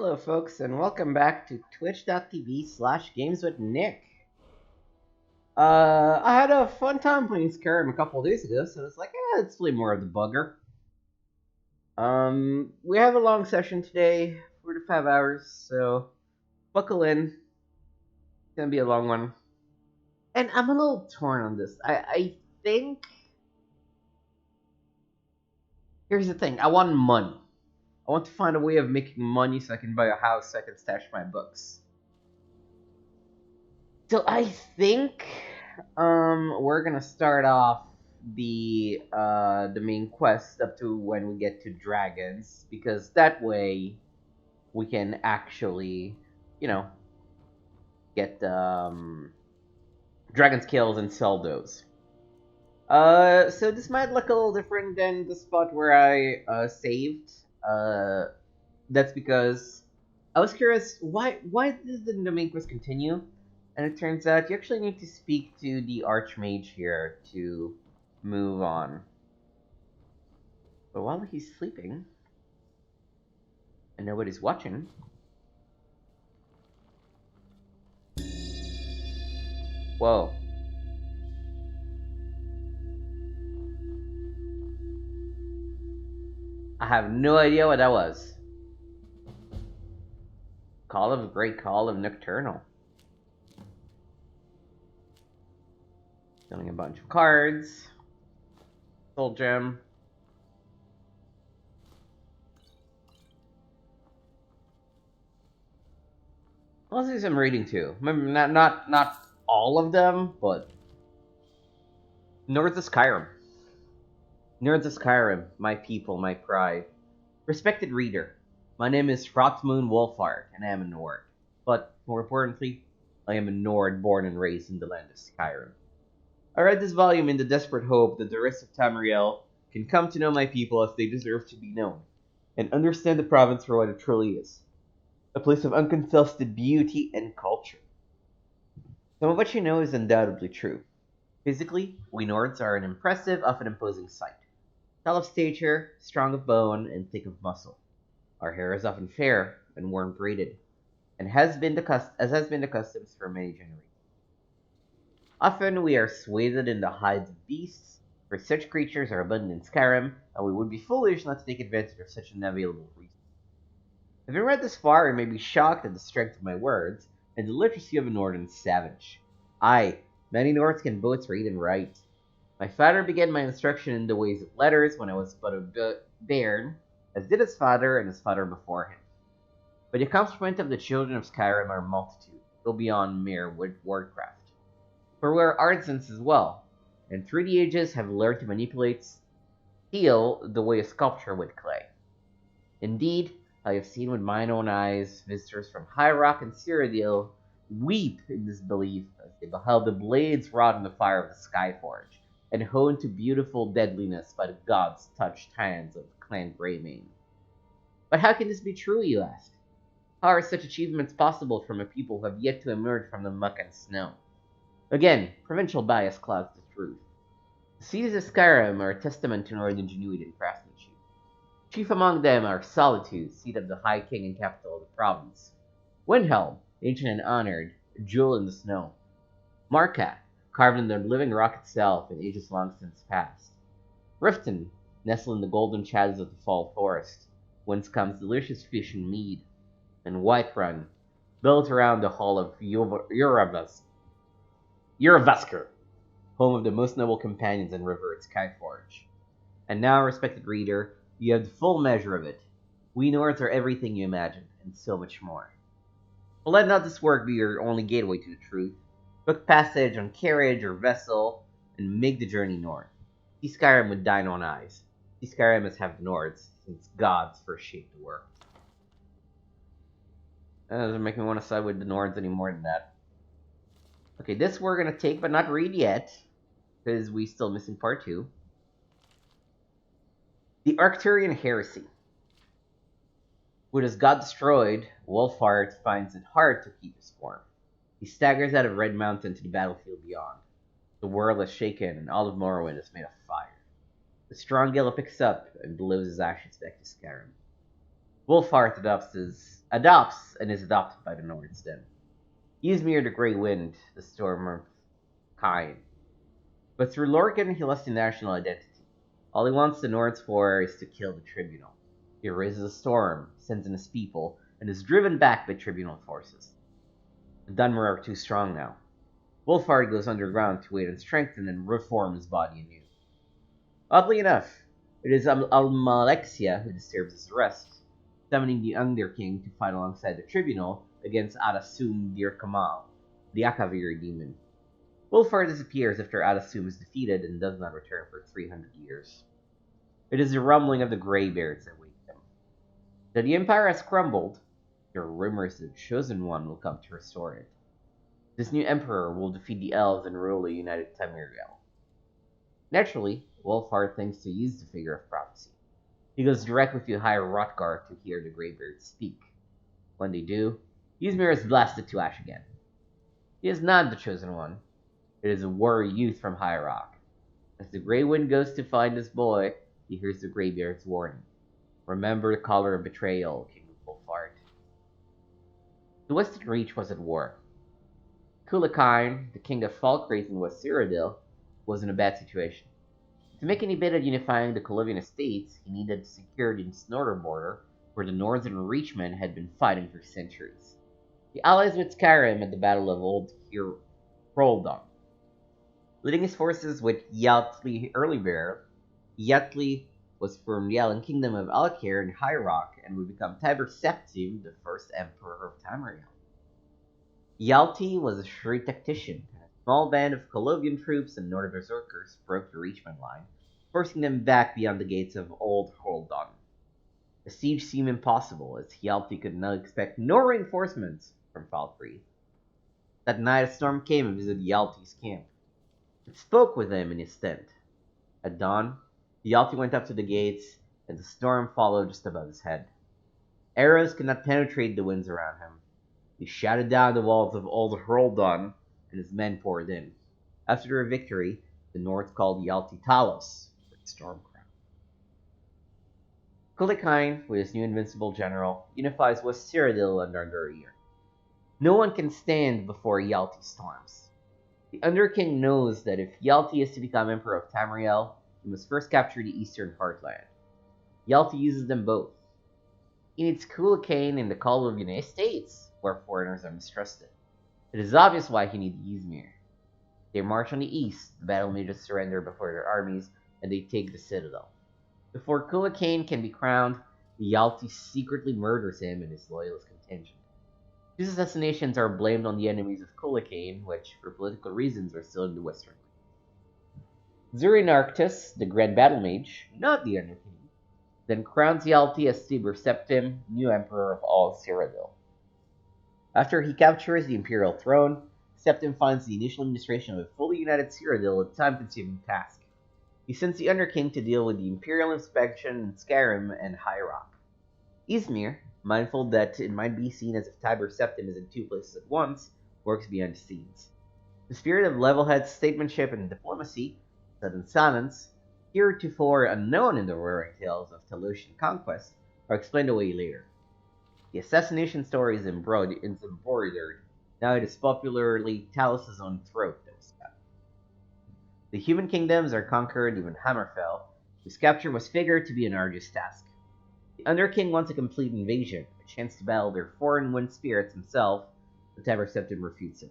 Hello, folks, and welcome back to twitch.tv/games with Nick. I had a fun time playing Skyrim a couple of days ago, so it's like, let's play more of the bugger. We have a long session today, 4 to 5 hours, so buckle in. It's gonna be a long one. And I'm a little torn on this. I think... Here's the thing, I want money. I want to find a way of making money so I can buy a house so I can stash my books. So I think we're gonna start off the main quest up to when we get to dragons, because that way we can actually, get dragon skills and sell those. So this might look a little different than the spot where I saved. That's because I was curious why didn't the main quest continue? And it turns out you actually need to speak to the Archmage here to move on. But while he's sleeping, and nobody's watching... Whoa. I have no idea what that was. Great Call of Nocturnal. Selling a bunch of cards. Soul gem. I'll do some reading too. Remember, not all of them, but North of Skyrim. Nerds of Skyrim, my people, my pride. Respected reader, my name is Hrothmoon Wolfheart, and I am a Nord. But, more importantly, I am a Nord born and raised in the land of Skyrim. I read this volume in the desperate hope that the rest of Tamriel can come to know my people as they deserve to be known, and understand the province for what it truly is. A place of uncontested beauty and culture. Some of what you know is undoubtedly true. Physically, we Nords are an impressive, often imposing sight. Tall of stature, strong of bone, and thick of muscle. Our hair is often fair and worn braided, and has been the custom for many generations. Often we are swathed in the hides of beasts, for such creatures are abundant in Skyrim, and we would be foolish not to take advantage of such an available reason. If you read this far, you may be shocked at the strength of my words, and the literacy of a northern savage. Aye, many Nords can both read and write. My father began my instruction in the ways of letters when I was but a bairn, as did his father and his father before him. But the accomplishment of the children of Skyrim are multitude, go beyond mere wordcraft. For we are artisans as well, and through the ages have learned to manipulate steel the way a sculptor would clay. Indeed, I have seen with mine own eyes visitors from High Rock and Cyrodiil weep in disbelief as they beheld the blades wrought in the fire of the Skyforge, and honed to beautiful deadliness by the gods' touched hands of Clan Greymane. But how can this be true, you ask? How are such achievements possible from a people who have yet to emerge from the muck and snow? Again, provincial bias clouds the truth. The cities of Skyrim are a testament to Northern ingenuity and craftsmanship. Chief among them are Solitude, seat of the High King and capital of the province. Windhelm, ancient and honored, a jewel in the snow. Marka, carved in the living rock itself in ages long since past. Riften, nestled in the golden shadows of the fall forest, whence comes delicious fish and mead. And Whiterun, built around the hall of Uravusker, home of the most noble companions in River at Skyforge. And now, respected reader, you have the full measure of it. We Nords are everything you imagine, and so much more. But let not this work be your only gateway to the truth. Book passage on carriage or vessel, and make the journey north. See Skyrim with thine own eyes. See Skyrim as have the Nords, since gods first shaped the world. That doesn't make me want to side with the Nords any more than that. Okay, this we're gonna take, but not read yet, because we still missing part 2. The Arcturian Heresy. With his god destroyed, Wolfheart finds it hard to keep his form. He staggers out of Red Mountain to the battlefield beyond. The world is shaken, and all of Morrowind is made of fire. The strong gale picks up and blows his ashes back to Skyrim. Wolfheart adopts and is adopted by the Nords then. Ysmir the Grey Wind, the Storm of Kine. But through Lorcan he lost his national identity. All he wants the Nords for is to kill the Tribunal. He raises a storm, sends in his people, and is driven back by Tribunal forces. The Dunmer are too strong now. Wolfheart goes underground to wait and strengthen and reform his body anew. Oddly enough, it is Almalexia who disturbs his rest, summoning the Underking to fight alongside the Tribunal against Adasum Dir Kamal, the Akavir demon. Wolfheart disappears after Adasum is defeated and does not return for 300 years. It is the rumbling of the Greybeards that wake them. That the Empire has crumbled, there are rumors that the Chosen One will come to restore it. This new Emperor will defeat the Elves and rule a united Tamriel. Naturally, Wolfheart thinks to use the figure of prophecy. He goes directly to High Rotgar to hear the Greybeards speak. When they do, Ysmir is blasted to ash again. He is not the Chosen One. It is a warrior youth from High Rock. As the Grey Wind goes to find this boy, he hears the Greybeard's warning. Remember the color of betrayal, King Wolfheart. The Western Reach was at war. Cuchulainn, the king of Falkreath in West Cyrodiil, was in a bad situation. To make any bid at unifying the Colovian estates, he needed to secure the northern border, where the Northern Reachmen had been fighting for centuries. He allies with Skyrim at the Battle of Old Hroldung. Leading his forces with Yatli Earlybear, Yatli was from the island kingdom of Alakir and High Rock and would become Tiber Septim, the first emperor of Tamriel. Yalti was a shrewd tactician, and a small band of Colovian troops and Northern Berserkers broke the Reachman line, forcing them back beyond the gates of Old Hroldung. The siege seemed impossible, as Hjalti could now expect no reinforcements from Falkreath. That night a storm came and visited Hjalti's camp. It spoke with him in his tent. At dawn, Hjalti went up to the gates, and the storm followed just above his head. Arrows could not penetrate the winds around him. He shouted down the walls of Old Hroldung, and his men poured in. After their victory, the North called Hjalti Talos, for the Storm Crown. Cuchulainn, with his new invincible general, unifies West Cyrodiil under a year. No one can stand before Hjalti's storms. The Underking knows that if Hjalti is to become Emperor of Tamriel, he must first capture the Eastern Heartland. Hjalti uses them both. He needs Cuchulainn in the Colovian estates, where foreigners are mistrusted. It is obvious why he needs Ysmir. They march on the east, the battle mages surrender before their armies, and they take the citadel. Before Cuchulainn can be crowned, Hjalti secretly murders him and his loyalist contingent. These assassinations are blamed on the enemies of Cuchulainn, which, for political reasons, are still in the Western League. Zurinarctus, the Grand Battle Mage, not the Underking, then crowns Hjalti as Tiber Septim, new emperor of all Cyrodiil. After he captures the imperial throne, Septim finds the initial administration of a fully united Cyrodiil a time-consuming task. He sends the Underking to deal with the imperial inspection in Skyrim and High Rock. Ysmir, mindful that it might be seen as if Tiber Septim is in two places at once, works behind the scenes. The spirit of level-headed statesmanship and diplomacy, sudden silence, heretofore unknown in the roaring tales of Talosian conquest, are explained away later. The assassination story is embroidered. Now it is popularly Talos' own throat that was cut. The human kingdoms are conquered, even Hammerfell, whose capture was figured to be an arduous task. The Underking wants a complete invasion, a chance to battle their foreign wind spirits himself, but Tiber Septim refutes him.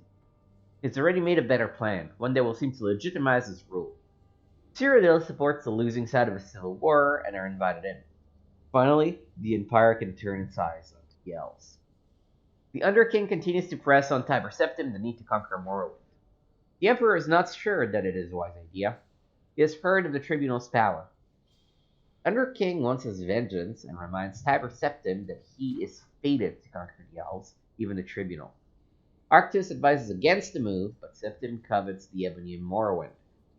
He's already made a better plan, one that will seem to legitimize his rule. Cyrodiil supports the losing side of a civil war and are invited in. Finally, the Empire can turn its eyes onto the Elves. The Underking continues to press on Tiber Septim the need to conquer Morrowind. The Emperor is not sure that it is a wise idea. He has heard of the Tribunal's power. Underking wants his vengeance and reminds Tiber Septim that he is fated to conquer the Elves, even the Tribunal. Arctus advises against the move, but Septim covets the ebony of Morrowind,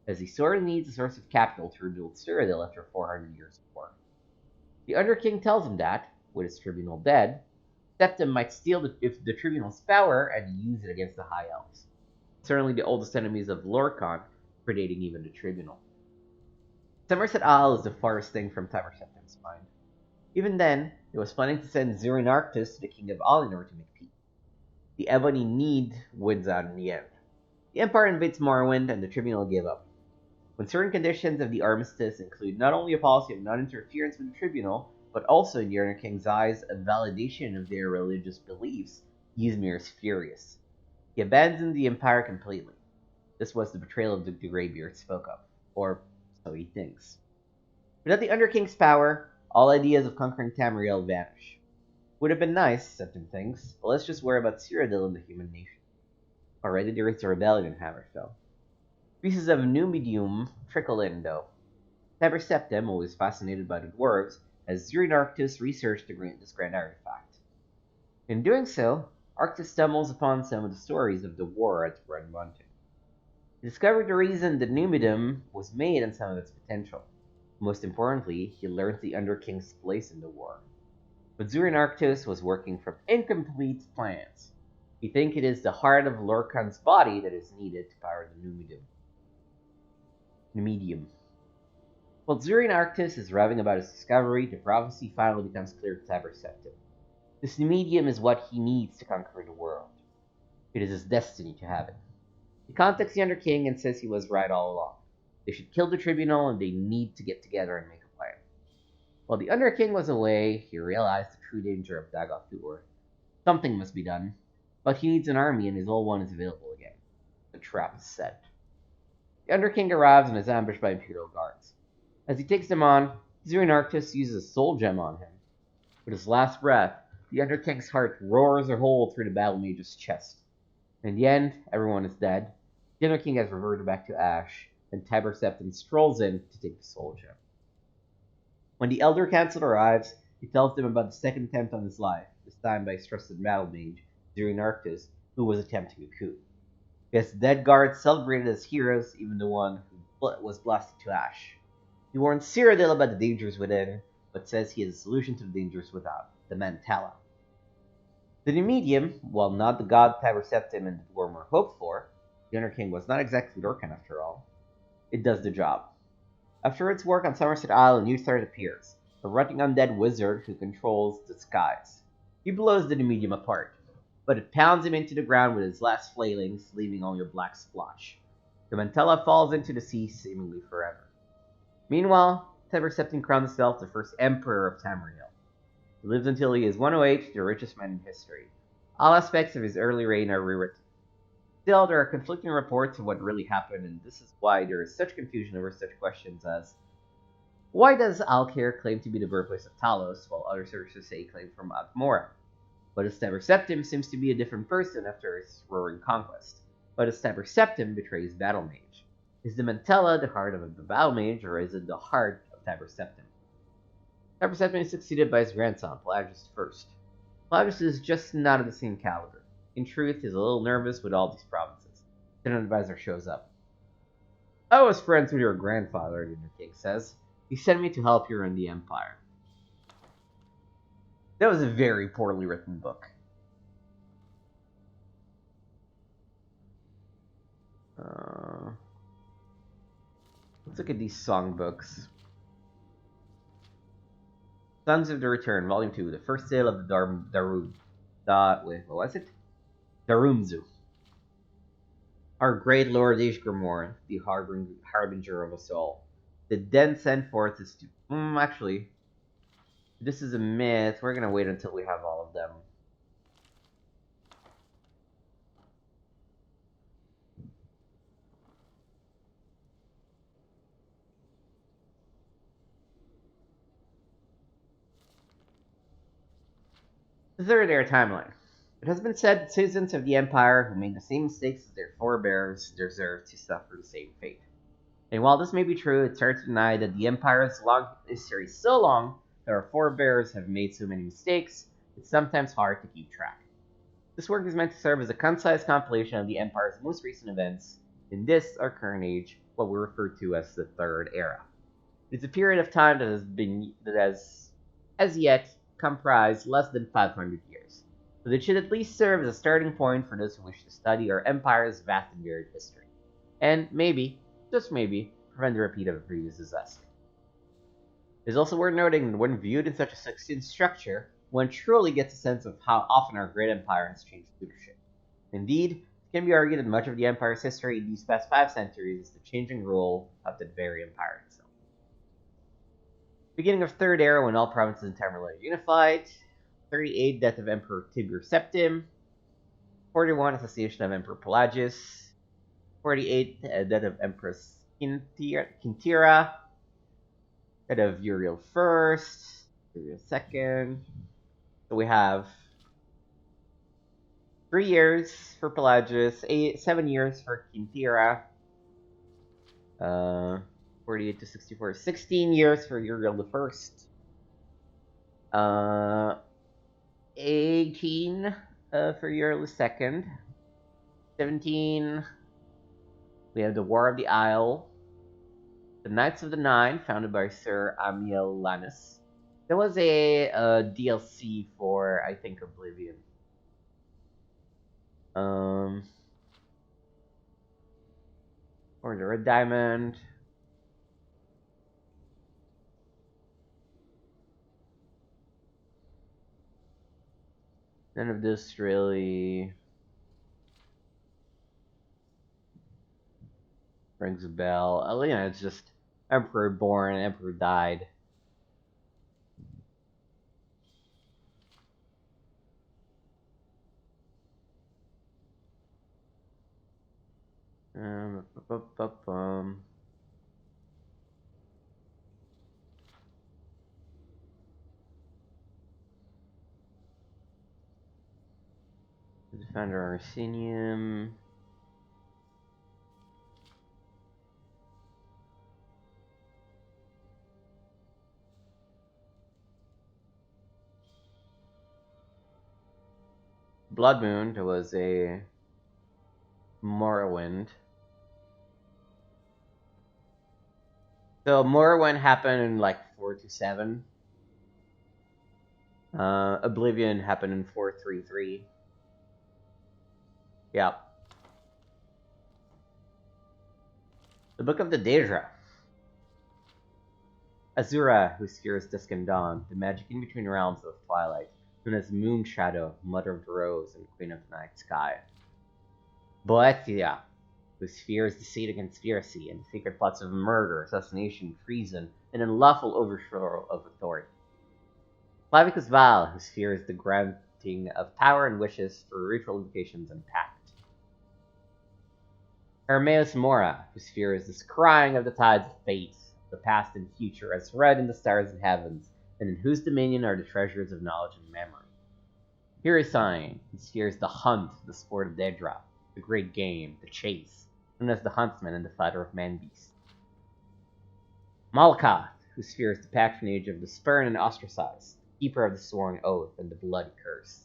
as he sorely needs a source of capital to rebuild Cyrodiil after 400 years of war. The Underking tells him that, with his Tribunal dead, Septim might steal the Tribunal's power and use it against the High Elves, certainly the oldest enemies of Lorcan, predating even the Tribunal. Somerset Isle is the farthest thing from Tiber Septim's mind. Even then, It was planning to send Zirinarctus to the king of Alinor to make peace. The Ebony Need wins out in the end. The Empire invades Morrowind, and the Tribunal gave up. When certain conditions of the armistice include not only a policy of non-interference with the Tribunal, but also, in the Iron King's eyes, a validation of their religious beliefs, Ysmir is furious. He abandoned the Empire completely. This was the betrayal of the Greybeard spoke of, or so he thinks. Without the Underking's power, all ideas of conquering Tamriel vanish. Would have been nice, Septim thinks, but let's just worry about Cyrodiil and the human nation. Already there is a rebellion in Hammerfell. Pieces of new medium trickle in, though. Tiber Septim, always fascinated by the dwarves, has Zirinarctus researched this grand artifact. In doing so, Arctus stumbles upon some of the stories of the war at Brunbunting. He discovered the reason the new medium was made and some of its potential. Most importantly, he learns the Underking's place in the war. But Zirinarctus was working from incomplete plans. We think it is the heart of Lorkhan's body that is needed to power the new medium. While Zirinarctus is raving about his discovery, the prophecy finally becomes clear to Tiber Septim. This new medium is what he needs to conquer the world. It is his destiny to have it. He contacts the Underking and says he was right all along. They should kill the Tribunal and they need to get together and make a plan. While the Underking was away, he realized the true danger of Dagoth Ur. Something must be done, but he needs an army and his old one is available again. The trap is set. The Underking arrives and is ambushed by Imperial guards. As he takes them on, Zirinarctus uses a soul gem on him. With his last breath, the Underking's heart roars a hole through the battle mage's chest. In the end, everyone is dead. The Underking has reverted back to ash, and Tiber Septim strolls in to take the soul gem. When the Elder Council arrives, he tells them about the second attempt on his life, this time by his trusted battle mage, Zirinarctus, who was attempting a coup. He has the dead guards celebrated as heroes, even the one who was blasted to ash. He warns Cyrodiil about the dangers within, but says he has a solution to the dangers without, the Mantala. The new medium, while not the god Tiber Septim and the dwarf were hoped for, the Underking was not exactly Lorkhan after all. It does the job. After its work on Somerset Isle, a new threat appears, a rotting undead wizard who controls the skies. He blows the new medium apart, but it pounds him into the ground with his last flailings, leaving only a black splotch. The Mantella falls into the sea, seemingly forever. Meanwhile, Tiber Septim crowns himself the first Emperor of Tamriel. He lives until he is 108, the richest man in history. All aspects of his early reign are rewritten. Still, there are conflicting reports of what really happened, and this is why there is such confusion over such questions as, why does Alkir claim to be the birthplace of Talos, while other sources say he claimed from Atmora? But as Tiber Septim seems to be a different person after his roaring conquest. But as Tiber Septim betrays Battle Mage. Is the Mantella the heart of the Battle Mage, or is it the heart of Tiber Septim? Tiber Septim is succeeded by his grandson, Pelagius I. Pelagius is just not of the same caliber. In truth, he's a little nervous with all these provinces. Then an advisor shows up. I was friends with your grandfather, the king says. He sent me to help you run the Empire. That was a very poorly written book. Let's look at these songbooks. Sons of the Return, Volume 2, The First Tale of the Darum. Wait, what was it? Darumzu. Our great Lord Ishgrimor, the harbinger of us all. The den sent forth is to... actually, this is a myth. We're gonna wait until we have all of them. The third era timeline. It has been said that citizens of the Empire who made the same mistakes as their forebears deserve to suffer the same fate. And while this may be true, it's hard to deny that the Empire's long history is so long that our forebears have made so many mistakes, it's sometimes hard to keep track. This work is meant to serve as a concise compilation of the Empire's most recent events in this, our current age, what we refer to as the Third Era. It's a period of time that has as yet comprised less than 500 years, but it should at least serve as a starting point for those who wish to study our Empire's vast and varied history, and maybe, just maybe, prevent the repeat of a previous disaster. It is also worth noting that when viewed in such a succinct structure, one truly gets a sense of how often our great empire has changed leadership. Indeed, it can be argued that much of the empire's history in these past 5 centuries is the changing rule of the very empire itself. Beginning of Third Era, when all provinces in Tamriel are unified. 38, death of Emperor Tibur Septim. 41, assassination of Emperor Pelagius. 48, death of Empress Quintira. Death of Uriel first, Uriel second. So we have 3 years for Pelagius, 7 years for Quintira. 48 to 64, 16 years for Uriel the First. 18 for Uriel the Second. 17, we have the War of the Isle. The Knights of the Nine, founded by Sir Amiel Lannis. There was a DLC for, I think, Oblivion. Or the Red Diamond. None of this really rings a bell. It's just Emperor born, Emperor died. Um, Defender Arsenium. Blood Moon, there was a Morrowind. So Morrowind happened in like 427. Oblivion happened in 433. Yep. The Book of the Daedra. Azura, who steers dusk and dawn, the magic in between realms of twilight, known as Moon Shadow, Mother of the Rose, and Queen of the Night Sky. Boetia, who fears deceit and conspiracy, and secret plots of murder, assassination, treason, and unlawful overthrow of authority. Flavicus Val, who fears the granting of power and wishes for ritual invocations and pact. Hermaeus Mora, whose fear is the scrying of the tides of fate, the past and future, as read in the stars and heavens, and in whose dominion are the treasures of knowledge and memory. Hirasign, whose fear is the hunt, the sport of Daedra, the great game, the chase, known as the huntsman and the fighter of man-beast. Malakath, whose fear is the patronage of the spurned and ostracized, keeper of the sworn oath and the bloody curse.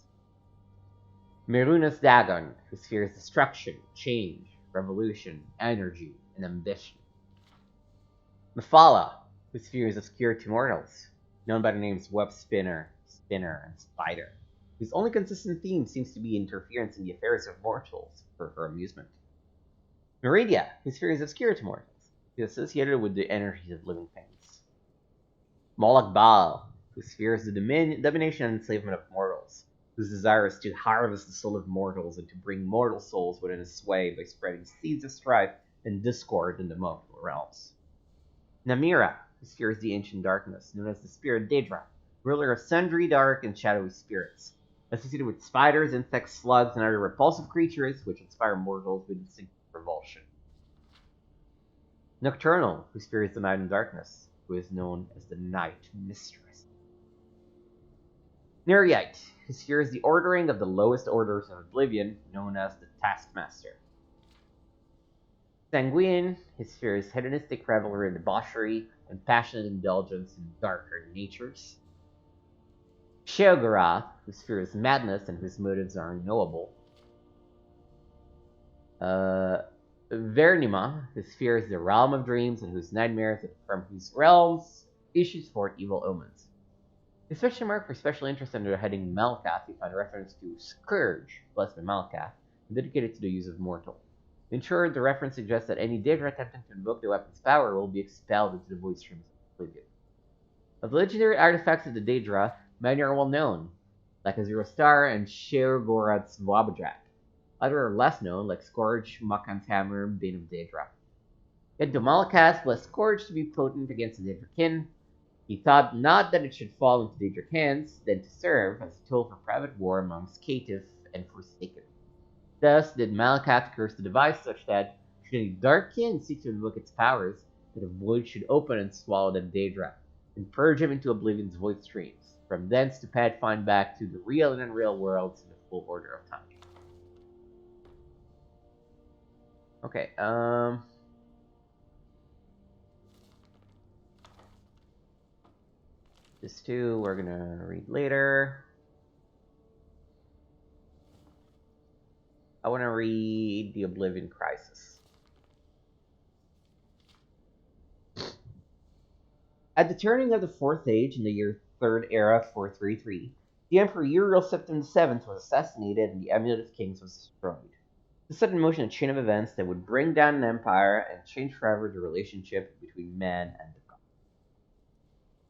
Merunus Dagon, whose fear is destruction, change, revolution, energy, and ambition. Mephala, whose fear is obscure to mortals, known by the names Web Spinner, Spinner, and Spider, whose only consistent theme seems to be interference in the affairs of mortals for her amusement. Meridia, whose fear is obscure to mortals, is associated with the energies of living things. Moloch Baal, whose fear is the domination and enslavement of mortals, whose desire is to harvest the soul of mortals and to bring mortal souls within his sway by spreading seeds of strife and discord in the mortal realms. Namira, whose fear is the ancient darkness, known as the spirit Daedra, ruler of sundry dark and shadowy spirits, associated with spiders, insects, slugs, and other repulsive creatures which inspire mortals with instinctive revulsion. Nocturnal, whose fear is the night and darkness, who is known as the Night Mistress. Nereite, whose fear is the ordering of the lowest orders of Oblivion, known as the Taskmaster. Sanguine, his fear is hedonistic revelry and debauchery, and passionate indulgence in darker natures. Sheogorath, whose fear is madness and whose motives are unknowable. Vernima, whose fear is the realm of dreams and whose nightmares from whose realms issues forth evil omens. The question mark for special interest under the heading Malakath, you find a reference to Scourge, blessed by Malakath, dedicated to the use of mortal. In short, the reference suggests that any Daedra attempting to invoke the weapon's power will be expelled into the void streams of Oblivion. Of the legendary artifacts of the Daedra, many are well known, like a Zero Star and Sheogorath's Wabajak. Others are less known, like Scourge, Makan's Hammer, Bane of Daedra. Yet Domalakas blessed Scourge to be potent against the Daedrakin. He thought not that it should fall into Daedric hands, then to serve as a tool for private war amongst Caitiff and Forsaken. Thus did Malakat curse the device such that, should any Darkkin seek to invoke its powers, that a void should open and swallow the Daedra, and purge him into Oblivion's void streams, from thence to pathfind back to the real and unreal worlds in the full order of time. Okay, this too we're gonna read later. I want to read the Oblivion Crisis. At the turning of the Fourth Age in the year Third Era 433, the Emperor Uriel Septim VII was assassinated and the Amulet of Kings was destroyed. This set in motion a chain of events that would bring down an empire and change forever the relationship between man and the god.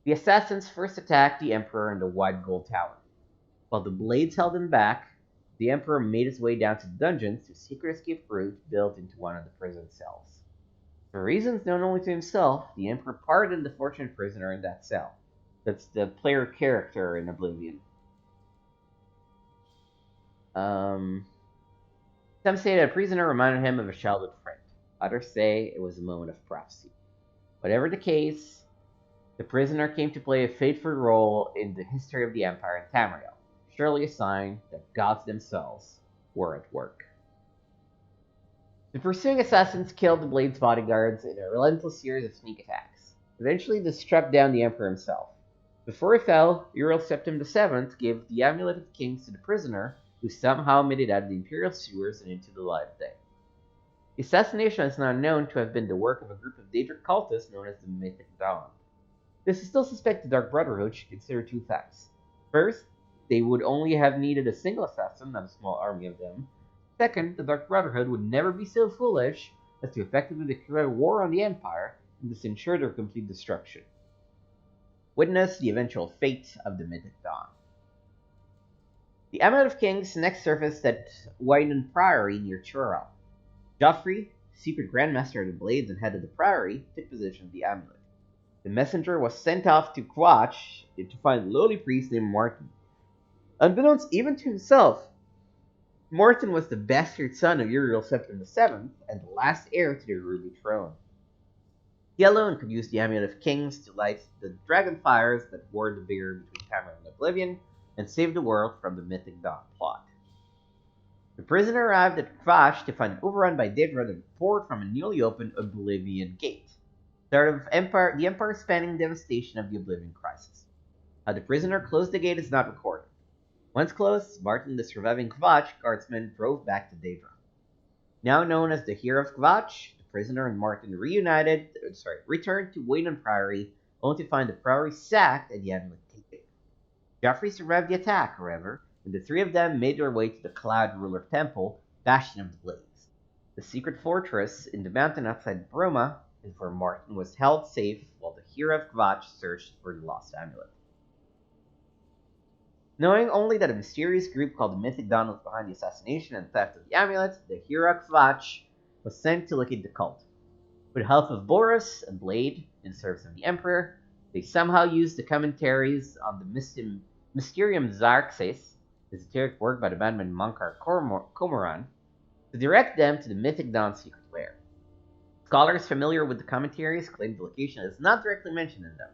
The assassins first attacked the Emperor in the Wide Gold Tower. While the Blades held him back, the Emperor made his way down to the dungeons to a secret escape route built into one of the prison cells. For reasons known only to himself, the Emperor pardoned the fortunate prisoner in that cell. That's the player character in Oblivion. Some say that a prisoner reminded him of a childhood friend. Others say it was a moment of prophecy. Whatever the case, the prisoner came to play a fateful role in the history of the Empire in Tamriel, surely a sign that gods themselves were at work. The pursuing assassins killed the Blade's bodyguards in a relentless series of sneak attacks. Eventually, they struck down the Emperor himself. Before he fell, Uriel Septim VII gave the Amulet of Kings to the prisoner, who somehow made it out of the Imperial sewers and into the light of day. The assassination is now known to have been the work of a group of Daedric cultists known as the Mythic Dawn. This is still suspect the Dark Brotherhood should consider two facts. First, they would only have needed a single assassin, not a small army of them. Second, the Dark Brotherhood would never be so foolish as to effectively declare war on the Empire and thus ensure their complete destruction. Witness the eventual fate of the Mythic Dawn. The Amulet of Kings next surfaced at Wynon Priory near Churel. Joffrey, secret Grandmaster of the Blades and head of the Priory, took possession of the amulet. The messenger was sent off to Quach to find a lowly priest named Martin. Unbeknownst even to himself, Martin was the bastard son of Uriel Septim VII and the last heir to the Ruby Throne. He alone could use the Amulet of Kings to light the dragon fires that warred the barrier between Tamriel and Oblivion and save the world from the Mythic Dawn plot. The prisoner arrived at Quach to find it overrun by Daedra that poured from a newly opened Oblivion Gate, start of the Empire's spanning devastation of the Oblivion Crisis. How the prisoner closed the gate is not recorded. Once closed, Martin, the surviving Quach guardsman, drove back to Daedra. Now known as the Hero of Quach, the prisoner and Martin returned to Wynon Priory, only to find the Priory sacked and the amulet taken. Joffrey survived the attack, however, and the three of them made their way to the Cloud Ruler Temple, Bastion of the Blades, the secret fortress in the mountain outside Broma, and where Martin was held safe while the Hero of Quach searched for the lost amulet. Knowing only that a mysterious group called the Mythic Dawn was behind the assassination and theft of the amulet, the Hero of Quach was sent to locate the cult. With the help of Boris, a blade, in service of the Emperor, they somehow used the commentaries on the Mysterium Xarxes, esoteric work by the bandman Monkar Cormoran, to direct them to the Mythic Dawn's secret lair. Scholars familiar with the commentaries claim the location is not directly mentioned in them.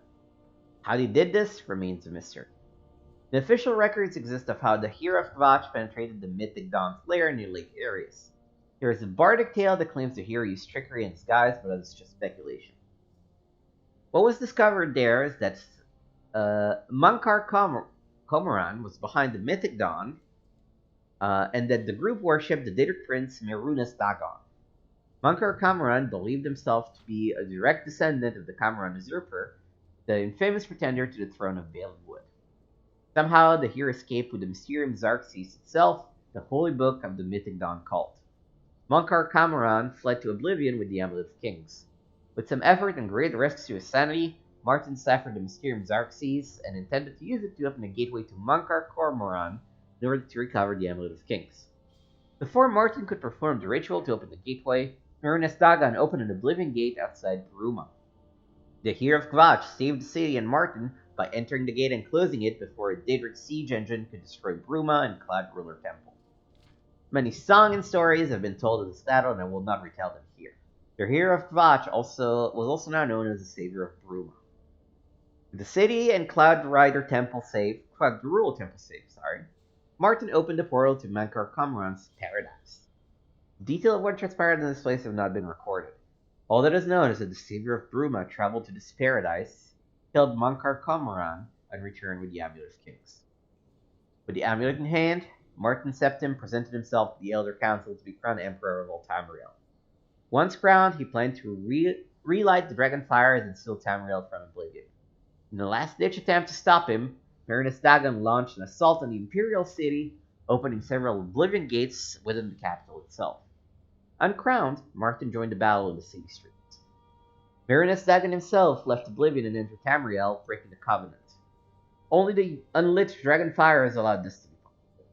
How they did this remains a mystery. The official records exist of how the Hero of Quach penetrated the Mythic Dawn's lair near Lake Ares. There is a bardic tale that claims the hero used trickery and disguise, but that is just speculation. What was discovered there is that Monkar Cormoran was behind the Mythic Dawn, and that the group worshipped the Daedric prince Meridia Dagon. Monkar Cormoran believed himself to be a direct descendant of the Cormoran usurper, the infamous pretender to the throne of Balin Wood. Somehow, the hero escaped with the Mysterium Xarxes itself, the holy book of the Mythic Dawn cult. Monkar Cormoran fled to Oblivion with the Amulet of Kings. With some effort and great risks to his sanity, Martin deciphered the mysterium Xerxes and intended to use it to open a gateway to Munkar Cormoran in order to recover the Amulet of Kings. Before Martin could perform the ritual to open the gateway, Marinus Dagon opened an Oblivion gate outside Bruma. The Hero of Kvatch saved the city and Martin by entering the gate and closing it before a Daedric siege engine could destroy Bruma and Cloud Ruler Temple. Many songs and stories have been told of this battle, and I will not retell them here. The Hero of Kvatch was also now known as the Savior of Bruma. With the city and Cloud Ruler Temple safe, Martin opened the portal to Mankar Cormoran's paradise. The detail of what transpired in this place have not been recorded. All that is known is that the Savior of Bruma traveled to this paradise, killed Munkar Cormoran, and returned with the Amulet of Kings. With the amulet in hand, Martin Septim presented himself to the Elder Council to be crowned Emperor of all Tamriel. Once crowned, he planned to relight the dragon fires and steal Tamriel from oblivion. In a last-ditch attempt to stop him, Marinus Dagon launched an assault on the Imperial City, opening several Oblivion gates within the capital itself. Uncrowned, Martin joined the battle in the city streets. Marinus Dagon himself left Oblivion and entered Tamriel, breaking the Covenant. Only the unlit dragon fires allowed this to be possible.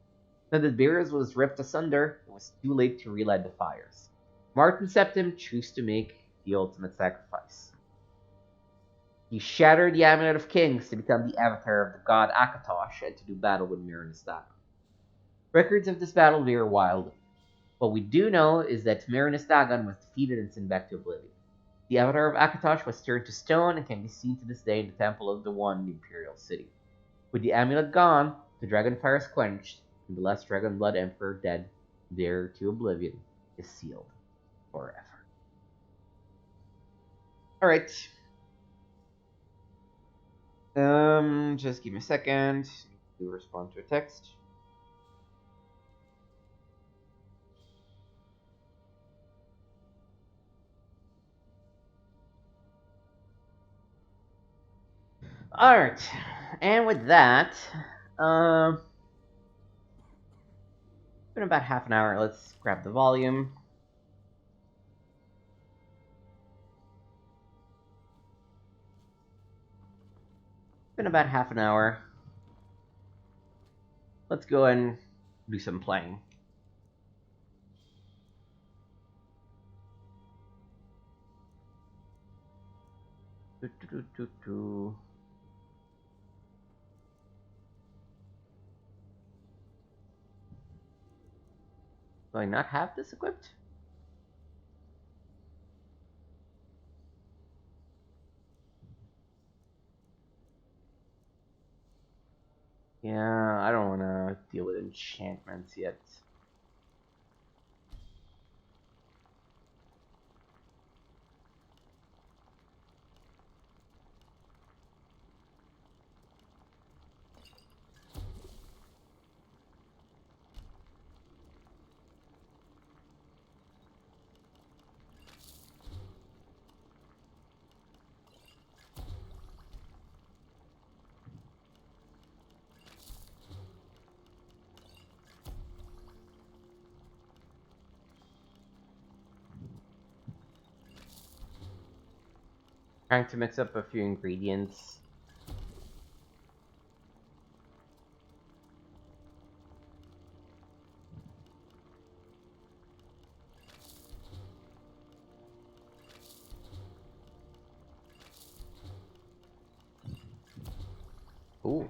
When the barriers was ripped asunder, it was too late to relight the fires. Martin Septim chose to make the ultimate sacrifice. He shattered the Amulet of Kings to become the avatar of the god Akatosh and to do battle with Marinus Dagon. Records of this battle vary wildly. What we do know is that Marinus Dagon was defeated and sent back to Oblivion. The avatar of Akatosh was turned to stone and can be seen to this day in the Temple of the One in the Imperial City. With the amulet gone, the dragon fire is quenched, and the last Dragon Blood Emperor dead, there to Oblivion, is sealed forever. Alright. Just give me a second to respond to a text. Alright, and with that, been about half an hour. Let's grab the volume. Been about half an hour. Let's go and do some playing. Do I not have this equipped? Yeah, I don't want to deal with enchantments yet. Trying to mix up a few ingredients. Ooh.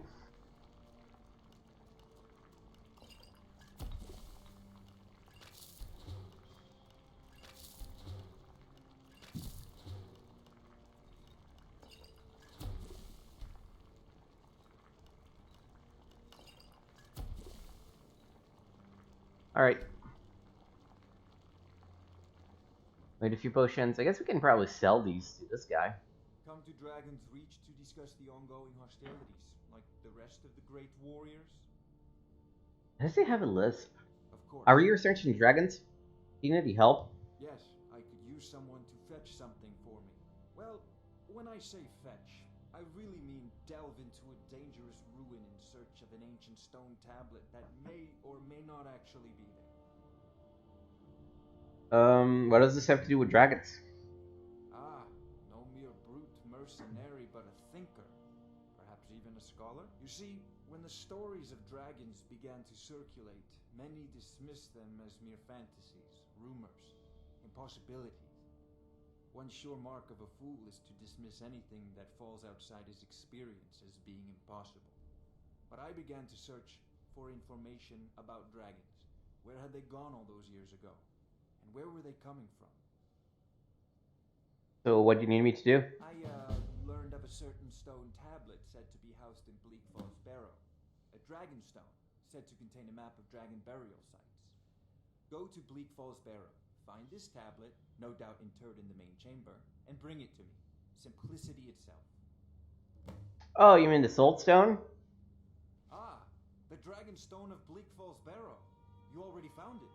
Alright. Made a few potions. I guess we can probably sell these to this guy. Come to Dragon's Reach to discuss the ongoing hostilities, like the rest of the great warriors? Does he have a lisp? Of course. Are you researching dragons? Do you need any help? Yes, I could use someone to fetch something for me. Well, when I say fetch, I really mean delve into a dangerous ruin in search of an ancient stone tablet that may or may not actually be there. What does this have to do with dragons? Ah, no mere brute mercenary, but a see, when the stories of dragons began to circulate, many dismissed them as mere fantasies, rumors, impossibilities. One sure mark of a fool is to dismiss anything that falls outside his experience as being impossible. But I began to search for information about dragons. Where had they gone all those years ago? And where were they coming from? So what do you need me to do? I learned of a certain stone tablet said to be housed in Bleak Falls Barrow. A dragon stone, said to contain a map of dragon burial sites. Go to Bleak Falls Barrow, find this tablet, no doubt interred in the main chamber, and bring it to me. Simplicity itself. Oh, you mean the Soul Stone? Ah, the dragon stone of Bleak Falls Barrow. You already found it.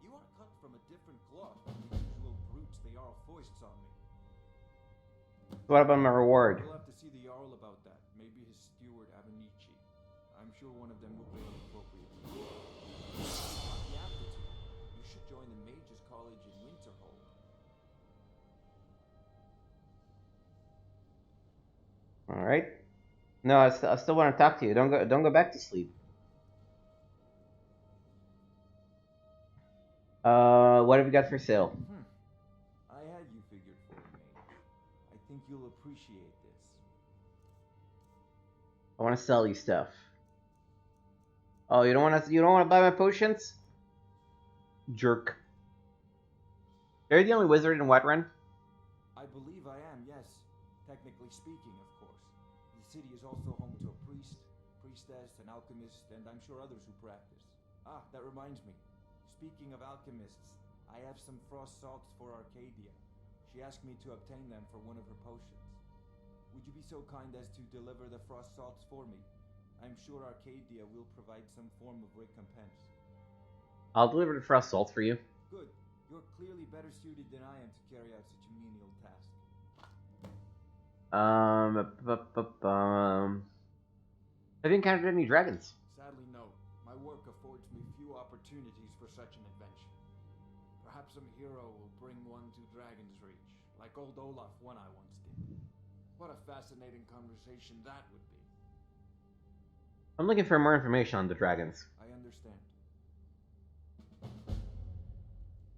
You are cut from a different cloth than the usual brutes the Jarl foists on me. What about my reward? We'll have to see the Jarl about that. Maybe his steward, Avenici. I'm sure one of them will pay the appropriate fee. The aptitude. You should join the Mages College in Winterhold. All right. No, I still want to talk to you. Don't go back to sleep. What have you got for sale? I had you figured for a mage. I think you'll appreciate this. I want to sell you stuff. Oh, you don't want to buy my potions? Jerk. You're the only wizard in Whiterun? I believe I am, yes. Technically speaking, of course. The city is also home to a priest, priestess, an alchemist, and I'm sure others who practice. Ah, that reminds me. Speaking of alchemists, I have some frost salts for Arcadia. She asked me to obtain them for one of her potions. Would you be so kind as to deliver the frost salts for me? I'm sure Arcadia will provide some form of recompense. I'll deliver the frost salts for you. Good. You're clearly better suited than I am to carry out such a menial task. Have you encountered any dragons? Sadly, no. My work affords me few opportunities for such an adventure. Perhaps some hero will bring one to Dragon's Reach, like old Olaf one I once did. What a fascinating conversation that would be. I'm looking for more information on the dragons. I understand.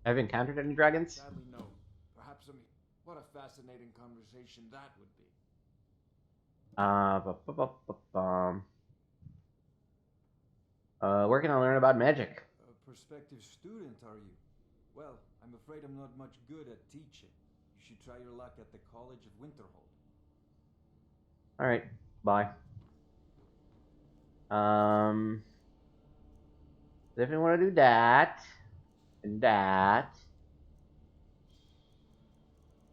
Have you encountered any dragons? Sadly, no. Perhaps some... What a fascinating conversation that would be. Where can I learn about magic? A prospective student, are you? Well, I'm afraid I'm not much good at teaching. You should try your luck at the College of Winterhold. Alright, bye. Definitely want to do that. And that.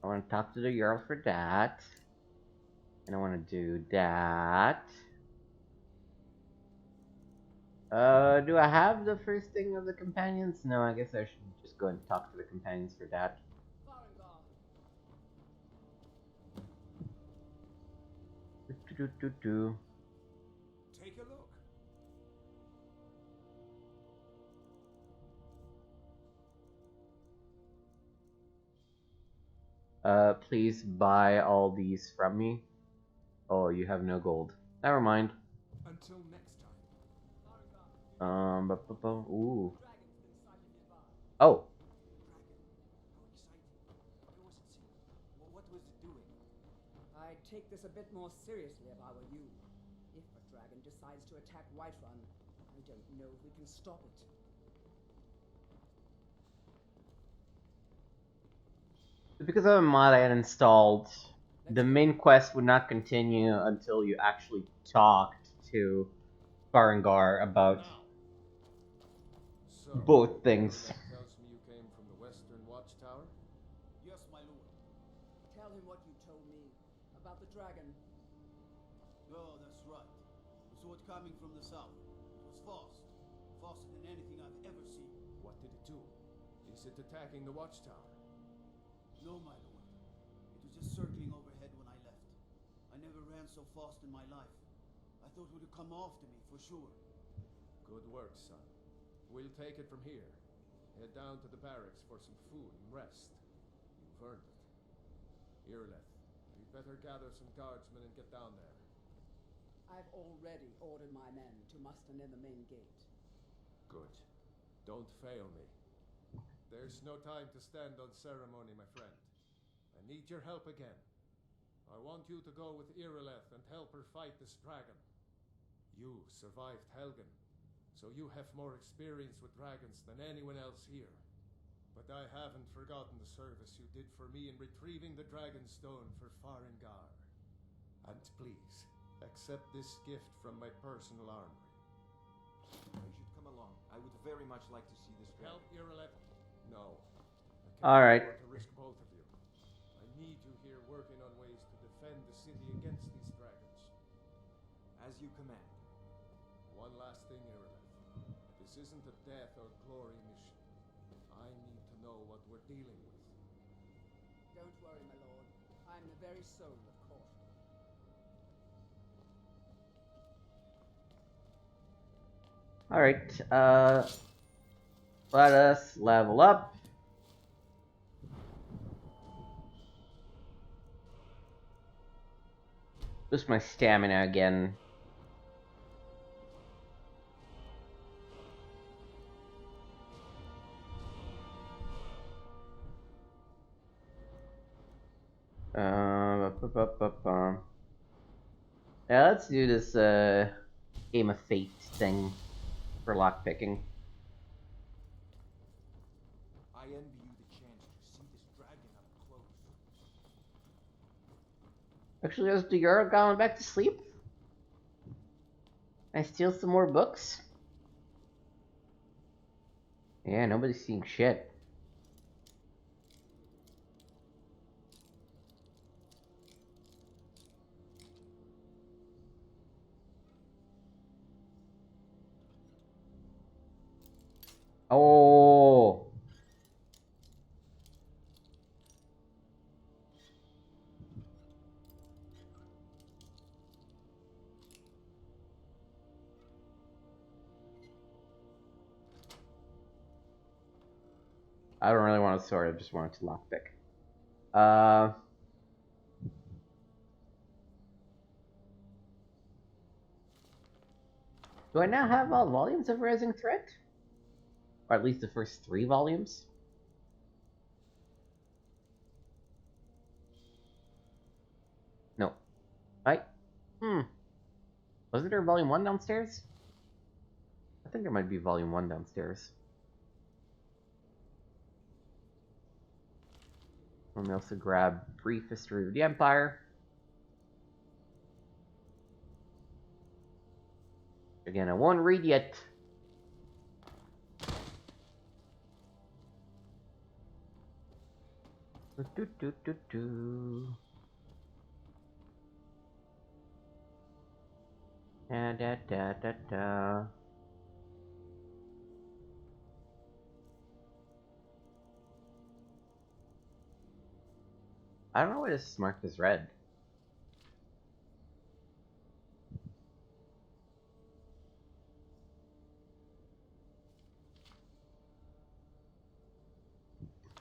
I want to talk to the Jarl for that. And I want to do that. Do I have the first thing of the companions? No, I guess I should just go and talk to the companions for that. Take a look. Please buy all these from me. Oh, you have no gold. Never mind. Until next time. Ooh. Oh. What was it doing? I'd take this a bit more seriously if I were you. If a dragon decides to attack Whiterun, I don't know if we can stop it. Because of a mod I had installed, the main quest would not continue until you actually talked to Farengar about both things. Tells me you came from the Western Watchtower? Yes, my lord. Tell him what you told me about the dragon. Oh, that's right. We saw it coming from the south. It was fast. Faster than anything I've ever seen. What did it do? Is it attacking the Watchtower? No, my lord. It was just circling overhead when I left. I never ran so fast in my life. I thought it would have come after me, for sure. Good work, son. We'll take it from here. Head down to the barracks for some food and rest. You've earned it. Irleth, you'd better gather some guardsmen and get down there. I've already ordered my men to muster near the main gate. Good. Don't fail me. There's no time to stand on ceremony, my friend. I need your help again. I want you to go with Irileth and help her fight this dragon. You survived Helgen, so you have more experience with dragons than anyone else here. But I haven't forgotten the service you did for me in retrieving the dragon stone for Farengar. And please, accept this gift from my personal armory. I should come along. I would very much like to see this dragon. Help Irileth? No. I can't All right. afford to risk both of you. I need you here working on ways to defend the city against these dragons. As you command. One last thing, Irileth. This isn't a death or glory mission. I need to know what we're dealing with. Don't worry, my lord. I'm the very soul of caution. Alright, let us level up. Boost my stamina again. Yeah, let's do this Game of Fate thing for lockpicking. I envy you the chance to see this dragon up close. Actually, has the Euro gone back to sleep? Can I steal some more books? Yeah, nobody's seeing shit. Oh. I don't really want a sword, I just wanted to lockpick. Do I now have all volumes of Rising Threat? Or at least the first 3 volumes? No. Wasn't there volume 1 downstairs? I think there might be volume 1 downstairs. Let me also grab Brief History of the Empire. Again, I won't read yet. Da. I don't know why this is marked as red.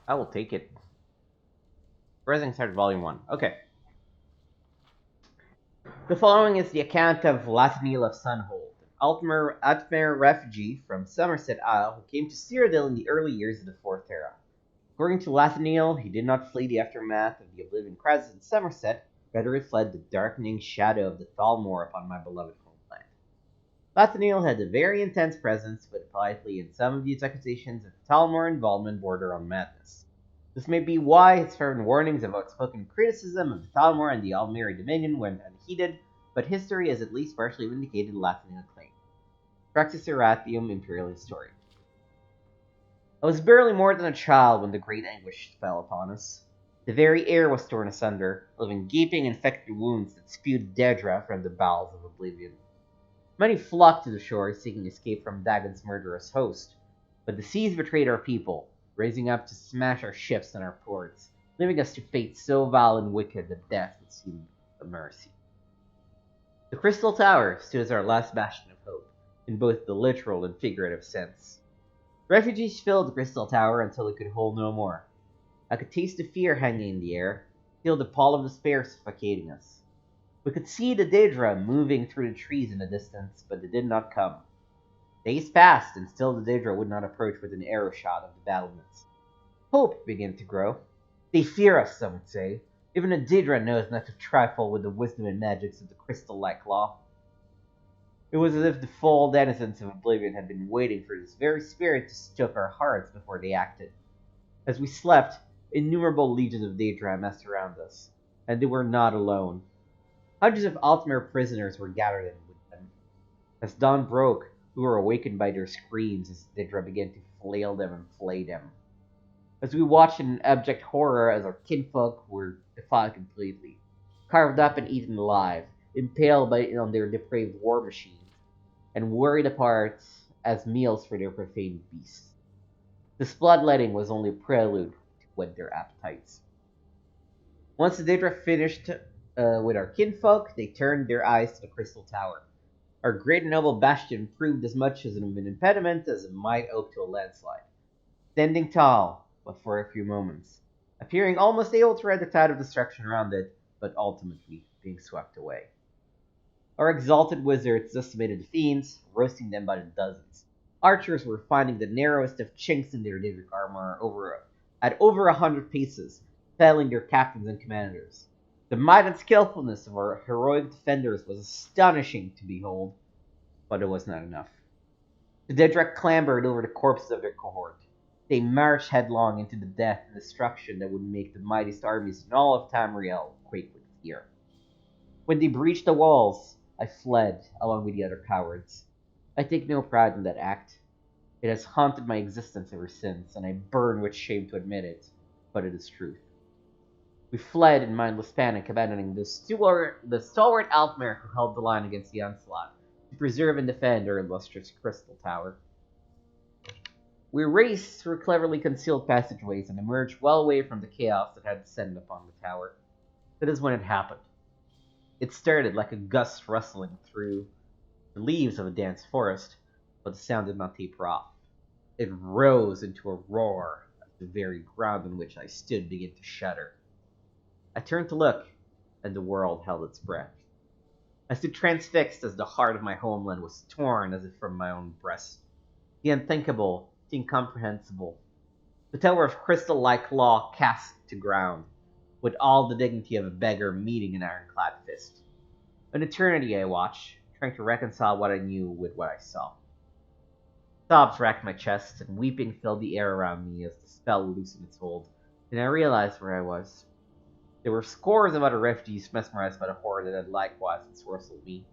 I will take it. Rising Threat Volume 1. Okay. The following is the account of Lathniel of Sunhold, an Altmer refugee from Somerset Isle who came to Cyrodiil in the early years of the Fourth Era. According to Lathniel, he did not flee the aftermath of the Oblivion Crisis in Somerset, rather he fled the darkening shadow of the Thalmor upon my beloved homeland. Lathniel had a very intense presence, but politely in some of these accusations of Thalmor involvement border on madness. This may be why his fervent warnings of outspoken criticism of the Thalmor and the Aldmeri Dominion went unheeded, but history has at least partially vindicated Lathniel's claim. Praxis Eratium, Imperial Historian. I was barely more than a child when the great anguish fell upon us. The very air was torn asunder, leaving gaping infected wounds that spewed Daedra from the bowels of oblivion. Many flocked to the shore, seeking escape from Dagon's murderous host, but the seas betrayed our people, raising up to smash our ships and our ports, leaving us to fate so vile and wicked that death would seem a mercy. The Crystal Tower stood as our last bastion of hope, in both the literal and figurative sense. Refugees filled the Crystal Tower until it could hold no more. I could taste the fear hanging in the air, feel the pall of despair suffocating us. We could see the Daedra moving through the trees in the distance, but they did not come. Days passed, and still the Daedra would not approach within arrow shot of the battlements. Hope began to grow. They fear us, some would say. Even a Daedra knows not to trifle with the wisdom and magics of the crystal-like law. It was as if the full denizens of Oblivion had been waiting for this very spirit to stoke our hearts before they acted. As we slept, innumerable legions of Daedra massed around us, and they were not alone. Hundreds of Altmer prisoners were gathered in with them. As dawn broke, we were awakened by their screams as Daedra began to flail them and flay them. As we watched in abject horror as our kinfolk were defiled completely, carved up and eaten alive, impaled on their depraved war machines, and worried apart as meals for their profane beasts. This bloodletting was only a prelude to whet their appetites. Once the Daedra finished with our kinfolk, they turned their eyes to the Crystal Tower. Our great and noble bastion proved as much as an impediment as it might oak to a landslide. Standing tall, but for a few moments, appearing almost able to ride the tide of destruction around it, but ultimately being swept away. Our exalted wizards decimated the fiends, roasting them by the dozens. Archers were finding the narrowest of chinks in their Daedric armor at over 100 paces, felling their captains and commanders. The might and skillfulness of our heroic defenders was astonishing to behold, but it was not enough. The Daedra clambered over the corpses of their cohort. They marched headlong into the death and destruction that would make the mightiest armies in all of Tamriel quake with fear. When they breached the walls, I fled along with the other cowards. I take no pride in that act. It has haunted my existence ever since, and I burn with shame to admit it, but it is truth. We fled in mindless panic, abandoning the stalwart Altmer who held the line against the onslaught, to preserve and defend our illustrious Crystal Tower. We raced through cleverly concealed passageways and emerged well away from the chaos that had descended upon the tower. That is when it happened. It started like a gust rustling through the leaves of a dense forest, but the sound did not taper off. It rose into a roar as the very ground on which I stood began to shudder. I turned to look, and the world held its breath. I stood transfixed as the heart of my homeland was torn as if from my own breast. The unthinkable, the incomprehensible. The tower of crystal-like law cast to ground, with all the dignity of a beggar meeting an ironclad fist. An eternity I watched, trying to reconcile what I knew with what I saw. Sobs racked my chest, and weeping filled the air around me as the spell loosened its hold, and I realized where I was. There were scores of other refugees mesmerized by the horror that had likewise ensorcelled me.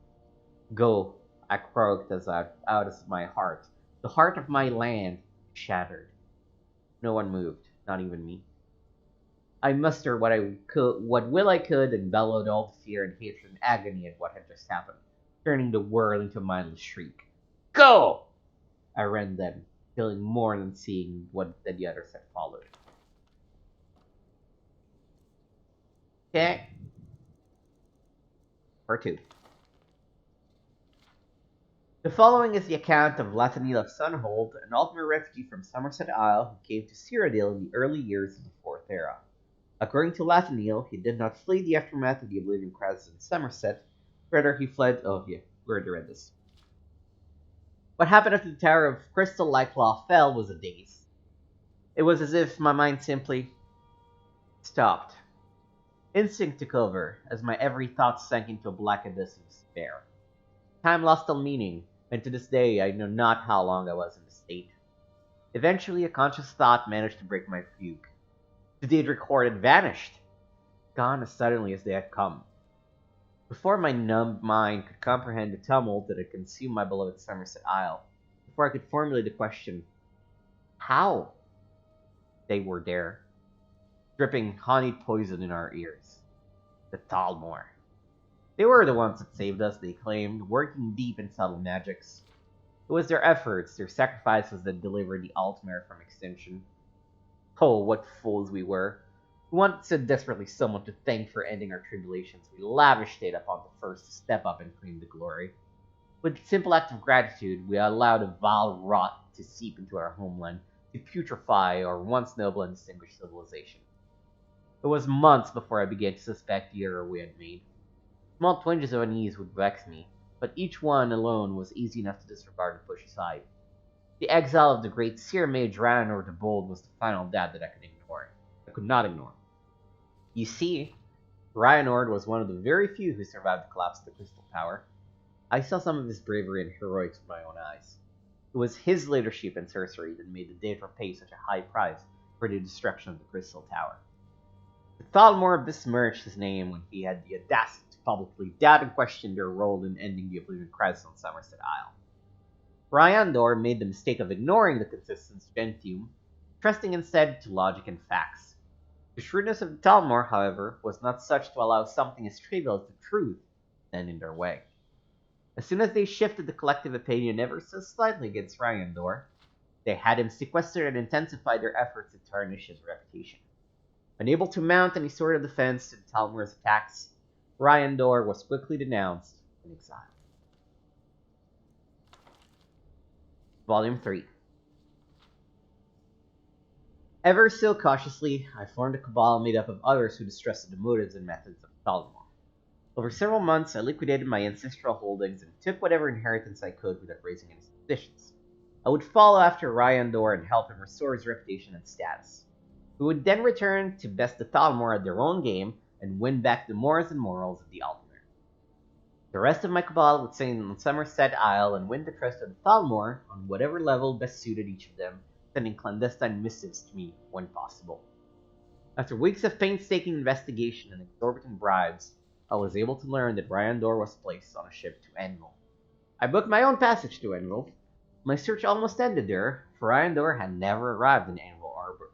Go, I croaked out of my heart. The heart of my land shattered. No one moved, not even me. I mustered what will I could, and bellowed all the fear and hatred and agony at what had just happened, turning the whirl into a mindless shriek. Go! I ran then, feeling more than seeing what the others had followed. Okay. Part 2. The following is the account of Latanil of Sunhold, an Altmer refugee from Somerset Isle who came to Cyrodiil in the early years of the Fourth Era. According to Latanil, he did not flee the aftermath of the Oblivion Crisis in Somerset, rather he fled... Oh yeah, we already read this. What happened after the Tower of Crystal-like Law fell was a daze. It was as if my mind simply stopped. Instinct took over, as my every thought sank into a black abyss of despair. Time lost all meaning, and to this day I know not how long I was in this state. Eventually, a conscious thought managed to break my fugue. The Daedric horde had vanished, gone as suddenly as they had come. Before my numbed mind could comprehend the tumult that had consumed my beloved Somerset Isle, before I could formulate the question, how? They were there, dripping honeyed poison in our ears. The Thalmor. They were the ones that saved us, they claimed, working deep in subtle magics. It was their efforts, their sacrifices that delivered the Altmer from extinction. Oh, what fools we were. We wanted so desperately someone to thank for ending our tribulations, we lavished it upon the first to step up and claim the glory. With a simple act of gratitude, we allowed a vile rot to seep into our homeland, to putrefy our once noble and distinguished civilization. It was months before I began to suspect the error we had made. Small twinges of unease would vex me, but each one alone was easy enough to disregard and push aside. The exile of the great seer mage Ragnar the Bold was the final death that I could not ignore. You see, Ryanord was one of the very few who survived the collapse of the Crystal Tower. I saw some of his bravery and heroics with my own eyes. It was his leadership and sorcery that made the Daedra pay such a high price for the destruction of the Crystal Tower. The Thalmor besmirched his name when he had the audacity to publicly doubt and question their role in ending the Oblivion Crisis on Somerset Isle. Ryandor made the mistake of ignoring the consistent Gentium, trusting instead to logic and facts. The shrewdness of the Thalmor, however, was not such to allow something as trivial as the truth stand in their way. As soon as they shifted the collective opinion ever so slightly against Ryandor, they had him sequestered and intensified their efforts to tarnish his reputation. Unable to mount any sort of defense to the Thalmor's attacks, Ryandor was quickly denounced and exiled. Volume 3. Ever so cautiously, I formed a cabal made up of others who distrusted the motives and methods of Thalmor. Over several months, I liquidated my ancestral holdings and took whatever inheritance I could without raising any suspicions. I would follow after Ryandor and help him restore his reputation and status. We would then return to best the Thalmor at their own game and win back the mores and morals of the Altmer. The rest of my cabal would stay on Somerset Isle and win the trust of the Thalmor on whatever level best suited each of them, sending clandestine missives to me when possible. After weeks of painstaking investigation and exorbitant bribes, I was able to learn that Ryandor was placed on a ship to Envil. I booked my own passage to Envil. My search almost ended there, for Ryandor had never arrived in Envil Arbor.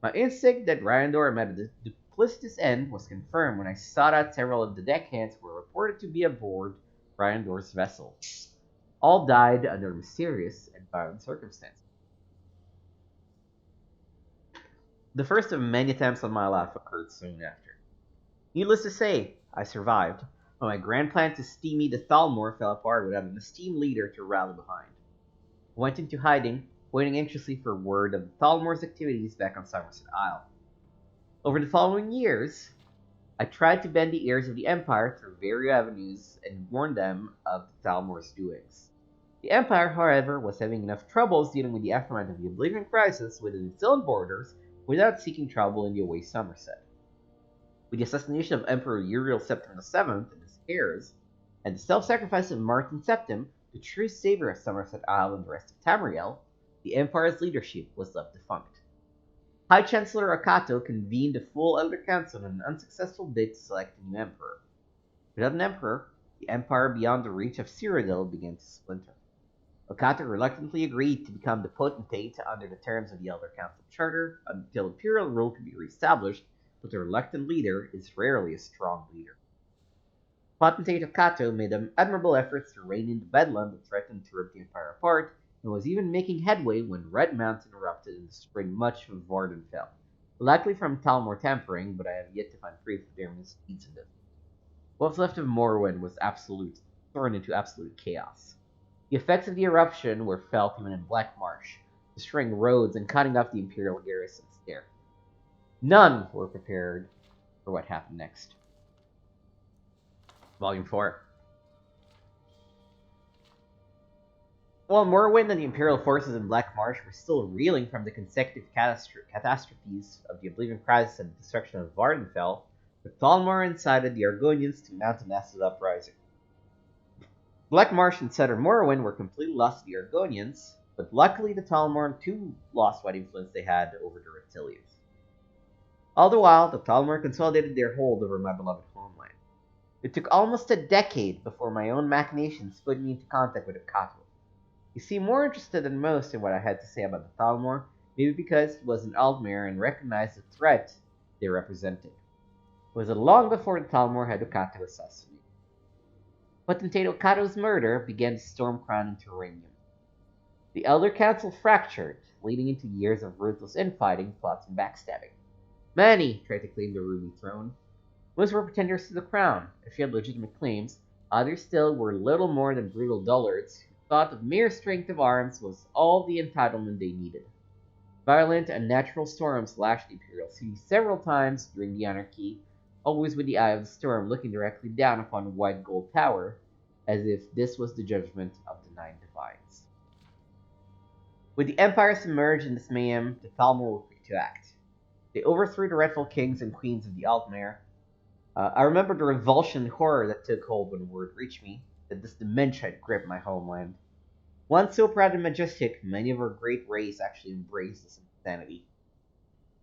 My instinct that Ryandor met a duplicitous end was confirmed when I sought out several of the deckhands who were reported to be aboard Ryandor's vessel. All died under mysterious and violent circumstances. The first of many attempts on my life occurred soon after. Needless to say, I survived, but my grand plan to steamy the Thalmor fell apart without an esteemed leader to rally behind. I went into hiding, waiting anxiously for word of the Thalmor's activities back on Somerset Isle. Over the following years, I tried to bend the ears of the Empire through various avenues and warn them of the Thalmor's doings. The Empire, however, was having enough troubles dealing with the aftermath of the Oblivion Crisis within its own borders without seeking trouble in the away Somerset. With the assassination of Emperor Uriel Septim VII and his heirs, and the self-sacrifice of Martin Septim, the true savior of Somerset Isle and the rest of Tamriel, the Empire's leadership was left defunct. High Chancellor Akato convened a full Elder Council in an unsuccessful bid to select a new emperor. Without an emperor, the empire beyond the reach of Cyrodiil began to splinter. Okato reluctantly agreed to become the potentate under the terms of the Elder Council Charter until imperial rule could be reestablished, but a reluctant leader is rarely a strong leader. Potentate Okato made admirable efforts to rein in the bedlam that threatened to rip the empire apart, and was even making headway when Red Mountain erupted in the spring much of Vorden fell, likely from Thalmor tampering, but I have yet to find proof of their misdeeds in this. What was left of Morrowind was thrown into absolute chaos. The effects of the eruption were felt even in Black Marsh, destroying roads and cutting off the Imperial garrisons there. None were prepared for what happened next. Volume 4. While Morrowind and the Imperial forces in Black Marsh were still reeling from the consecutive catastrophes of the Oblivion Crisis and the destruction of Vardenfell, the Thalmor incited the Argonians to mount a massive uprising. Black Marsh and Southern Morrowind were completely lost to the Argonians, but luckily the Thalmor too lost what influence they had over the Reptilians. All the while, the Thalmor consolidated their hold over my beloved homeland. It took almost a decade before my own machinations put me into contact with Akato. He seemed more interested than most in what I had to say about the Thalmor, maybe because he was an Aldmere and recognized the threat they represented. It was long before the Thalmor had Okato assassinated. Potentate Okato's murder began the storm-crown in Terranium. The Elder Council fractured, leading into years of ruthless infighting, plots, and backstabbing. Many tried to claim the Ruby Throne. Most were pretenders to the crown, if you had legitimate claims. Others still were little more than brutal dullards who thought the mere strength of arms was all the entitlement they needed. Violent and natural storms lashed the Imperial city several times during the Anarchy, always with the eye of the storm looking directly down upon the white gold tower, as if this was the judgment of the nine divines. With the empire submerged in this mayhem, the Thalmor were quick to act. They overthrew the rightful kings and queens of the Altmere. I remember the revulsion and horror that took hold when word reached me that this dementia had gripped my homeland. Once so proud and majestic, many of our great race actually embraced this insanity.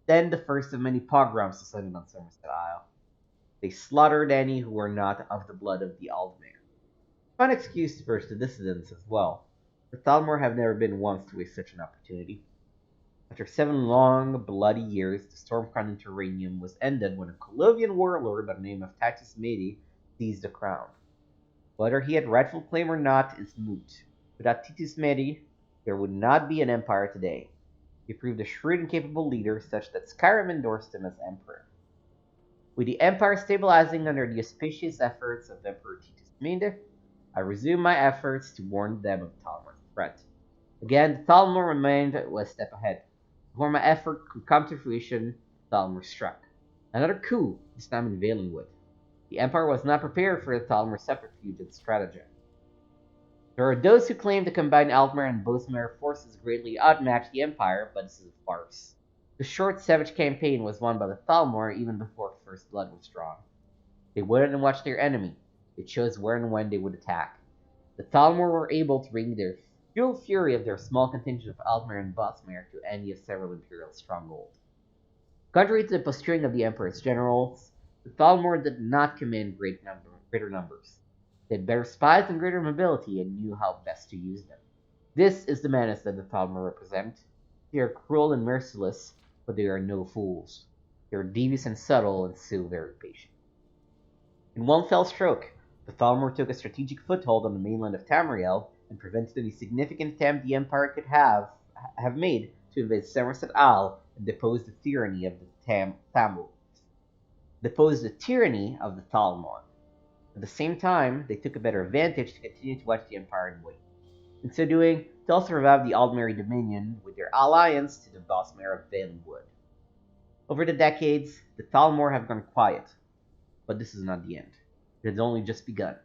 Then the first of many pogroms descended on Somerset Isle. They slaughtered any who were not of the blood of the Aldmere. Fun excuse to burst the dissidents as well. The Thalmor have never been once to waste such an opportunity. After 7 long, bloody years, the storm-crowned interregnum was ended when a Colovian warlord by the name of Titus Medi seized the crown. Whether he had rightful claim or not is moot. Without Titus Medi, there would not be an empire today. He proved a shrewd and capable leader such that Skyrim endorsed him as emperor. With the empire stabilizing under the auspicious efforts of Emperor Titus Mede, I resumed my efforts to warn them of Thalmor's threat. Again, the Thalmor remained a step ahead. Before my effort could come to fruition, Thalmor struck. Another coup, this time in Valenwood. The Empire was not prepared for the Thalmor subterfuge and stratagem. There are those who claim the combined Altmer and Bosmer forces greatly outmatch the Empire, but this is a farce. The short, savage campaign was won by the Thalmor even before first blood was drawn. They waited and watched their enemy. They chose where and when they would attack. The Thalmor were able to bring their full fury of their small contingent of Altmer and Bosmer to any of several imperial strongholds. Contrary to the posturing of the Emperor's generals, the Thalmor did not command greater numbers. They had better spies and greater mobility and knew how best to use them. This is the menace that the Thalmor represent. They are cruel and merciless, but they are no fools. They are devious and subtle and so very patient. In one fell stroke, the Thalmor took a strategic foothold on the mainland of Tamriel and prevented any significant attempt the Empire could have made to invade Somerset Isle and depose the tyranny of the Thalmor. At the same time, they took a better advantage to continue to watch the Empire and wait. In so doing, they also revived the Aldmeri Dominion with their alliance to the Bosmer of Valenwood. Over the decades, the Thalmor have gone quiet, but this is not the end. It has only just begun.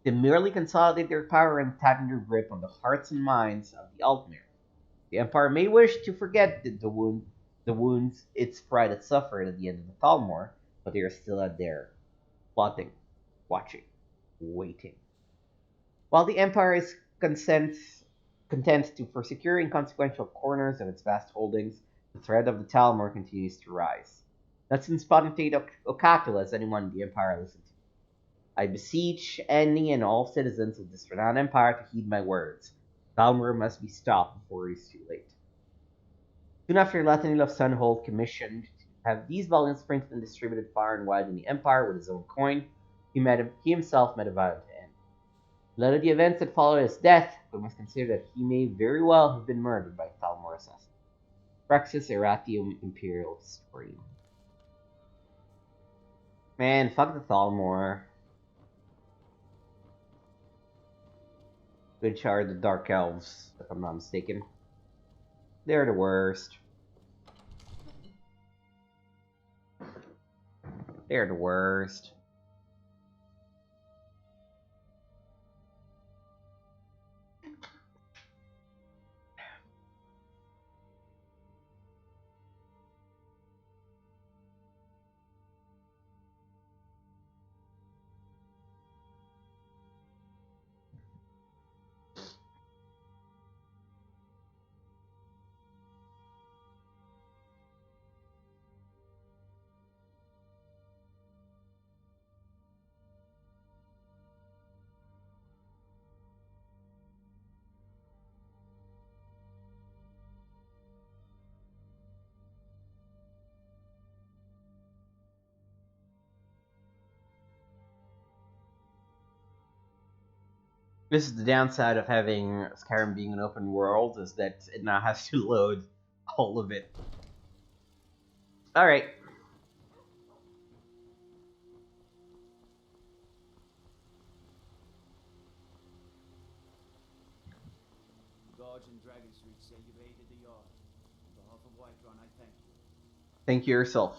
They merely consolidate their power and tighten their grip on the hearts and minds of the Altmer. The Empire may wish to forget the wounds its pride had suffered at the end of the Thalmor, but they are still out there, plotting, watching, waiting. While the Empire is content for securing consequential corners of its vast holdings, the threat of the Thalmor continues to rise. That's in potentate Okatul as anyone in the Empire listen to. I beseech any and all citizens of this renowned empire to heed my words. Thalmor must be stopped before it is too late. Soon after Latinil of Sunhold commissioned to have these volumes printed and distributed far and wide in the empire with his own coin, he himself met a violent end. In light of the events that followed his death, we must consider that he may very well have been murdered by Thalmor assassin. Praxis Erratium Imperial Historium. Man, fuck the Thalmor. Which are the Dark Elves, if I'm not mistaken. They're the worst. They're the worst. This is the downside of having Skyrim being an open world, is that it now has to load all of it. Alright. The guards in Dragon Street say you've aided the yard. On behalf of Whiterun, I thank you. Thank you yourself.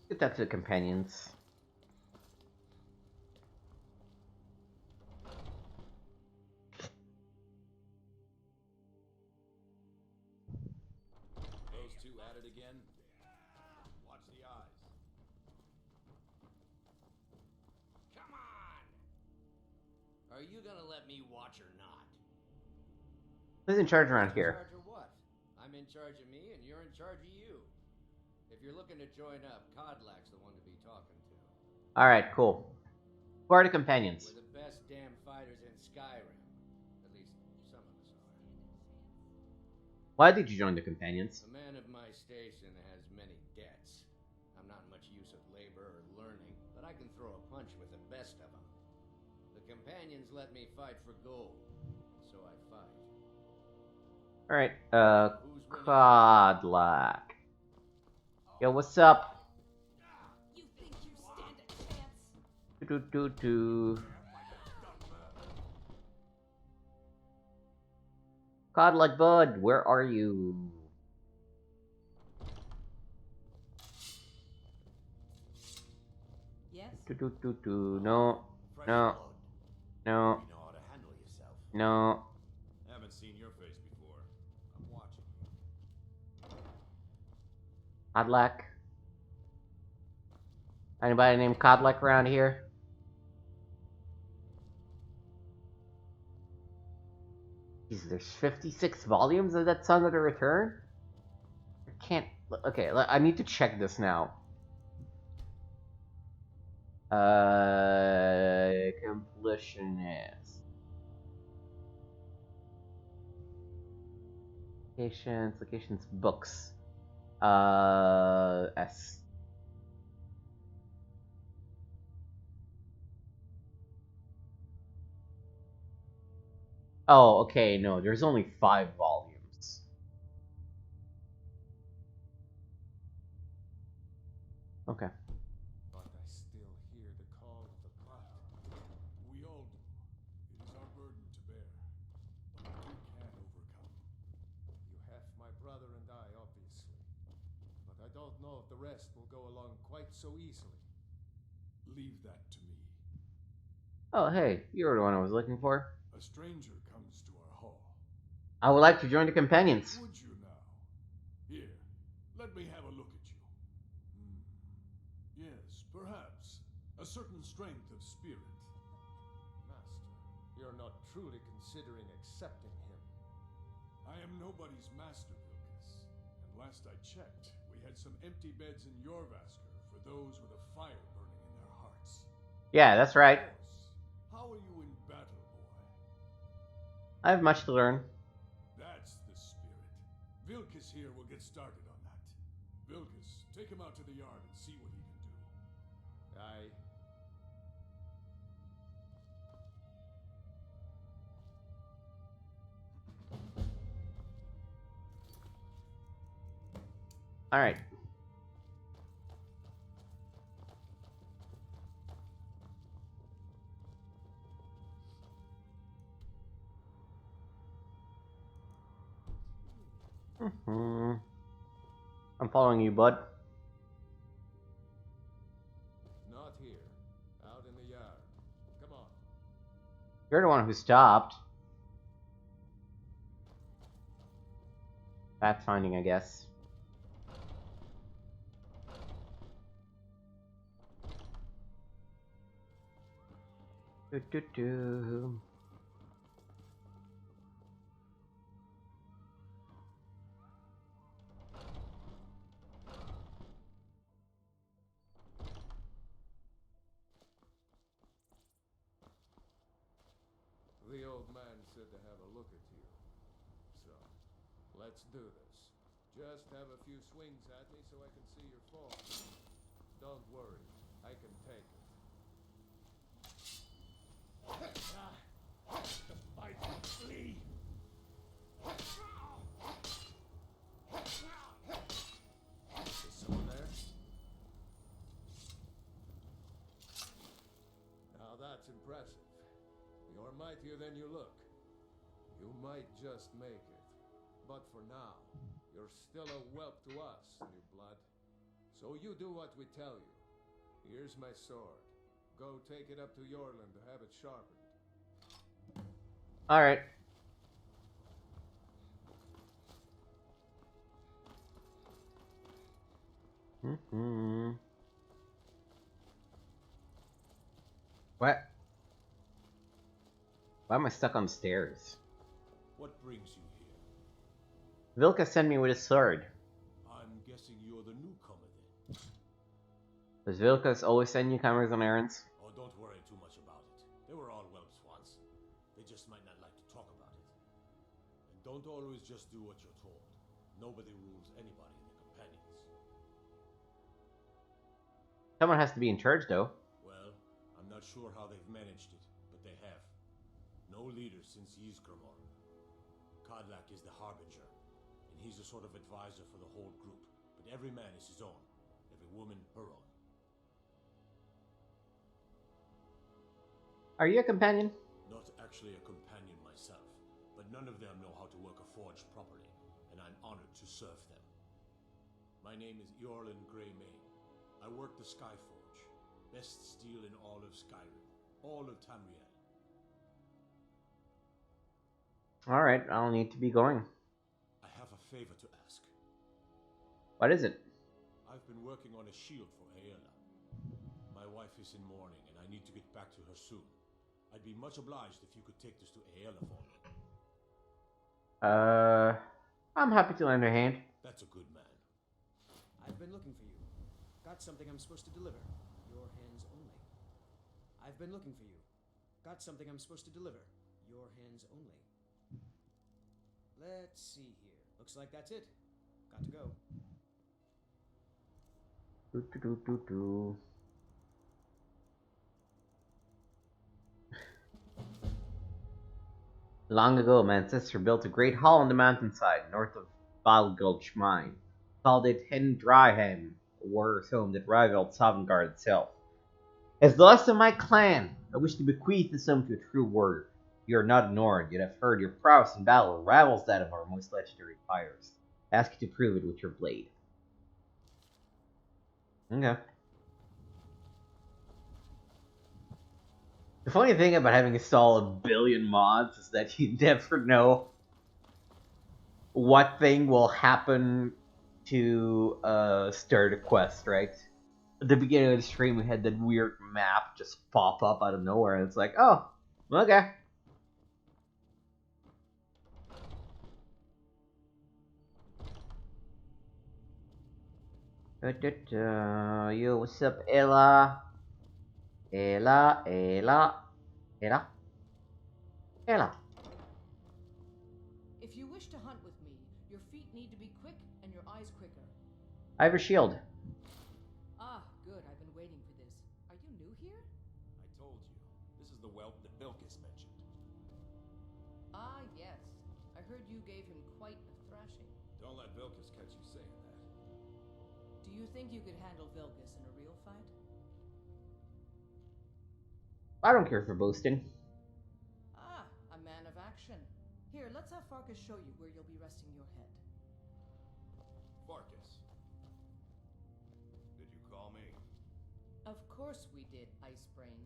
Get that to the companions. Those two at it again? Watch the eyes. Come on! Are you gonna let me watch or not? Who's in charge around In here? charge of what? I'm in charge of me, and you're in charge of you. If you're looking to join up, Codlack's the one to be talking to. Alright, cool. Who are the companions? We're the best damn fighters in Skyrim. At least some of us are. Why did you join the companions? A man of my station has many debts. I'm not much use of labor or learning, but I can throw a punch with the best of them. The companions let me fight for gold, so I fight. Alright, Who's winning? Codlack. Yo, what's up? You think you stand a chance? Do. Codlack bud, where are you? Yes? Do. No. Fresh No. blood. No. You know how to handle yourself. No. Haven't seen your face before. I'm watching. Codlack. Anybody named Codlack around here? Jeez, there's 56 volumes of that Son of the Return? I can't... Okay, I need to check this now. Completionist. Locations, books. S. Oh, okay, no, there's only 5 volumes. Okay. But I still hear the call of the pot. We all do. It is our burden to bear. But we can overcome. You have my brother and I, obviously. But I don't know if the rest will go along quite so easily. Leave that to me. Oh, hey, you're the one I was looking for. A stranger comes to our hall. I would like to join the companions. Would you now? Here, let me have a look at you. Yes, perhaps. A certain strength of spirit. Master, you're not truly considering accepting him. I am nobody's master, Vilkas. And last I checked, we had some empty beds in Jorvaskr for those with a fire burning in their hearts. Yeah, that's right. Of course. How are you in battle, boy? I have much to learn. That's the spirit. Vilkas here will get started on that. Vilkas, take him out to the yard and see what he can do. I... Alright. I'm following you, bud. Not here. Out in the yard. Come on. You're the one who stopped. Fact finding, I guess. Do. The old man said to have a look at you. So, let's do this. Just have a few swings at me so I can see your form. Don't worry, I can take it. The fight will flee. Is someone there? Now that's impressive. You're mightier than you look. You might just make it. But for now, you're still a whelp to us, new blood. So you do what we tell you. Here's my sword. Go take it up to Yorland to have it sharpened. Alright. What? Why am I stuck on stairs? What brings you here? Vilka sent me with his sword. I'm guessing you're the newcomer then. Does Vilkas always send newcomers on errands? Oh, don't worry too much about it. They were all whelps once. They just might not like to talk about it. And don't always just do what you're told. Nobody rules anybody in the companions. Someone has to be in charge, though. Well, I'm not sure how they've managed it, but they have. No leader since Ysgramor. Kodlak is the harbinger, and he's a sort of advisor for the whole group. But every man is his own, every woman her own. Are you a companion? Not actually a companion myself, but none of them know how to work a forge properly, and I'm honored to serve them. My name is Eorlin Greymane. I work the Skyforge. Best steel in all of Skyrim. All of Tamriel. Alright, I'll need to be going. I have a favor to ask. What is it? I've been working on a shield for Aela. My wife is in mourning, and I need to get back to her soon. I'd be much obliged if you could take this to Aela for me. I'm happy to lend a hand. That's a good man. I've been looking for you. Got something I'm supposed to deliver. Your hands only. I've been looking for you. Got something I'm supposed to deliver. Your hands only. Let's see here. Looks like that's it. Got to go. Long ago, my ancestor built a great hall on the mountainside north of Valgulch Mine. Called it Hen Dryheim, a warrior's home that rivaled Sovngarde itself. As the last of my clan, I wish to bequeath this home to a true warrior. You are not a Nord, yet I've heard your prowess in battle rivals that of our most legendary fighters. I ask you to prove it with your blade. Okay. The funny thing about having installed a billion mods is that you never know what thing will happen to start a quest, right? At the beginning of the stream, we had that weird map just pop up out of nowhere, and it's like, oh, okay. Yo, what's up, Ella? Ella. If you wish to hunt with me, your feet need to be quick and your eyes quicker. I have a shield. Ah, good. I've been waiting for this. Are you new here? I told you. This is the whelp that Bilkis mentioned. Ah, yes. I heard you gave him quite a thrashing. Don't let Bilkis catch you saying that. Do you think you could handle Vilgus in a real fight? I don't care for boasting. Ah, a man of action. Here, let's have Farkas show you where you'll be resting your head. Farkas. Did you call me? Of course we did, Icebrain.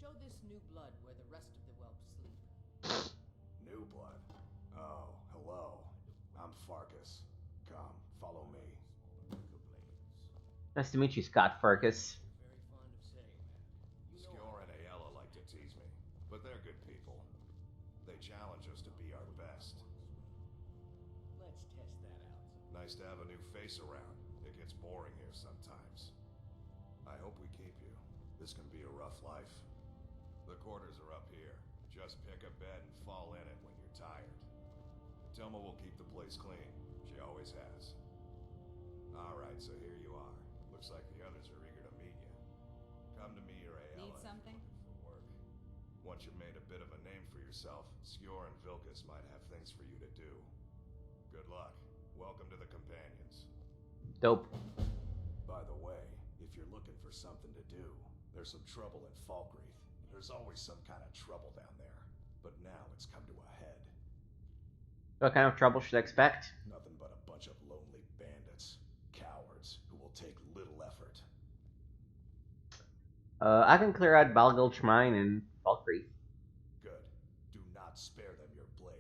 Show this new blood where the rest of the whelps sleep. New blood. Oh, hello. I'm Farkas. Come, follow me. Nice to meet you, Scott Farkas. Very fond of saying that. Skjor and Aela like to tease me, but they're good people. They challenge us to be our best. Let's test that out. Nice to have a new face around. It gets boring here sometimes. I hope we keep you. This can be a rough life. The quarters are up here. Just pick a bed and fall in it when you're tired. Tilma will keep the place clean. She always has. Alright, so here you are. Looks like the others are eager to meet you. Come to me or Aela. Need something? For work. Once you've made a bit of a name for yourself, Skjor and Vilkas might have things for you to do. Good luck. Welcome to the Companions. Dope. By the way, if you're looking for something to do, there's some trouble in Falkreath. There's always some kind of trouble down there. But now it's come to a head. What kind of trouble should I expect? Nothing but a bunch of lonely bandits. Cowards who will I can clear out Balgulch Mine and Valkyrie. Good. Do not spare them your blade.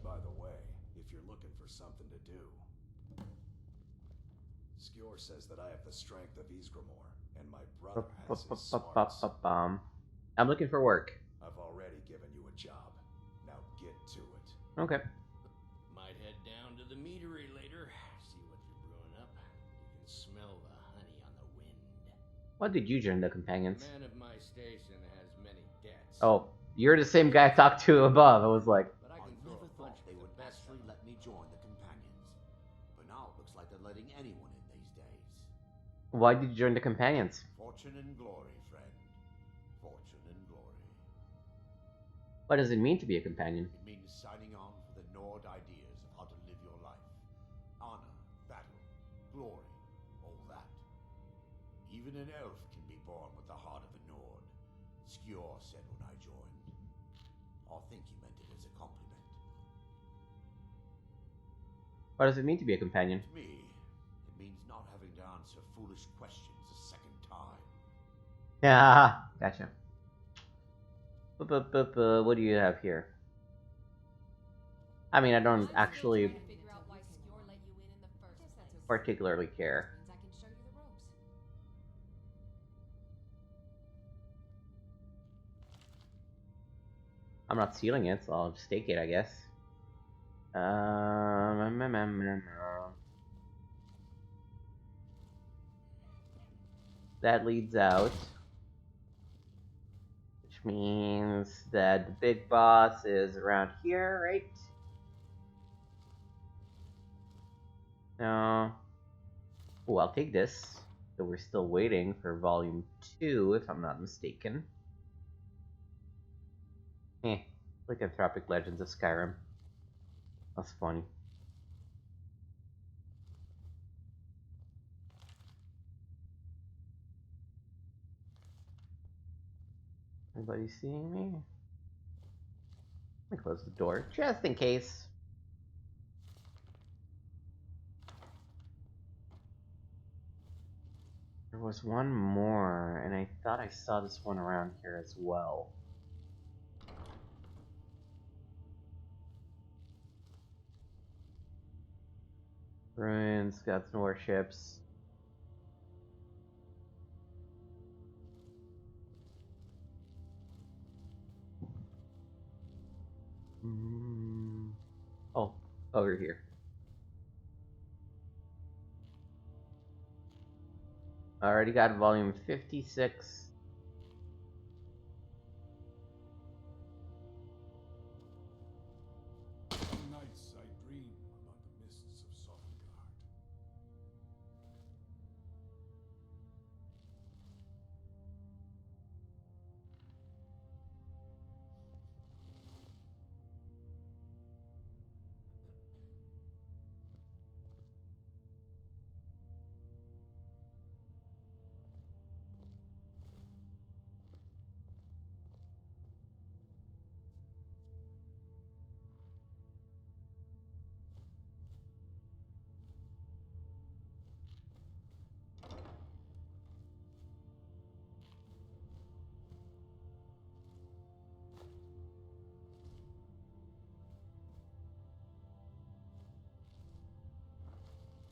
By the way, if you're looking for something to do, Skjor says that I have the strength of Ysgramor, and my brother has his smarts. I'm looking for work. I've already given you a job. Now get to it. Okay. Might head down to the meadery later, see what you're brewing up. You can smell the honey on the wind. What did you join the companions? Man of my station has many debts. Oh, you're the same guy I talked to above. I was like, But I I can throw never a punch thought they with would the best actually of 'em. let me join the companions. But now it looks like they're letting anyone in these days. why did you join the companions? Fortune and glory, friend. Fortune and glory. What does it mean to be a companion? It means signing on for the Nord ideas of how to live your life. Honor, battle, glory, all that. Even an elf can be born with the heart of a Nord. Skjor said when I joined. I think he meant it as a compliment. What does it mean to be a companion? To me, it means not having to answer foolish questions a second time. Yeah, gotcha. What do you have here? I mean, I don't actually Figure out why Skjor let you in the first place. particularly care. Means I can show you the ropes. I'm not stealing it, so I'll just take it, I guess. That leads out. Which means that the big boss is around here, right? No. Oh, I'll take this. So we're still waiting for Volume 2, if I'm not mistaken. Lycanthropic Legends of Skyrim. That's funny. Anybody seeing me? Let me close the door, just in case. There was one more, and I thought I saw this one around here as well. Ruins, scouts and warships. Oh, over here. I already got volume 56. Nights I dream about the mists of Sovngarde.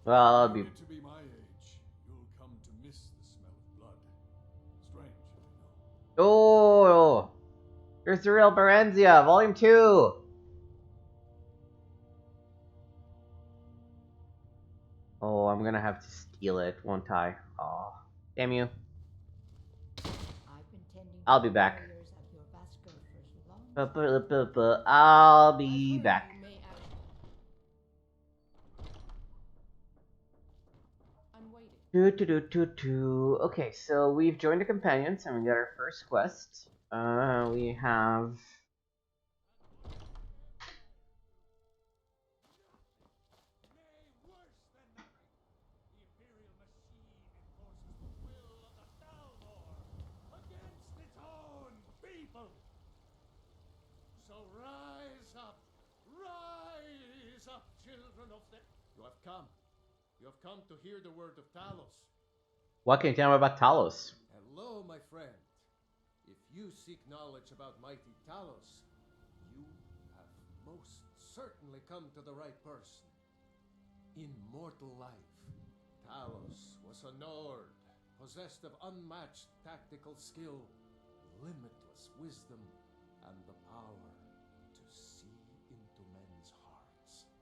Well, I'll be. Were you to be my age, you'll come to miss the smell of blood. Strange, I know. Oh! Here's the real Berenzia, volume 2! Oh, I'm gonna have to steal it, won't I? Aw. Damn you. I've been tending to I'll be the back. barriers at your Vasco for so long. I'll I've be heard back. you may act- I'm waiting. Okay, so we've joined the companions and we got our first quest. We have. Nay, worse than nothing. The Imperial machine enforces the will of the Thalmor against its own people. So rise up, children of the... You have come to hear the word of Talos. What can you tell me about Talos? Hello, my friend. If you seek knowledge about mighty Talos, you have most certainly come to the right person. In mortal life, Talos was a Nord, possessed of unmatched tactical skill, limitless wisdom, and the power to see into men's hearts.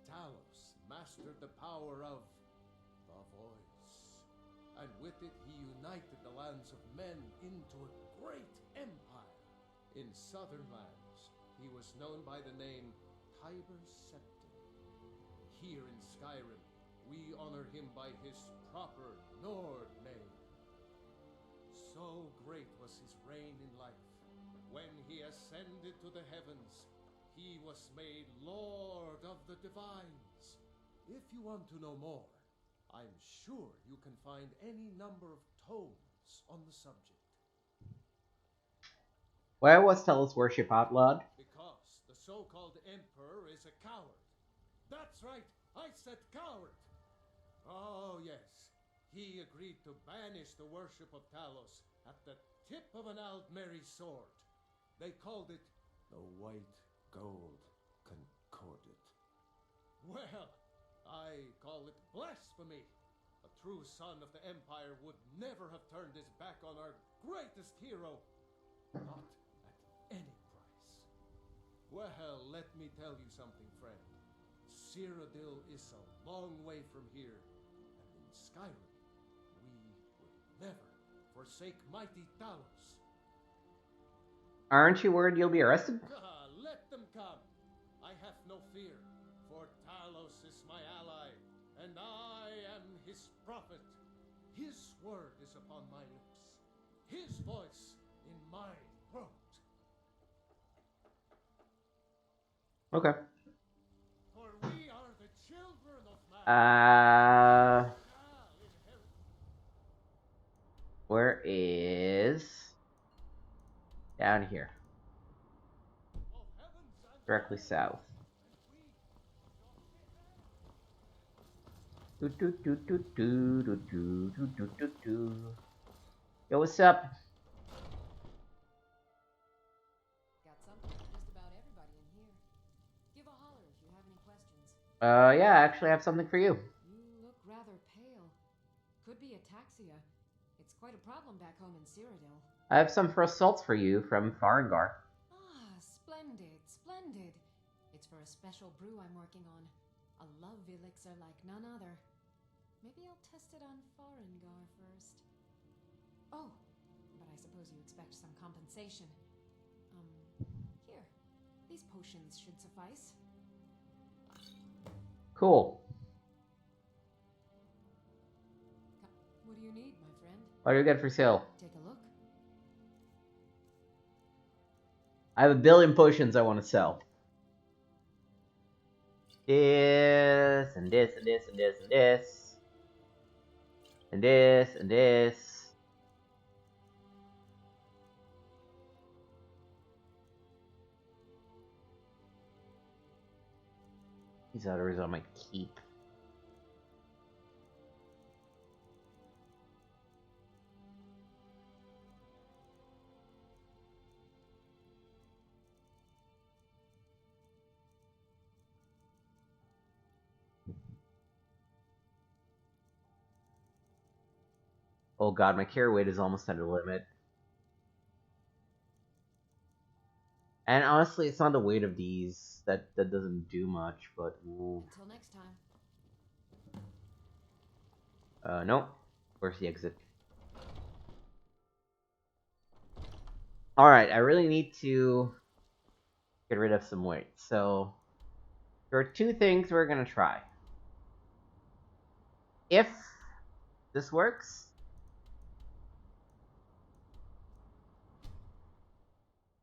Talos mastered the power of the voice, and with it he united the lands of men into a great empire. In southern lands, he was known by the name Tiber Septim. Here in Skyrim, we honor him by his proper Nord name. So great was his reign in life. When he ascended to the heavens, he was made Lord of the Divines. If you want to know more, I'm sure you can find any number of tomes on the subject. Why was Talos worship outlawed? Because the so-called Emperor is a coward. That's right, I said coward. Oh yes, he agreed to banish the worship of Talos at the tip of an Aldmeri sword. They called it the White Gold Concordat. Well, I call it blasphemy. A true son of the Empire would never have turned his back on our greatest hero. Not at any price. Well, let me tell you something, friend. Cyrodiil is a long way from here, and in Skyrim, we would never forsake mighty Talos. Aren't you worried you'll be arrested? Let them come. I have no fear, for Talos is my ally, and I am his prophet. His word is upon my lips, his voice in my throat. Okay. For we are the children of man. Where is... Down here. Directly south. Do do do do do do do do do do do. Yo, what's up? Got something for just about everybody in here. Give a holler if you have any questions. Yeah, I actually have something for you. You look rather pale. Could be ataxia. It's quite a problem back home in Cyrodiil. I have some first salts for you from Farengar. Ah, splendid, splendid. It's for a special brew I'm working on. A love elixir like none other. Maybe I'll test it on Farengar first. Oh, but I suppose you expect some compensation. Here. These potions should suffice. Cool. What do you need, my friend? What do you get for sale? Take a look. I have 1 billion potions I want to sell. This, and this, and this, and this, and this. And this, and this. These others I might keep. Oh god, my carry weight is almost at a limit. And honestly, it's not the weight of these that doesn't do much, but... Ooh. Until next time. No. Where's the exit? Alright, I really need to get rid of some weight. So, there are 2 things we're gonna try. If this works,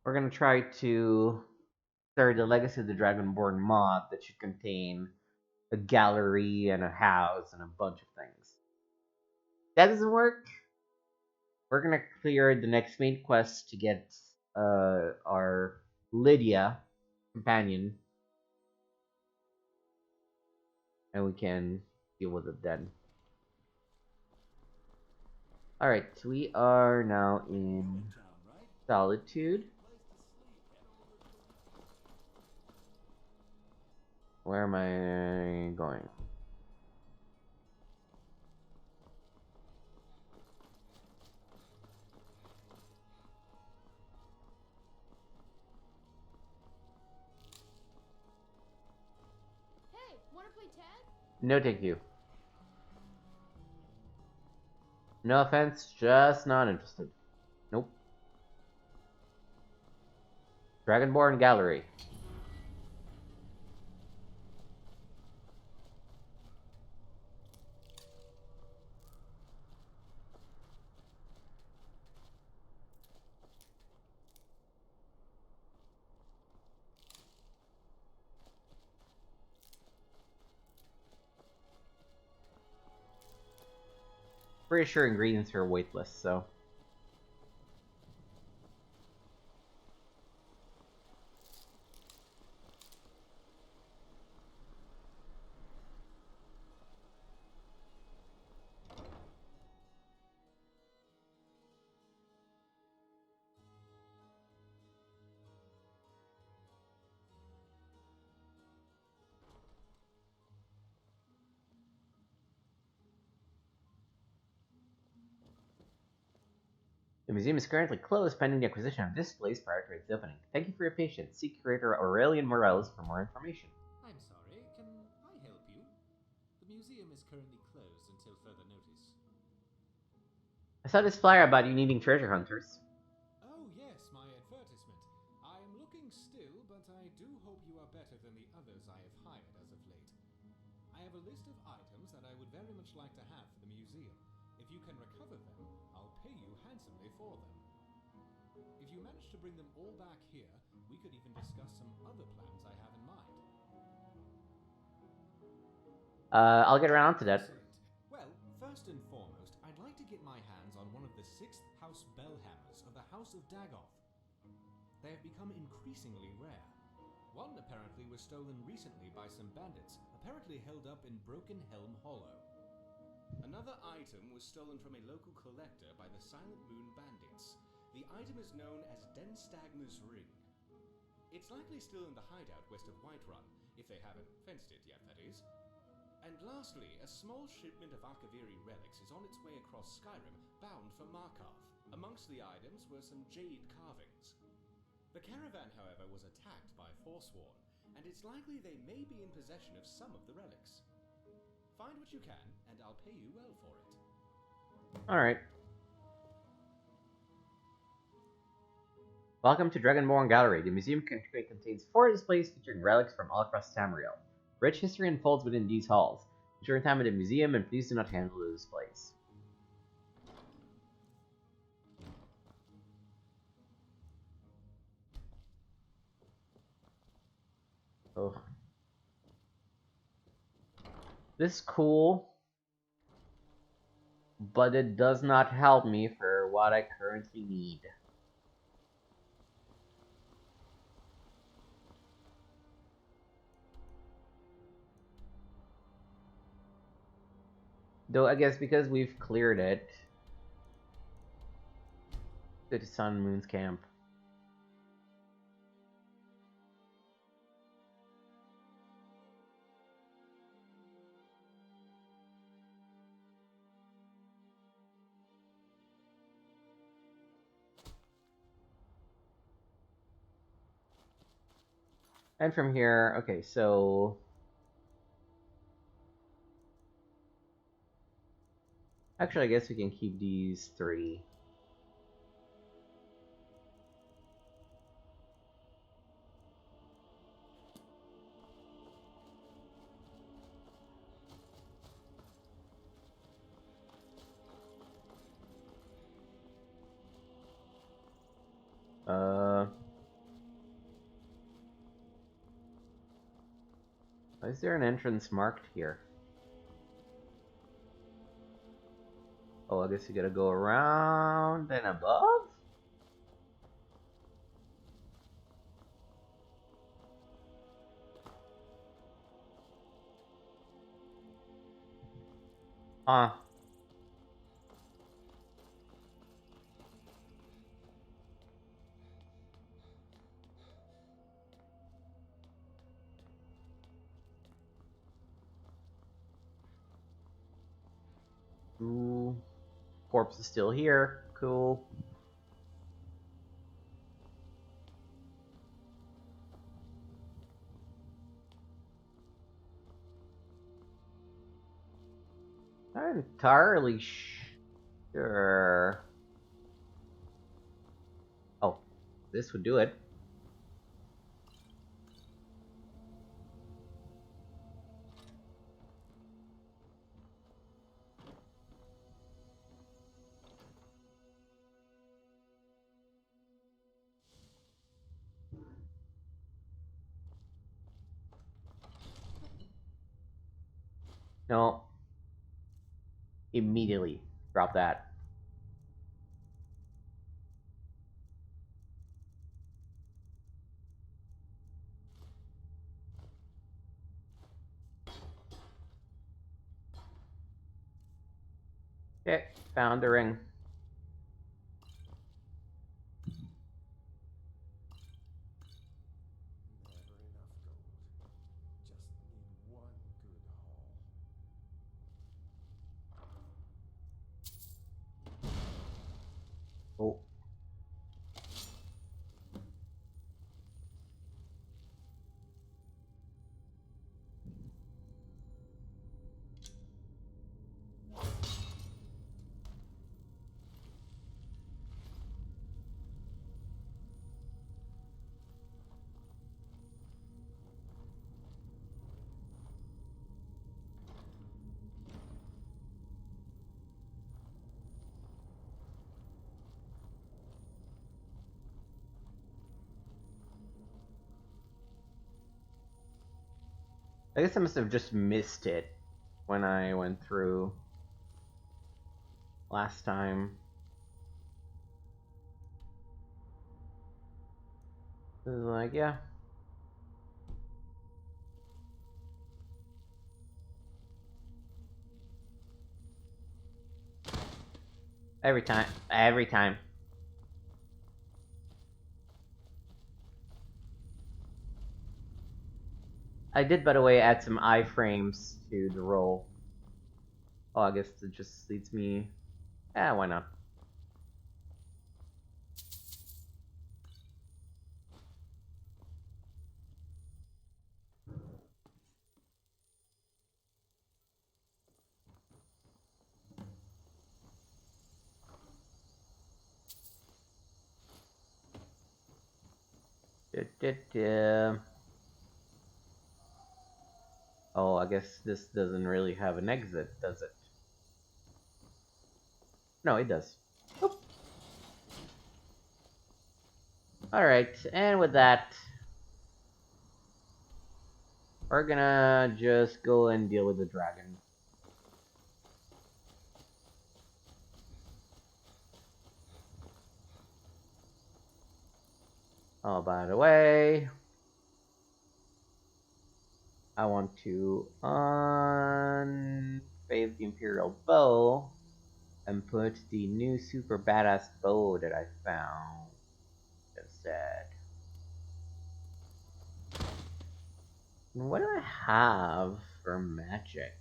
we're gonna try to start the Legacy of the Dragonborn mod that should contain a gallery and a house and a bunch of things. If that doesn't work, we're gonna clear the next main quest to get our Lydia companion, and we can deal with it then. Alright, so we are now in Solitude. Where am I going? Hey, wanna play tag? No, thank you. No offense, just not interested. Nope. Dragonborn Gallery. Pretty sure ingredients are weightless, so. The museum is currently closed pending the acquisition of displays prior to its opening. Thank you for your patience. See curator Aurelian Morales for more information. I'm sorry, can I help you? The museum is currently closed until further notice. I saw this flyer about you needing treasure hunters. Oh yes, my advertisement. I am looking still, but I do hope you are better than the others I have hired as of late. I have a list of items that I would very much like to have for the museum. If you can recover them, I'll pay you handsomely for them. If you manage to bring them all back here, we could even discuss some other plans I have in mind. I'll get around to that. Excellent. Well, first and foremost, I'd like to get my hands on one of the 6th House Bellhammers of the House of Dagoth. They have become increasingly rare. One apparently was stolen recently by some bandits, apparently held up in Broken Helm Hollow. Another item was stolen from a local collector by the Silent Moon Bandits. The item is known as Denstagmer's Ring. It's likely still in the hideout west of Whiterun, if they haven't fenced it yet, that is. And lastly, a small shipment of Arkaviri relics is on its way across Skyrim, bound for Markarth. Amongst the items were some jade carvings. The caravan, however, was attacked by Forsworn, and it's likely they may be in possession of some of the relics. Find what you can, and I'll pay you well for it. Alright. Welcome to Dragonborn Gallery. The museum contains 4 displays featuring relics from all across Tamriel. Rich history unfolds within these halls. Ensure your time at the museum and please do not handle the displays. Oh. This is cool, but it does not help me for what I currently need. Though I guess because we've cleared it. Go to Sun and Moon's camp. And from here, okay, so actually I guess we can keep these 3. Is there an entrance marked here? Oh, I guess you gotta go around and above? Huh. Corpse is still here. Cool. Not entirely sure. Oh, this would do it. No. Immediately drop that. Okay, found the ring. Never enough gold. Just need one good haul. Oh. I guess I must have just missed it when I went through last time. It was like, yeah. Every time. Every time. I did, by the way, add some iframes to the roll. Oh, I guess it just leads me... Yeah, why not? Oh, I guess this doesn't really have an exit, does it? No, it does. Alright, and with that, we're gonna just go and deal with the dragon. Oh, by the way, I want to unfave the Imperial Bow and put the new super badass bow that I found instead. What do I have for magic?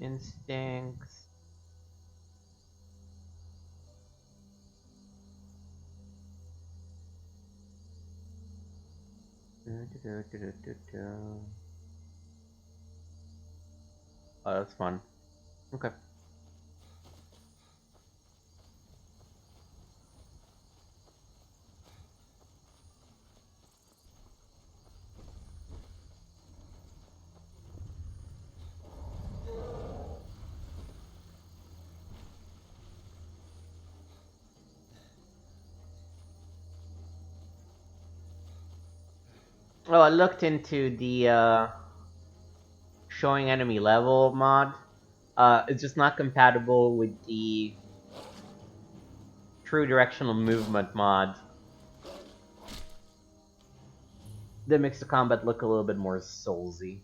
Instincts. Oh, that's fun. Okay. Oh, I looked into the showing enemy level mod. It's just not compatible with the true directional movement mod. That makes the combat look a little bit more soulsy.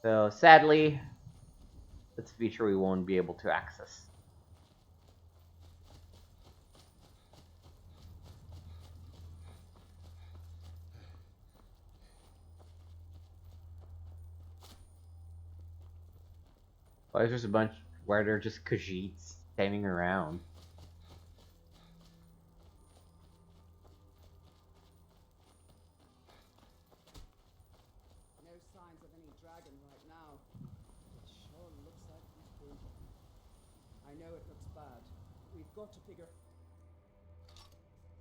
So sadly, that's a feature we won't be able to access. Why is there a bunch? Why are there just Khajiits standing around? No signs of any dragon right now. It sure looks like he's been. I know it looks bad. We've got to figure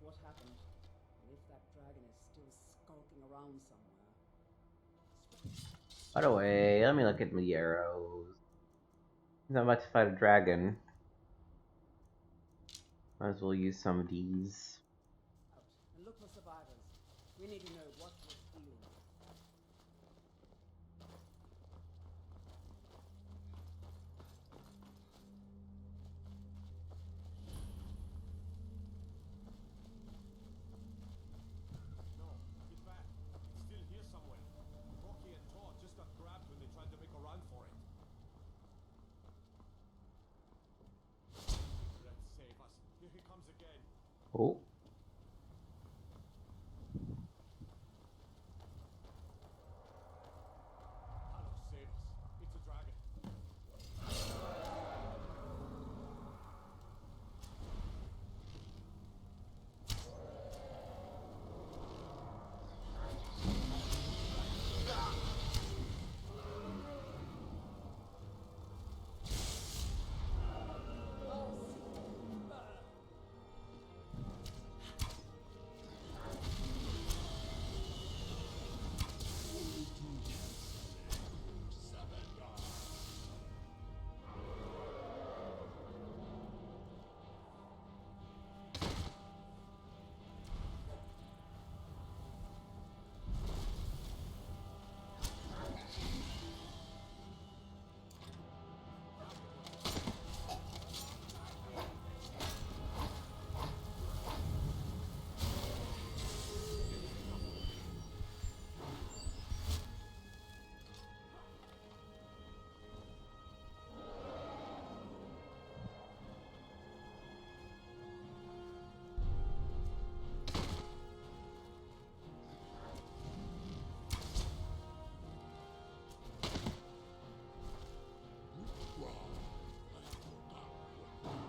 what happened. And if that dragon is still skulking around somewhere. By the way, let me look at my arrows. I'm about to fight a dragon. Might as well use some of these. Out and look for survivors. We need to know what we're dealing with. No, get back. It's still here somewhere. Rocky and Tor just got grabbed when they tried to make a run for it. Let's save us. Here he comes again. Oh. Hello, save us. It's a dragon.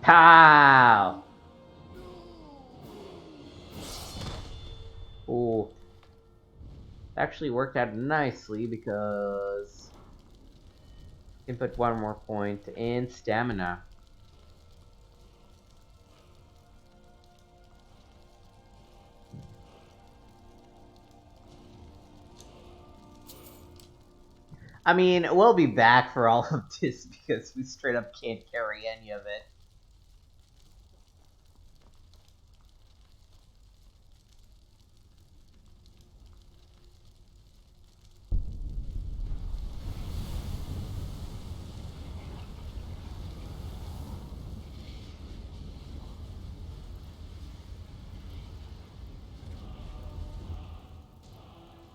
Pow! Ooh. Actually worked out nicely because I can put one more point in stamina. I mean, we'll be back for all of this because we straight up can't carry any of it.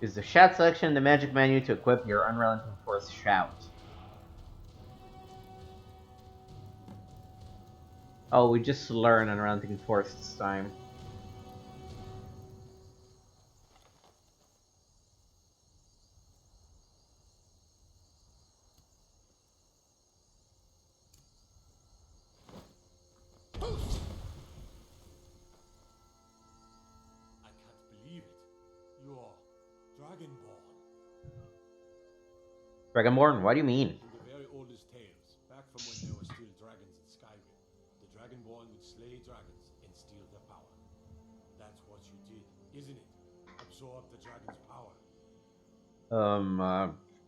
Use the shout selection in the magic menu to equip your Unrelenting Force shout. Oh, we just learned Unrelenting Force this time. I can't believe it. You're Dragonborn. Dragonborn, what do you mean? In the very oldest tales, back from when there were still dragons in Skyrim, the Dragonborn would slay dragons and steal their power. That's what you did, isn't it? Absorb the dragon's power.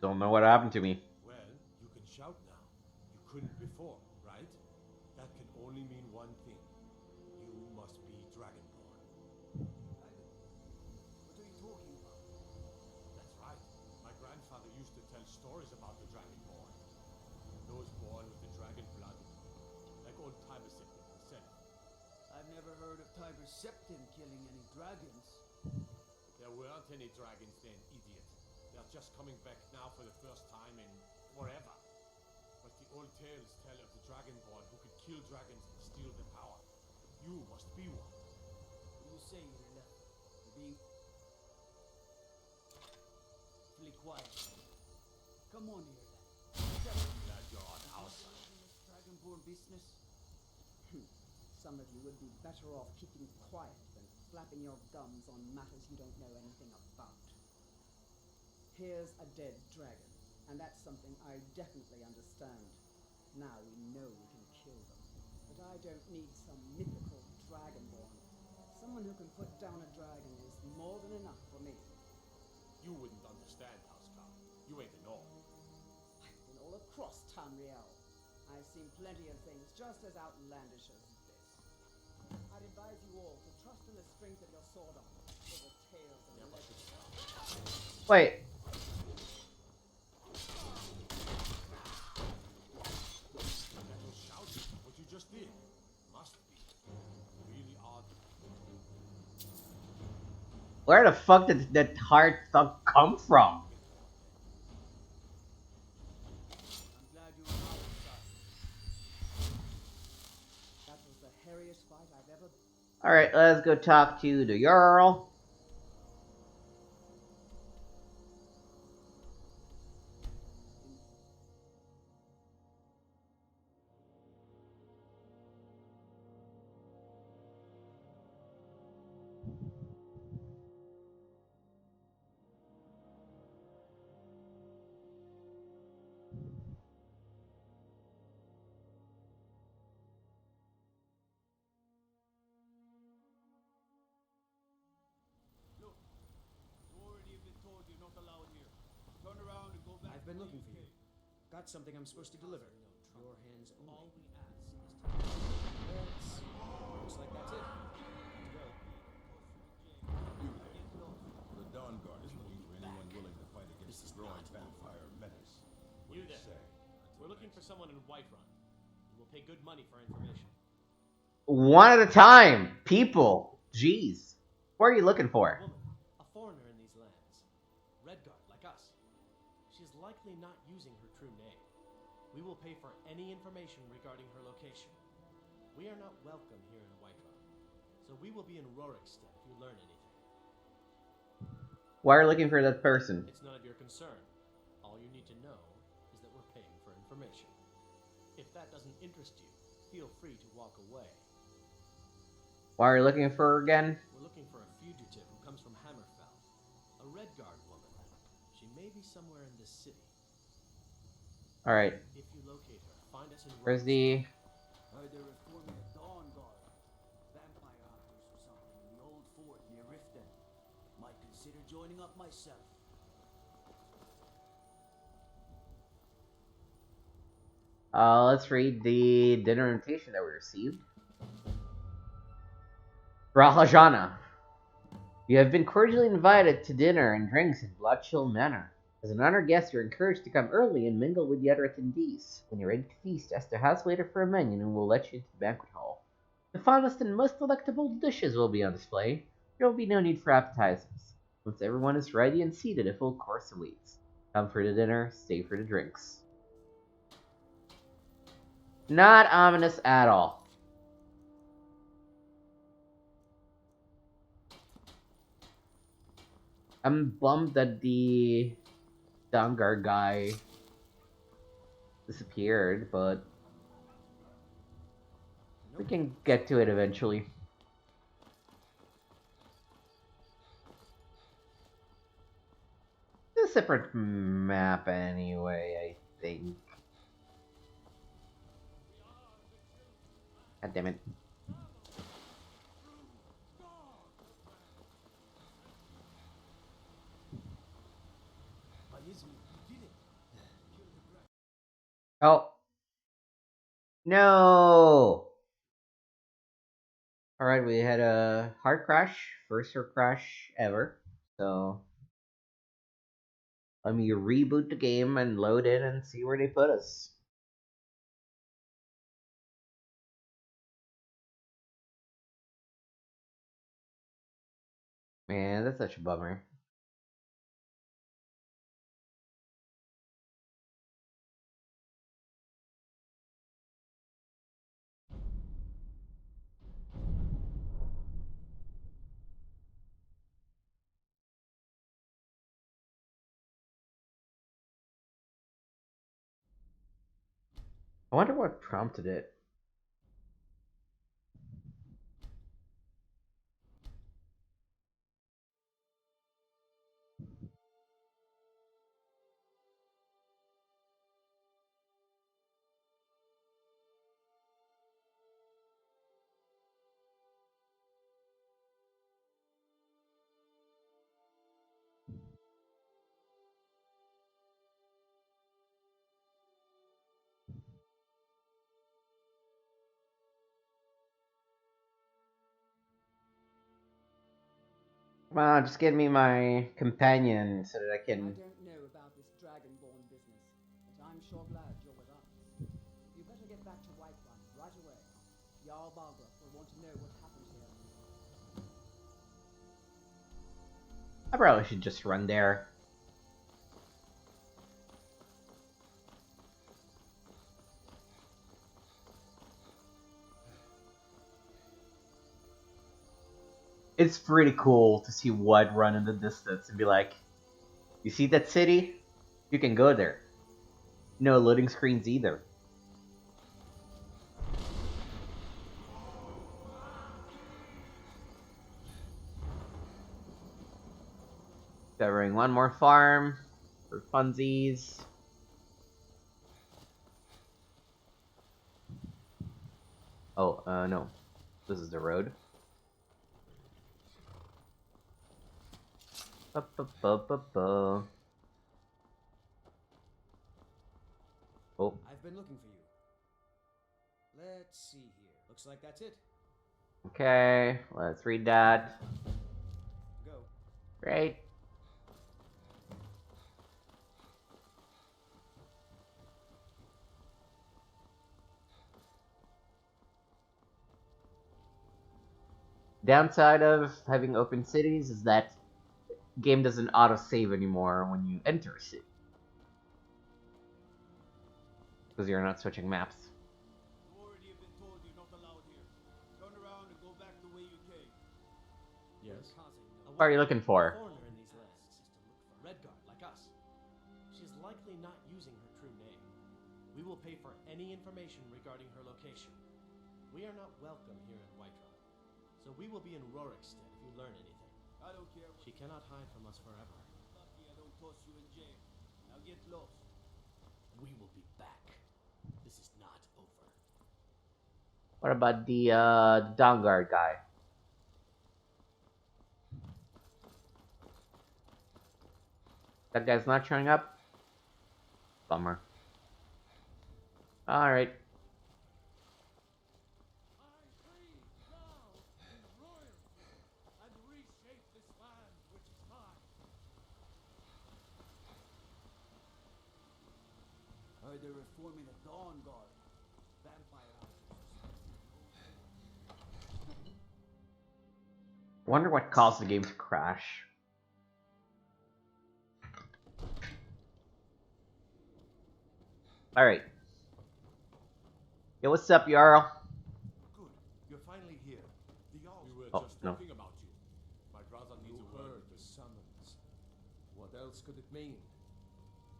Don't know what happened to me. Well, you can shout now. You couldn't before, right? That can only mean one thing. You must be Dragonborn. Dragon? What are you talking about? That's right. My grandfather used to tell stories about the Dragonborn. Those born with the dragon blood. Like old Tiber Septim himself. I've never heard of Tiber Septim killing any dragons. There weren't any dragons then, idiot. They are just coming back now for the first time in forever. But the old tales tell of the Dragonborn who could kill dragons and steal their power. You must be one. What do you say, Irileth? You're being awfully quiet. Come on, Irileth. Glad you're on our side. Dragonborn business? Some of you would be better off keeping quiet than flapping your gums on matters you don't know anything about. Here's a dead dragon, and that's something I definitely understand. Now we know we can kill them. But I don't need some mythical dragonborn. Someone who can put down a dragon is more than enough for me. You wouldn't understand, Housecar. You ain't an orc. I've been all across Tamriel. I've seen plenty of things just as outlandish as this. I'd advise you all to trust in the strength of your sword arm over tales and legends. Wait. That was shouting. What you just did must be really odd. Where the fuck did that hard stuff come from? I'm glad you were on our side. That was the hairiest fight I've ever... Alright, let's go talk to the Jarl. Look, you already have been told you're not allowed here. Turn around and go back. I've been looking for you. Got something I'm supposed to deliver. Your hands only. All we ask is to Looks like that's it. The Dawn Guard is looking for anyone willing to fight against the growing vampire menace. What You do you there. say? We're looking for someone in Whiterun. We'll pay good money for information. One at a time, people. Jeez. What are you looking for? A woman, a foreigner in these lands. Redguard, like us. She's likely not using her true name. We will pay for any information regarding her location. We are not welcome here in Whiterun, so we will be in Rorikstead if you learn anything. Why are you looking for that person? It's none of your concern. All you need to know is that we're paying for information. If that doesn't interest you, feel free to walk away. Why are you looking for her again? We're looking for a fugitive who comes from Hammerfell. A Redguard woman. She may be somewhere in this city. Alright. If you locate her, find us in Where's the... Either reforming a Dawn Guard, vampire hunters or something in the old fort near Riften. Might consider joining up myself. Let's read the dinner invitation that we received. Rahajana. You have been cordially invited to dinner and drinks in Bloodchill Manor. As an honored guest, you're encouraged to come early and mingle with the other attendees. When you're ready to feast, ask the house waiter for a menu and we'll let you into the banquet hall. The finest and most delectable dishes will be on display. There will be no need for appetizers. Once everyone is ready and seated, a full course awaits. Come for the dinner, stay for the drinks. Not ominous at all. I'm bummed that the Dangar guy disappeared, but we can get to it eventually. It's a separate map anyway, I think. God damn it. Oh. No! Alright, we had a hard crash. First hard crash ever. So let me reboot the game and load in and see where they put us. Man, that's such a bummer. I wonder what prompted it. Come on, just give me my companion so that I I can. don't know about this Dragonborn business, but I'm sure glad you're with us. You better get back to Whiterun right away. Jarl Balgruuf will want to know what happened here. I probably should just run there. It's pretty cool to see White run in the distance and be like, you see that city? You can go there. No loading screens either. Covering one more farm for funsies. Oh, no. This is the road. Ba-ba-ba-ba-ba. Oh. I've been looking for you. Let's see here. Looks like that's it. Okay, let's read that. Go. Great. Downside of having open cities is that the game doesn't auto-save anymore when you enter a city. Because you're not switching maps. You already have been told you're not allowed here. Turn around and go back the way you came. Yes. What are you looking for? Foreigner in these lands. Redguard, like us. She's likely not using her true name. We will pay for any information regarding her location. We are not welcome here in Whiterun, so we will be in Rorikstead if you learn anything. I don't care. She cannot hide from us forever. Lucky I don't toss you in jail. Now get lost. We will be back. This is not over. What about the Dawnguard guy? That guy's not showing up? Bummer. Alright. They're reforming the Dawn Guard. Vampire hunters. Wonder what caused the game to crash. Alright. Yo, what's up, Jarl? Good. You're finally here. The Jarl. We were Oh, just no. talking about you. My brother needs You a word. heard the summons. What else could it mean?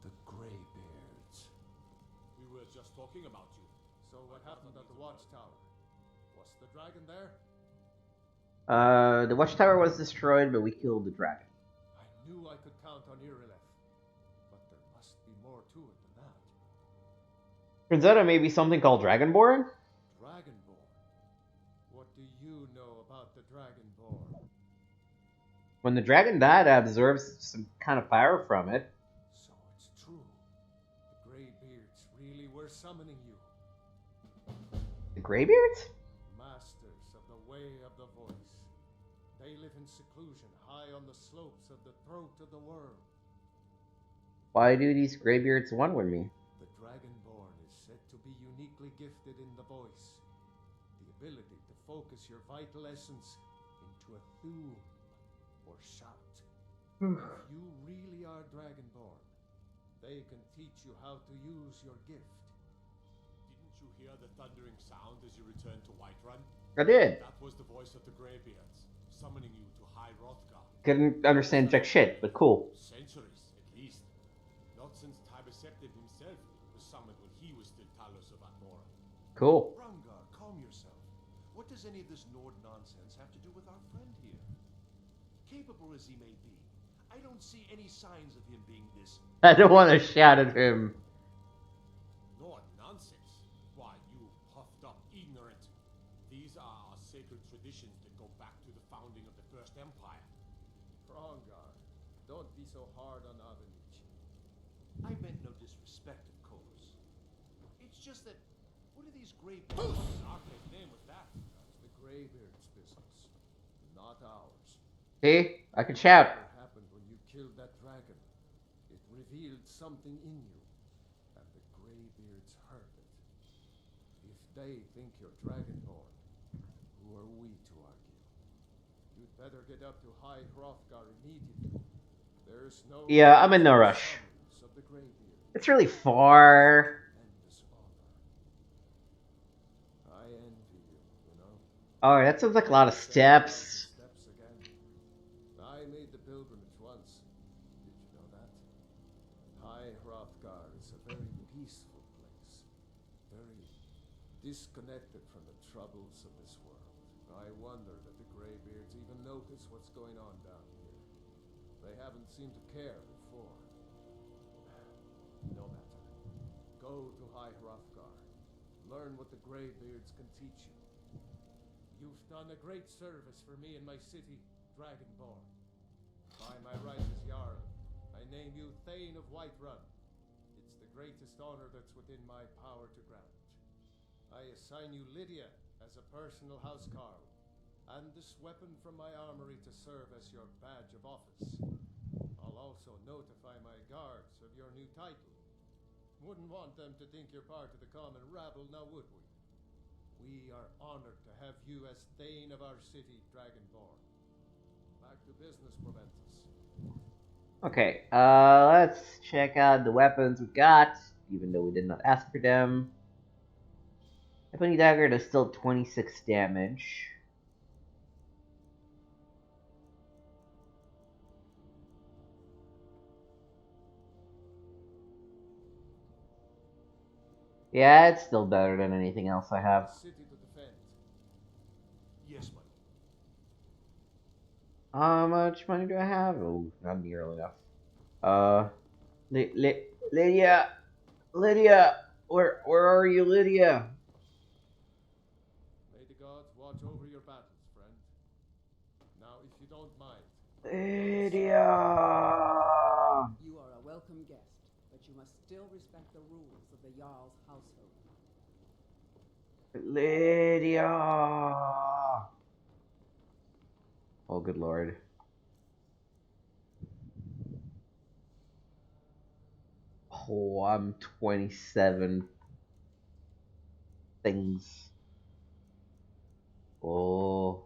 The Greybeards. We were just talking about you. So what happened at the Watchtower? Was the dragon there? The watchtower was destroyed, but we killed the dragon. I knew I could count on Irileth. But there must be more to it than that. Turns out it may be something called Dragonborn? Dragonborn. What do you know about the Dragonborn? When the dragon died, it absorbs some kind of power from it. So it's true. The Greybeards really were summoning you. The Greybeards? Masters of the Way of the Voice. They live in seclusion high on the slopes of the throat of the world. Why do these Greybeards want with me? The Dragonborn is said to be uniquely gifted in the voice. The ability to focus your vital essence into a thum or shout. If you really are Dragonborn, they can teach you how to use your gift. Didn't you hear the thundering sound as you returned to Whiterun? I did. That was the voice of the Greybeards, summoning you to High Hrothgar. Couldn't understand jack shit, but cool. Centuries, at least. Not since Tiber Septim himself was summoned when he was still Talos of Atmor. Cool. Rungar, calm yourself. What does any of this Nord nonsense have to do with our friend here? Capable as he may be, I don't see any signs of him being this. I don't want to shout at him. Nord nonsense? Why, you puffed up ignorant. These are our sacred traditions that go back to the founding of the First Empire. Rungar, don't be so hard on Avenici. I meant no disrespect, of course. It's just that, what are these Greybeards? Whose archaic name was that? That's the Greybeards' business, not ours. See? I can shout. What happened when you killed that dragon? It revealed something in you, and the Greybeards heard it. If they think you're Dragonborn, who are we to argue? You'd better get up to High Hrothgar immediately. There's no Yeah, I'm in no rush. of the Greybeards. It's really far. Tremendous honor. I envy you, you know. Oh, that sounds like a lot of steps. Steps again. I made the pilgrimage once. Did you know that? High Hrothgar is a very peaceful place. Very disconnected from the troubles of this world. I wonder that the Greybeards even notice what's going on down here. They haven't seemed to care before. No matter. Go to High Hrothgar. Learn what the Greybeards can teach you. You've done a great service for me in my city, Dragonborn. By my right as Jarl, I name you Thane of Whiterun. It's the greatest honor that's within my power to grant. I assign you Lydia as a personal housecarl, and this weapon from my armory to serve as your badge of office. I'll also notify my guards of your new title. Wouldn't want them to think you're part of the common rabble, now would we? We are honored to have you as Thane of our city, Dragonborn. Back to business, Proventus. Okay, let's check out the weapons we got, even though we did not ask for them. Ebony Dagger does still 26 damage. Yeah, it's still better than anything else I have. City to defend. Yes, my How much money do I have? Oh, not nearly enough. Lydia! Lydia! Where are you, Lydia? May the gods watch over your battles, friend. Now, if you don't mind. Lydia! You are a welcome guest, but you must still respect the rules of the Jarl's household. Lydia! Oh, good lord. Oh, I'm 27 things. Oh.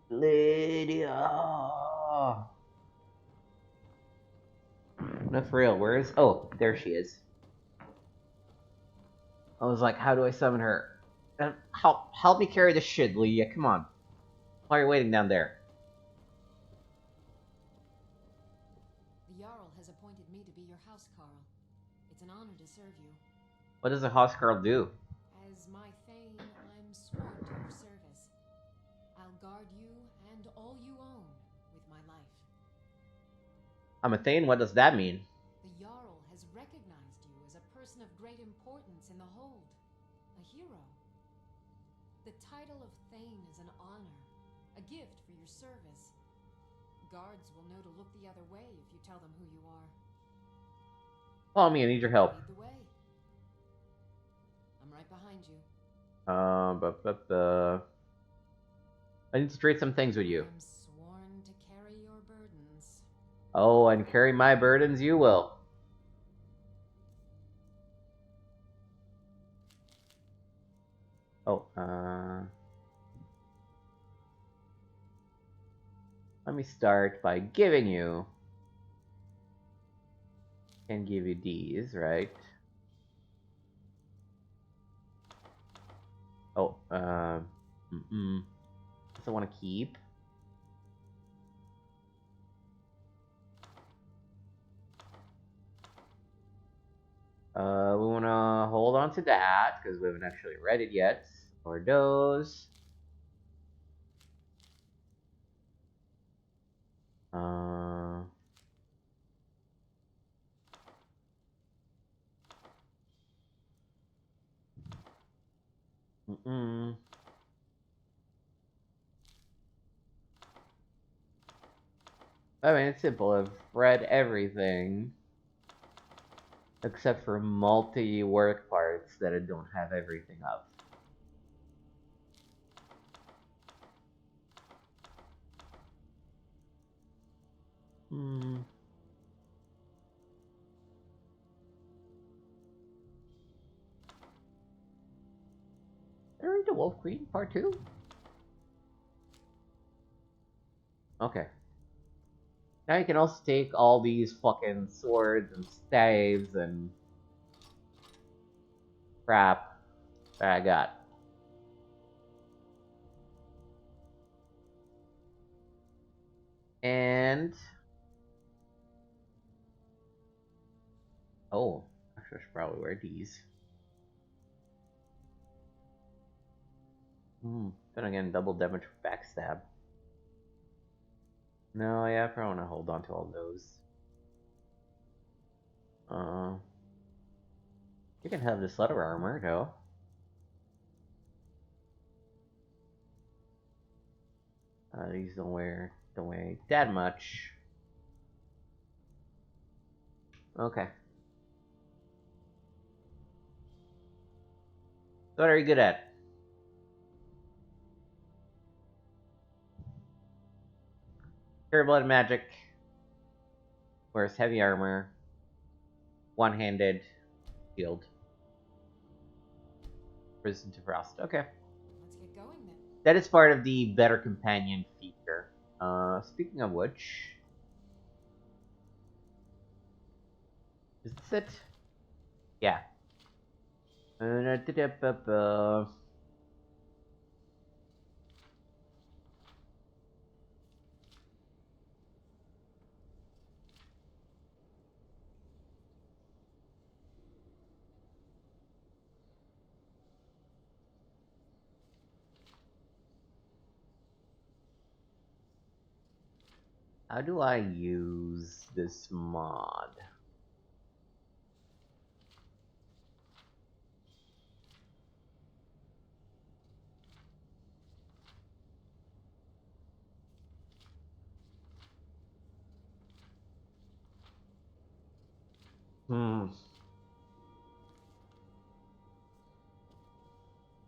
Lydia! No, for real, where is... Oh, there she is. I was like, how do I summon her? Help me carry this shit, Lydia, come on. Why are you waiting down there? The Jarl has appointed me to be your housecarl. It's an honor to serve you. What does a housecarl do? As my Thane, I'm sworn to your service. I'll guard you and all you own with my life. I'm a Thane, what does that mean? The Jarl has recognized you as a person of great importance in the hold. A hero. The title of Thane is an honor, a gift for your service. Guards will know to look the other way if you tell them who you are. Follow me, I need your help. Lead the way. I'm right behind you. I need to trade some things with you. I'm sworn to carry your burdens. Oh, and carry my burdens you will. Oh, let me start by giving you... Can give you these, right? Oh, doesn't want to keep. We wanna hold on to that because we haven't actually read it yet. Or those. I mean, it's simple. I've read everything except for multi-work parts that I don't have everything of. Did I read the Wolf Queen Part 2? Okay. Now you can also take all these fucking swords and staves and crap that I got. And... oh, actually I should probably wear these. Then again, double damage for backstab. No, yeah, I probably want to hold on to all those. You can have this leather armor, though. These don't weigh that much. Okay. So what are you good at? Pure blood magic. Wears heavy armor. One-handed. Shield. Prison to frost. Okay. Let's get going then. That is part of the better companion feature. Speaking of which... is this it? Yeah. How do I use this mod?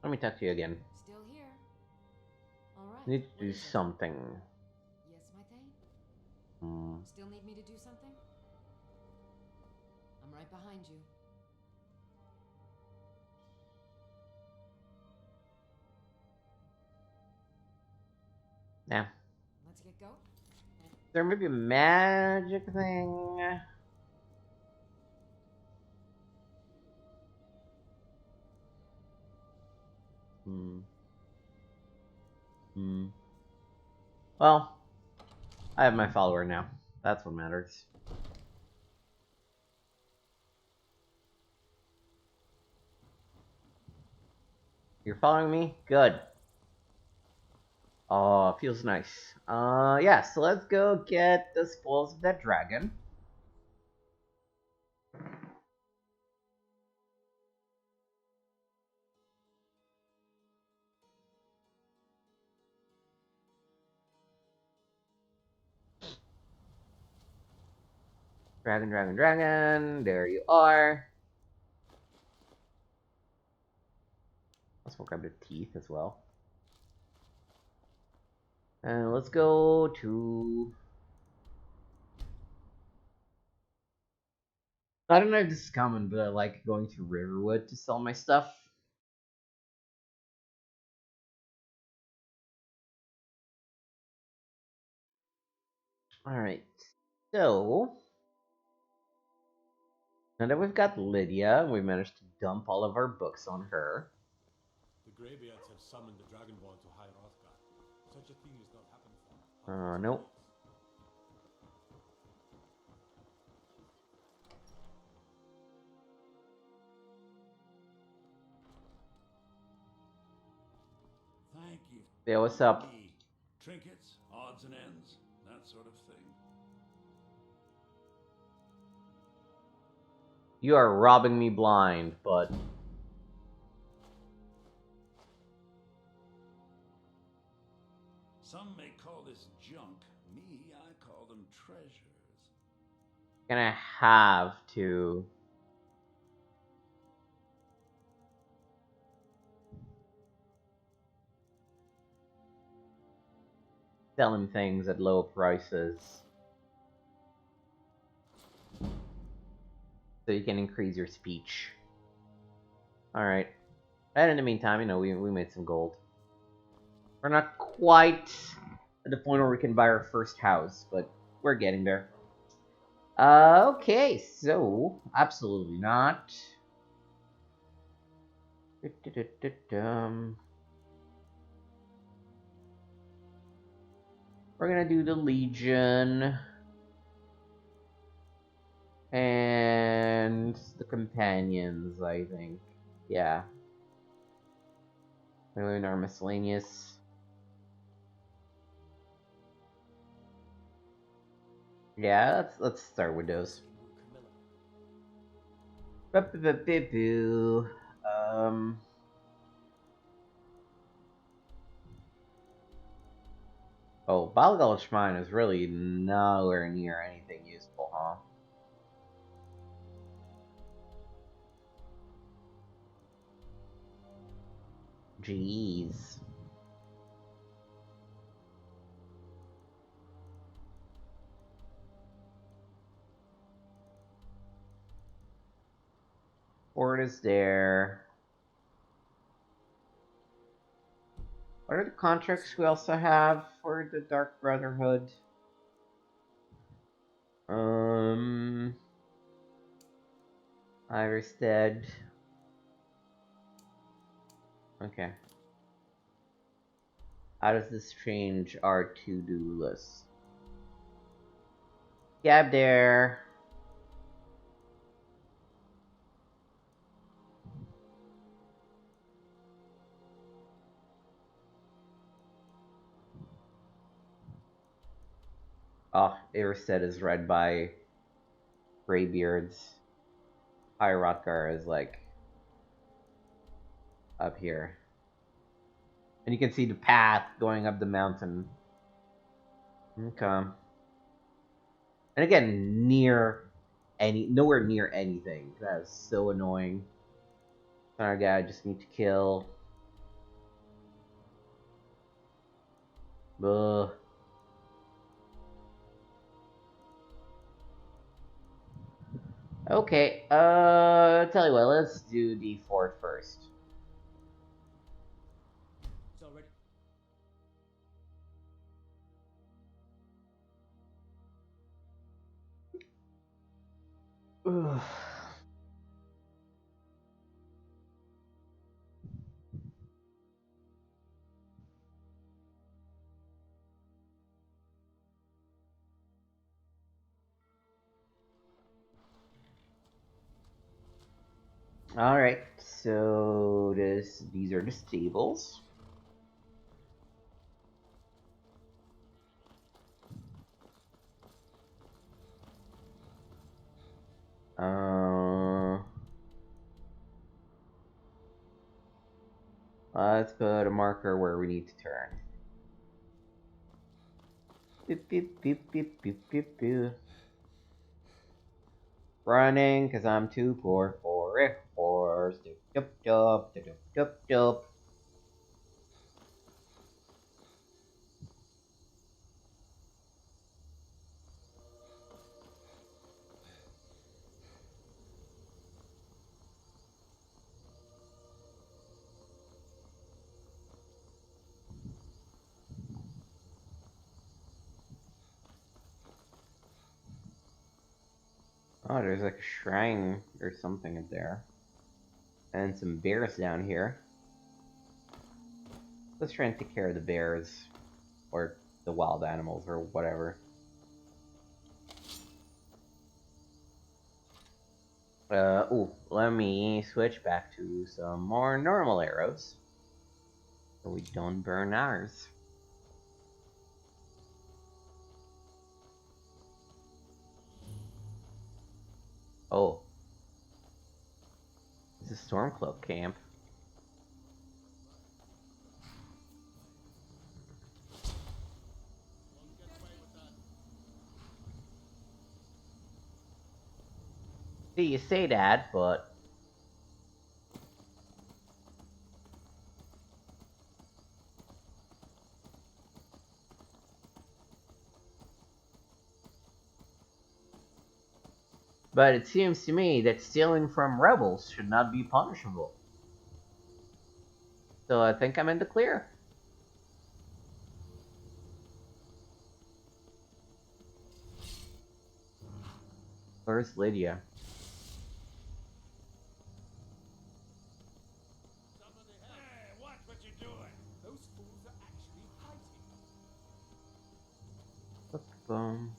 Let me talk to you again. Still here. All right. Need to do something. Yes, my thing. Still need me to do something? I'm right behind you. Now. Let's get going. There may be a magic thing. Well, I have my follower now. That's what matters. You're following me? Good. Oh, feels nice. Yeah, so let's go get the spoils of that dragon. Dragon, dragon, dragon. There you are. Let's grab the teeth as well. And let's go to... I don't know if this is common, but I like going to Riverwood to sell my stuff. Alright, so... now that we've got Lydia, we managed to dump all of our books on her. The Greybeards have summoned the Dragonborn to High Rothgar. Such a thing has not happened for Nope. gift. Yeah, what's up? Maybe trinkets, odds and ends, that sort of thing. You are robbing me blind, but... Some may call this junk. Me, I call them treasures. Gonna have to... sell him things at low prices. So you can increase your speech. Alright. And in the meantime, you know, we made some gold. We're not quite at the point where we can buy our first house, but we're getting there. Okay, so... absolutely not. We're gonna do the Legion. And the companions, I think. Yeah. We're doing our miscellaneous. Yeah, let's start with those. Oh, Balgulch Mine is really nowhere near anything useful, huh? Jeez. Fort is there. What are the contracts we also have for the Dark Brotherhood? Iverstead. Okay. How does this change our to-do list? Gab there. Oh, Iverstead is read by Greybeards. Hyrotgar is like up here. And you can see the path going up the mountain. Okay. And again, nowhere near anything. That is so annoying. Our guy I just need to kill. Ugh. Okay, tell you what, let's do the fort first. It's already. Ugh. Alright, so these are the stables. Let's put a marker where we need to turn. Beep, beep, beep, beep, beep, beep, beep. Running, cause I'm too poor for a horse. Dup, dup, dup, dup, dup. Oh, there's like a shrine or something up there. And some bears down here. Let's try and take care of the bears. Or the wild animals, or whatever. Ooh, let me switch back to some more normal arrows. So we don't burn ours. Oh. It's a Stormcloak camp. See, you say that, but... But it seems to me that stealing from rebels should not be punishable. So I think I'm in the clear. Where's Lydia? Hey, watch what you're doing! Those fools are actually fighting. Boom.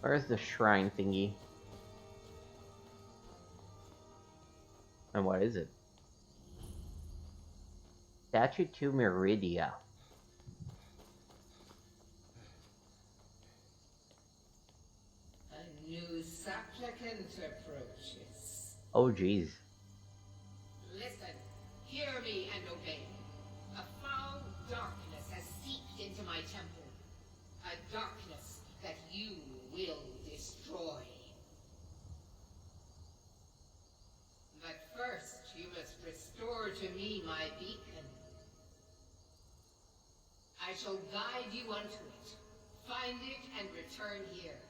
Where's the shrine thingy? And what is it? Statue to Meridia. A new supplicant approaches. Oh, jeez. Listen, hear me and obey. A foul darkness has seeped into my temple. A darkness that you will destroy. But first, you must restore to me my beacon. I shall guide you unto it. Find it and return here,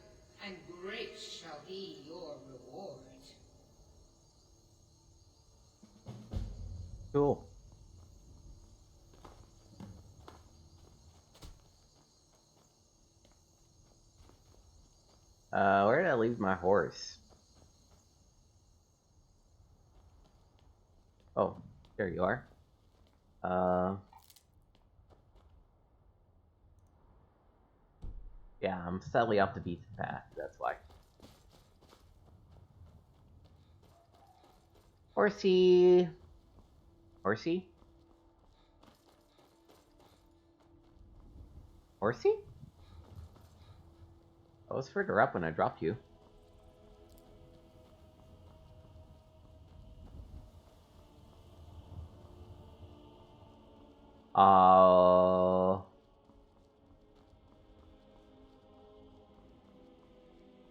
and great shall be your reward. Cool. Where did I leave my horse? Oh, there you are. Yeah, I'm slightly off the beaten path, that's why. Horsey! Horsey? Horsey? I was further up when I dropped you.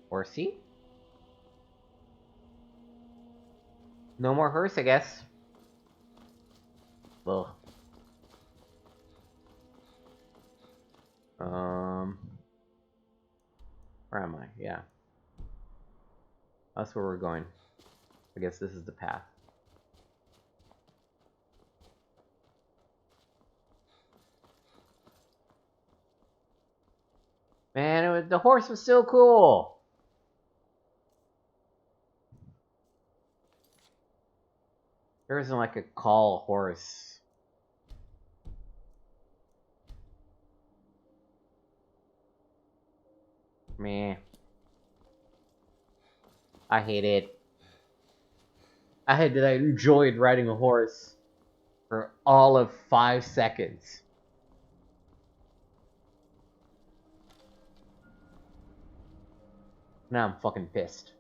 Horsey? No more hearse, I guess. Ugh. Where am I? Yeah. That's where we're going. I guess this is the path. Man, the horse was so cool! There isn't like a call horse. Meh. I hate it. I enjoyed riding a horse for all of 5 seconds. Now I'm fucking pissed.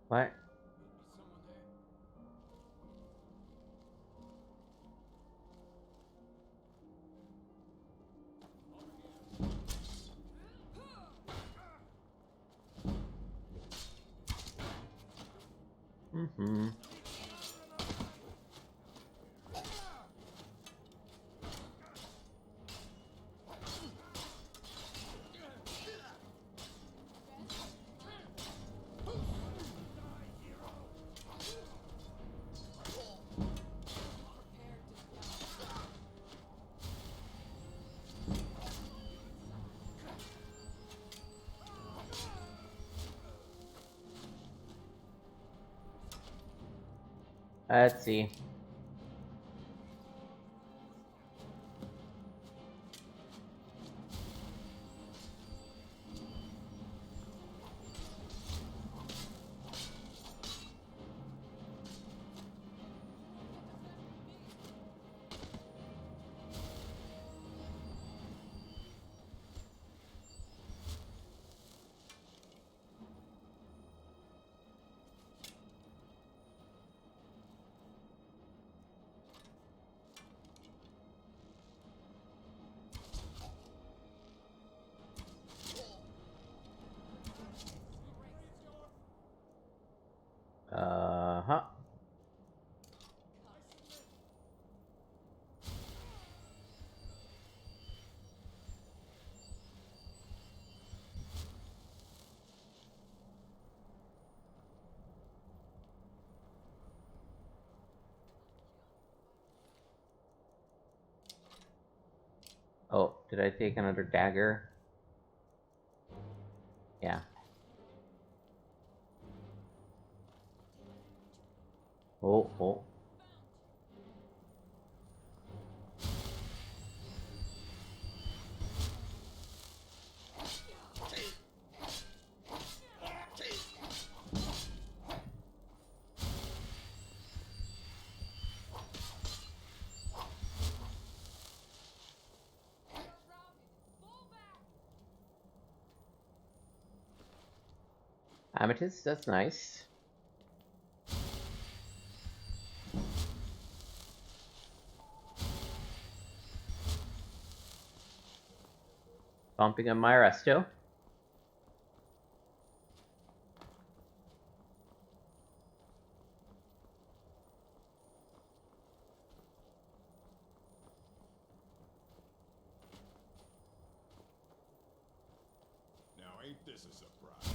What? Mm-hmm. Let's see. Uh-huh. Oh, did I take another dagger? Yeah. Oh, oh. Amethyst, that's nice. Bumping on my resto. Now ain't this a surprise?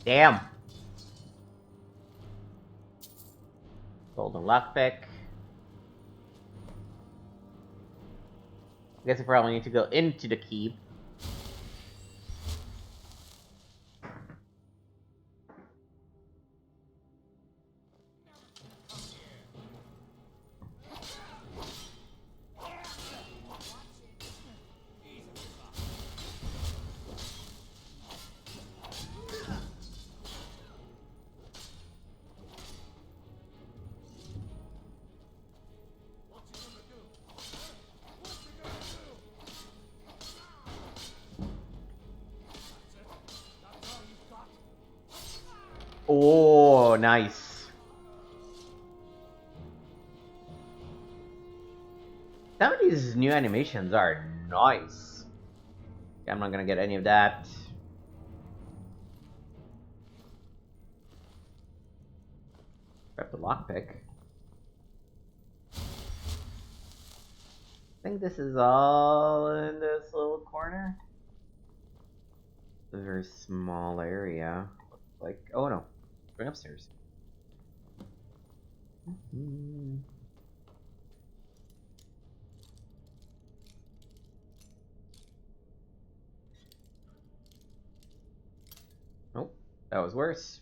Damn. Golden lockpick. I guess I probably need to go into the keep. Oh, nice. Some of these new animations are nice. Okay, I'm not gonna get any of that. Grab the lockpick. I think this is all in this little corner. It's a very small area. Like, oh no. Going upstairs. Nope, that was worse.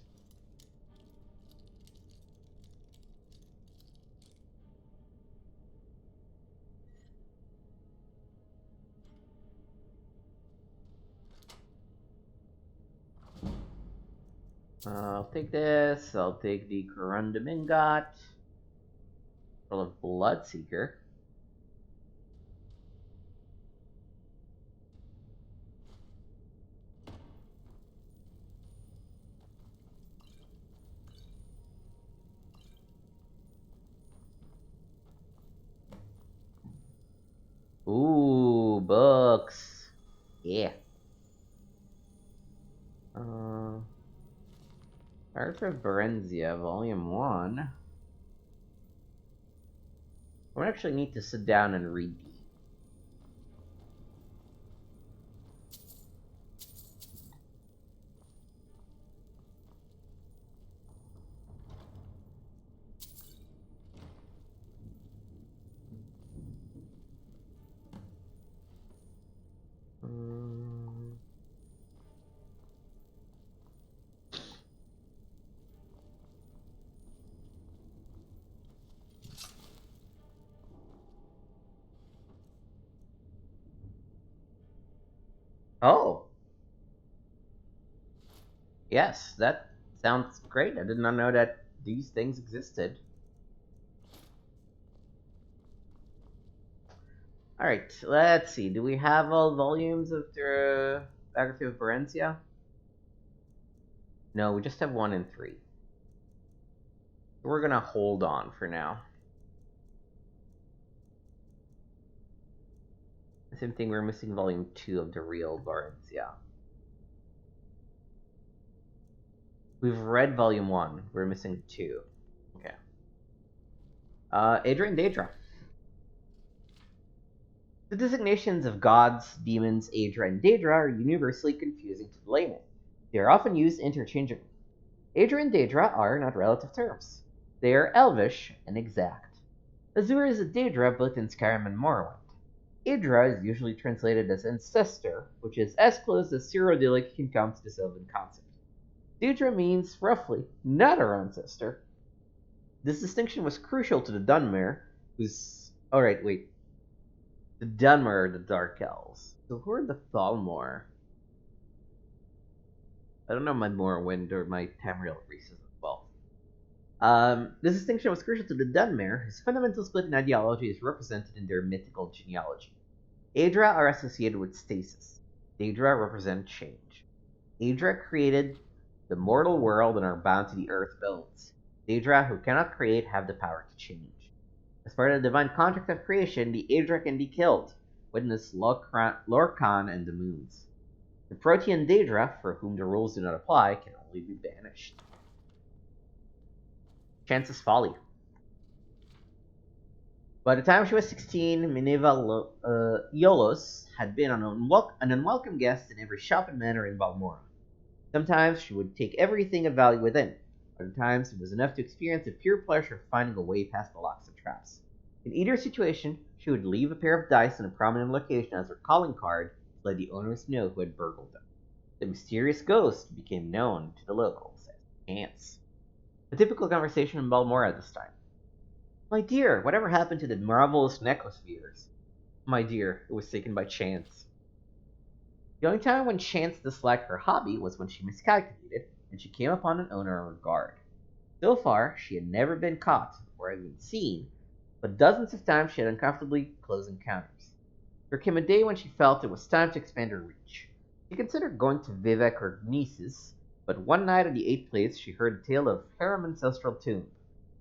I'll take this. I'll take the Corundum Ingot. Full of Bloodseeker. Ooh, books. Yeah. Art of Berenzia, Volume 1. I would actually need to sit down and read these. Oh, yes, that sounds great. I did not know that these things existed. Alright, let's see. Do we have all volumes of the Biography of Barentia? No, we just have 1 and 3. We're gonna hold on for now. Same thing, we're missing volume 2 of the real Barentia. We've read volume 1, we're missing 2. Okay. Adra and Daedra. The designations of gods, demons, Adra, and Daedra are universally confusing to the layman. They are often used interchangeably. Adra and Daedra are not relative terms. They are elvish and exact. Azure is a Daedra both in Skyrim and Morrowind. Adra is usually translated as ancestor, which is as close as Cyrodiilic can come to the Sylvan concept. Daedra means, roughly, not our ancestor. This distinction was crucial to the Dunmer, who's... Alright, wait. The Dunmer are the Dark Elves. So who are the Thalmor? I don't know my Morrowind or my Tamriel races as well. This distinction was crucial to the Dunmer, whose fundamental split in ideology is represented in their mythical genealogy. Adra are associated with stasis. Daedra represent change. Adra created the mortal world and are bound to the earth bones. Daedra, who cannot create, have the power to change. As part of the divine contract of creation, the Adra can be killed. Witness Lorcan and the Moons. The Protean Daedra, for whom the rules do not apply, can only be banished. Chance's Folly. By the time she was 16, Minerva Iolos had been an unwelcome guest in every shop and manor in Balmora. Sometimes she would take everything of value within. Other times it was enough to experience the pure pleasure of finding a way past the locks and traps. In either situation, she would leave a pair of dice in a prominent location as her calling card to let the owners know who had burgled them. The mysterious ghost became known to the locals as Chance. A typical conversation in Balmora at this time. My dear, whatever happened to the marvelous necklace of yours? My dear, it was taken by Chance. The only time when Chance disliked her hobby was when she miscalculated and she came upon an owner on her guard. So far, she had never been caught or even seen, but dozens of times she had uncomfortably close encounters. There came a day when she felt it was time to expand her reach. She considered going to Vivek or Nisus, but one night at the 8th place she heard a tale of Harem Ancestral Tomb,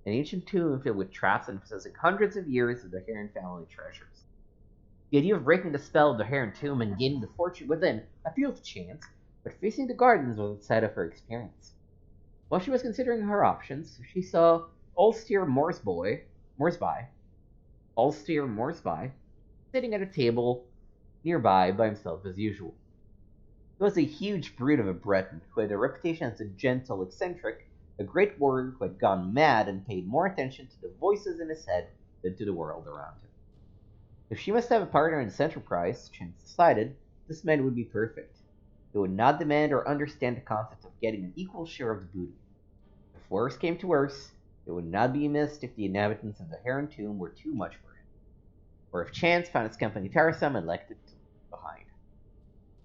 an ancient tomb filled with traps and possessing hundreds of years of the Heron family treasures. The idea of breaking the spell of the Heron tomb and gaining the fortune within appealed to Chance, but facing the gardens was outside of her experience. While she was considering her options, she saw Ulster Morsby, sitting at a table nearby by himself as usual. He was a huge brute of a Breton who had a reputation as a gentle eccentric, a great warrior who had gone mad and paid more attention to the voices in his head than to the world around him. If she must have a partner in this enterprise, Chance decided, this man would be perfect. He would not demand or understand the concept of getting an equal share of the booty. If worse came to worse, it would not be amiss if the inhabitants of the Heron Tomb were too much for him, or if Chance found his company tiresome and left it behind.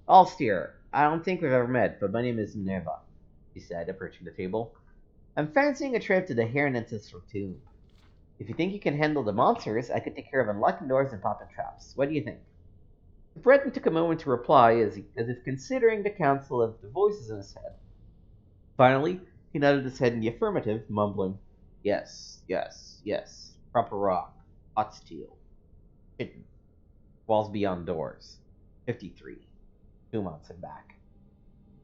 Ulster, I don't think we've ever met, but my name is Minerva, he said, approaching the table. I'm fancying a trip to the Heron Ancestral Tomb. If you think you can handle the monsters, I could take care of unlocking doors and popping traps. What do you think? The Breton took a moment to reply, as if considering the counsel of the voices in his head. Finally, he nodded his head in the affirmative, mumbling, Yes, yes, yes. Proper rock. Hot steel. Hidden. Walls beyond doors. 53. 2 months and back.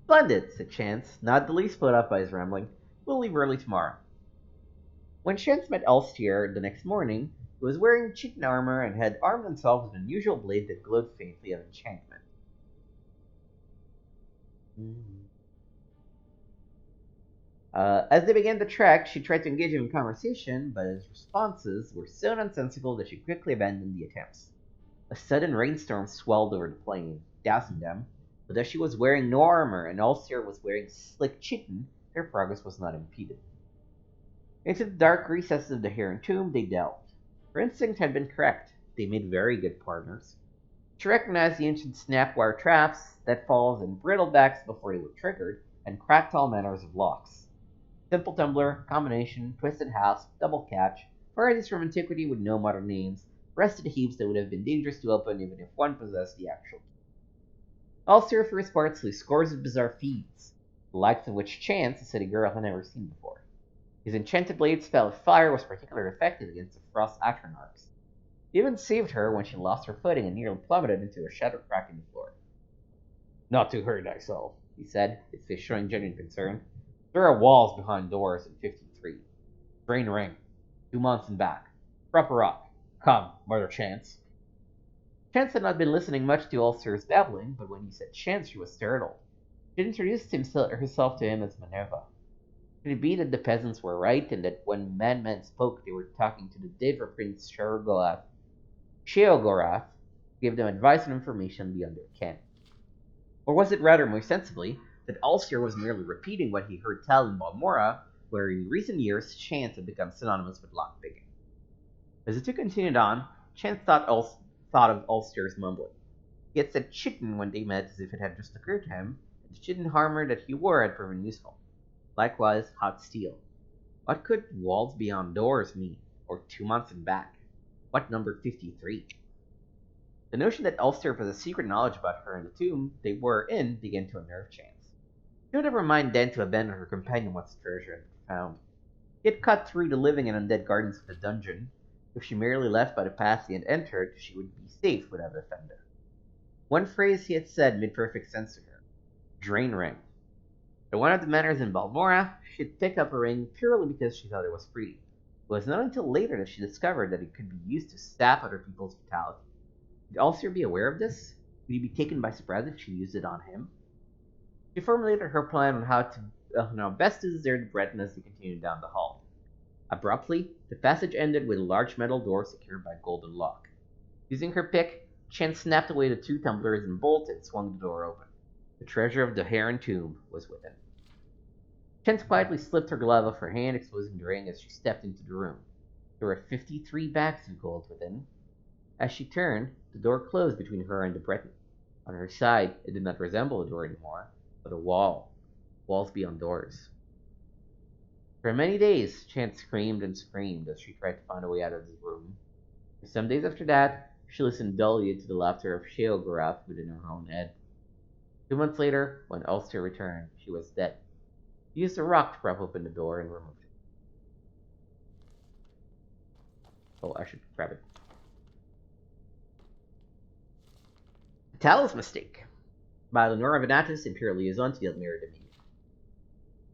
Splendid, said Chance, not the least put off by his rambling. We'll leave early tomorrow. When Chance met Ulster the next morning, he was wearing chitin armor and had armed himself with an unusual blade that glowed faintly of enchantment. As they began the trek, she tried to engage him in conversation, but his responses were so nonsensical that she quickly abandoned the attempts. A sudden rainstorm swelled over the plain, dousing them, but as she was wearing no armor and Ulster was wearing slick chitin, their progress was not impeded. Into the dark recesses of the Heron Tomb they delved. Her instinct had been correct. They made very good partners. She recognized the ancient snap-wire traps, deadfalls, and brittlebacks before they were triggered, and cracked all manners of locks. Simple tumbler, combination, twisted hasp, double catch, varieties from antiquity with no modern names, rested heaps that would have been dangerous to open even if one possessed the actual key. Ulster, for his part, slew scores of bizarre feats, the likes of which Chance, a city girl, had never seen before. His enchanted blade spell of fire was particularly effective against the frost atronarchs. It even saved her when she lost her footing and nearly plummeted into a shattered crack in the floor. "Not to hurt thyself," he said, his face showing genuine concern. "There are walls behind doors in 53. Drain ring. 2 months and back. Proper up. Come, murder Chance." Chance had not been listening much to Ulster's babbling, but when he said Chance, she was startled. She introduced herself to him as Minerva. Could it be that the peasants were right, and that when madmen spoke, they were talking to the Dever Prince Sheogorath, who gave them advice and information beyond their ken? Or was it rather more sensibly that Ulster was merely repeating what he heard tell in Balmora, where in recent years Chance had become synonymous with lockpicking? As the two continued on, Chance thought of Ulster's mumbling. He had said chitin when they met as if it had just occurred to him, and the chitin armor that he wore had proven useful. Likewise, hot steel. What could walls beyond doors mean? Or 2 months and back? What number 53? The notion that Ulster possessed secret knowledge about her and the tomb they were in began to unnerve Chance. She would never mind then to abandon her companion once the treasure had been found. He had cut through the living and undead gardens of the dungeon. If she merely left by the path he had entered, she would be safe without a defender. One phrase he had said made perfect sense to her. Drain ring. At one of the manors in Balmora, she had picked up a ring purely because she thought it was pretty. It was not until later that she discovered that it could be used to sap other people's vitality. Would Ulster be aware of this? Would he be taken by surprise if she used it on him? She formulated her plan on how best to desert Breton as they continued down the hall. Abruptly, the passage ended with a large metal door secured by a golden lock. Using her pick, Chance snapped away the 2 tumblers and bolted and swung the door open. The treasure of the Heron tomb was within. Chance quietly slipped her glove off her hand, exposing the ring as she stepped into the room. There were 53 bags of gold within. As she turned, the door closed between her and the Breton. On her side, it did not resemble a door anymore, but a wall. Walls beyond doors. For many days, Chance screamed and screamed as she tried to find a way out of the room. For some days after that, she listened dully to the laughter of Sheogorath within her own head. 2 months later, when Ulster returned, she was dead. He used a rock to prop open the door and removed it. Oh, I should grab it. Talos Mistake by Lenora Venatus, Imperial Liaison to the Meridia.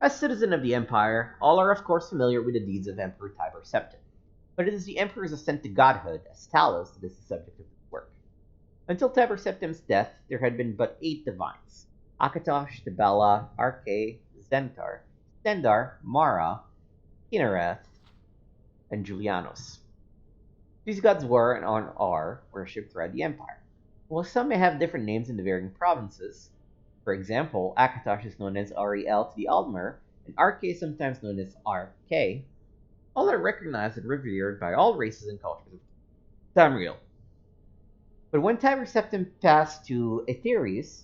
As citizen of the Empire, all are of course familiar with the deeds of Emperor Tiber Septim, but it is the Emperor's ascent to godhood as Talos that is the subject of this work. Until Tiber Septim's death, there had been but 8 divines: Akatosh, Tibella, Arche, Zentar, Stendar, Mara, Kinnereth, and Julianos. These gods were and are worshipped throughout the Empire. While some may have different names in the varying provinces, for example, Akatosh is known as Ariel to the Aldmer, and Arche is sometimes known as Arche, all are recognized and revered by all races and cultures of Tamriel. But when Tiber Septim passed to Aetheris,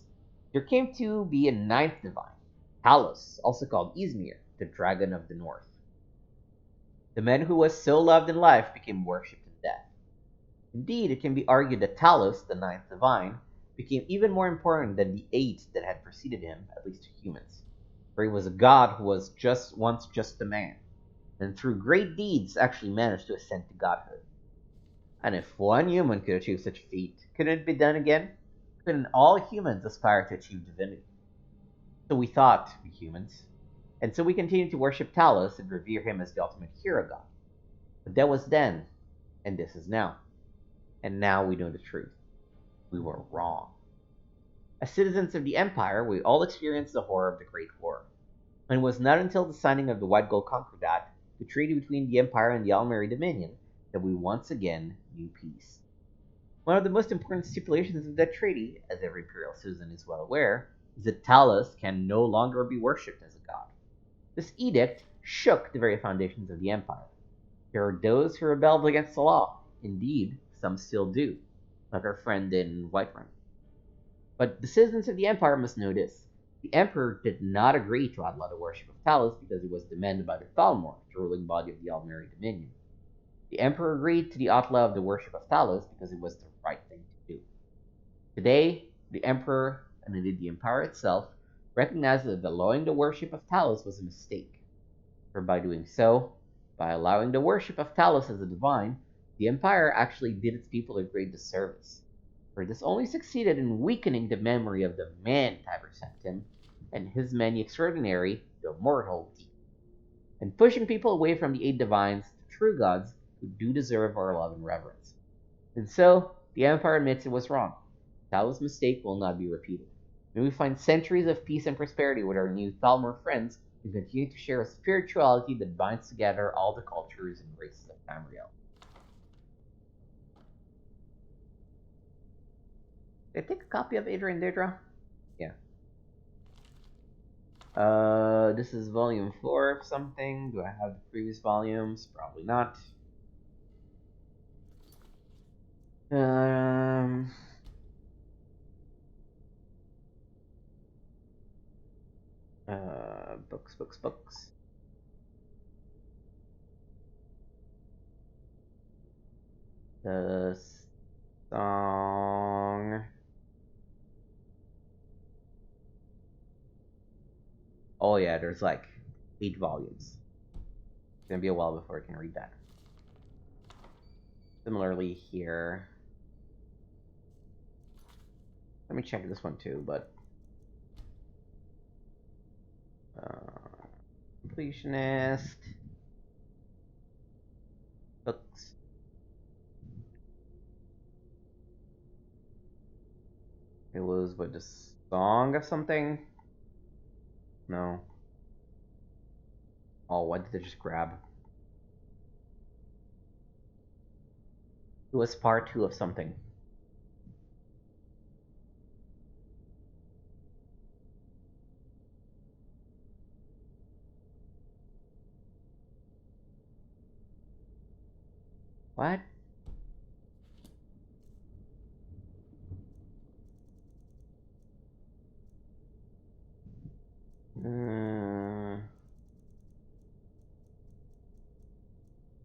there came to be a 9th divine, Talos, also called Izmir, the Dragon of the North. The man who was so loved in life became worshipped in death. Indeed, it can be argued that Talos, the 9th divine, became even more important than the 8 that had preceded him, at least to humans. For he was a god who was once just a man, and through great deeds actually managed to ascend to godhood. And if one human could achieve such a feat, couldn't it be done again? Couldn't all humans aspire to achieve divinity? So we thought, we humans. And so we continued to worship Talos and revere him as the ultimate hero god. But that was then, and this is now. And now we know the truth. We were wrong. As citizens of the Empire, we all experienced the horror of the Great War. And it was not until the signing of the White Gold Concordat, the treaty between the Empire and the Almeri Dominion, that we once again knew peace. One of the most important stipulations of that treaty, as every Imperial citizen is well aware, is that Talos can no longer be worshipped as a god. This edict shook the very foundations of the Empire. There are those who rebelled against the law. Indeed, some still do. like our friend in Whiterun. But the citizens of the Empire must know this. The Emperor did not agree to outlaw the worship of Talos because it was demanded by the Thalmor, the ruling body of the Aldmeri Dominion. The Emperor agreed to the outlaw of the worship of Talos because it was the right thing to do. Today, the Emperor, and indeed the Empire itself, recognized that allowing the worship of Talos was a mistake. For by doing so, by allowing the worship of Talos as a divine, the Empire actually did its people a great disservice. For this only succeeded in weakening the memory of the man Tiber sent him, and his many extraordinary, though mortal, deeds, and pushing people away from the eight divines to true gods who do deserve our love and reverence. And so, the Empire admits it was wrong. Talos' mistake will not be repeated. May we find centuries of peace and prosperity with our new Thalmor friends and continue to share a spirituality that binds together all the cultures and races of Tamriel. Did I take a copy of Adrian Deirdre? Yeah. This is volume 4 of something. Do I have the previous volumes? Probably not. Books. The song. Oh yeah, there's like 8 volumes. It's gonna be a while before I can read that. Similarly here. Let me check this one too, but completionist books. It was what, the song of something? No. Oh, what did I just grab? It was part 2 of something. What?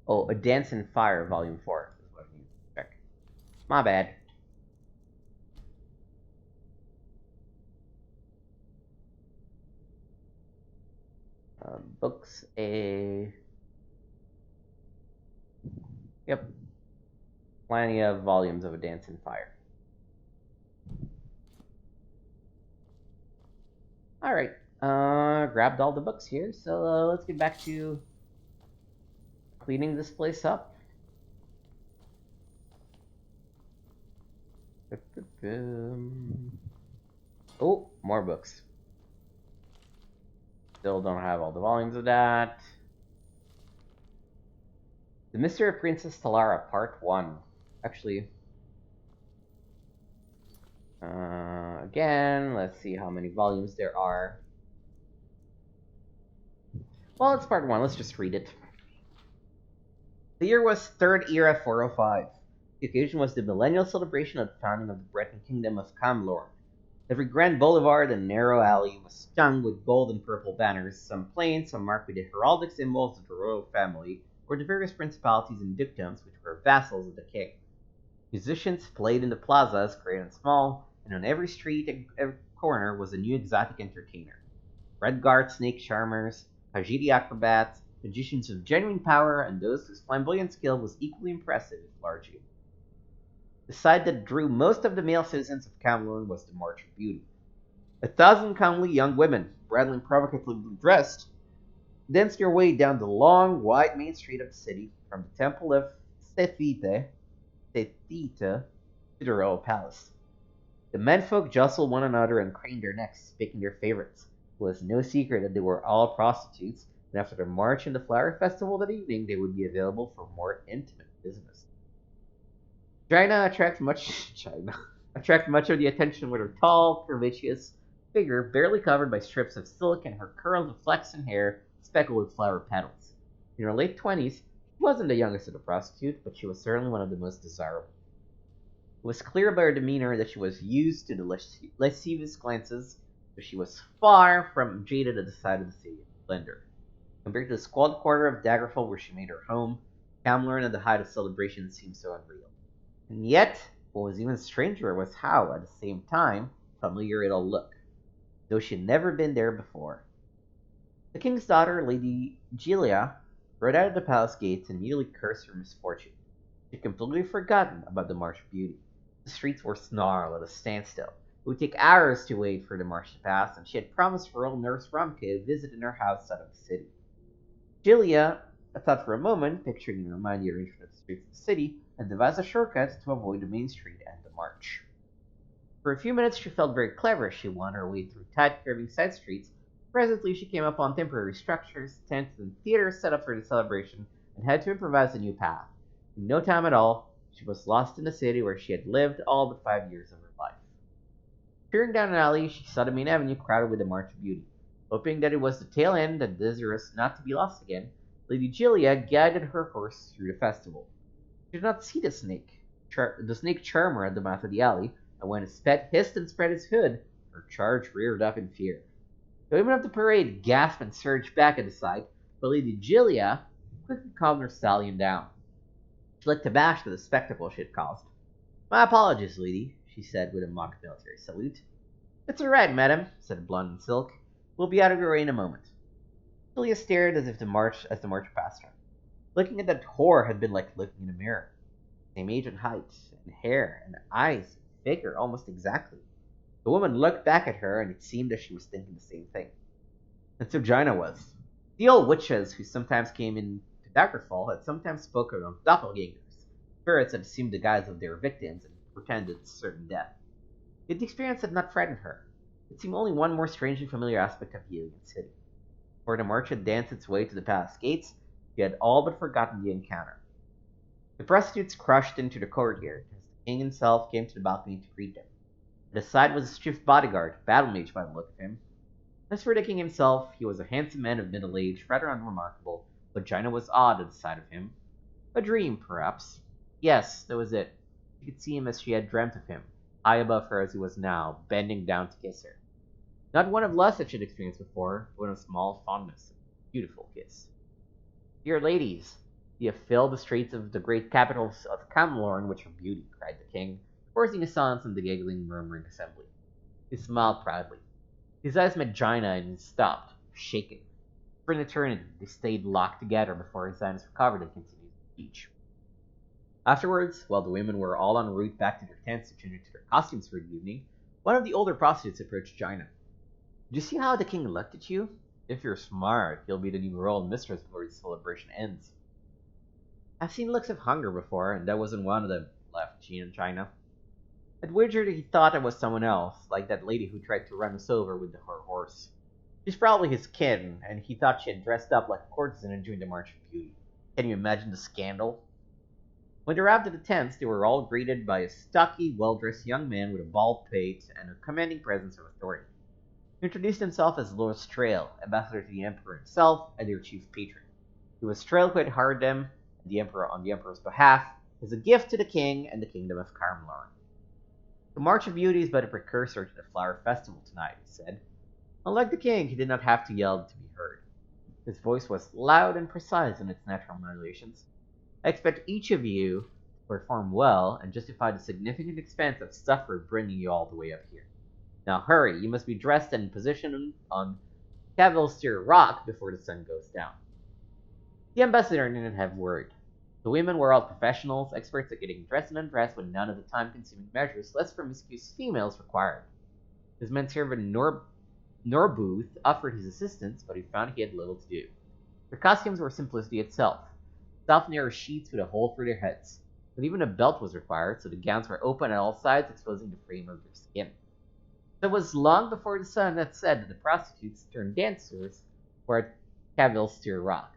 Oh, A Dance in Fire, Volume 4 is what I need to check. My bad. Books A. Yep. Plenty of volumes of A Dance in Fire. Alright. Grabbed all the books here, so let's get back to cleaning this place up. Oh, more books. Still don't have all the volumes of that. The Mystery of Princess Talara, Part 1. Actually, again, let's see how many volumes there are. Well, it's Part 1. Let's just read it. The year was Third Era 405. The occasion was the millennial celebration of the founding of the Breton Kingdom of Camlorn. Every grand boulevard and narrow alley was strung with gold and purple banners, some plain, some marked with the heraldic symbols of the royal family, or the various principalities and dukedoms which were vassals of the king. Musicians played in the plazas, great and small, and on every street and every corner was a new exotic entertainer. Redguard snake charmers, Hajidi acrobats, magicians of genuine power, and those whose flamboyant skill was equally impressive, if largely. The sight that drew most of the male citizens of Camlorn was the March of Beauty. 1,000 comely young women, bridal and provocatively dressed, danced their way down the long, wide main street of the city, from the temple of Sethita to the royal palace. The menfolk jostled one another and craned their necks, picking their favorites. It was no secret that they were all prostitutes, and after the march and the flower festival that evening, they would be available for more intimate business. China attracted much of the attention with her tall, curvaceous figure barely covered by strips of silk and her curls of flaxen hair speckled with flower petals. In her late 20s, she wasn't the youngest of the prostitutes, but she was certainly one of the most desirable. It was clear by her demeanor that she was used to the lascivious glances, but she was far from jaded at the sight of the city of splendor. Compared to the squalid quarter of Daggerfall where she made her home, Camlorn at the height of celebration seemed so unreal. And yet, what was even stranger was how, at the same time, familiar it all looked, though she had never been there before. The king's daughter, Lady Gilia, rode out of the palace gates and immediately cursed her misfortune. She had completely forgotten about the March of Beauty. The streets were snarled at a standstill. It would take hours to wait for the march to pass, and she had promised her old nurse Ramke a visit in her house out of the city. Gilia thought for a moment, picturing in her mind the arrangement of the streets of the city, and devised a shortcut to avoid the main street and the march. For a few minutes she felt very clever as she wound her way through tight, curving side streets. Presently she came upon temporary structures, tents, and theaters set up for the celebration, and had to improvise a new path. In no time at all, she was lost in the city where she had lived all but 5 years of her life. Peering down an alley, she saw the main avenue crowded with the March of Beauty. Hoping that it was the tail end and desirous not to be lost again, Lady Gilia guided her horse through the festival. She did not see the snake charmer at the mouth of the alley, and when his pet hissed and spread his hood, her charge reared up in fear. The women of the parade gasped and surged back at the sight, but Lady Gilia quickly calmed her stallion down. She looked abashed at the spectacle she had caused. "My apologies, lady," she said with a mock military salute. "It's all right, madam," said Blonde in Silk. "We'll be out of your way in a moment." Gilia stared as the march passed her. Looking at that whore had been like looking in a mirror. Same age and height, and hair, and eyes, and figure, almost exactly. The woman looked back at her, and it seemed that she was thinking the same thing. And so Jaina was. The old witches who sometimes came in to Daggerfall had sometimes spoken of doppelgangers, spirits that assumed the guise of their victims and pretended certain death. Yet the experience had not frightened her. It seemed only one more strangely familiar aspect of the alien city. Before the march had danced its way to the palace gates, she had all but forgotten the encounter. The prostitutes crushed into the courtyard as the king himself came to the balcony to greet them. At his side was a stiff bodyguard, battle mage by the look of him. As for the king himself, he was a handsome man of middle age, rather unremarkable, but Jaina was awed at the sight of him. A dream, perhaps. Yes, that was it. She could see him as she had dreamt of him, high above her as he was now, bending down to kiss her. Not one of lust that she had experienced before, but one of small fondness, a beautiful kiss. "Dear ladies, you have filled the streets of the great capitals of Camlorn with your beauty," cried the king, forcing a silence on the giggling, murmuring assembly. He smiled proudly. His eyes met Jaina and he stopped, shaken. For an eternity, they stayed locked together before his eyes recovered and continued the speech. Afterwards, while the women were all en route back to their tents to change into their costumes for the evening, one of the older prostitutes approached Jaina. "Did you see how the king looked at you? If you're smart, he'll be the new royal mistress before the celebration ends." "I've seen looks of hunger before, and that wasn't one of them," laughed Jaina. "I'd wager that he thought I was someone else, like that lady who tried to run us over with her horse. She's probably his kin, and he thought she had dressed up like a courtesan and joined the March of Beauty. Can you imagine the scandal?" When they arrived at the tents, they were all greeted by a stocky, well-dressed young man with a bald pate and a commanding presence of authority. He introduced himself as Lord Strail, ambassador to the Emperor himself and their chief patron. It was Strail who had hired them, and the Emperor on the Emperor's behalf, as a gift to the king and the kingdom of Camlorn. "The March of Beauty is but a precursor to the Flower Festival tonight," he said. Unlike the king, he did not have to yell to be heard. His voice was loud and precise in its natural modulations. "I expect each of you to perform well and justify the significant expense of suffer bringing you all the way up here. Now hurry, you must be dressed and in position on Cavilsteer Rock before the sun goes down." The ambassador didn't have word. The women were all professionals, experts at getting dressed and undressed with none of the time-consuming measures less promiscuous females required. His manservant Norbooth offered his assistance, but he found he had little to do. Their costumes were simplicity itself. Soft narrow sheets with a hole for their heads. But even a belt was required, so the gowns were open at all sides, exposing the frame of their skin. So it was long before the sun had set that the prostitutes turned dancers were at Cavilsteer Rock.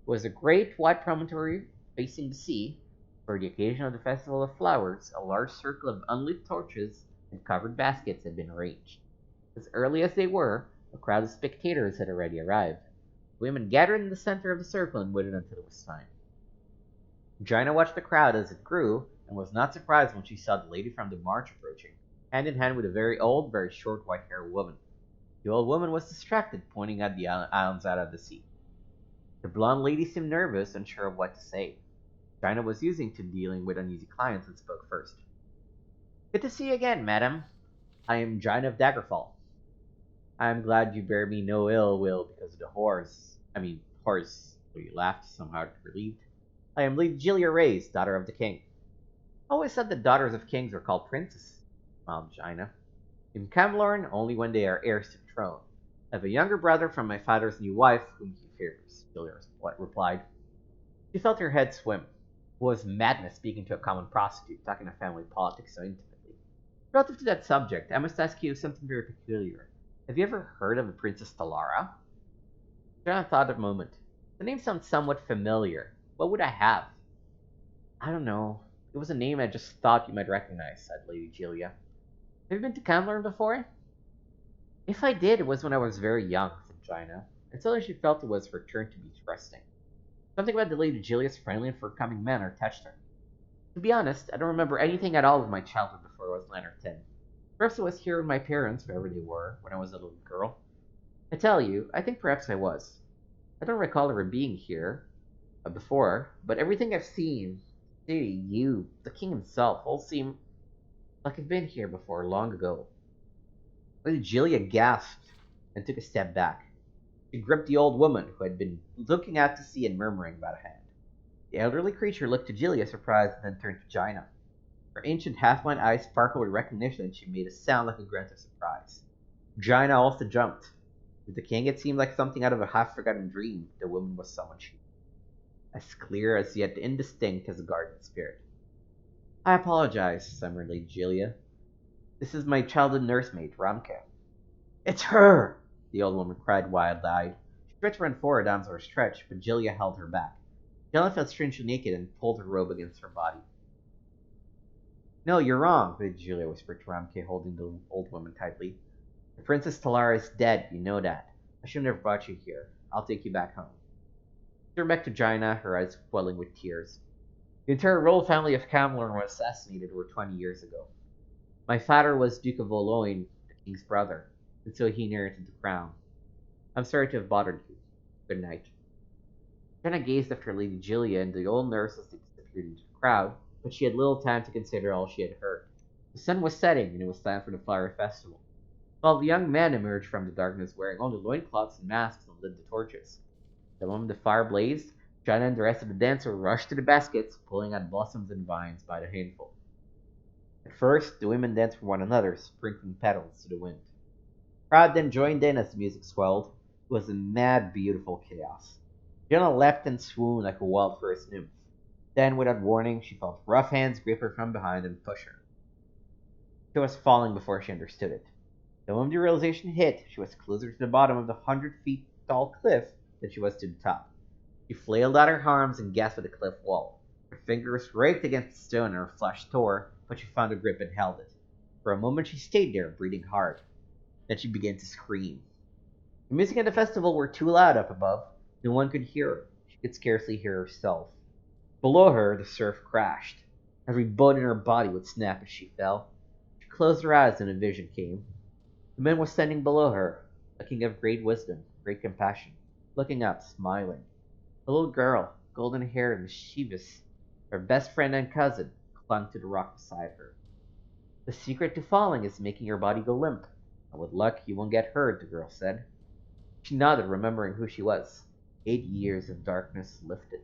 It was a great white promontory facing the sea. For the occasion of the Festival of Flowers, a large circle of unlit torches and covered baskets had been arranged. As early as they were, a crowd of spectators had already arrived. The women gathered in the center of the circle and waited until it was time. Jaina watched the crowd as it grew, and was not surprised when she saw the lady from the march approaching, hand in hand with a very old, very short white-haired woman. The old woman was distracted, pointing at the islands out of the sea. The blonde lady seemed nervous, unsure of what to say. China was used to dealing with uneasy clients and spoke first. Good to see you again, madam. I am Jaina of Daggerfall. I am glad you bear me no ill will because of the horse. He laughed, somehow relieved. I am Lady Gilia Reyes, daughter of the king. I always said that daughters of kings were called princesses, smiled Jaina. In Camlorn, only when they are heirs to the throne. I have a younger brother from my father's new wife, whom he favors, Gilia replied. She felt her head swim. It was madness speaking to a common prostitute, talking of family politics so intimately. Relative to that subject, I must ask you something very peculiar. Have you ever heard of the Princess Talara? Jaina thought a moment. The name sounds somewhat familiar. What would I have? I don't know. It was a name I just thought you might recognize, said Lady Gilia. Have you been to Camlorn before? If I did, it was when I was very young, said Jaina, and suddenly she felt it was her turn to be trusting. Something about the Lady Gilia's friendly and forthcoming manner touched her. To be honest, I don't remember anything at all of my childhood before I was 9 or 10. Perhaps I was here with my parents, wherever they were, when I was a little girl. I tell you, I think perhaps I was. I don't recall ever being here before, but everything I've seen, the city, you, the king himself, all seem like I've been here before, long ago. Lady Gilia gasped and took a step back. She gripped the old woman, who had been looking out to sea and murmuring about a hand. The elderly creature looked to Gilia, surprised, and then turned to Jaina. Her ancient half-blind eyes sparkled with recognition, and she made a sound like a grunt of surprise. Jaina also jumped. To the king, it seemed like something out of a half-forgotten dream. The woman was someone she knew. As clear as yet indistinct as a garden spirit. I apologize, stammered Lady Gilia. This is my childhood nursemaid, Ramke. It's her! The old woman cried wild-eyed. She tried to run forward onto her stretch, but Gilia held her back. Gilia felt strangely naked and pulled her robe against her body. No, you're wrong, Lady Gilia whispered to Ramke, holding the old woman tightly. The Princess Talara is dead, you know that. I shouldn't have brought you here. I'll take you back home. She turned back to Jaina, her eyes welling with tears. The entire royal family of Camlorn was assassinated over 20 years ago. My father was Duke of Oloin, the king's brother, and so he inherited the crown. I'm sorry to have bothered you. Good night. Jaina gazed after Lady Gilia and the old nurse as they disappeared into the crowd, but she had little time to consider all she had heard. The sun was setting, and it was time for the flower festival. 12 young men emerged from the darkness wearing only loincloths and masks and lit the torches. The moment the fire blazed, Jaina and the rest of the dancer rushed to the baskets, pulling out blossoms and vines by the handful. At first, the women danced for one another, sprinkling petals to the wind. The crowd then joined in as the music swelled. It was a mad, beautiful chaos. Jaina leapt and swooned like a wild forest nymph. Then, without warning, she felt rough hands grip her from behind and push her. She was falling before she understood it. The moment the realization hit, she was closer to the bottom of the 100-feet tall cliff than she was to the top. She flailed out her arms and gasped at the cliff wall. Her fingers raked against the stone and her flesh tore, but she found a grip and held it. For a moment she stayed there, breathing hard. Then she began to scream. The music at the festival were too loud up above. No one could hear her. She could scarcely hear herself. Below her, the surf crashed. Every bone in her body would snap as she fell. She closed her eyes and a vision came. The man was standing below her, a king of great wisdom, great compassion, looking up, smiling. A little girl, golden-haired and mischievous, her best friend and cousin, clung to the rock beside her. The secret to falling is making your body go limp. And with luck, you won't get hurt, the girl said. She nodded, remembering who she was. 8 years of darkness lifted.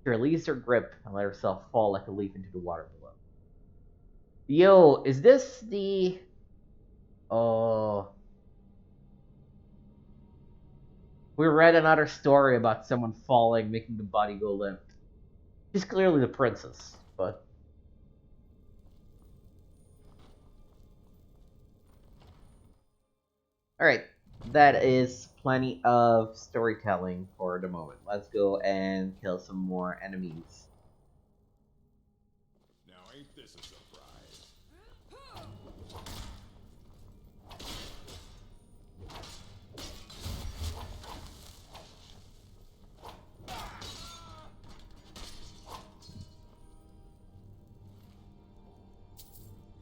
She released her grip and let herself fall like a leaf into the water below. Yo, is this the... Oh... We read another story about someone falling, making the body go limp. She's clearly the princess, but... Alright, that is plenty of storytelling for the moment. Let's go and kill some more enemies. Now ain't this a surprise?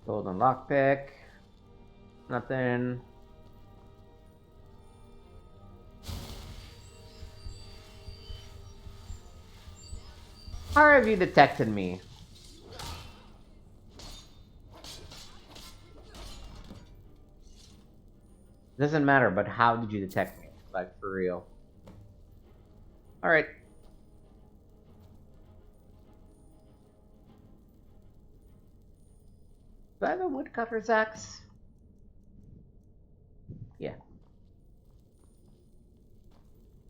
Golden lockpick. Nothing. How have you detected me? Doesn't matter, but how did you detect me? Like, for real. Alright. Do I have a woodcutter's axe? Yeah.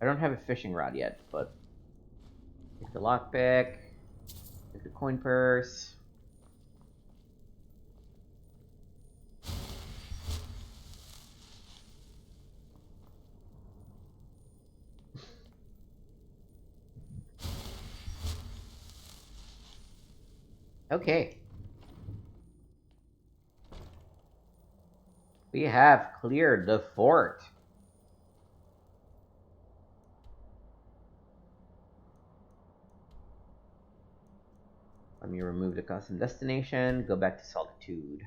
I don't have a fishing rod yet, but... Take the lockpick. Take the coin purse. Okay. We have cleared the fort. Let me remove the custom destination, go back to Solitude.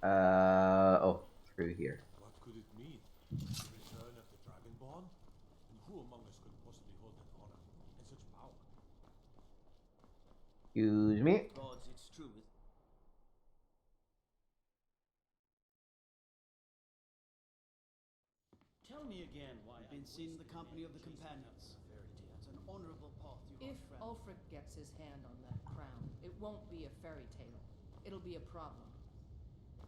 Oh, through here. What could it mean? The return of the Dragonborn? And who among us could possibly hold that honor and such power? Excuse me. Gods, it's true. Tell me again why I've been seen in the company of the companions. It's an honorable path you If Ulfric gets his hand on that crown, it won't be a fairy tale. It'll be a problem.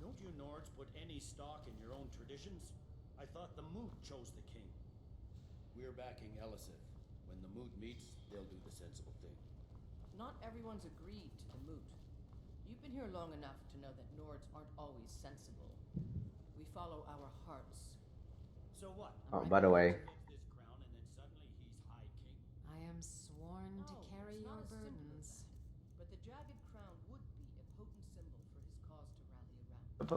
Don't you Nords put any stock in your own traditions? I thought the Moot chose the king. We're backing Elisith. When the Moot meets, they'll do the sensible thing. Not everyone's agreed to the moot. You've been here long enough to know that Nords aren't always sensible. We follow our hearts. So what? Oh, by the way. This crown and then suddenly he's High King. I am sworn to carry your burdens. But the jagged crown would be a potent symbol for his cause to rally around. Do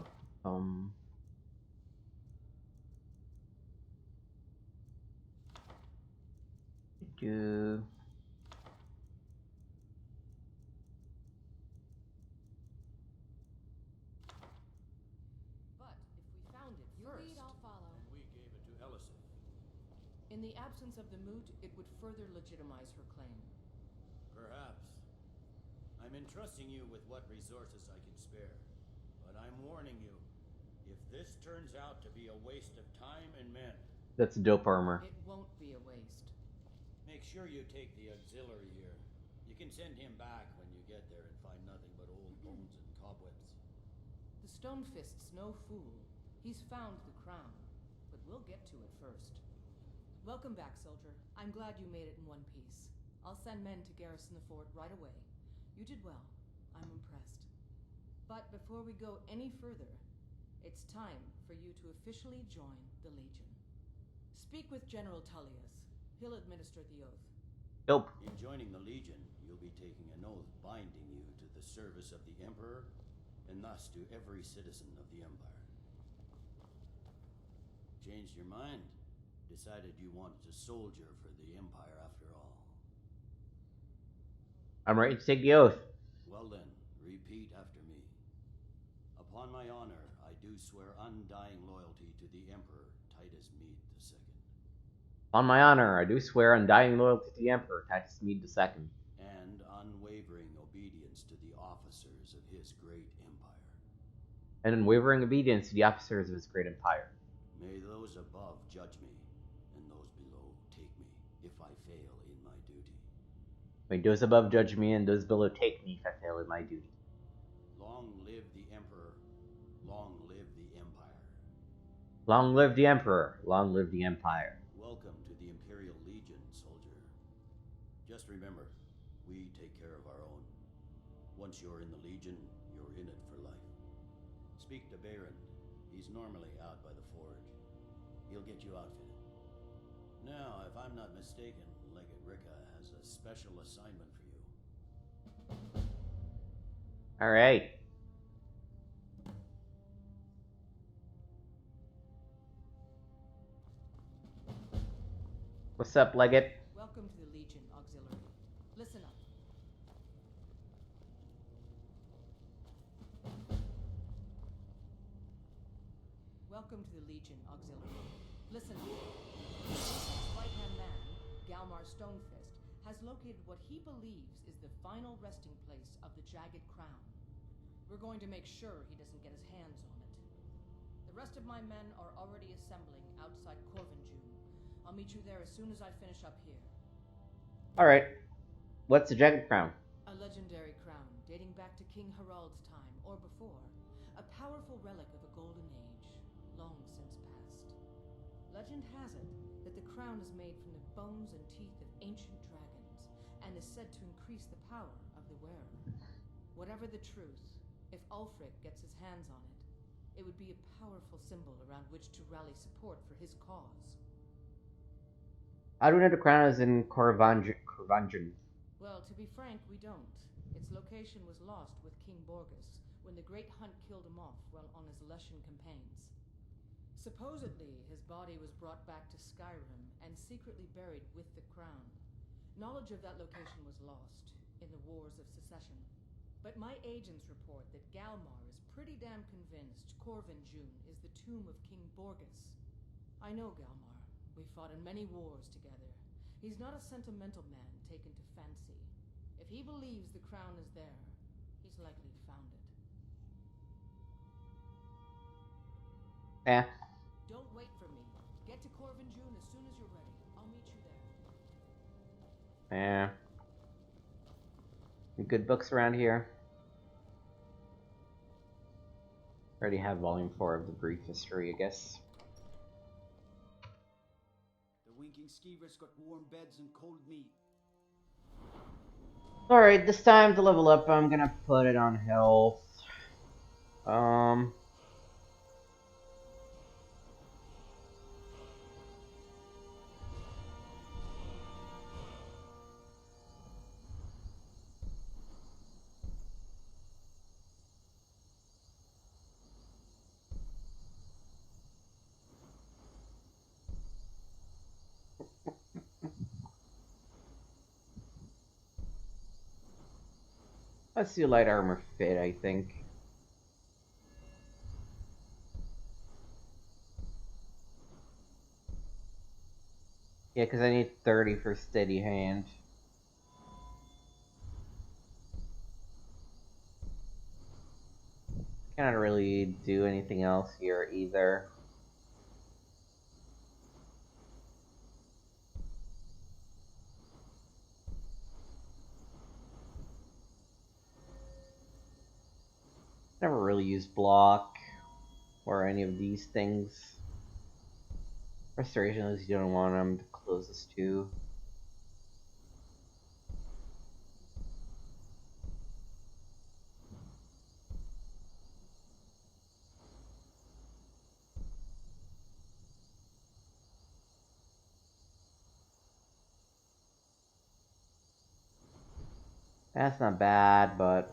But if we found it You first, lead, I'll follow. And we gave it to Elisith. in the absence of the moot, it would further legitimize her claim. Perhaps. I'm entrusting you with what resources I can spare. But I'm warning you, if this turns out to be a waste of time and men... That's dope armor. It won't be a waste. Make sure you take the auxiliary here. You can send him back when you get there and find nothing but old bones and cobwebs. The Stonefist's no fool. He's found the crown, but we'll get to it first. Welcome back, soldier. I'm glad you made it in one piece. I'll send men to garrison the fort right away. You did well. I'm impressed. But before we go any further, it's time for you to officially join the Legion. Speak with General Tullius. He'll administer the oath. Nope. In joining the Legion, you'll be taking an oath binding you to the service of the Emperor, and thus to every citizen of the Empire. Changed your mind? Decided you wanted to soldier for the Empire after all? I'm ready to take the oath. Well then, repeat after me. Upon my honor, I do swear undying loyalty to the Emperor, Titus Mede II. On my honor, I do swear undying loyalty to the Emperor, Titus Mede II. And unwavering obedience to the officers of his great empire. And unwavering obedience to the officers of his great empire. May those above judge me, and those below take me, if I fail in my duty. May those above judge me, and those below take me if I fail in my duty. Long live the Emperor. Long live the Empire. Long live the Emperor. Long live the Empire. Welcome to the Imperial Legion. Just remember, we take care of our own. Once you're in the Legion, you're in it for life. Speak to Baron. He's normally out by the forge. He'll get you outfitted. Now, if I'm not mistaken, Legate Ricka has a special assignment for you. Alright. What's up, Legate? Welcome to the Legion Auxiliary. Listen up. Welcome to the Legion Auxiliary. Listen up. Right-hand man, Galmar Stonefist, has located what he believes is the final resting place of the Jagged Crown. We're going to make sure he doesn't get his hands on it. The rest of my men are already assembling outside Corvinjune. I'll meet you there as soon as I finish up here. Alright. What's the Jagged Crown? A legendary crown dating back to King Harald's time, or before. A powerful relic of a golden age, long since past. Legend has it that the crown is made from the bones and teeth of ancient dragons, and is said to increase the power of the wearer. Whatever the truth, if Ulfric gets his hands on it, it would be a powerful symbol around which to rally support for his cause. How do we know the crown is in Corvinjune? Well, to be frank, we don't. Its location was lost with King Borgus when the Great Hunt killed him off while on his Lushan campaigns. Supposedly, his body was brought back to Skyrim and secretly buried with the crown. Knowledge of that location was lost in the Wars of Secession. But my agents report that Galmar is pretty damn convinced Corvinjune is the tomb of King Borgus. I know Galmar. We fought in many wars together. He's not a sentimental man taken to fancy. If he believes the crown is there, he's likely found it. Yeah. Don't wait for me. Get to Corvinjune as soon as you're ready. I'll meet you there. Yeah. Any good books around here? Already have volume 4 of the brief history, I guess. Winking skeevers got warm beds and cold meat. Alright, this time to level up, I'm gonna put it on health. Let's do light armor fit, I think. Yeah, because I need 30 for steady hand. Cannot really do anything else here either. Never really used block or any of these things. Restoration is you don't want them to close this too. That's not bad, but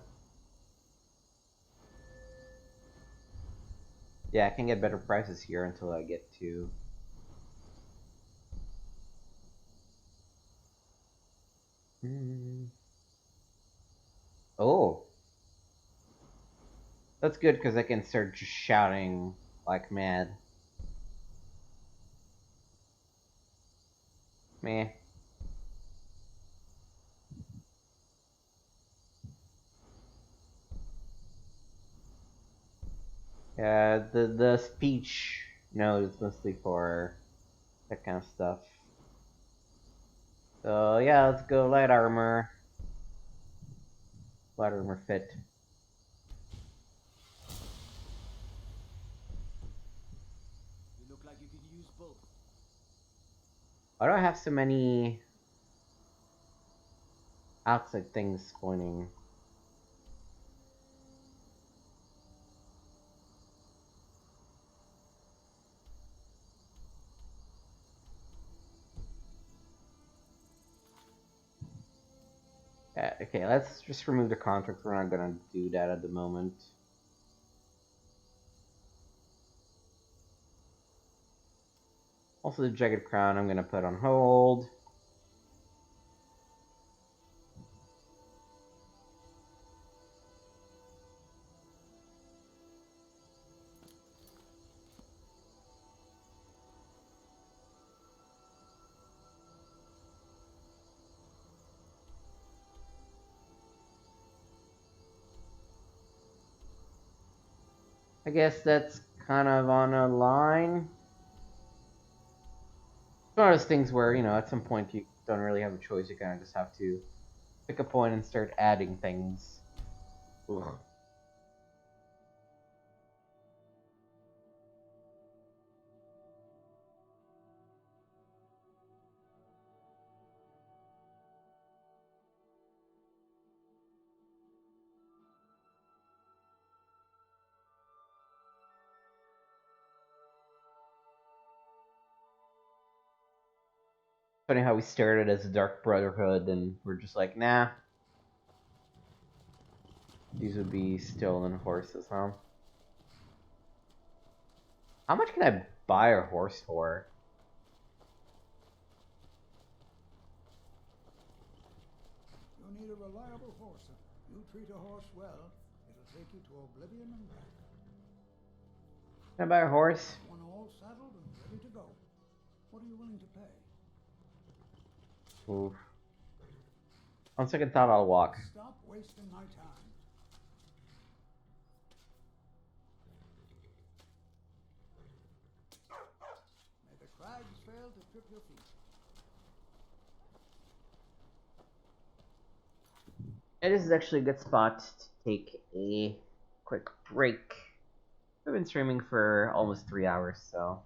yeah, I can get better prices here until I get to Oh. That's good because I can start just shouting like mad. Meh. Yeah, the speech is mostly for that kind of stuff. So yeah, let's go light armor. Light armor fit. You look like you could use both. Why do I have so many outside things pointing. Okay, let's just remove the contract. We're not gonna do that at the moment. Also, the Jagged Crown I'm gonna put on hold. I guess that's kind of on a line. It's one of those things where, you know, at some point you don't really have a choice. You kind of just have to pick a point and start adding things. Ugh. Funny how we started as a Dark Brotherhood and we're just like, nah. These would be stolen horses, huh? How much can I buy a horse for? You need a reliable horse. You treat a horse well, it'll take you to Oblivion and back. Can I buy a horse? One all saddled and ready to go. What are you willing to pay? Oof. On second thought, I'll walk. Stop wasting my time. May the crags fail to trip your feet. Yeah, this is actually a good spot to take a quick break. I've been streaming for almost 3 hours, so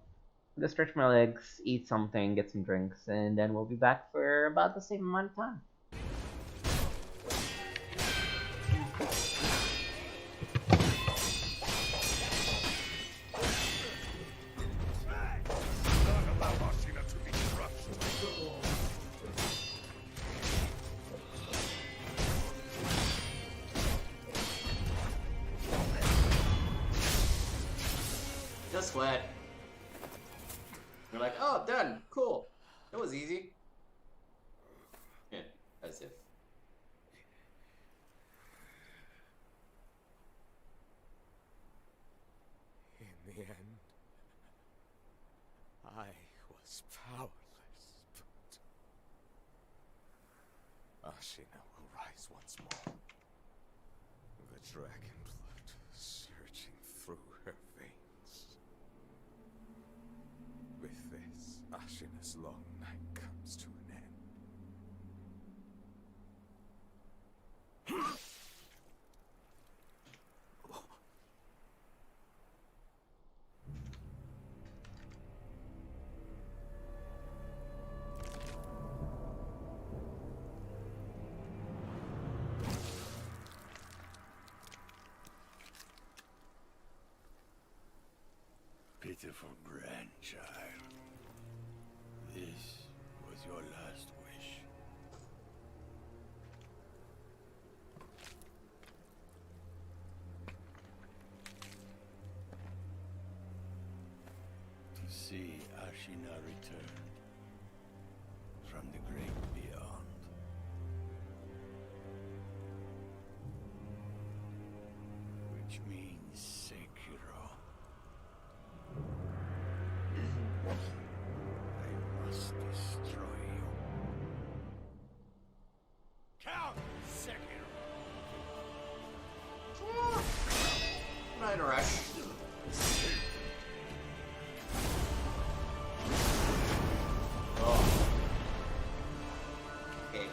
I'm gonna stretch my legs, eat something, get some drinks, and then we'll be back for about the same amount of time. Just sweat. You're like, oh, done. Cool. That was easy. Yeah, as if. In the end, I was powerless, but Ashina will rise once more. The dragon blood surging through her veins. With this, Ashina's long night comes to an end. Pitiful grandchild. This was your last wish. To see Ashina return from the great beyond. Which means Sekiro. I must destroy you. Count Sekiro! Not in a rush. Oh. Okay.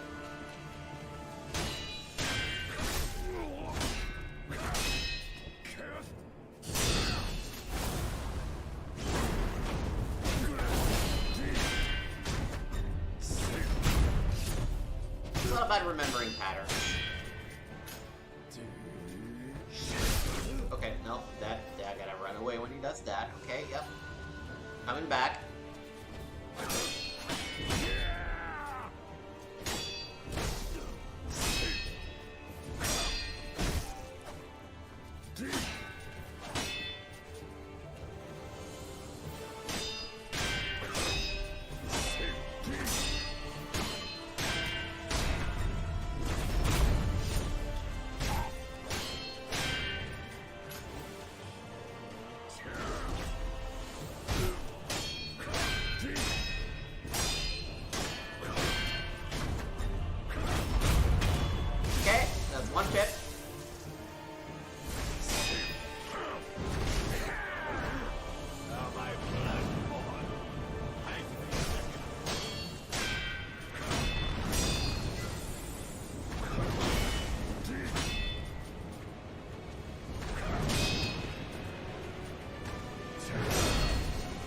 not bad remembering patterns. Okay, no, that I gotta run away when he does that. Okay, yep. Coming back. One pip.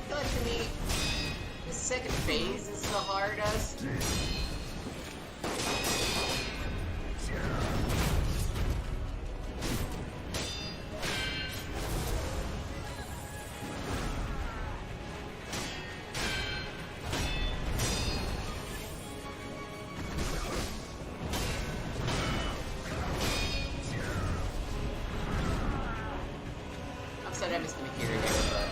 But to me, the second phase is the hardest. I missed the Meridia there, but...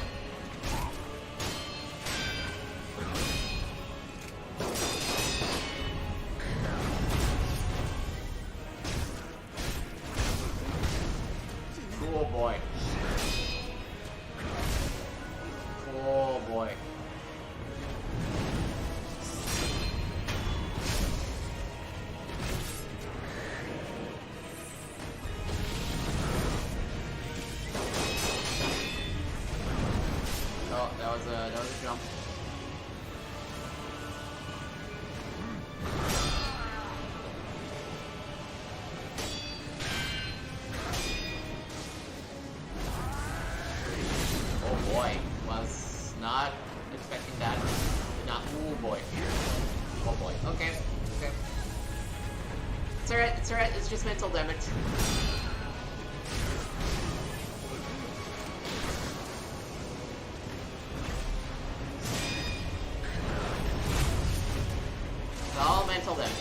Cool boy. Cool boy. That was a jump. Oh boy, was not expecting that. Not, oh boy. Oh boy, okay, okay. It's alright, it's just mental damage. All mental damage.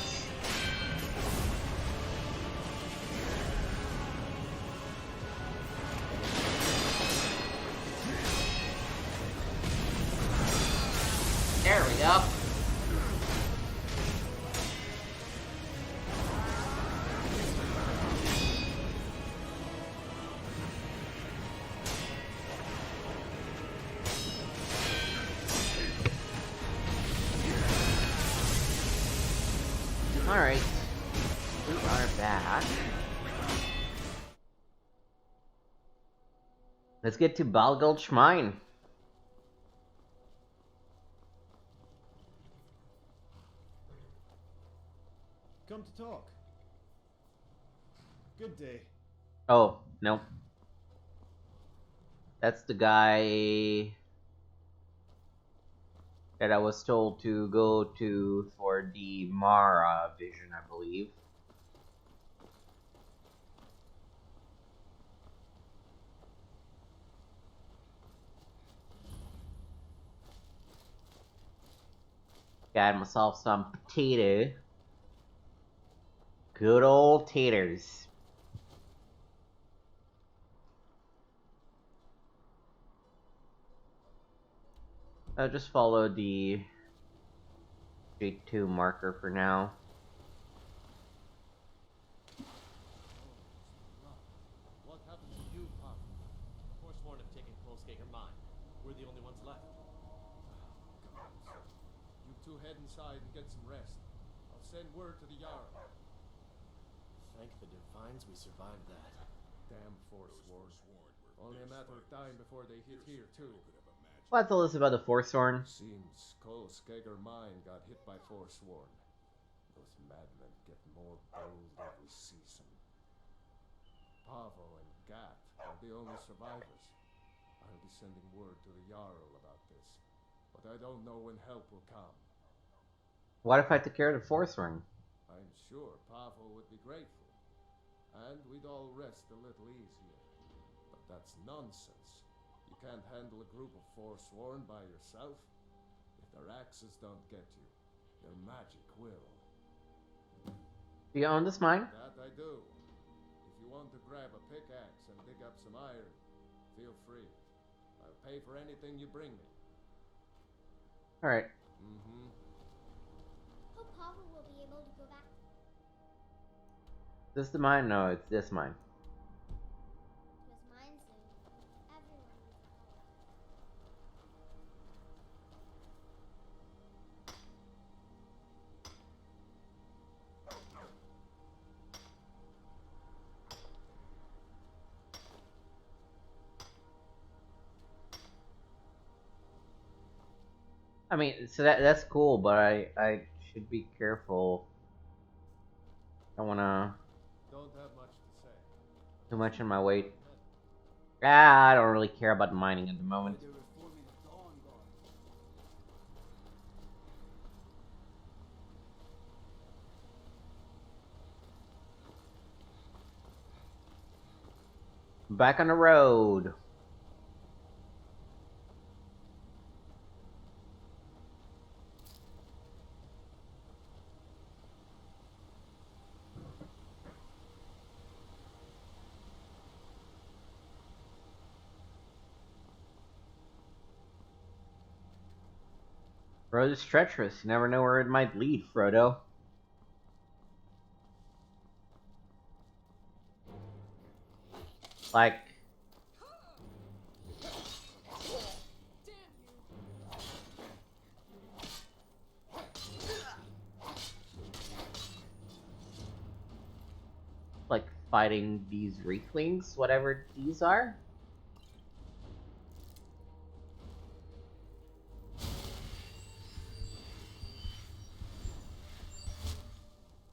There we go. Alright, we are back. Let's get to Balgulch Mine. Come to talk. Good day. Oh, no. That's the guy that I was told to go to for the Mara vision, I believe. Got myself some potato. Good old taters. I'll just follow the J2 marker for now. What happened to you, Pop? Forsworn have taken Kolskager Mine. We're the only ones left. You two head inside and get some rest. I'll send word to the Jarl. Thank the divines we survived that. Damn Forsworn. Only a matter of time before they hit here, too. What's all this about the Forsworn? Seems Kolskager Mine got hit by Forsworn. Those madmen get more bold every season. Pavo and Gat are the only survivors. I'll be sending word to the Jarl about this, but I don't know when help will come. What if I took care of the Forsworn? I'm sure Pavo would be grateful, and we'd all rest a little easier. But that's nonsense. You can't handle a group of Forsworn by yourself. If their axes don't get you, their magic will. Do you own this mine? That I do. If you want to grab a pickaxe and dig up some iron, feel free. I'll pay for anything you bring me. Alright. Mm-hmm. Hope Papa will be able to go back. This the mine? No, it's this mine. Because mine soon. Everyone needs a home. I mean, so that's cool, but I should be careful. I don't wanna Don't have much to say. too much in my weight. Ah, I don't really care about mining at the moment. They're reforming the Dawn Guard. Back on the road. Road is treacherous. You never know where it might lead, Frodo. Like... like fighting these Wreathlings, whatever these are.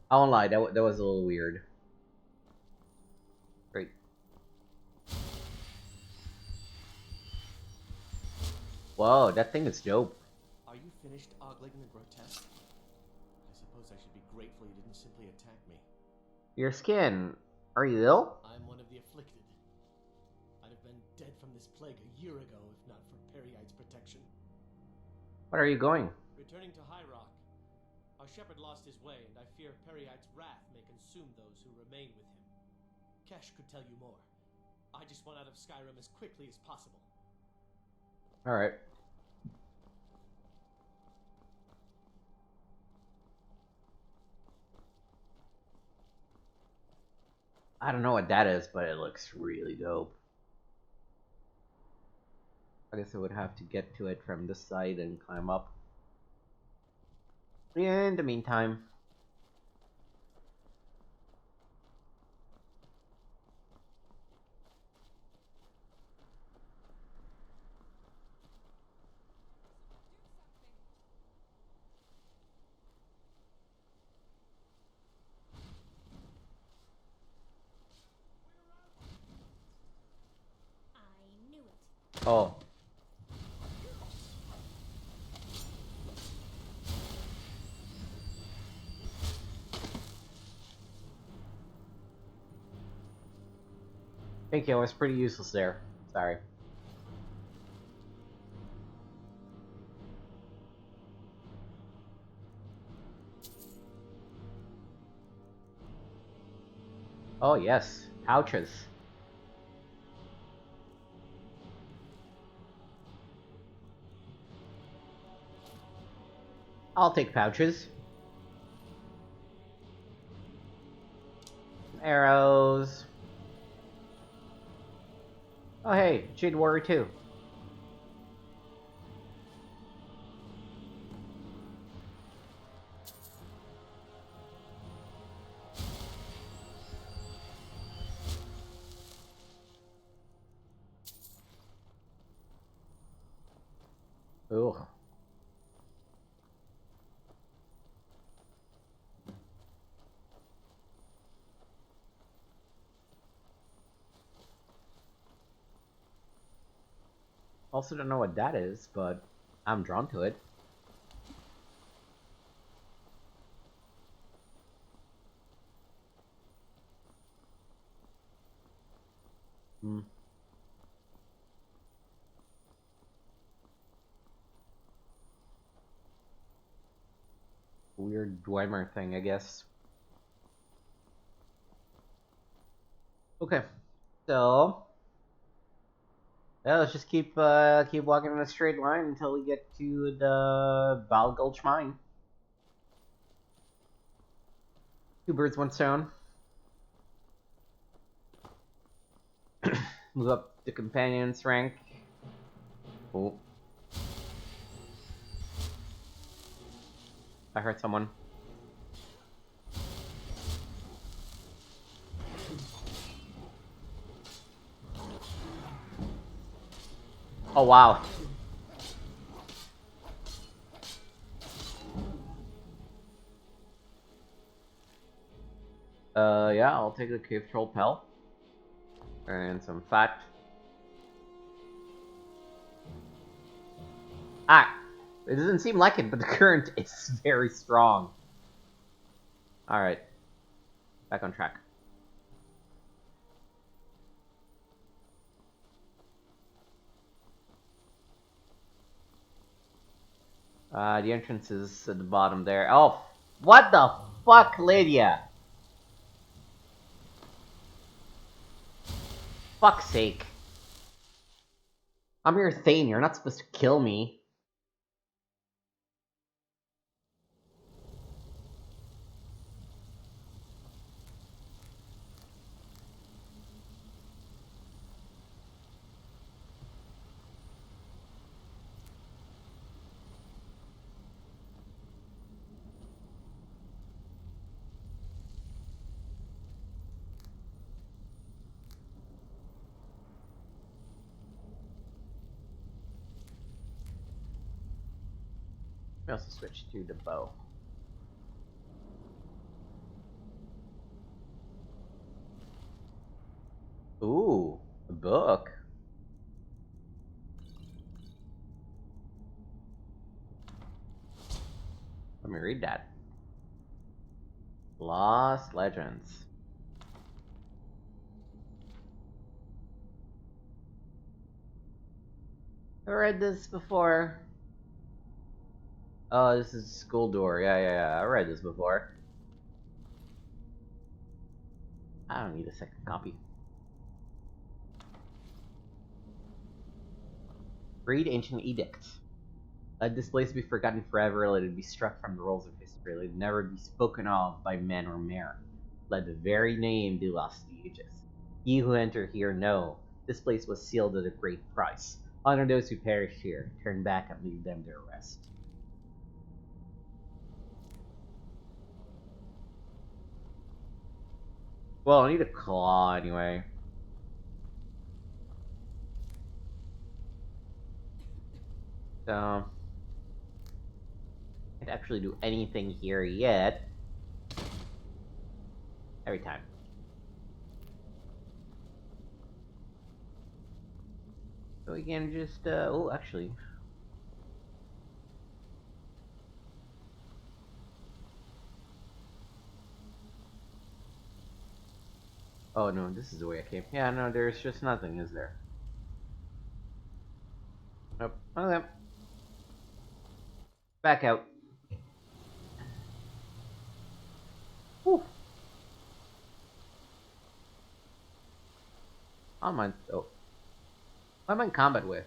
I won't lie, that was a little weird. Great. Whoa, that thing is dope. Are you finished ogling the grotesque? I suppose I should be grateful you didn't simply attack me. Your skin. Are you ill? I'm one of the afflicted. I'd have been dead from this plague a year ago if not for Periite's protection. What are you going? Returning to High Rock. Our shepherd lost his way, and I fear Periite's wrath may consume those who remain with him. Kesh could tell you more. I just want out of Skyrim as quickly as possible. Alright. I don't know what that is, but it looks really dope. I guess I would have to get to it from this side and climb up. In the meantime... I knew it. Oh. Thank you, I was pretty useless there. Sorry. Oh yes, pouches. I'll take pouches. Arrows. Oh hey, Jade Warrior 2. Ugh. Also don't know what that is, but I'm drawn to it. Hmm. Weird Dwemer thing, I guess. Okay, so yeah, let's just keep walking in a straight line until we get to the Val Gulch mine. Two birds, one stone. Move up the companion's rank. Oh, I heard someone. Oh wow. Yeah, I'll take the cave troll pelt and some fat. Ah, it doesn't seem like it, but the current is very strong. All right, back on track. The entrance is at the bottom there. Oh, what the fuck, Lydia? Fuck's sake. I'm your Thane, you're not supposed to kill me. We also switch to the bow. Ooh, a book. Let me read that. Lost Legends. I read this before. Oh, this is School Door. Yeah. I read this before. I don't need a second copy. Read Ancient Edicts. Let this place be forgotten forever, let it be struck from the rolls of history, let it never be spoken of by men or mare. Let the very name be lost to the ages. Ye who enter here know, this place was sealed at a great price. Honor those who perish here, turn back and leave them their rest. Well, I need a claw anyway. So, can't actually do anything here yet. Every time. So we can just, oh, actually. Oh no, this is the way I came. Yeah, no, there's just nothing, is there? Nope. Okay. Back out. Whew. I'm on. Oh. What am I in combat with?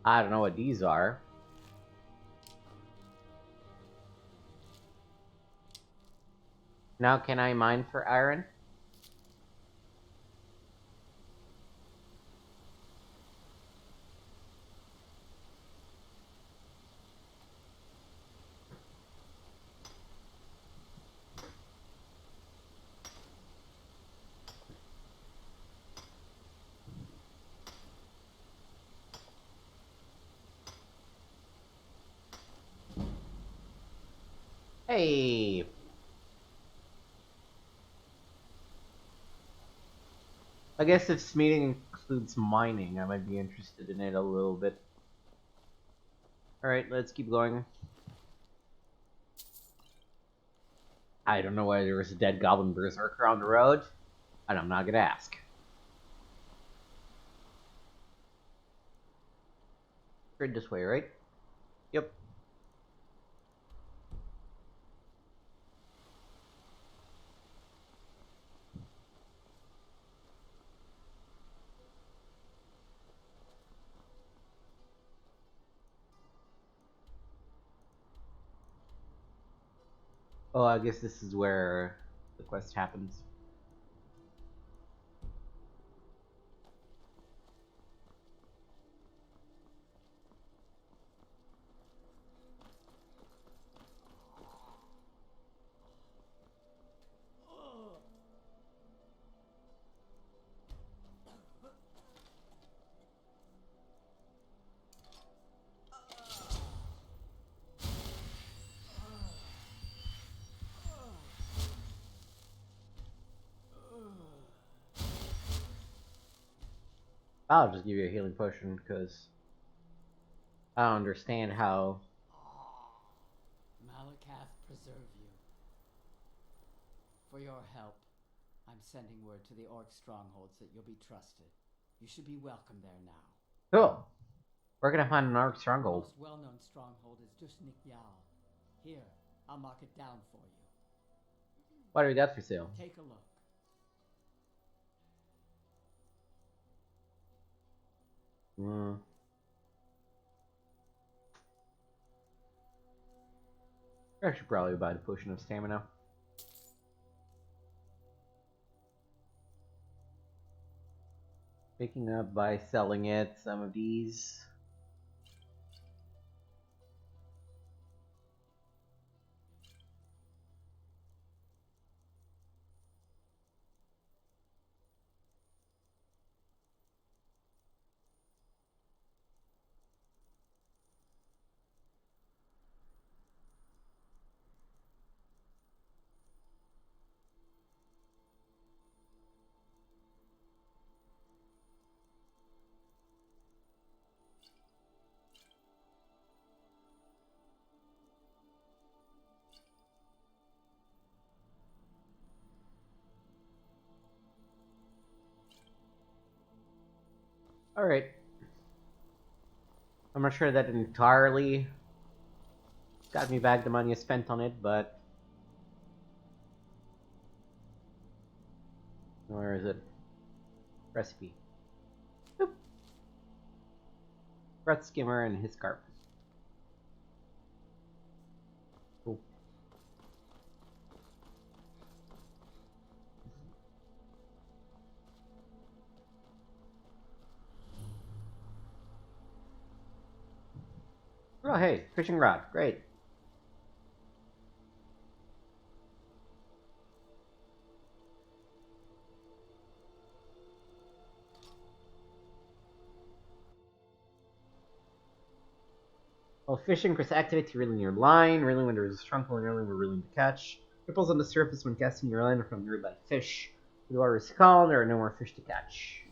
I don't know what these are. Now can I mine for iron? Hey! I guess if this meeting includes mining, I might be interested in it a little bit. Alright, let's keep going. I don't know why there was a dead goblin berserker on the road, and I'm not gonna ask. Straight this way, right? Yep. Oh, I guess this is where the quest happens. I'll just give you a healing potion, because I don't understand how... Malakath preserve you. For your help, I'm sending word to the orc strongholds that you'll be trusted. You should be welcome there now. Cool. We're gonna find an orc The stronghold. most well-known stronghold is Dushnik Yal. Here, I'll mark it down for you. What do we got for sale? Take a look. I should probably buy the potion of stamina. Picking up by selling it, some of these. Alright. I'm not sure that entirely got me back the money I spent on it, but... Where is it? Recipe. Boop. Breath skimmer and his scarf. Cool. Oh, hey, fishing rod. Great. While fishing, press activate to reel in your line. Reeling when there is a strong pull and reeling when reeling to catch. Ripples on the surface when casting your line from nearby fish. The water is calm, there are no more fish to catch.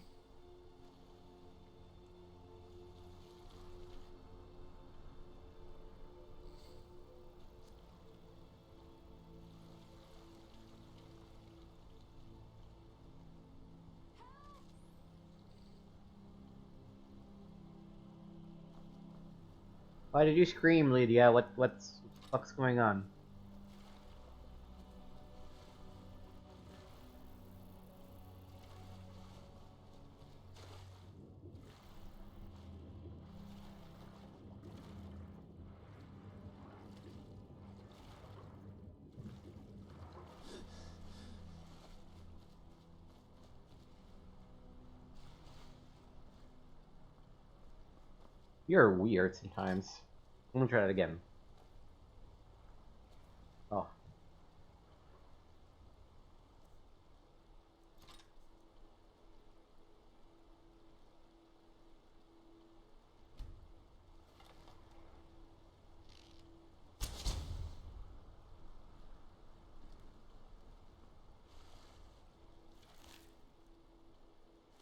Why did you scream, Lydia? What's going on? You're weird sometimes. Let me try that again. Oh.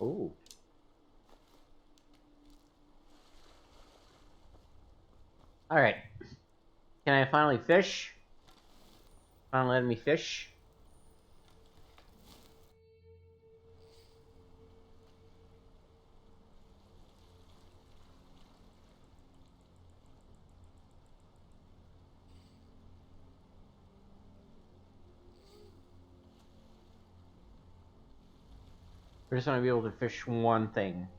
Ooh. Alright. Can I finally fish? Finally letting me fish? I just want to be able to fish one thing.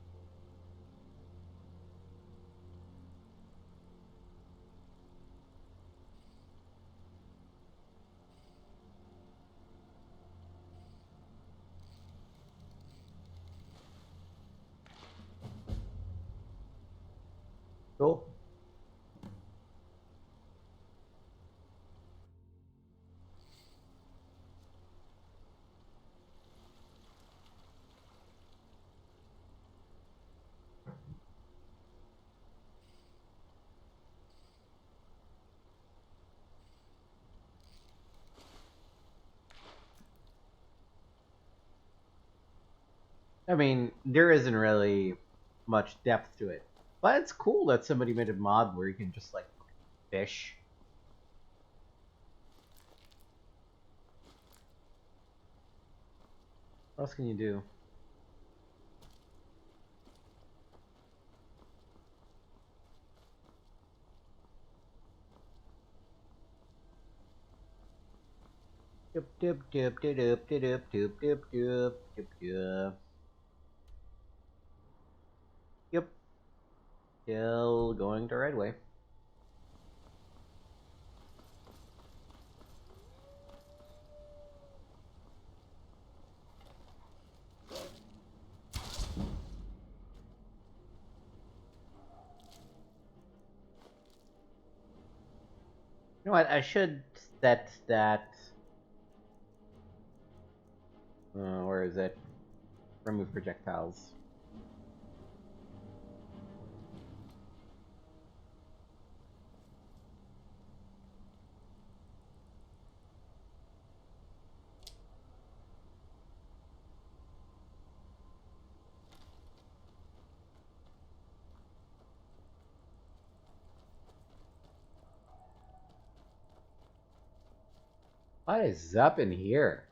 Cool. I mean, there isn't really much depth to it. But it's cool that somebody made a mod where you can just, like, fish. What else can you do? Doop doop doop doop doop doop doop doop doop doop. Yep. Still going the right way. You know what? I should set that. Where is it? Remove projectiles. What is up in here?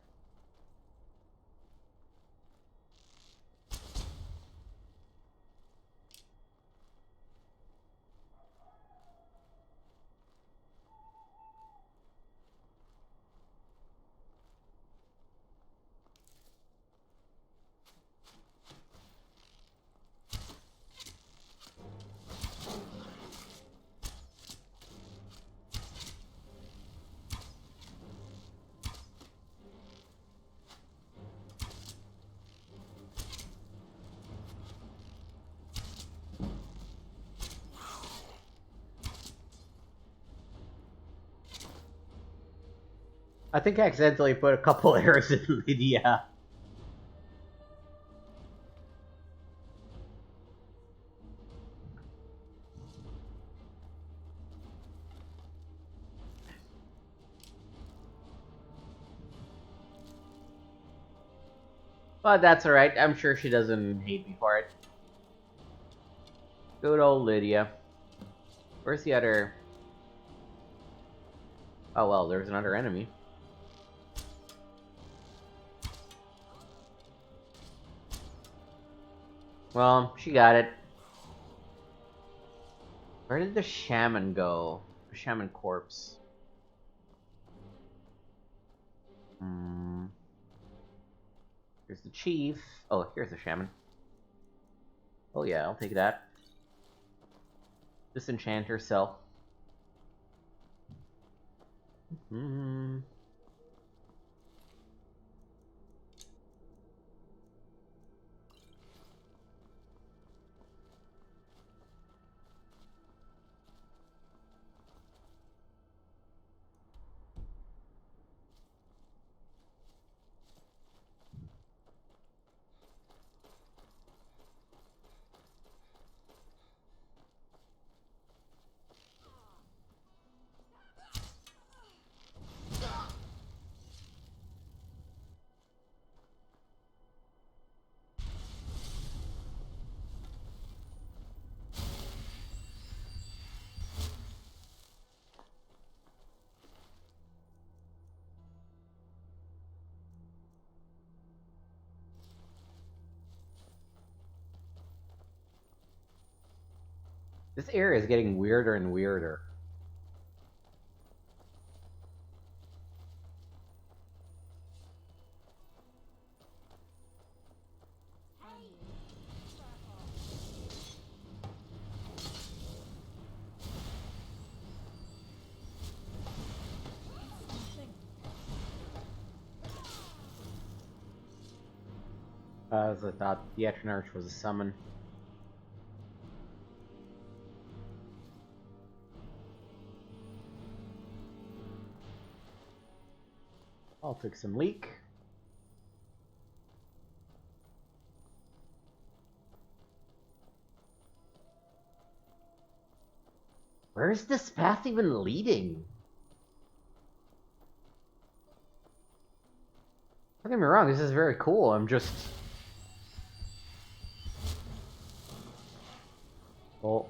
I think I accidentally put a couple arrows in Lydia. But that's alright. I'm sure she doesn't hate me for it. Good old Lydia. Where's the other... Oh well, there's another enemy. Well, she got it. Where did the shaman go? The shaman corpse. Here's the chief. Oh, here's the shaman. Oh yeah, I'll take that. Disenchant herself. This area is getting weirder and weirder. As I thought, the Eternarch was a summon. I'll take some leak. Where is this path even leading? Don't get me wrong, this is very cool. I'm just... Oh.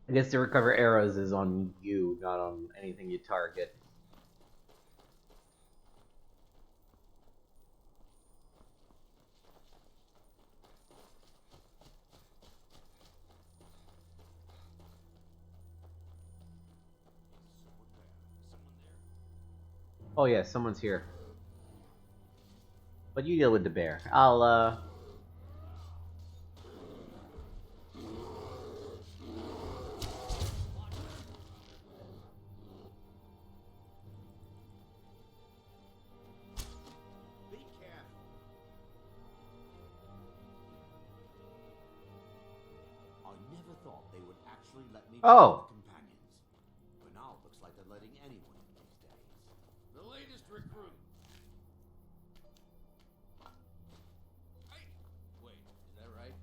I guess to recover arrows is on you, not on anything you target. Oh yeah, someone's here. But you deal with the bear. I'll Oh! Companions. But now it looks like they're letting anyone in these days. The latest recruit. Hey! Wait, is that right?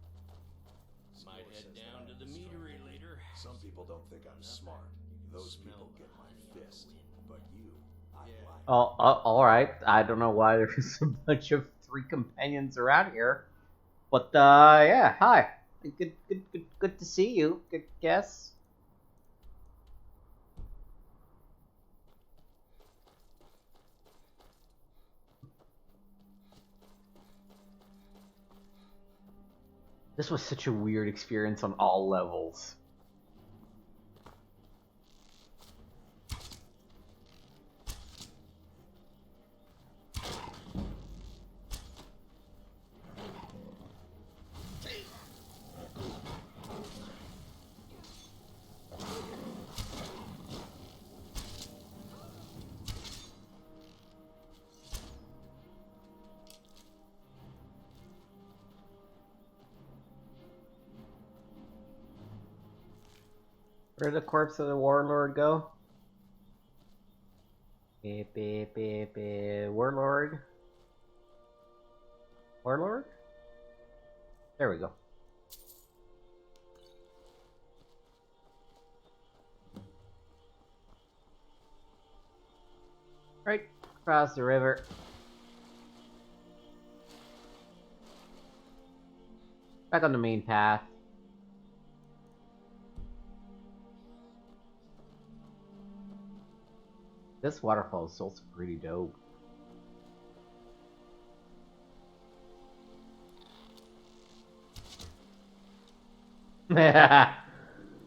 Might head down to the meadery later. Some people don't think I'm smart. Those people get my fist. But you, I like. Oh, alright. I don't know why there's a bunch of 3 companions around here. But, yeah, hi. Good to see you, good guess. This was such a weird experience on all levels. Where'd the corpse of the warlord go? Warlord? Warlord? There we go. Right across the river. Back on the main path. This waterfall is also pretty dope.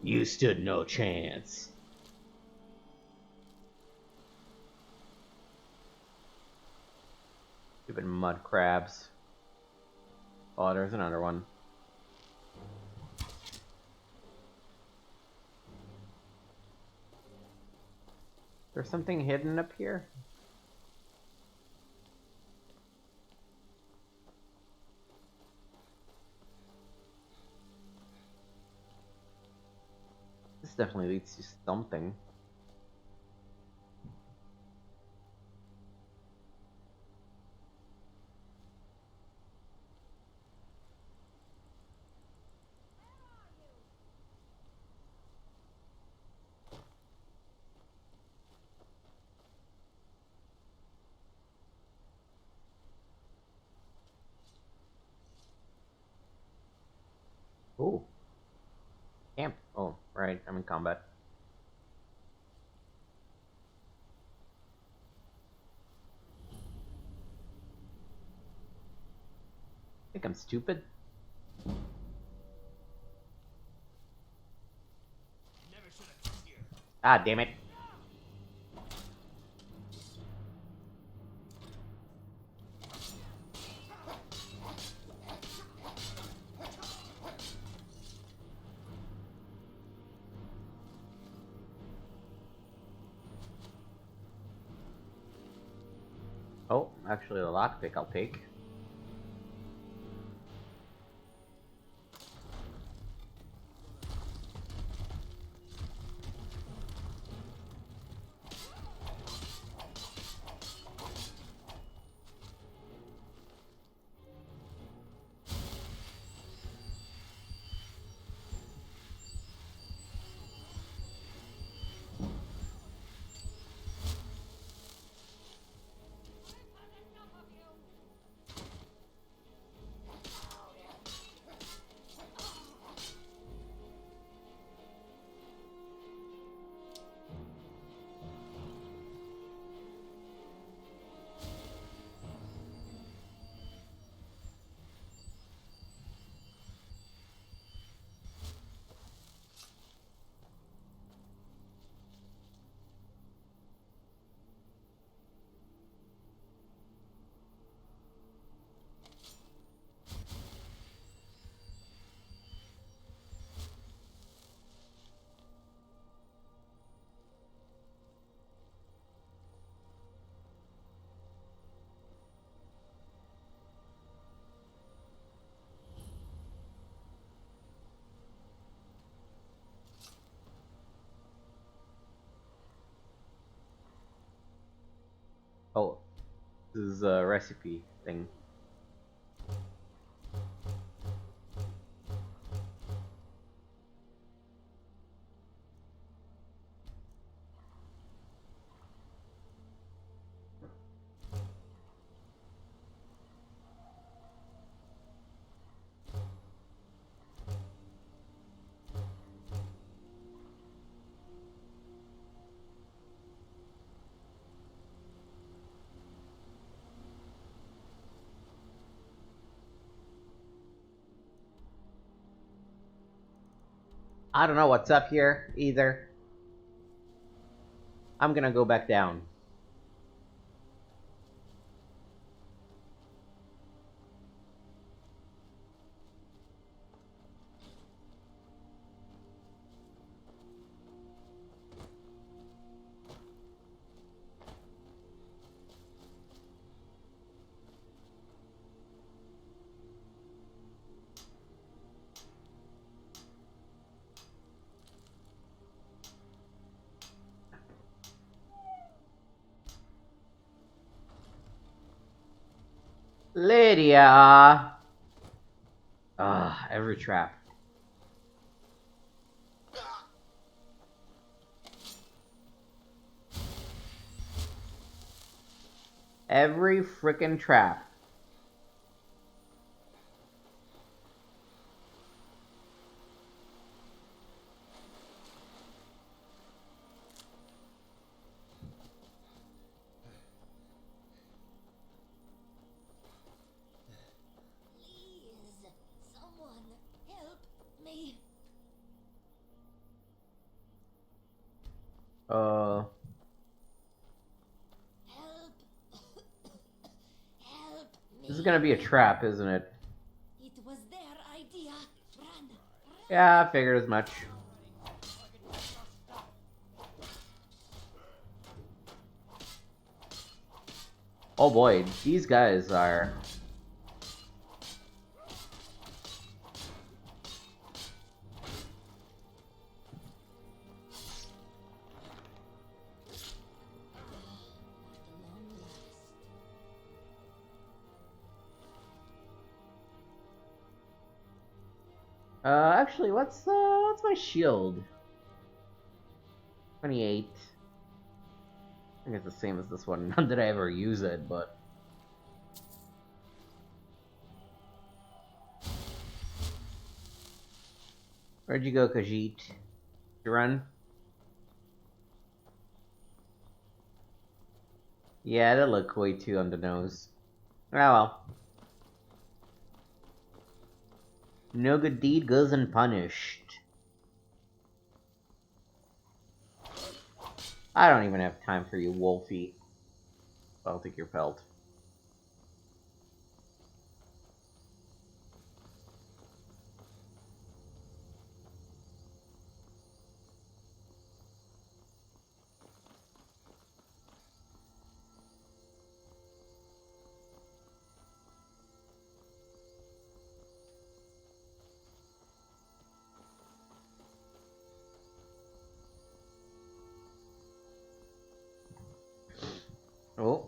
You stood no chance. Stupid mud crabs. Oh, there's another one. There's something hidden up here? This definitely leads to something. Oh. Camp. Oh, right. I'm in combat. Think I'm stupid? Ah, damn it. Oh, actually the lockpick I'll take. Oh, this is a recipe thing. I don't know what's up here, either. I'm gonna go back down. Lydia! Ah, every trap. Every frickin' trap. Please, someone help me. Uh. Help. Help me. This is gonna be a trap, isn't it? It was their idea. Run. Yeah, I figured as much. Oh boy, these guys are... Actually, what's my shield? 28. I think it's the same as this one. Not that I ever use it, but... Where'd you go, Khajiit? Did you run? Yeah, that looked way too on the nose. Oh well. No good deed goes unpunished. I don't even have time for you, Wolfie. I'll take your pelt. Oh.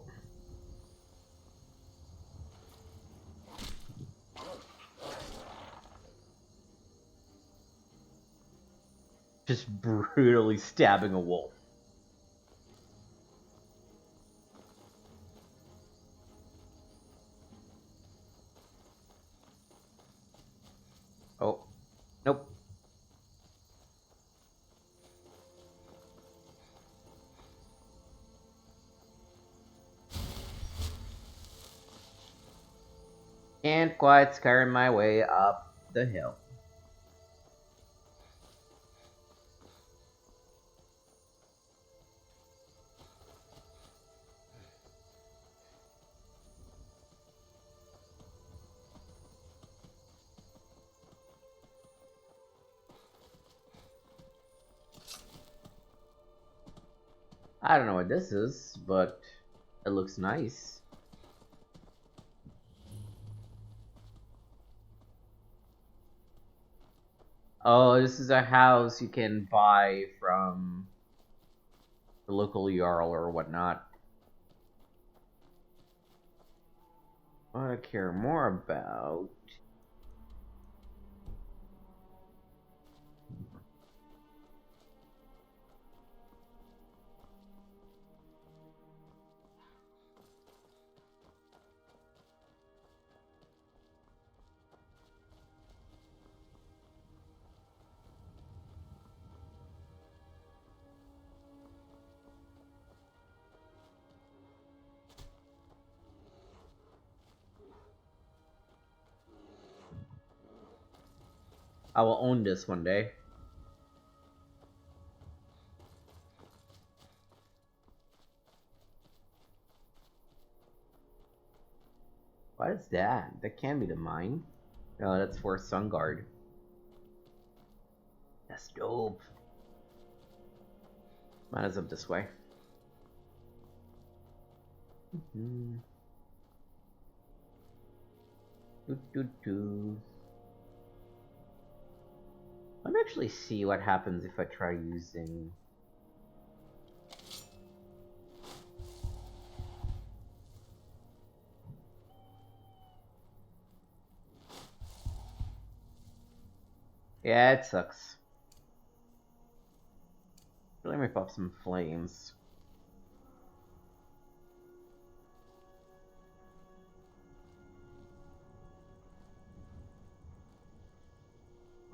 Just brutally stabbing a wolf. Oh. Nope. Can't quite Skyrim my way up the hill. I don't know what this is, but it looks nice. Oh, this is a house you can buy from the local Jarl or whatnot. What I care more about... I will own this one day. What is that? That can't be the mine. No, that's for Sunguard. That's dope. Mine is up this way. Let me actually see what happens if I try using... Yeah, it sucks. Let me pop some flames.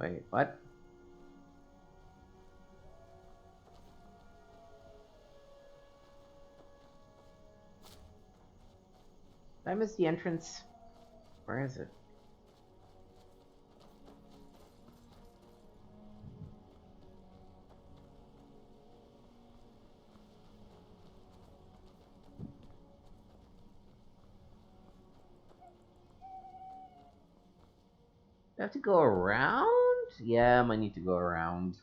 Wait, what? Did I miss the entrance? Where is it? Do I have to go around? Yeah, I might need to go around.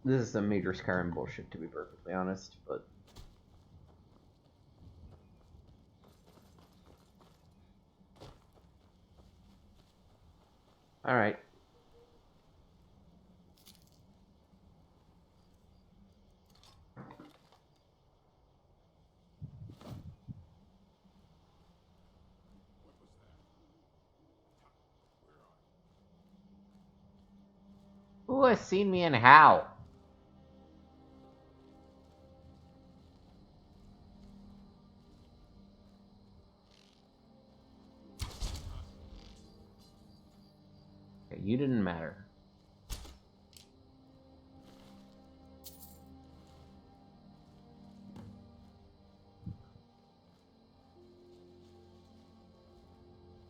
This is some major Skyrim bullshit, to be perfectly honest, but... Alright. Who has seen me and how? Okay, you didn't matter.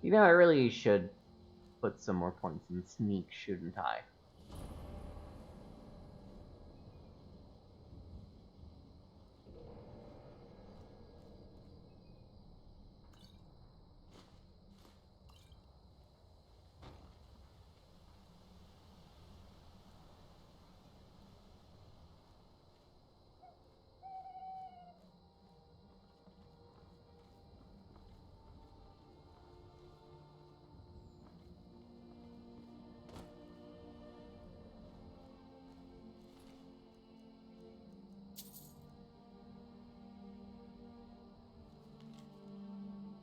You know, I really should put some more points in sneak, shouldn't I?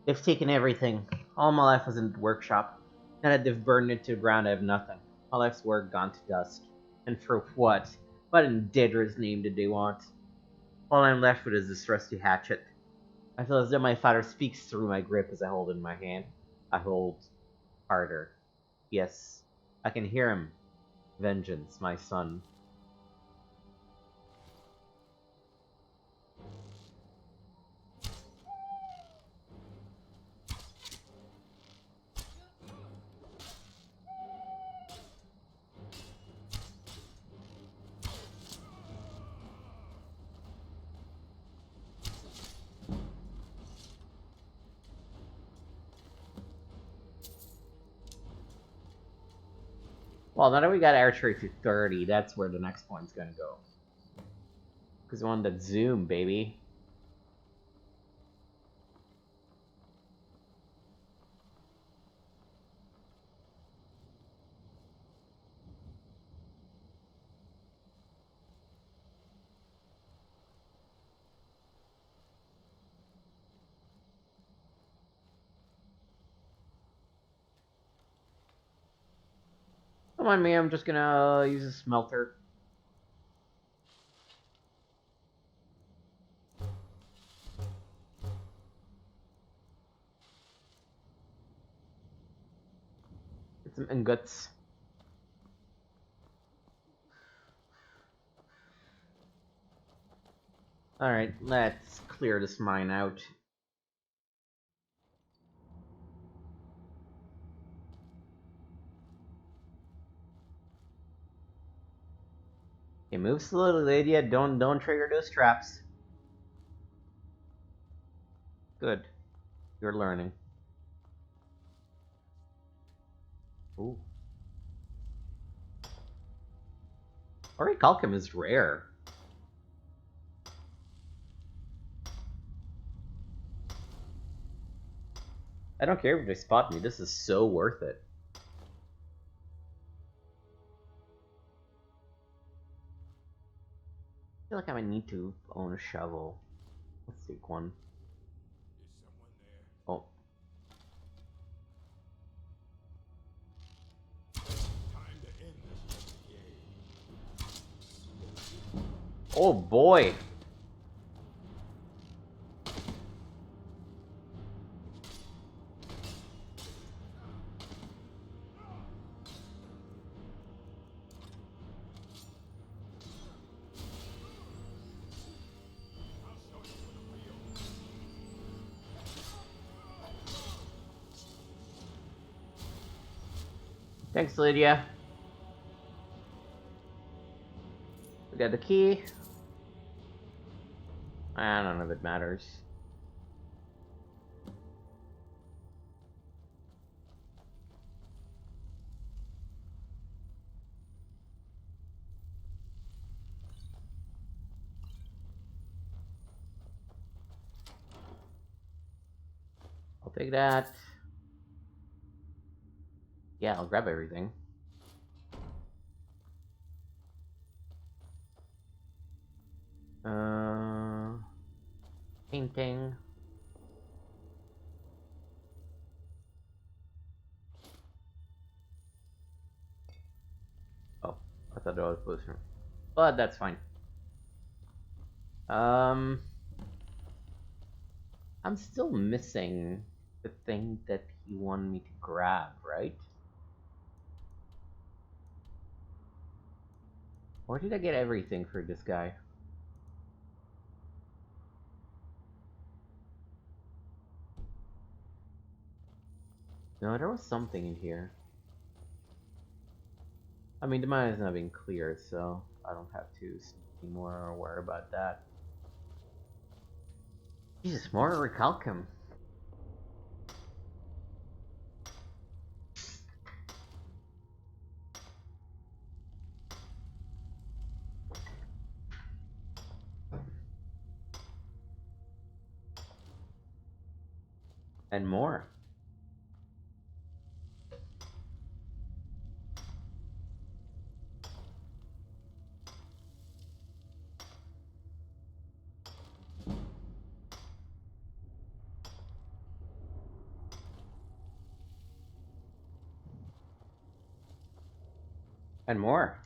They've taken everything. All my life was in the workshop. Now that they've burned it to the ground, I have nothing. My life's work gone to dust. And for what? What in Dedra's name did they want? All I'm left with is this rusty hatchet. I feel as though my father speaks through my grip as I hold it in my hand. I hold harder. Yes, I can hear him. Vengeance, my son. Well, now that we got archery to 30, that's where the next point's gonna go. Because we want that zoom, baby. Don't mind me, I'm just gonna use a smelter. Get some ingots. Alright, let's clear this mine out. Okay, move slowly, Lydia. Don't trigger those traps. Good. You're learning. Ooh. Orichalcum is rare. I don't care if they spot me, this is so worth it. I feel like I might need to own a shovel. Let's take one. Oh. Oh boy! Thanks, Lydia. We got the key. None of it matters. I'll take that. Yeah, I'll grab everything. Painting. Oh, a thought that was closer. But that's fine. I'm still missing the thing that he wanted me to grab, right? Or did I get everything for this guy? No, there was something in here. I mean, the mine is not being cleared, so I don't have to anymore or worry about that. Jesus, more recalcum. And more. And more.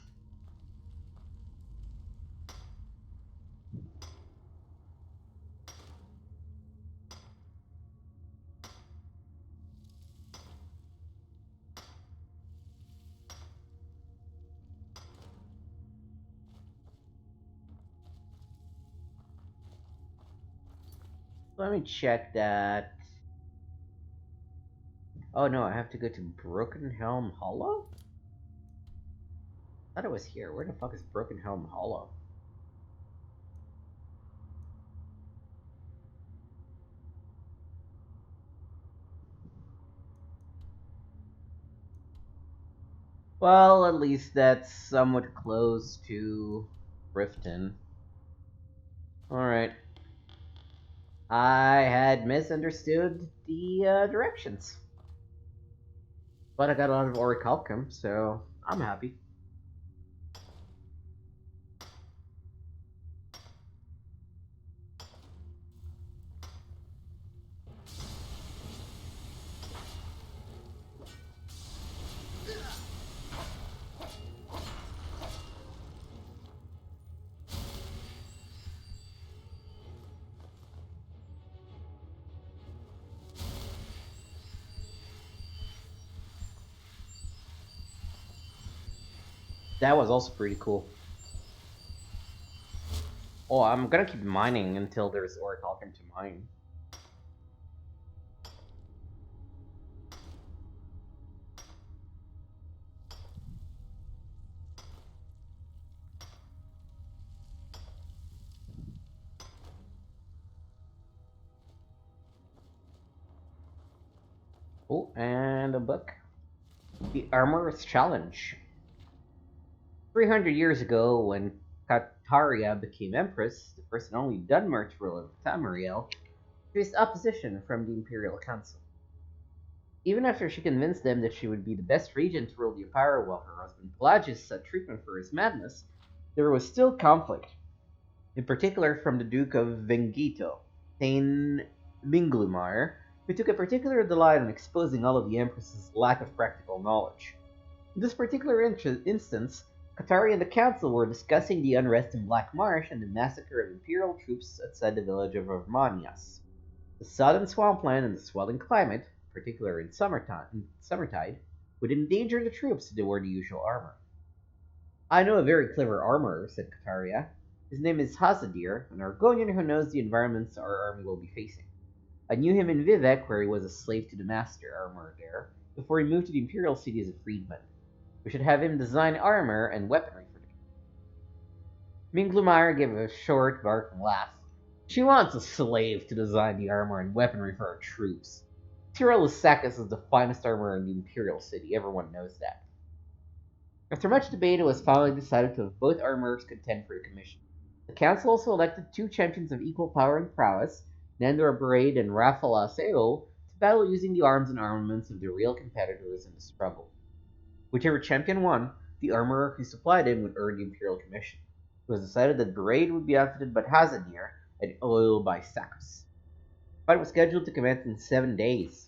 Let me check that. Oh no, I have to go to Broken Helm Hollow? I thought it was here. Where the fuck is Broken Helm Hollow? Well, at least that's somewhat close to Riften. Alright. I had misunderstood the directions. But I got a lot of orichalcum, so I'm happy. That was also pretty cool. Oh, I'm gonna keep mining until there's orichalcum to mine. Oh, and a book. The Armorer's Challenge. 300 years ago, when Kataria became empress, the first and only Dunmerch ruler of Tamariel faced opposition from the Imperial Council. Even after she convinced them that she would be the best regent to rule the Empire while her husband Pelagius sought treatment for his madness, there was still conflict, in particular from the Duke of Vengito, Thane Minglumar, who took a particular delight in exposing all of the Empress's lack of practical knowledge. In this particular instance, Katari and the Council were discussing the unrest in Black Marsh and the massacre of Imperial troops outside the village of Armanias. The sodden swampland and the swelling climate, particularly in summertide, would endanger the troops if they wore the usual armor. I know a very clever armorer, said Kataria. His name is Hazadir, an Argonian who knows the environments our army will be facing. I knew him in Vivek, where he was a slave to the master armorer there, before he moved to the Imperial city as a freedman. We should have him design armor and weaponry for the Minglumire gave a short, barking laugh. She wants a slave to design the armor and weaponry for our troops. Tyrell Lusakis is the finest armorer in the Imperial city, everyone knows that. After much debate, it was finally decided to have both armorers contend for a commission. The council also elected two champions of equal power and prowess, Nandor Braid and Rafala Seol, to battle using the arms and armaments of the real competitors in the struggle. Whichever champion won, the armorer who supplied him would earn the Imperial Commission. It was decided that Braid would be outfitted by Hazanir and Oil by Sakis. The fight was scheduled to commence in 7 days.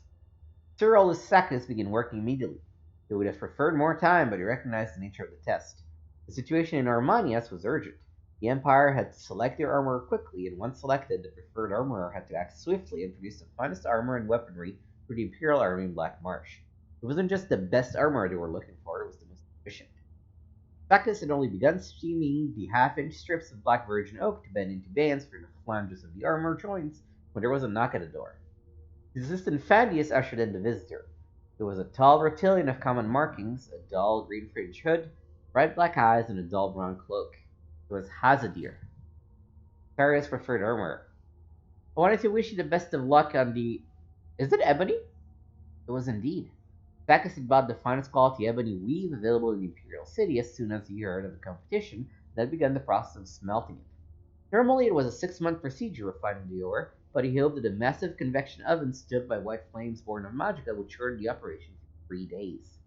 Sir Sakis began working immediately. He would have preferred more time, but he recognized the nature of the test. The situation in Armanias was urgent. The Empire had to select their armorer quickly, and once selected, the preferred armorer had to act swiftly and produce the finest armor and weaponry for the Imperial Army in Black Marsh. It wasn't just the best armor they were looking for, it was the most efficient. Bacchus had only begun steaming the half-inch strips of black virgin oak to bend into bands for the flanges of the armor joints when there was a knock at the door. His assistant Fandius ushered in the visitor. It was a tall reptilian of common markings, a dull green fringed hood, bright black eyes, and a dull brown cloak. It was Hazadir, Taria's preferred armorer. I wanted to wish you the best of luck on the... Is it ebony? It was indeed. Bacchus had bought the finest quality ebony weave available in the Imperial City as soon as he heard of the competition and had begun the process of smelting it. Normally it was a 6-month procedure refining the ore, but he hoped that a massive convection oven stood by white flames born of magica would shorten the operation to 3 days.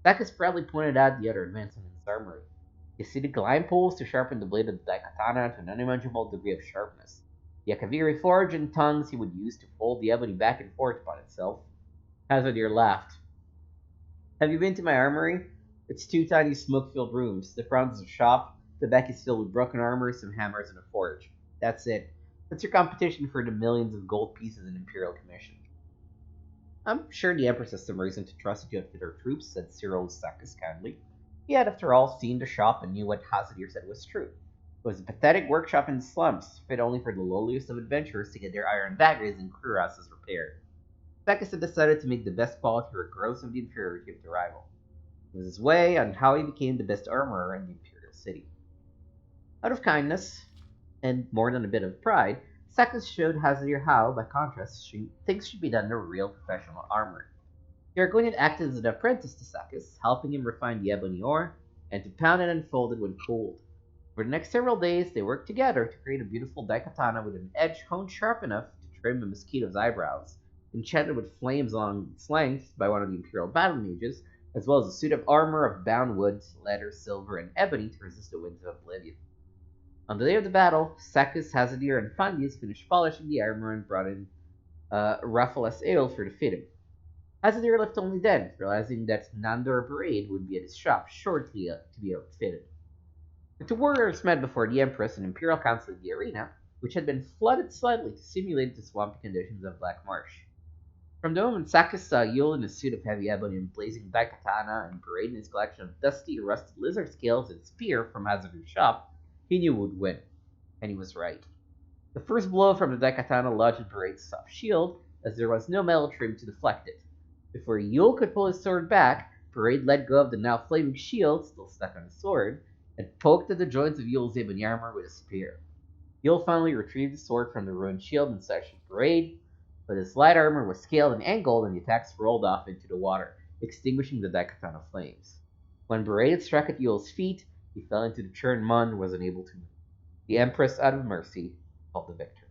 Bacchus proudly pointed out the other advancement in his armory. The acidic lime poles to sharpen the blade of the daikatana to an unimaginable degree of sharpness. The akaviri forge and tongues he would use to fold the ebony back and forth upon itself. Hazadir laughed. Have you been to my armory? It's 2 tiny smoke-filled rooms. The front is a shop, the back is filled with broken armor, some hammers, and a forge. That's it. That's your competition for the millions of gold pieces in Imperial commission. I'm sure the Empress has some reason to trust that you have fit her troops, said Cyril Sacchus kindly. He had, after all, seen the shop and knew what Hazadir said was true. It was a pathetic workshop in the slums, fit only for the lowliest of adventurers to get their iron daggers and cuirasses repaired. Bacchus had decided to make the best quality regardless of the inferiority of the rival. It was his way on how he became the best armorer in the Imperial City. Out of kindness, and more than a bit of pride, Sacchus showed Hazadir how, by contrast, things should be done to real professional armor. Yargonian acted as an apprentice to Sacchus, helping him refine the ebony ore, and to pound it and fold it when cooled. For the next several days, they worked together to create a beautiful daikatana with an edge honed sharp enough to trim a mosquito's eyebrows, enchanted with flames along its length by one of the Imperial battle mages, as well as a suit of armor of bound wood, leather, silver, and ebony to resist the winds of Oblivion. On the day of the battle, Sacchus, Hazadir, and Fandius finished polishing the armor and brought in Raphaelis ale for the fitting. Hazadir left only then, realizing that Nandor Parade would be at his shop shortly to be outfitted. The 2 warriors met before the Empress and Imperial Council in the arena, which had been flooded slightly to simulate the swampy conditions of Black Marsh. From the moment Sacchus saw Yule in his suit of heavy ebony and blazing daikatana and Parade in his collection of dusty, rusted lizard scales and spear from Hazadir's shop, he knew who would win. And he was right. The first blow from the daikatana lodged in Parade's soft shield, as there was no metal trim to deflect it. Before Yule could pull his sword back, Parade let go of the now flaming shield, still stuck on his sword, and poked at the joints of Yule's ebony armor with a spear. Yule finally retrieved the sword from the ruined shield and slashed at Parade, but his light armor was scaled and angled, and the attacks rolled off into the water, extinguishing the daikatana flames. When Parade struck at Yule's feet, he fell into the churned mud and was unable to move. The Empress, out of mercy, held the victor.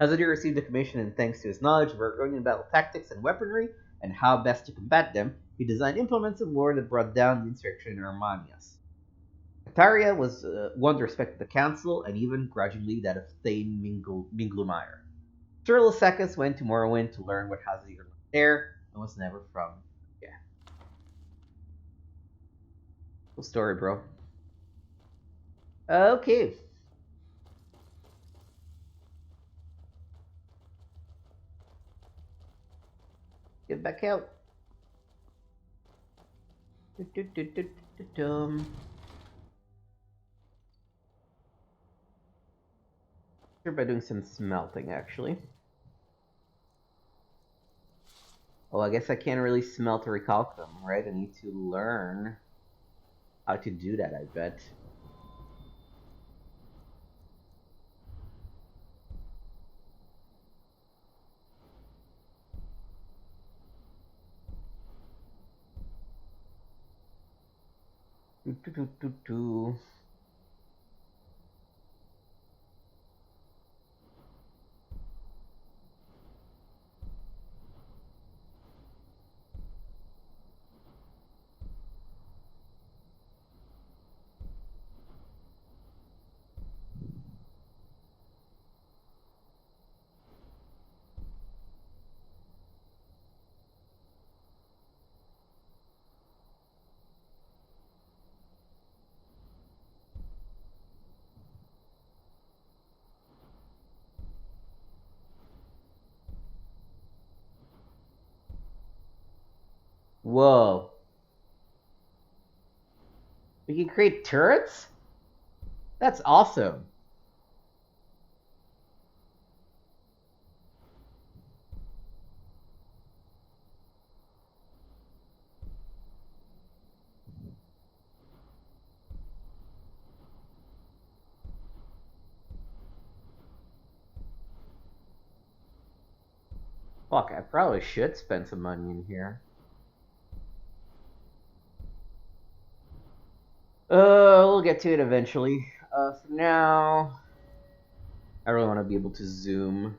Hazadir received the commission, and thanks to his knowledge of Argonian battle tactics and weaponry, and how best to combat them, he designed implements of war that brought down the insurrection in Armanias. Ataria was won the respect of the council, and even grudgingly that of Thane Minglumire. Cyril Sacchus went to Morrowind to learn what Hazadir learned there, and was never from again. Cool story, bro. Okay. Get back out. Sure, by doing some smelting, actually. Oh, I guess I can't really smelt or recalc them, right? I need to learn how to do that, I bet. Do. Whoa. We can create turrets? That's awesome. Fuck, I probably should spend some money in here. We'll get to it eventually. For now, I really want to be able to zoom.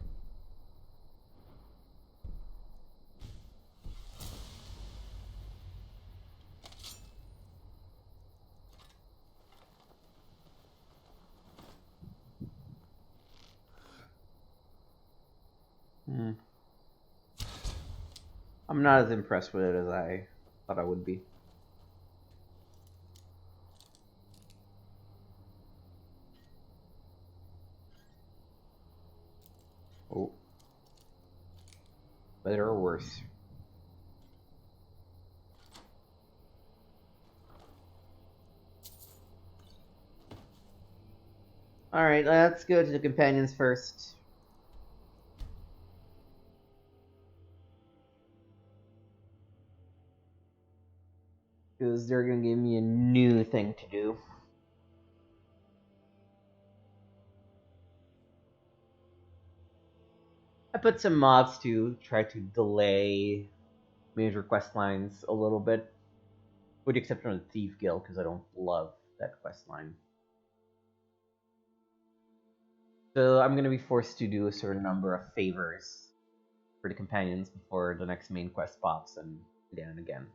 I'm not as impressed with it as I thought I would be. Oh. Better or worse? Alright, let's go to the companions first. Because they're gonna give me a new thing to do. I put some mods to try to delay major quest lines a little bit. With the exception of the Thief Guild, because I don't love that quest line. So I'm gonna be forced to do a certain number of favors for the companions before the next main quest pops, and again and again.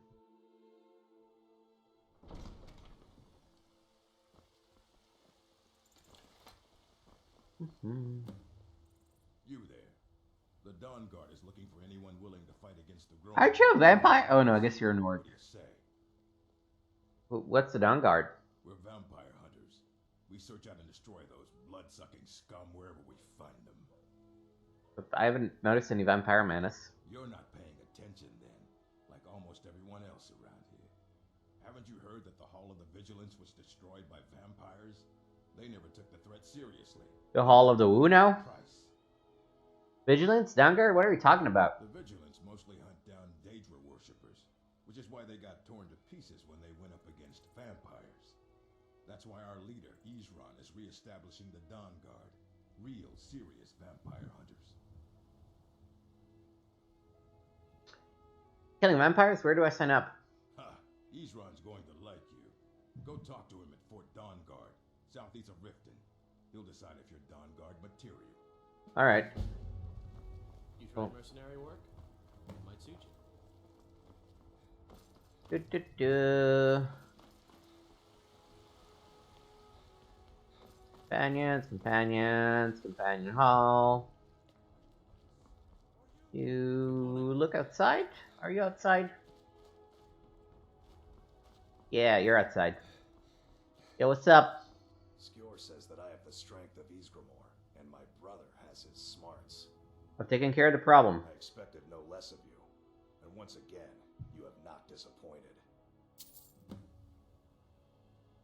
You there. The Dawn Guard is looking for anyone willing to fight against the growing. Aren't you a vampire? Oh no, I guess you're a Nord. Say. What's the Dawn Guard? We're vampire hunters. We search out and destroy those blood-sucking scum wherever we find them. But I haven't noticed any vampire menace. You're not paying attention then, like almost everyone else around here. Haven't you heard that the Hall of the Vigilance was destroyed by vampires? They never took the threat seriously. The Hall of the Woo now? Vigilance? Dawn Guard? What are we talking about? The Vigilance mostly hunt down Daedra worshippers, which is why they got torn to pieces when they went up against vampires. That's why our leader, Isran, is re-establishing the Dawn Guard. Real, serious vampire hunters. Killing vampires? Where do I sign up? Ha! Isran's going to like you. Go talk to him at Fort Dawn Guard, southeast of Riften. He'll decide if you're Dawn Guard material. Alright. You try mercenary work? It might suit you. Companions, companion hall. You look outside? Are you outside? Yeah, you're outside. Yo, what's up? Skjor says that I have the strength of Ysgramor, and my brother has his smarts. I've taken care of the problem. I expected no less of you, and once again, you have not disappointed.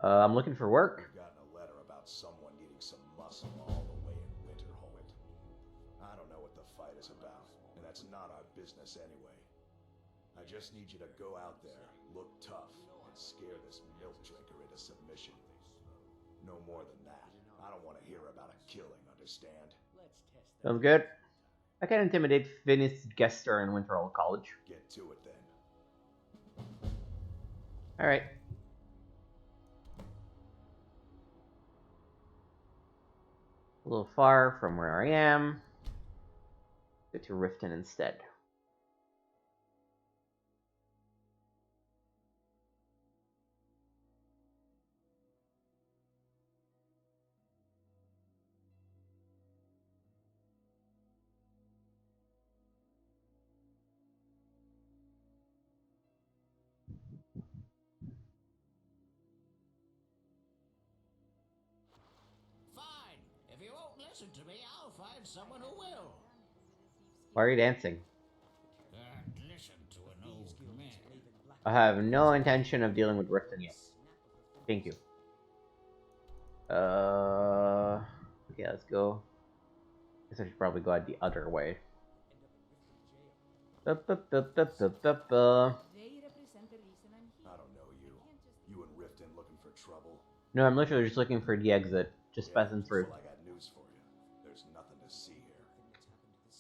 I'm looking for work. We've gotten a letter about someone needing some muscle all the way in Winterhold. I don't know what the fight is about, and that's not our business anyway. I just need you to go out there, look tough, and scare this milk drinker into submission. No more than that. I don't want to hear about a killing, understand? Sounds good. I can intimidate Finis Gester in Winterhold College. Get to it then. Alright. A little far from where I am. Go to Riften instead. If you won't listen to me, I'll find someone who will. Why are you dancing? Listen to an old man. I have no intention of dealing with Riften yet. Thank you. Okay, let's go. Guess I should probably go out the other way. I don't know you. You and Riften looking for trouble? No, I'm literally just looking for the exit. Just passing through. Well, I got news for you. There's nothing to see here.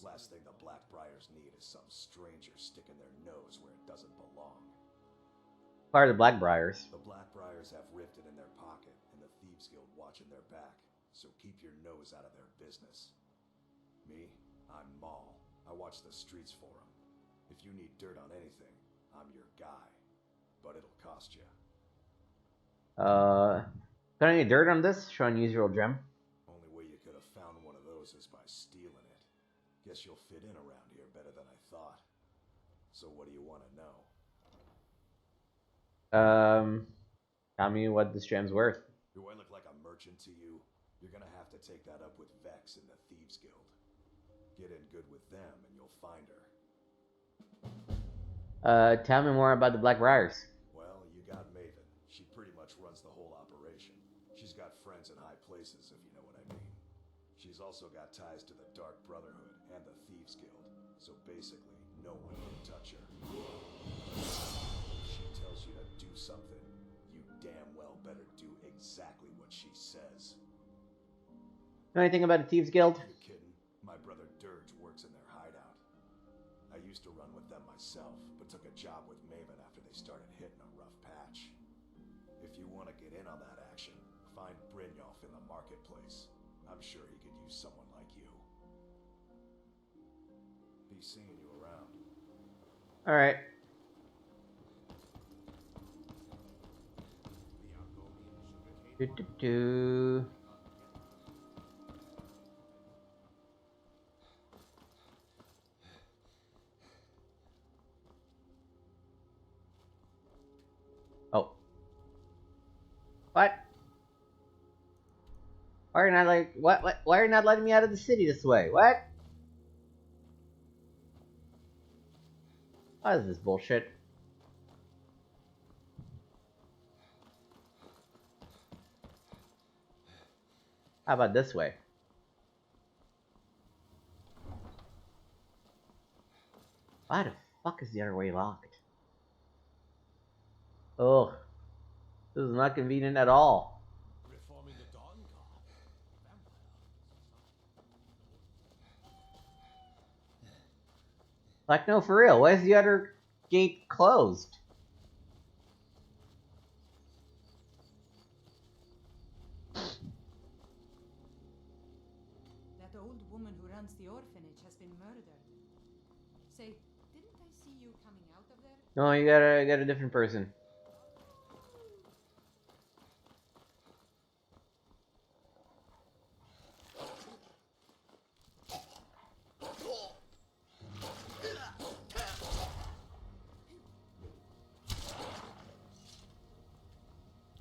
Last thing the Blackbriars need is some stranger sticking their nose where it doesn't belong. Part of the Blackbriars. The Blackbriars have Riften in their pocket, and the Thieves Guild watching their back. So keep your nose out of their business. Me, I'm Maul. I watch the streets for them. If you need dirt on anything, I'm your guy. But it'll cost you. Got any dirt on this? Show unusual gem. Only way you could have found one of those is by stealing it. Guess you'll fit in around here better than I thought. So what do you want to know? Tell me what this gem's worth. Do I look like a merchant to you? You're gonna have to take that up with Vex in the Thieves Guild. Get in good with them and you'll find her. Tell me more about the Blackbriars. Well, you got Maven. She pretty much runs the whole operation. She's got friends in high places, if you know what I mean. She's also got ties to the Dark Brotherhood and the Thieves Guild. So basically, no one can touch her. If she tells you to do something, you damn well better do exactly what she says. Know anything about the Thieves Guild? You're kidding? My brother Dirge works in their hideout. I used to run with them myself, but took a job with Maven after they started hitting a rough patch. If you want to get in on that action, find Brynjolf in the marketplace. I'm sure he could use someone like you. Be seeing you around. Alright. Do. Oh. What? Why are you not like what? Why are you not letting me out of the city this way? What? What is this bullshit? How about this way? Why the fuck is the other way locked? Oh, this is not convenient at all. Reforming the Dawn Guard. Like, no, for real. Why is the other gate closed? That old woman who runs the orphanage has been murdered. Say, didn't I see you coming out of there? No, you got a different person.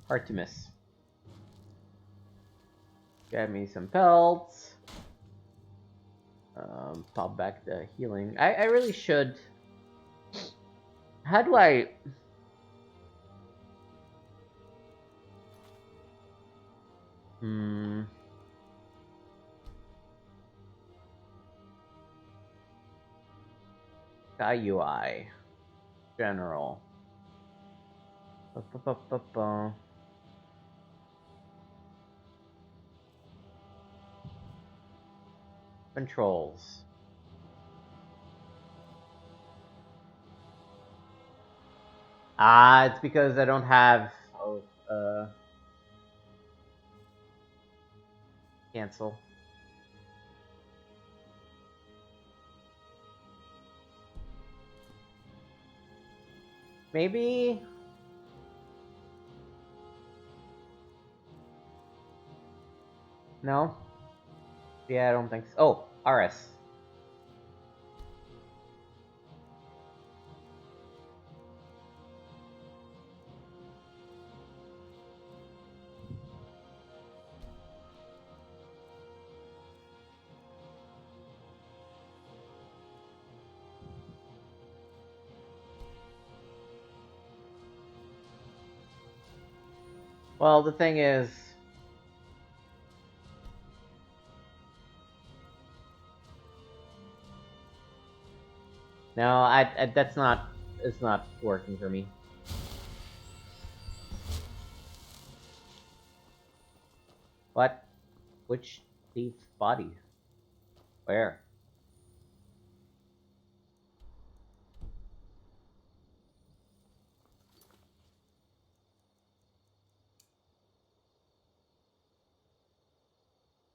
Hard to miss. Grab me some pelts. Pop back the healing. I really should. How do I? Sky UI. General. Controls. It's because I don't have cancel. Maybe no. Yeah, I don't think so. Oh, RS. Well, the thing is, no, that's not. It's not working for me. What? Which thief's body? Where?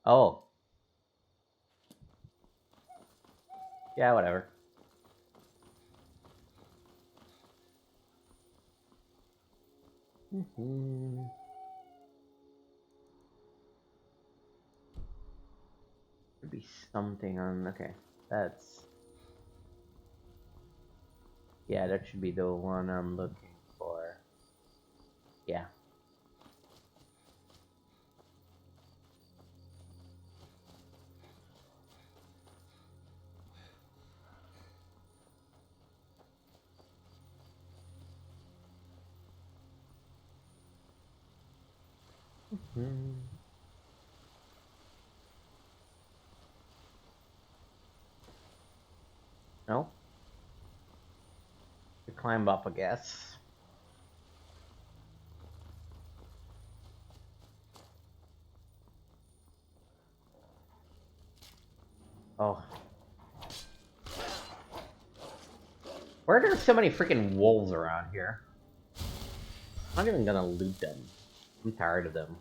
Oh. Yeah, whatever. Could be something on. Okay, that's. Yeah, that should be the one I'm looking for. Yeah. No? To climb up, I guess. Oh. Why are there so many freaking wolves around here? I'm not even gonna loot them. I'm tired of them.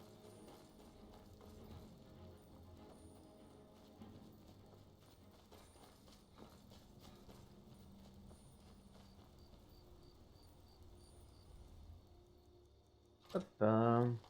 Um.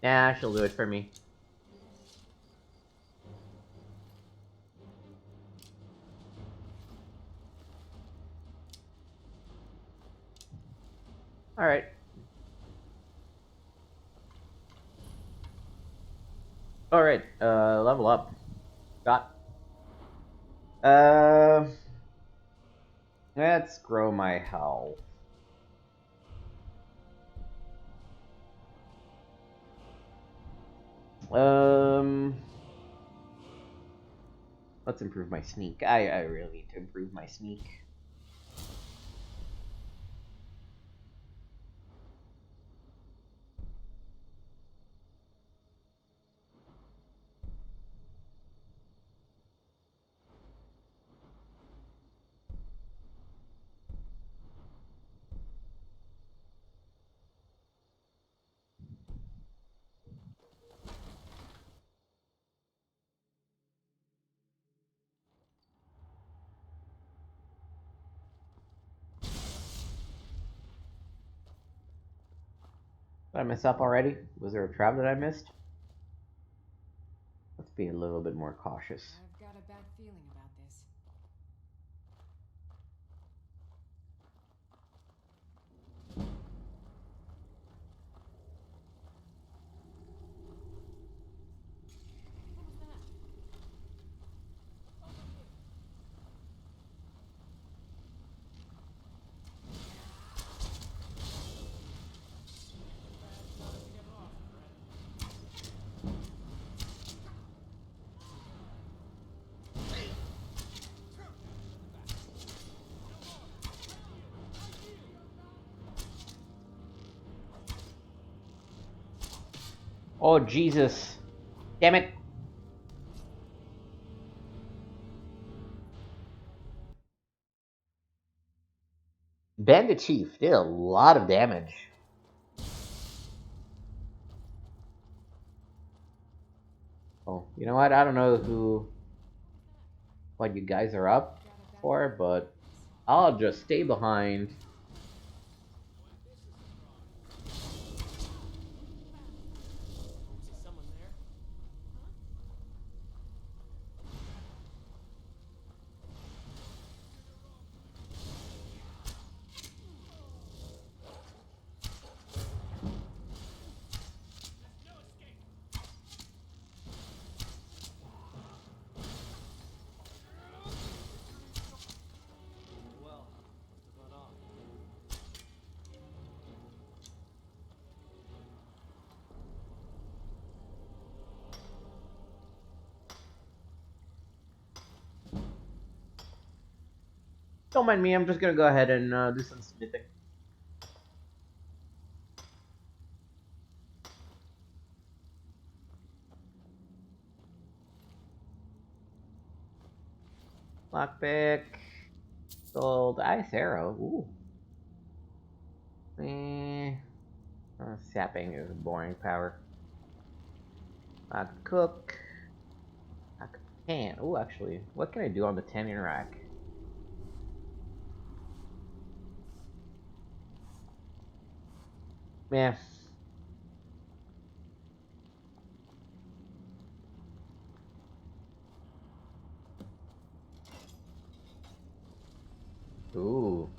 Yeah, she'll do it for me. Alright. Alright, level up. Got. Let's grow my health. Let's improve my sneak. I really need to improve my sneak. Did I mess up already? Was there a trap that I missed? Let's be a little bit more cautious. I've got a bad feeling about this. Oh, Jesus. Damn it. Bandit Chief did a lot of damage. Oh, you know what? I don't know what you guys are up for, but I'll just stay behind. Don't mind me, I'm just gonna go ahead and do some smithing. Lockpick. Gold ice arrow. Ooh. Sapping is a boring power. Cook. Can. Ooh, actually, what can I do on the tanning rack? Yeah. Ooh.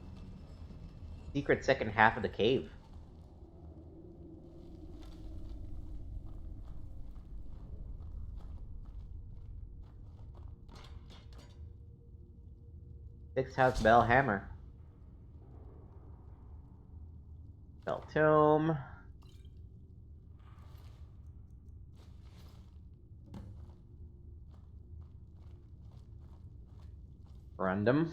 Secret second half of the cave. Sixth house bell hammer. Bell tome. Random.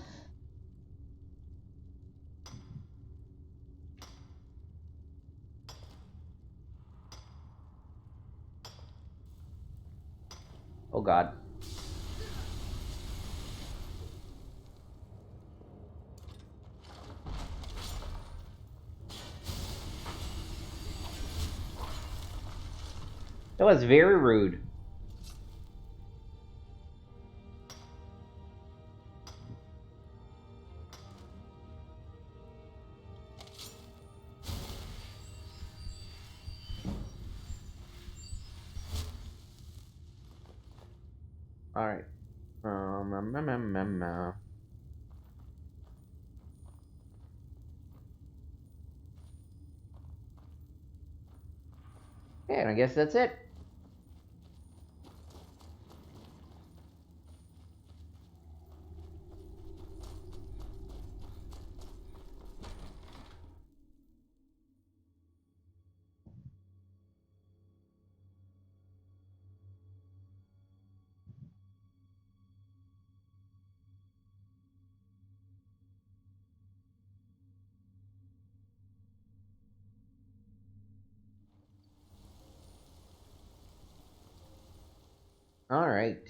Oh god. That was very rude. Alright. Yeah, and I guess that's it. Alright.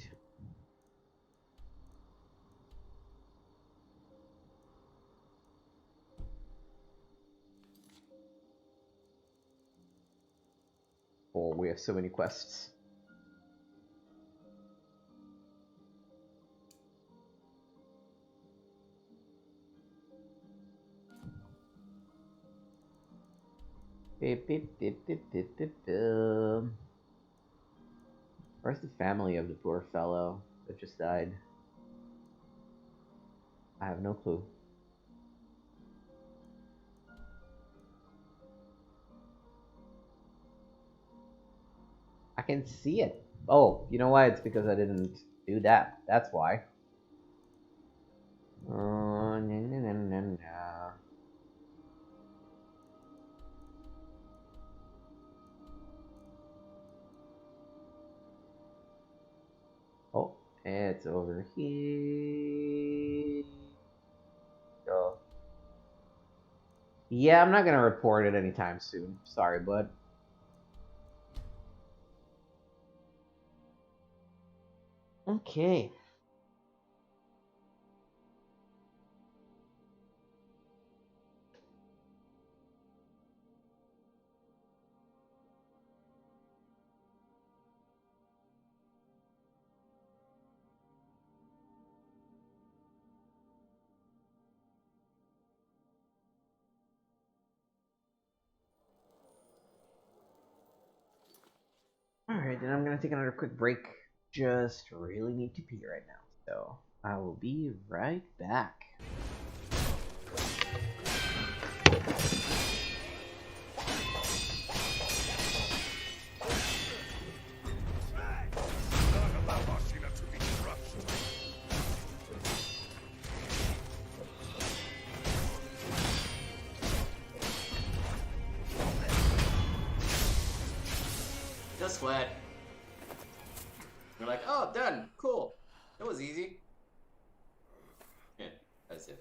Oh, we have so many quests. Where's the family of the poor fellow that just died? I have no clue. I can see it. Oh, you know why? It's because I didn't do that. That's why. Oh, Oh, it's over here. Go. Yeah, I'm not gonna report it anytime soon. Sorry, bud. Okay. Alright, then I'm gonna take another quick break. Just really need to pee right now. So, I will be right back. Just sweat. You're like, oh, done. Cool. That was easy. Yeah, as if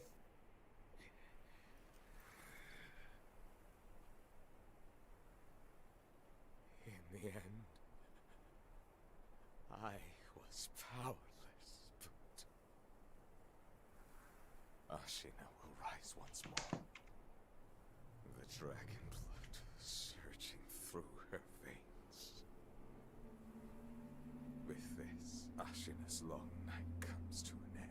is powerless, but Ashina will rise once more. The dragon blood surging through her veins. With this, Ashina's long night comes to an end.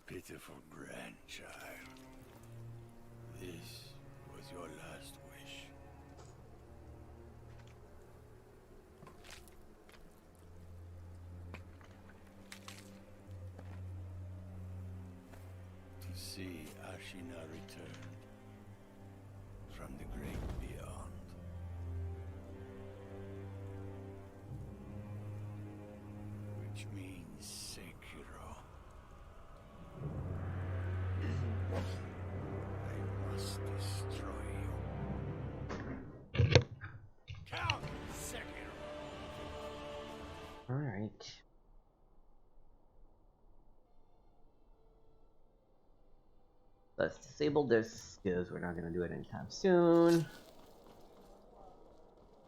Pitiful grandchild. This was your last wish. To see Ashina return from the great beyond. Which means Sekiro. I must destroy you. Count Sekiro. Alright. Let's disable this because we're not going to do it anytime soon.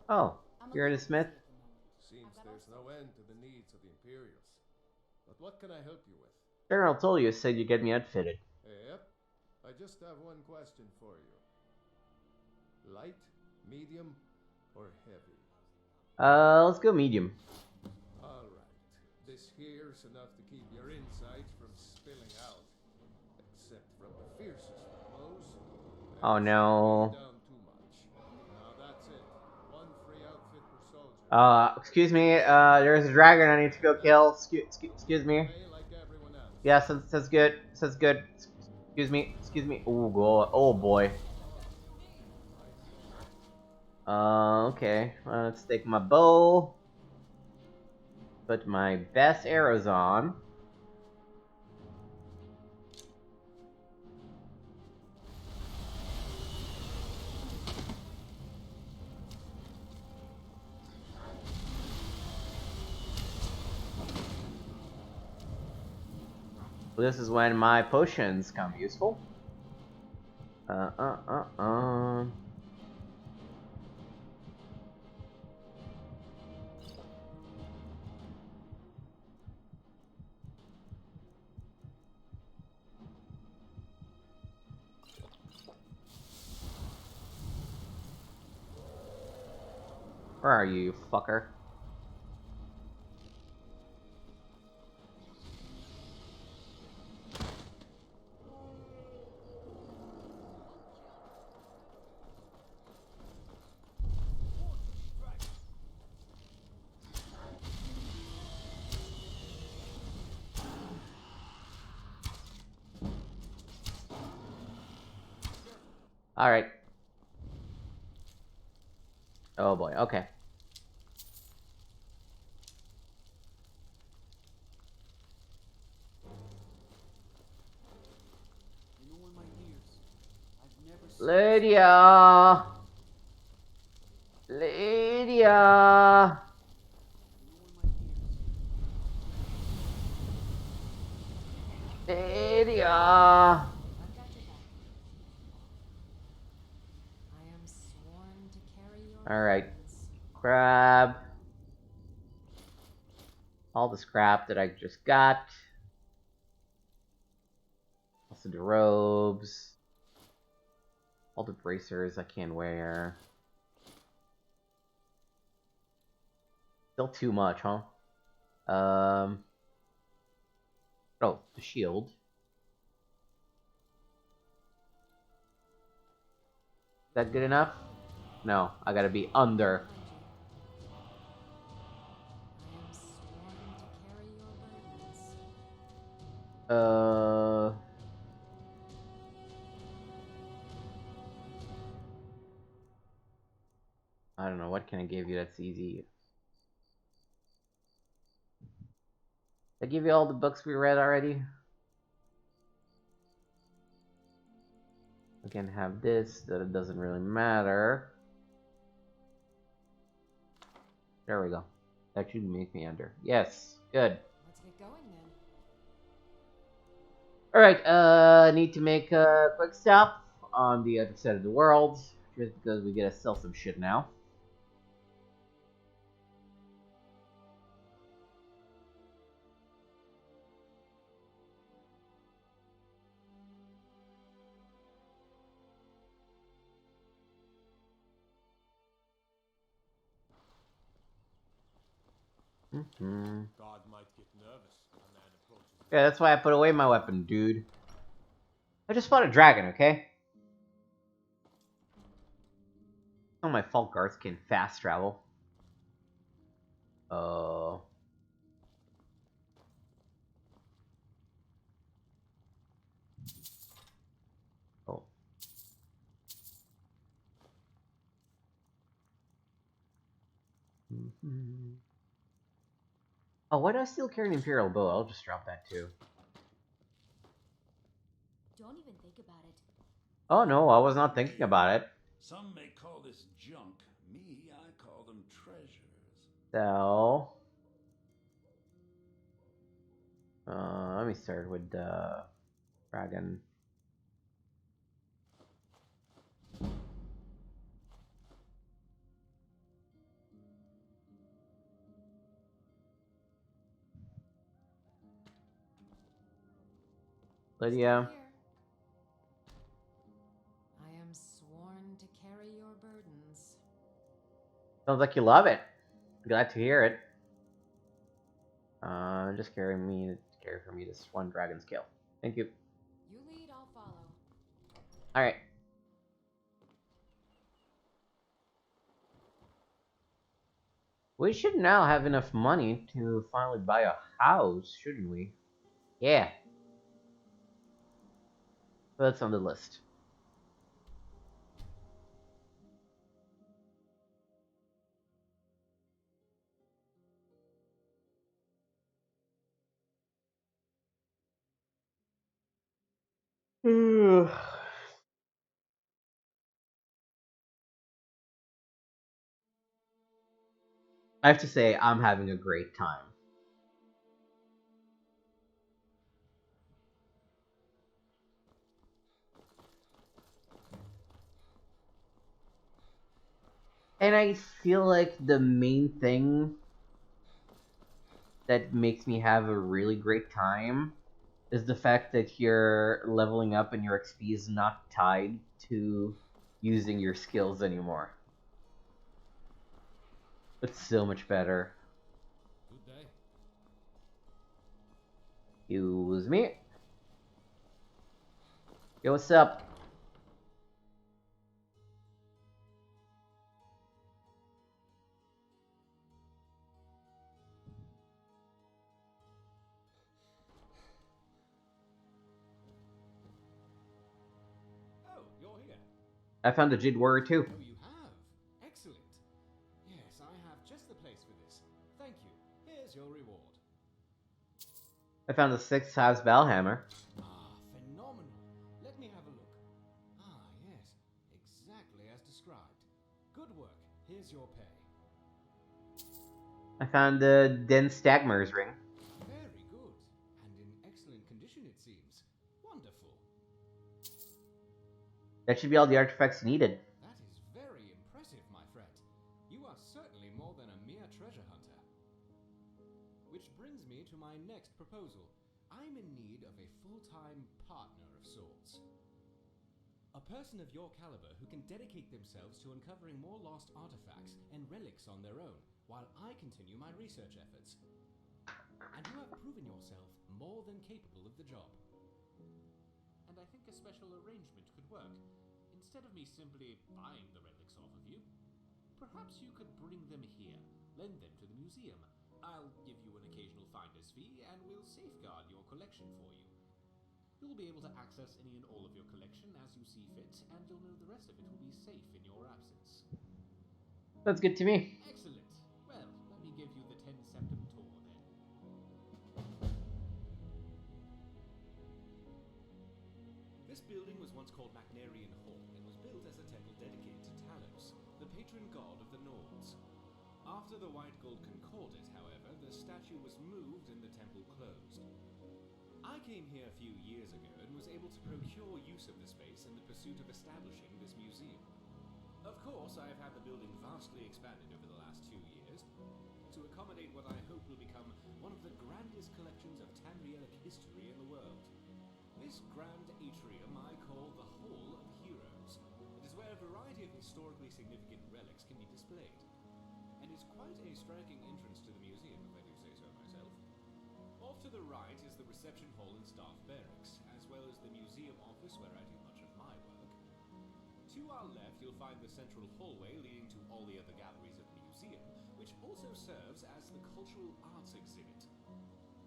Oh, you're the smith? Seems there's no end to the needs of the Imperials. But what can I help you with? General told you, said you get me outfitted. Yep. I just have one question for you. Light, medium, or heavy? Let's go medium. Alright. This here's enough to keep your insides from spilling out. Except from the fiercest of foes. Oh no. Down too much. Now that's it. One free outfit per soldier. Excuse me, there's a dragon I need to go kill. Excuse me. Yes, that's good. That's good. Excuse me. Oh, God. Oh, boy. Okay. Let's take my bow. Put my best arrows on. This is when my potions come useful. Where are you, fucker? Alright. Oh boy, okay. Lydia! Lydia! Lydia! Alright. Grab all the scrap that I just got. Also the robes. All the bracers I can wear. Still too much, huh? Oh, the shield. Is that good enough? No, I gotta be under. I don't know, what can I give you that's easy? Did I give you all the books we read already? I can have this, that it doesn't really matter. There we go. That should make me enter. Yes, good. Let's get going then. Alright, need to make a quick stop on the other side of the world, just because we gotta sell some shit now. God might get nervous when a man approaches. Yeah, that's why I put away my weapon, dude. I just fought a dragon, okay? Oh, my fault guards can fast travel. Oh. Oh, why do I still carry an Imperial bow? I'll just drop that too. Don't even think about it. Oh no, I was not thinking about it. Some may call this junk. Me, I call them treasures. So... let me start with the dragon. Lydia. I am sworn to carry your burdens. Sounds like you love it. Glad to hear it. Just carry for me this one dragon scale. Thank you. You lead, I'll follow. Alright. We should now have enough money to finally buy a house, shouldn't we? Yeah. So that's on the list. I have to say, I'm having a great time. And I feel like the main thing that makes me have a really great time is the fact that you're leveling up and your XP is not tied to using your skills anymore. It's so much better. Good day. Excuse me. Yo, what's up? Oh, you're here. I found a Jade Warrior too. Oh, you have? Excellent. Yes, I have just the place for this. Thank you. Here's your reward. I found the 6 House Valhammer. Ah, phenomenal. Let me have a look. Ah, yes. Exactly as described. Good work. Here's your pay. I found the Den Stagmer's ring. Very good. And in excellent condition, it seems. Wonderful. That should be all the artifacts needed. That is very impressive, my friend. You are certainly more than a mere treasure hunter. Which brings me to my next proposal. I'm in need of a full-time partner of sorts. A person of your caliber who can dedicate themselves to uncovering more lost artifacts and relics on their own, while I continue my research efforts. And you have proven yourself more than capable of the job. And I think a special arrangement could work. Instead of me simply buying the relics off of you, perhaps you could bring them here, lend them to the museum. I'll give you an occasional finder's fee, and we'll safeguard your collection for you. You'll be able to access any and all of your collection as you see fit, and you'll know the rest of it will be safe in your absence. That's good to me. Excellent. Well, let me give you the 10 septum tour then. This building was once called Magnarian Hall and was built as a temple dedicated to Talos, the patron god of the Nords. After the White Gold Concordat, however, the statue was moved and the temple closed. I came here a few years ago and was able to procure use of the space in the pursuit of establishing this museum. Of course, I have had the building vastly expanded over the last 2 years to accommodate what I hope will become one of the grandest collections of Tamrielic history in the world. This grand atrium I call the Hall of Heroes. It is where a variety of historically significant relics can be displayed, and is quite a striking entrance to the museum, if I do say so myself. Off to the right is the reception hall and staff barracks, as well as the museum office where I do much of my work. To our left, you'll find the central hallway leading to all the other galleries of the museum, which also serves as the cultural arts exhibit.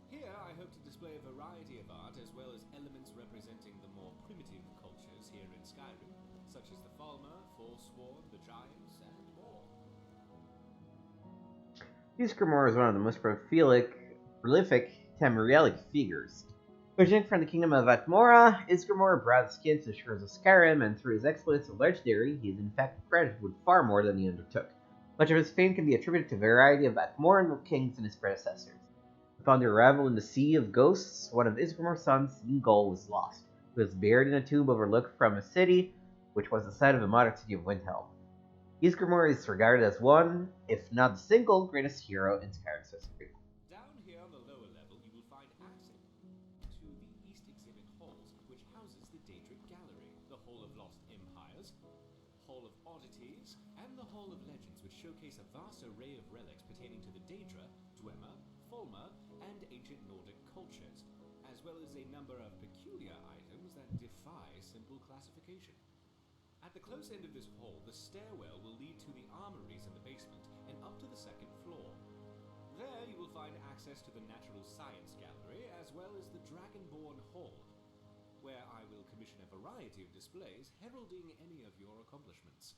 Here, I hope to display a variety of art, as well as elements representing the more primitive cultures here in Skyrim, such as the Falmer, Forsworn, the Giants, and more. Ysgramor is one of the most prolific Tamrielic figures. Originating from the kingdom of Atmora, Ysgramor brought his kids to the shores of Skyrim, and through his exploits of legendary, he is in fact credited with far more than he undertook. Much of his fame can be attributed to a variety of Atmoran kings and his predecessors. Upon their arrival in the Sea of Ghosts, one of Ysgramor's sons, Ingol, was lost. He was buried in a tomb overlooked from a city, which was the site of the modern city of Windhelm. Ysgramor is regarded as one, if not the single, greatest hero in Skyrim's history. Down here on the lower level, you will find access to the East Exhibit Halls, which houses the Daedric Gallery, the Hall of Lost Empires, Hall of Oddities, and the Hall of Legends, which showcase a vast array of relics pertaining to the Daedra, Dwemer, Falmer, and ancient Nordic cultures, as well as a number of peculiar items that defy simple classification. At the close end of this hall, the stairwell will lead to the armories in the basement and up to the second floor. There you will find access to the Natural Science Gallery, as well as the Dragonborn Hall, where I will commission a variety of displays heralding any of your accomplishments.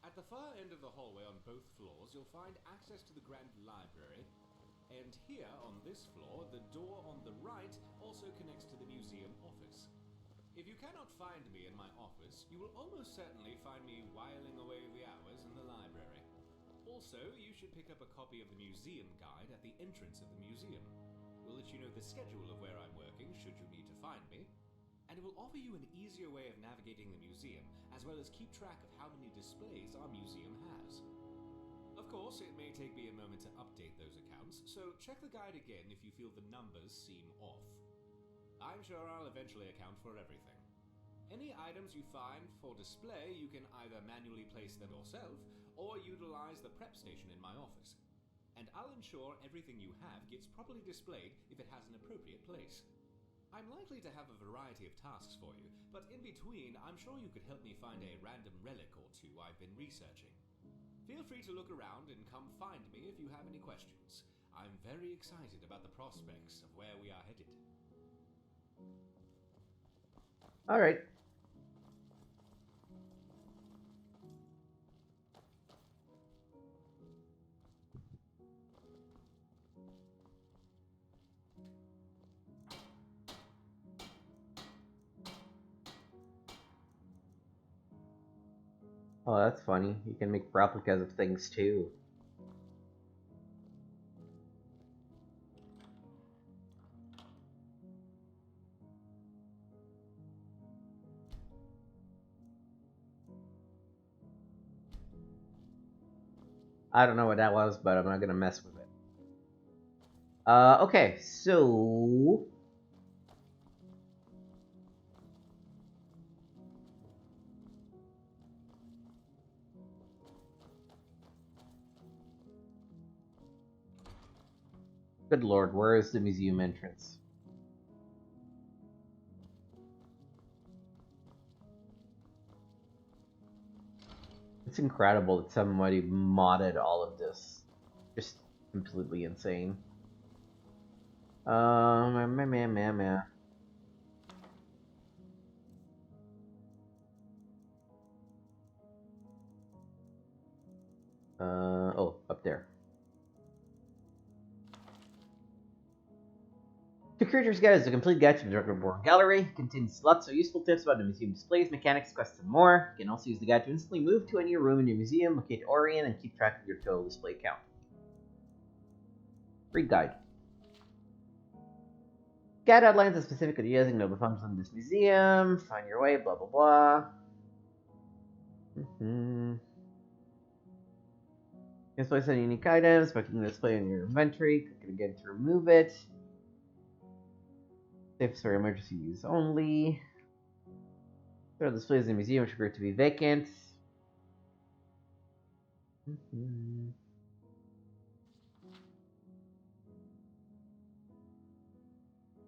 At the far end of the hallway on both floors, you'll find access to the Grand Library, and here on this floor, the door on the right also connects to the museum office. If you cannot find me in my office, you will almost certainly find me whiling away the hours in the library. Also, you should pick up a copy of the museum guide at the entrance of the museum. It will let you know the schedule of where I'm working, should you need to find me, and it will offer you an easier way of navigating the museum, as well as keep track of how many displays our museum has. Of course, it may take me a moment to update those accounts, so check the guide again if you feel the numbers seem off. I'm sure I'll eventually account for everything. Any items you find for display, you can either manually place them yourself, or utilize the prep station in my office. And I'll ensure everything you have gets properly displayed if it has an appropriate place. I'm likely to have a variety of tasks for you, but in between, I'm sure you could help me find a random relic or two I've been researching. Feel free to look around and come find me if you have any questions. I'm very excited about the prospects of where we are headed. All right. Oh, that's funny. You can make replicas of things too. I don't know what that was, but I'm not gonna mess with it. Okay, so good lord, where is the museum entrance? It's incredible that somebody modded all of this. Just completely insane. Oh, up there. The Curator's Guide is a complete guide to the Dragonborn Gallery. It contains lots of useful tips about the museum displays, mechanics, quests, and more. You can also use the guide to instantly move to any room in your museum, locate Orion, and keep track of your total display count. Read guide. Guide outlines the specific ideas and the functions in this museum. Find your way, blah blah blah. You can place any unique items by clicking the display in your inventory. Click it again to remove it. Safe for emergency use only. There are displays in the museum which appear to be vacant.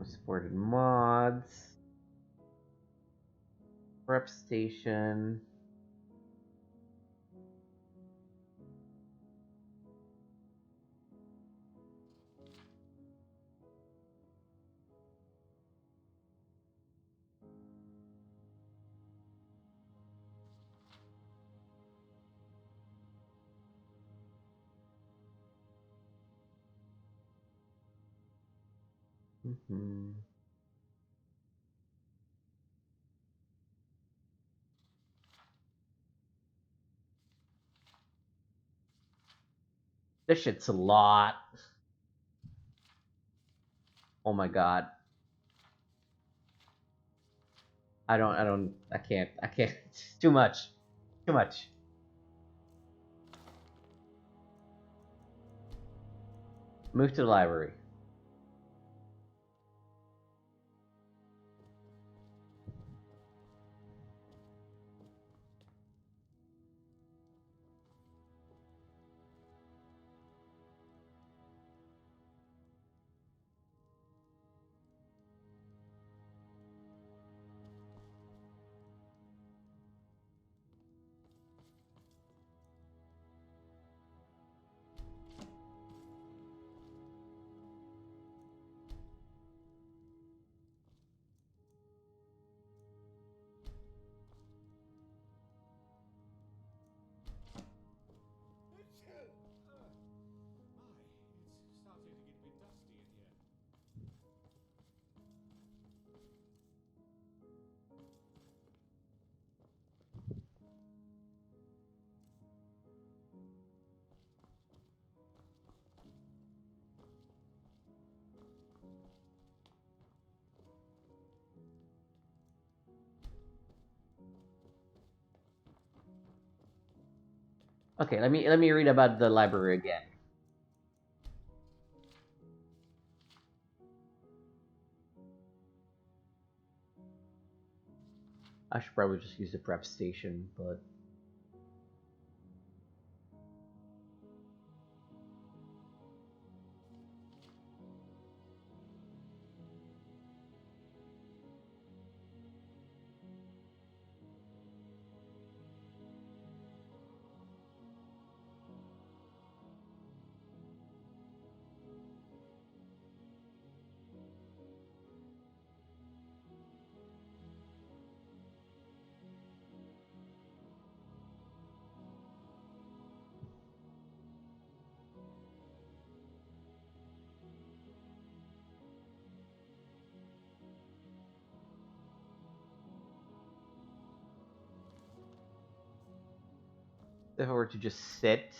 Supported mods. Prep station. This shit's a lot. Oh my god. I can't. It's too much. Too much. Move to the library. Okay, let me read about the library again. I should probably just use the prep station, but if I were to just sit.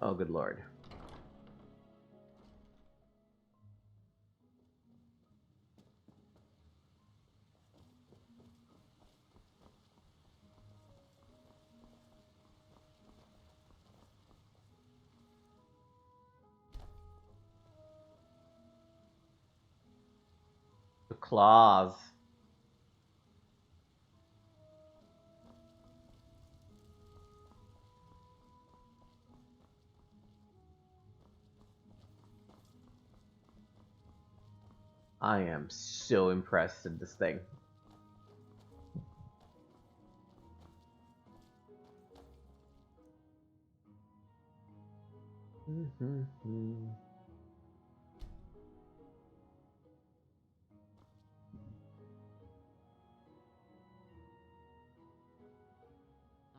Oh, good lord. The claws. I am so impressed with this thing. I'm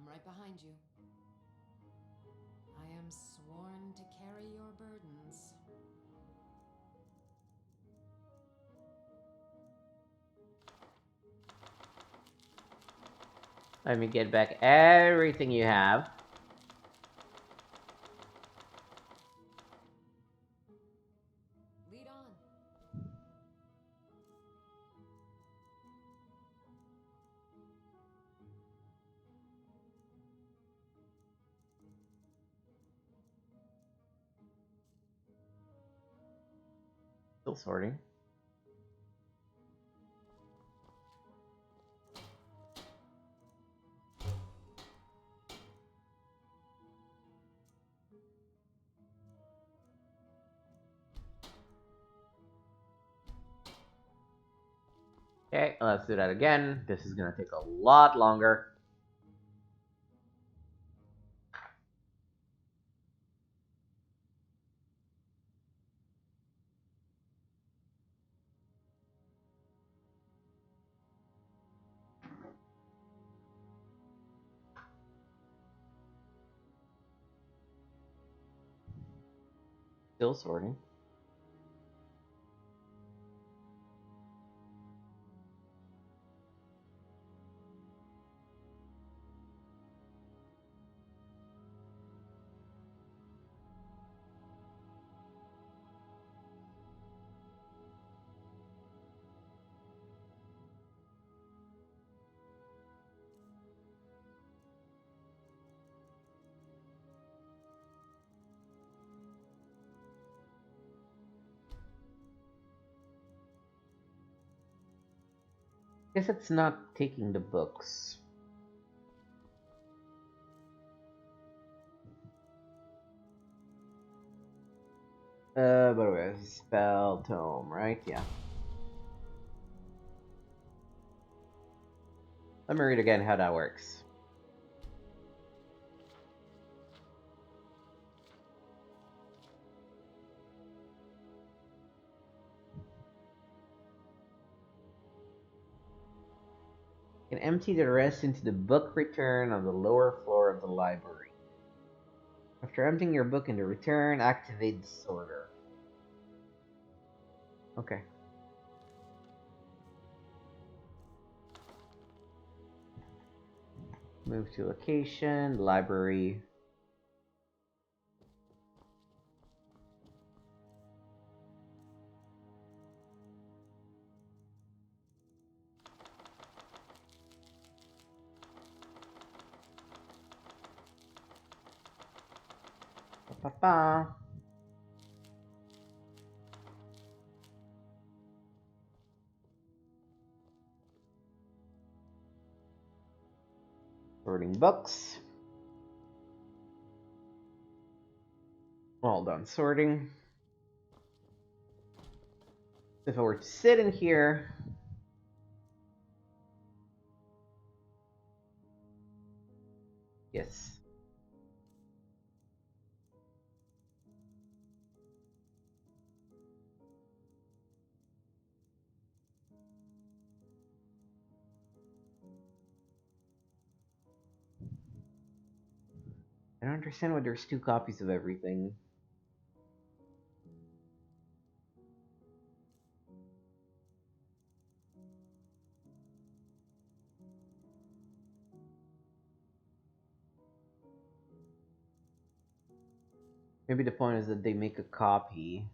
right behind you. I am sworn to carry your burdens. Let me get back everything you have. Lead on. Still sorting. Okay, let's do that again. This is gonna take a lot longer. Still sorting. Guess it's not taking the books. By the way, spell tome, right? Yeah. Let me read again how that works. You can empty the rest into the book return on the lower floor of the library. After emptying your book in the return, activate the sorter. Okay. Move to location, library. Pa-pa-pa. Sorting books. All done sorting. If I were to sit in here, yes. I don't understand why there's 2 copies of everything. Maybe the point is that they make a copy.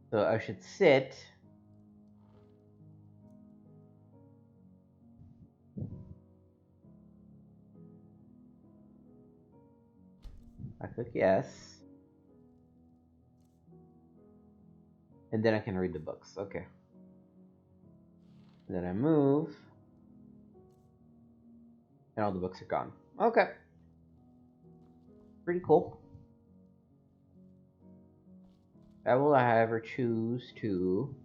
So I should sit I click yes. And then I can read the books. Okay. And then I move. And all the books are gone. Okay. Pretty cool. I will, however, choose to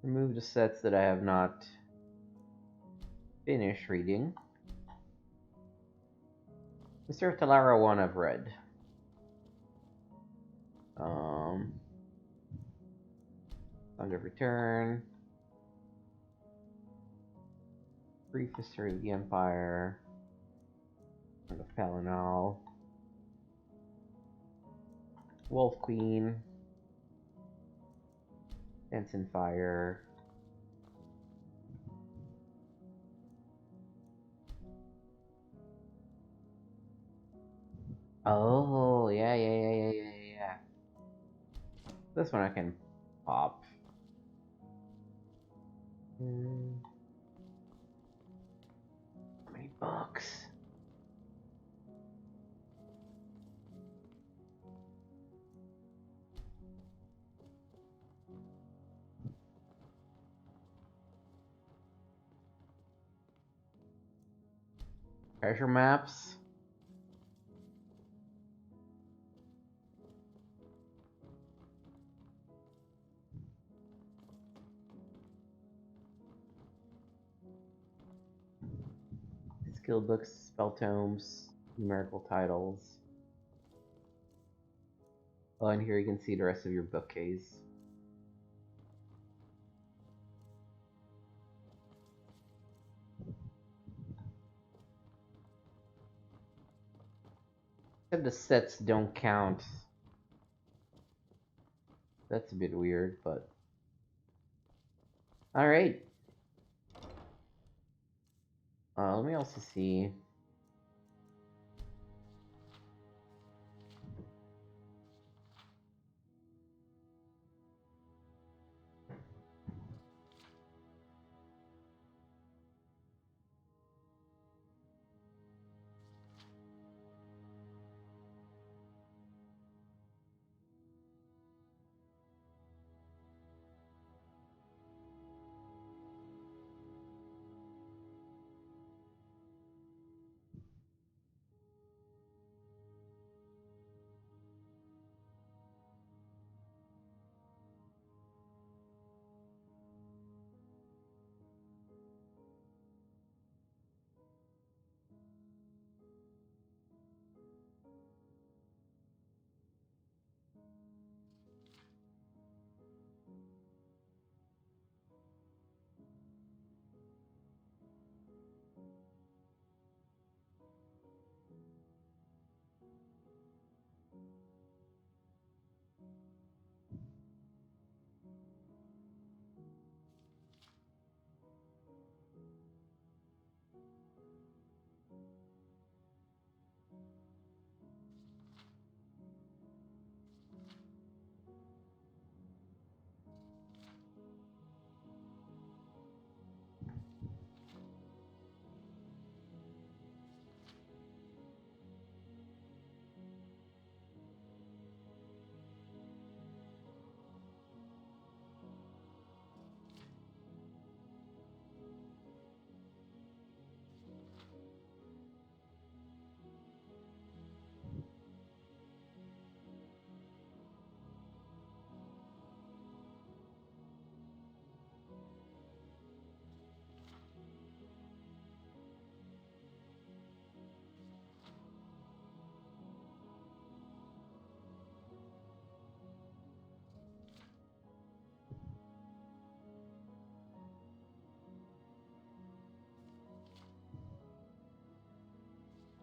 remove the sets that I have not finished reading. Mr. Talara 1 I've read. Song of Return. Brief History of the Empire. Song of Palinal. Wolf Queen. Dance in Fire. Oh, yeah. This one I can pop. How many books? Treasure maps. Skill books, spell tomes, numerical titles. Oh, and here you can see the rest of your bookcase. Except the sets don't count. That's a bit weird, but... Alright. Let me also see...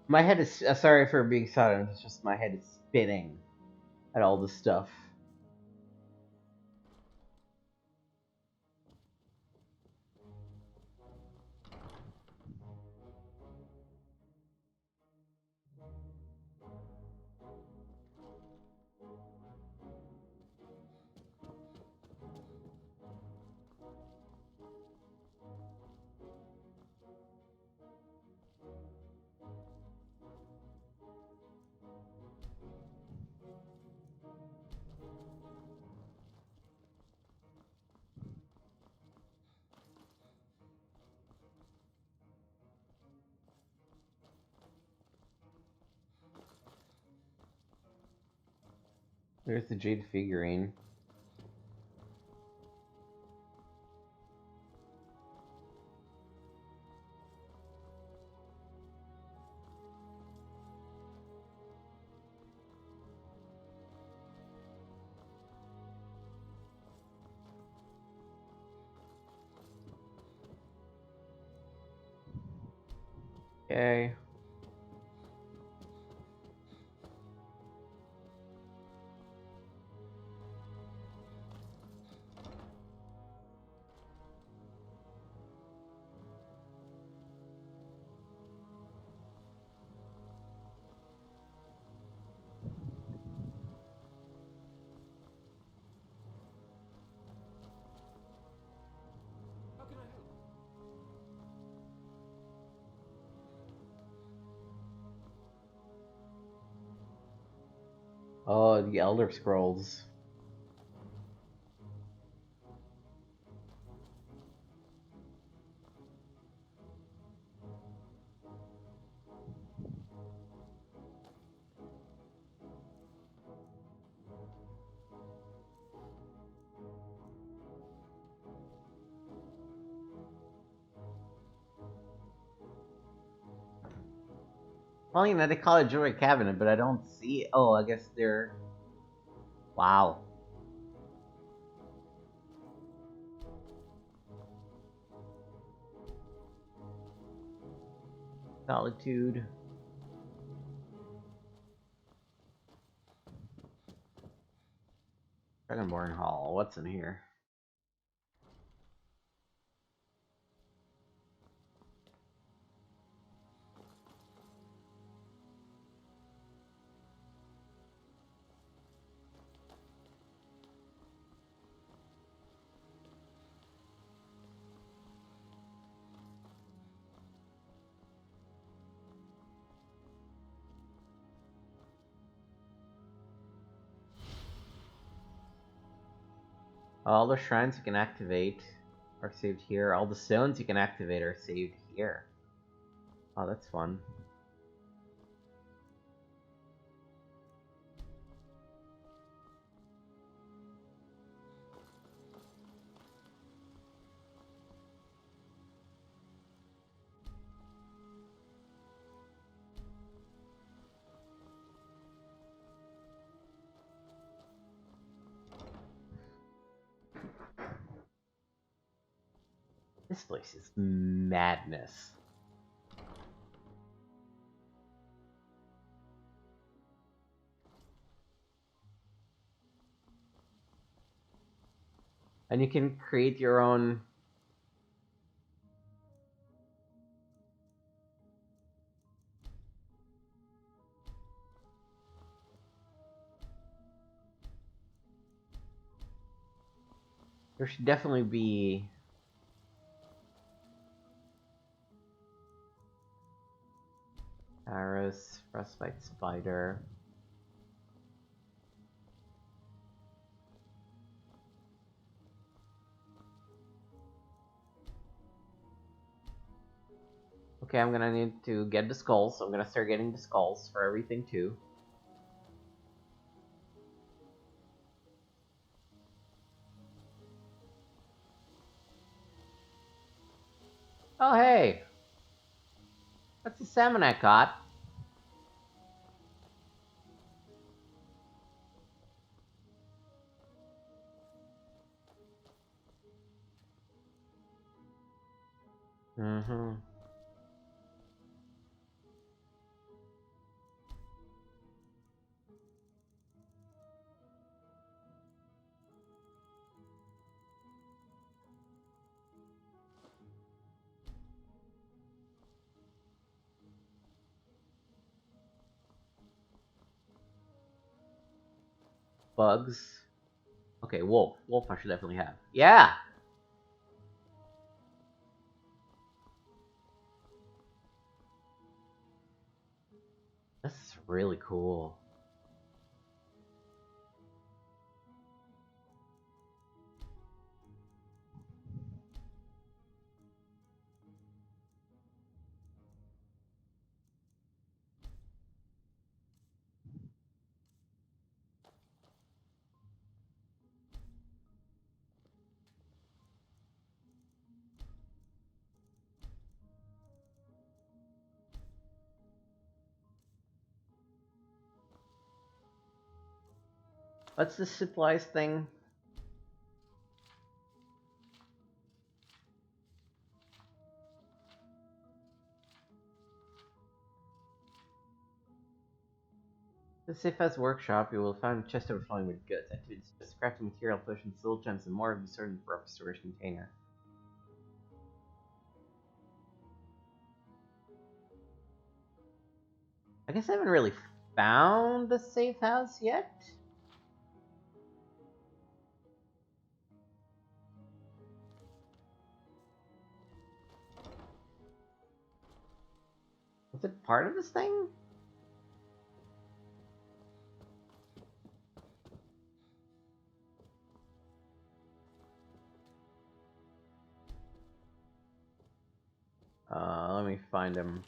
My head is... sorry for being silent, it's just my head is spinning at all this stuff. There's the jade figurine. Okay. How can I help? Oh, the Elder Scrolls. Well, you know, they call it Jewelry Cabinet, but I don't see. Oh, I guess they're. Wow. Solitude. Dragonborn Hall. What's in here? All the shrines you can activate are saved here. All the stones you can activate are saved here. Oh, that's fun. This place is madness. And you can create your own. There should definitely be. Paris, Frostbite Spider. Okay, I'm gonna need to get the skulls, so I'm gonna start getting the skulls for everything too. Oh hey! That's the salmon I caught. Mm-hmm. Bugs. Okay, wolf. Wolf I should definitely have. Yeah! This is really cool. What's the supplies thing? The Sifas workshop, you will find a chest overflowing with goods. Activities such as crafting material, potions, soul gems, and more will be stored in the rough storage container. I guess I haven't really found the safe house yet. Was it part of this thing? Let me find him.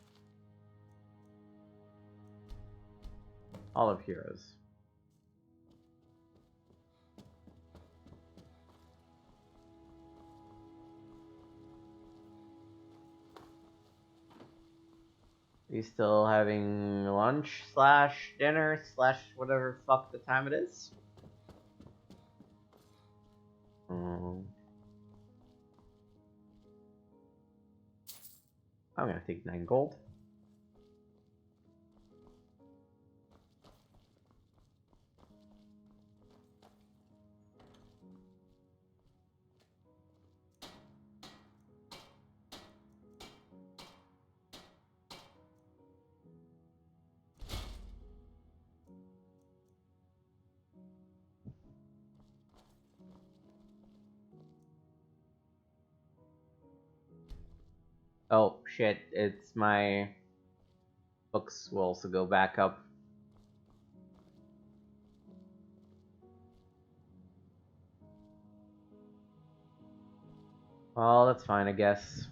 Hall of Heroes. You still having lunch slash dinner slash whatever fuck the time it is? I'm gonna take 9 gold. Oh shit, it's my books will also go back up. Well, that's fine, I guess.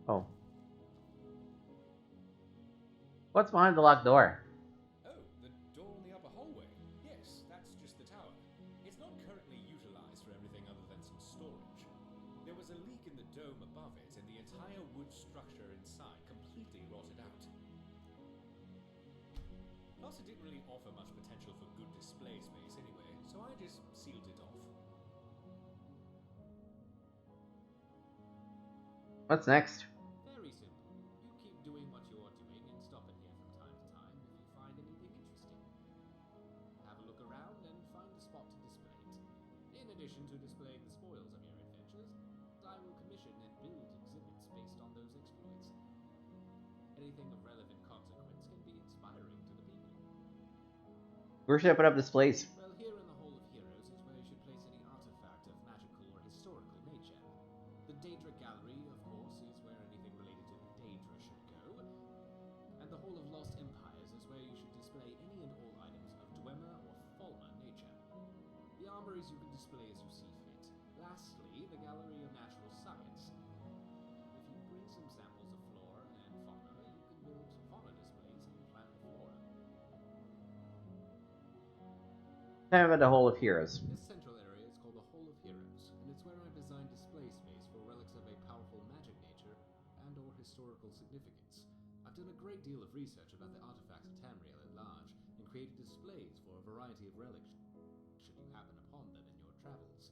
Oh. What's behind the locked door? Oh, the door in the upper hallway. Yes, that's just the tower. It's not currently utilized for everything other than some storage. There was a leak in the dome above it, and the entire wood structure inside completely rotted out. Plus, it didn't really offer much potential for good display space anyway, so I just sealed it off. What's next? Very simple. You keep doing what you're doing and stop in here from time to time if you find anything interesting. Have a look around and find a spot to display it. In addition to displaying the spoils of your adventures, I will commission and build exhibits based on those exploits. Anything of relevant consequence can be inspiring to the people. Where should I put up displays? Well, here in the Hall of Heroes is where you should place any artifact of magical or historical nature. The Daedra Gallery, of course, is where anything related to the Daedra should go. And the Hall of Lost Empires is where you should display any and all items of Dwemer or Falmer nature. The armories you can display as you see fit. Lastly, the Gallery of Natural Science. If you bring some samples of flora and fauna, you can build fauna displays and plant the flora. Time about the Hall of Heroes. This central area is called the Hall of Heroes, and it's where I designed display space for relics of a powerful magic nature and or historical significance. I've done a great deal of research about the artifacts of Tamriel at large, and created displays for a variety of relics should you happen upon them in your travels.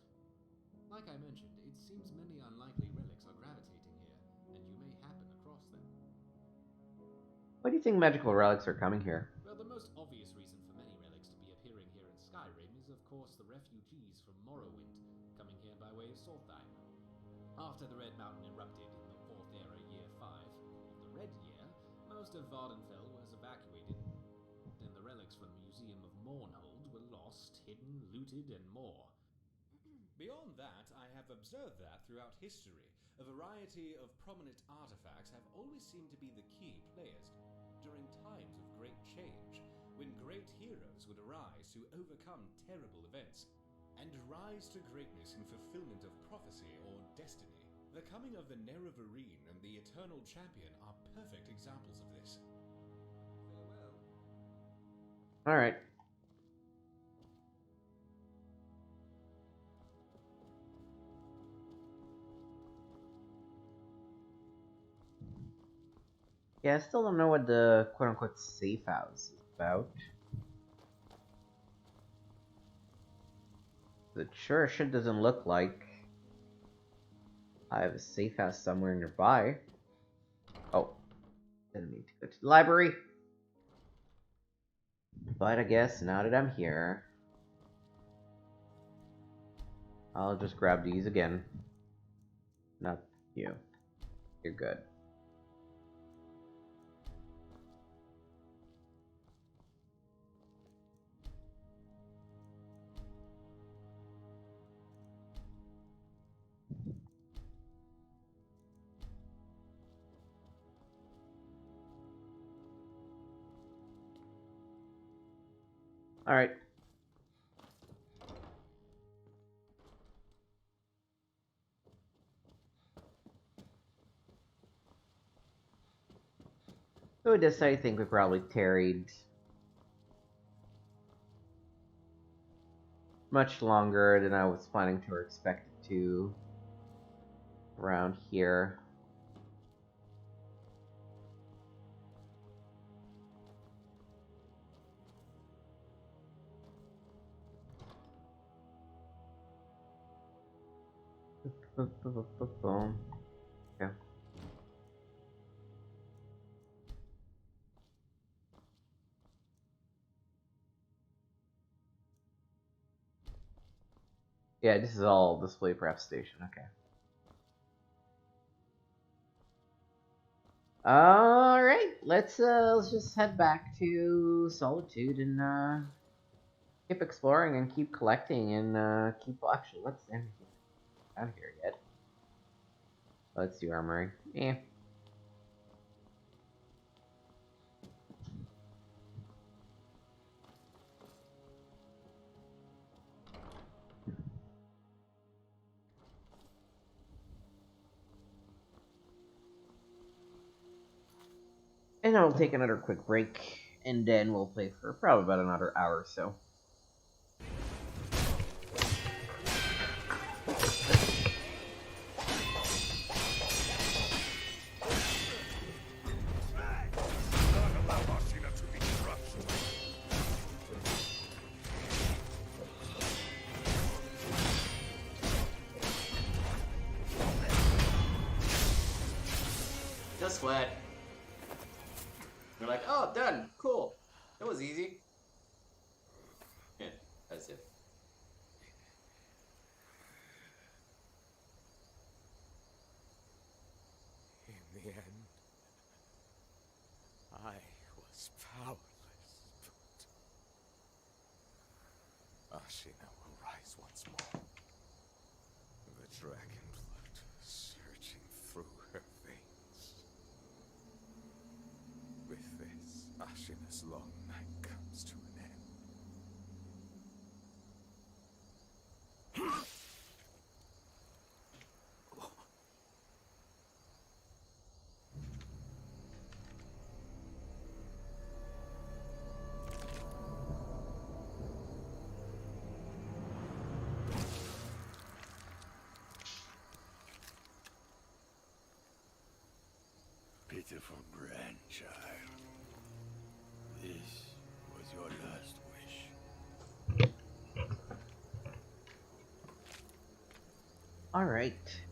Like I mentioned, it seems many unlikely relics are gravitating here, and you may happen across them. Why do you think magical relics are coming here? Well, the most obvious reason for many relics to be appearing here in Skyrim is, of course, the refugees from Morrowind, coming here by way of Solstheim. After the Red Mountain erupted in the 4th Era, Year 5, called the Red Year, most of Vardenfell was evacuated, and the relics from the Museum of Mournhold were lost, hidden, looted, and more. Beyond that, I have observed that throughout history, a variety of prominent artifacts have always seemed to be the key players during times of great change, when great heroes would arise to overcome terrible events, and rise to greatness in fulfillment of prophecy or destiny. The coming of the Nerevarine and the Eternal Champion are perfect examples of this. Farewell. Alright. Yeah, I still don't know what the quote-unquote safe house is about. It sure as shit doesn't look like I have a safe house somewhere nearby. Oh, didn't need to go to the library. But I guess now that I'm here, I'll just grab these again. Not you. You're good. Alright. So with this, I think we probably tarried much longer than I was planning to or expected to around here. Boom. Okay. Yeah, this is all display prep station. Okay. All right, let's just head back to Solitude and keep exploring and keep collecting and keep. Actually, let's end here. Not here yet. Let's do armory. Eh. And then we'll take another quick break, and then we'll play for probably about another hour or so. Just sweat. You're like, oh, done. Cool. That was easy. Yeah, that's it. In the end, I was powerless, but Ashina will rise once more. The dragon blood surging through her veins. With this, Ashina's long night comes to an end. Pitiful grandchild. This was your last wish. Alright.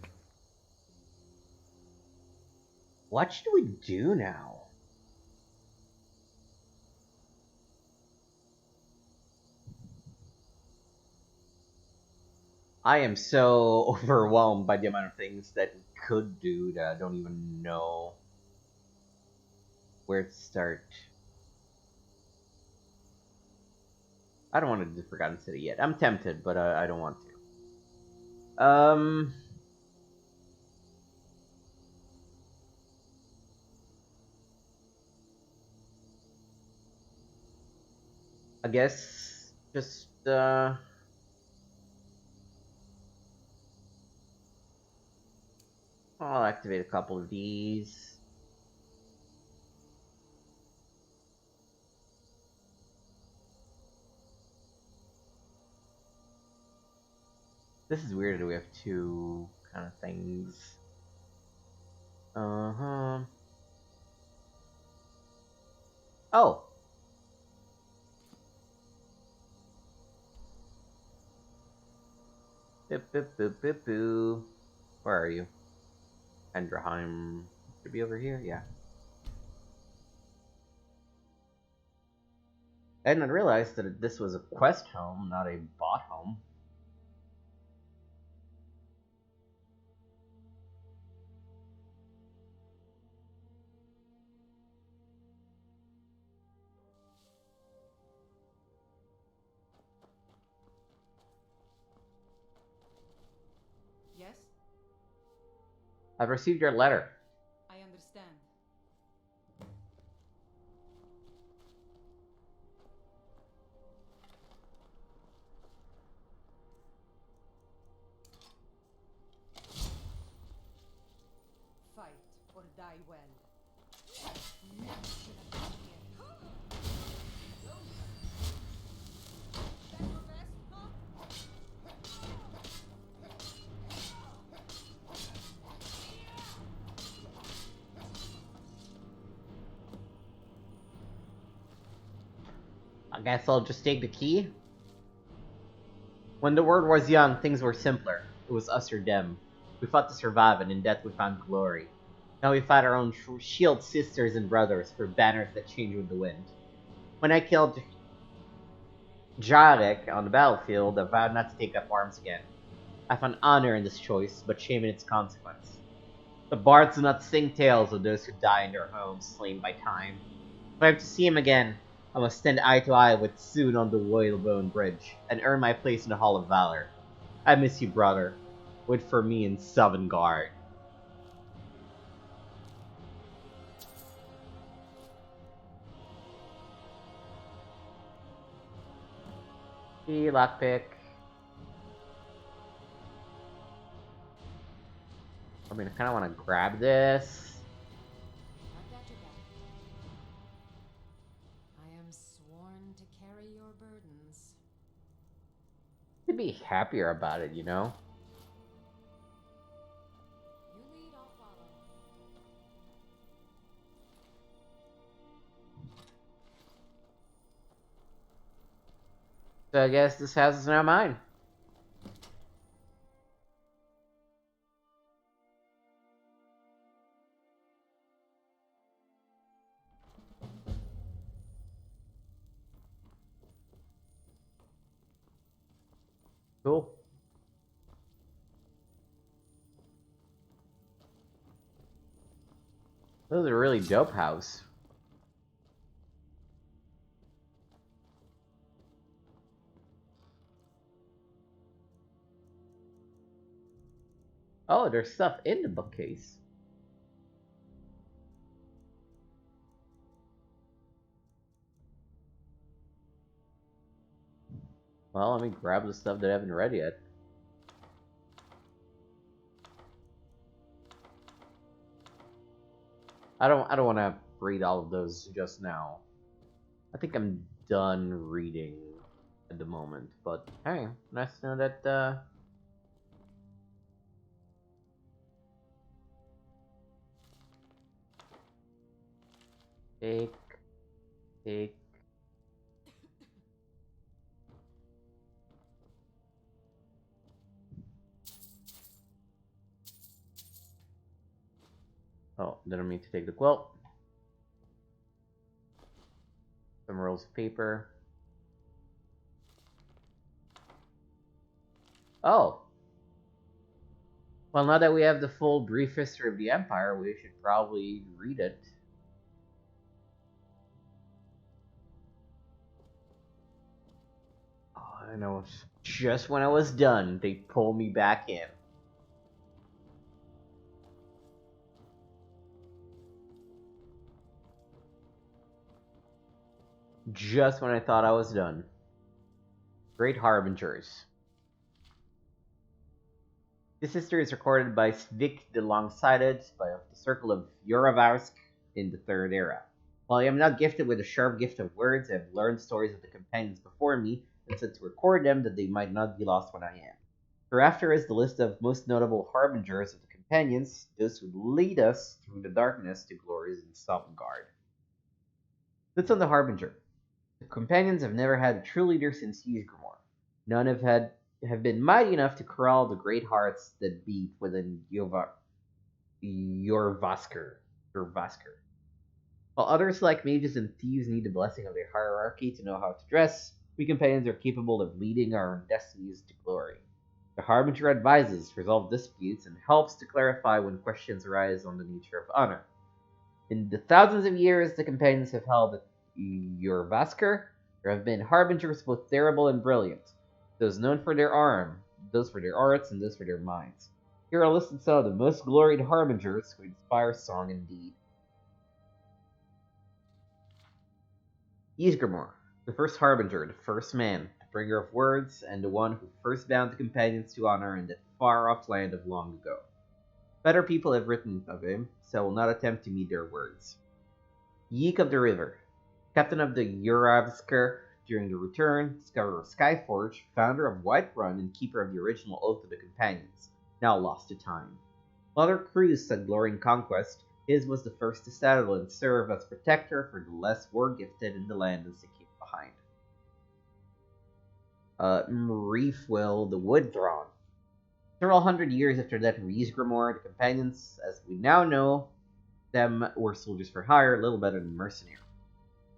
What should we do now? I am so overwhelmed by the amount of things that we could do that I don't even know where to start. I don't want to do Forgotten City yet. I'm tempted, but I don't want to. I guess just I'll activate a couple of these. This is weird that we have two kind of things. Uh-huh. Oh. Boop, boop, boop, boop, boop. Where are you? Endraheim. Should be over here, yeah. I didn't realize that this was a quest home, not a bot home. Yes? I've received your letter. I understand. Fight or die well. Never should have come here. I guess I'll just take the key. When the world was young, things were simpler. It was us or them. We fought to survive, and in death we found glory. Now we fight our own shield sisters and brothers for banners that change with the wind. When I killed Jarek on the battlefield, I vowed not to take up arms again. I found honor in this choice, but shame in its consequence. The bards do not sing tales of those who die in their homes, slain by time. If I am to see him again, I must stand eye to eye with Soon on the Whalebone Bridge, and earn my place in the Hall of Valor. I miss you, brother. Wait for me in Sovngarde. Lockpick. I mean, I kind of want to grab this. I've got your back. I am sworn to carry your burdens. I'd be happier about it, you know? You lead, I'll follow. So I guess this house is now mine. Cool. This is a really dope house. Oh, there's stuff in the bookcase. Well, let me grab the stuff that I haven't read yet. I don't want to read all of those just now. I think I'm done reading at the moment, but hey, nice to know that take. Oh, didn't mean to take the quilt. Some rolls of paper. Oh. Well, now that we have the full brief history of the Empire, we should probably read it. Oh, I know. Just when I was done, they pull me back in. Just when I thought I was done. Great Harbingers. This history is recorded by Svik the Long-Sighted by the Circle of Yuravarsk in the Third Era. While I am not gifted with a sharp gift of words, I have learned stories of the companions before me and set to record them that they might not be lost when I am. Hereafter is the list of most notable harbingers of the companions, those who lead us through the darkness to glories in Sovngarde. That's on the Harbinger. The companions have never had a true leader since Ysgramor. None have been mighty enough to corral the great hearts that beat within Yorvaskr. While others like mages and thieves need the blessing of their hierarchy to know how to dress, we companions are capable of leading our own destinies to glory. The Harbinger advises, resolves disputes, and helps to clarify when questions arise on the nature of honor. In the thousands of years the companions have held at Yorvaskr, there have been harbingers both terrible and brilliant, those known for their those for their arts, and those for their minds. Here are listed some of the most gloried harbingers who inspire song and deed. Ysgramor, the first harbinger, the first man, the bringer of words, and the one who first bound the companions to honor in that far-off land of long ago. Better people have written of him, so I will not attempt to meet their words. Yeek of the River, captain of the Yuravskr during the Return, discoverer of Skyforge, founder of Whiterun, and keeper of the original Oath of the Companions, now lost to time. While their crews had glory and conquest, his was the first to settle and serve as protector for the less war-gifted in the land as they came behind. Mreefwil the Woodthron. Several hundred years after that of Ysgramor, the companions, as we now know them, were soldiers for hire, little better than mercenaries.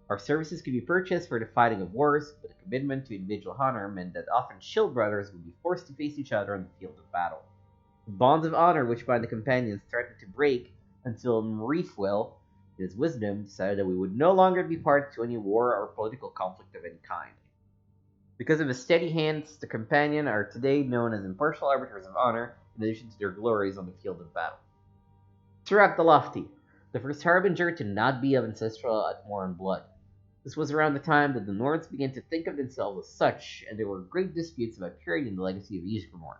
Our services could be purchased for the fighting of wars, but a commitment to individual honor meant that often shield brothers would be forced to face each other on the field of battle. The bonds of honor which bind the companions threatened to break until Mreefwil, in his wisdom, decided that we would no longer be part to any war or political conflict of any kind. Because of his steady hands, the companion are today known as impartial arbiters of honor, in addition to their glories on the field of battle. Surak the Lofty, the first harbinger to not be of ancestral Atmoran blood. This was around the time that the Nords began to think of themselves as such, and there were great disputes about purity in the legacy of Ysgramor.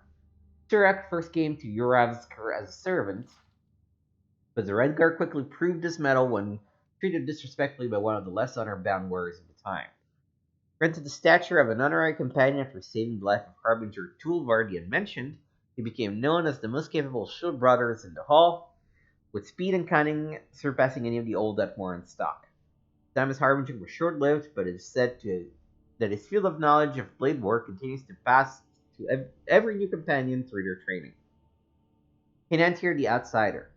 Surak first came to Yuravskr as a servant, but the Redguard quickly proved his mettle when treated disrespectfully by one of the less honor-bound warriors of the time. Granted the stature of an honorary companion after saving the life of Harbinger Tulvar the Unmentioned, he became known as the most capable shield brothers in the Hall, with speed and cunning surpassing any of the old Atmoran stock. His time as Harbinger was short-lived, but it is said that his field of knowledge of blade work continues to pass to every new companion through their training. Hinantir the Outsider,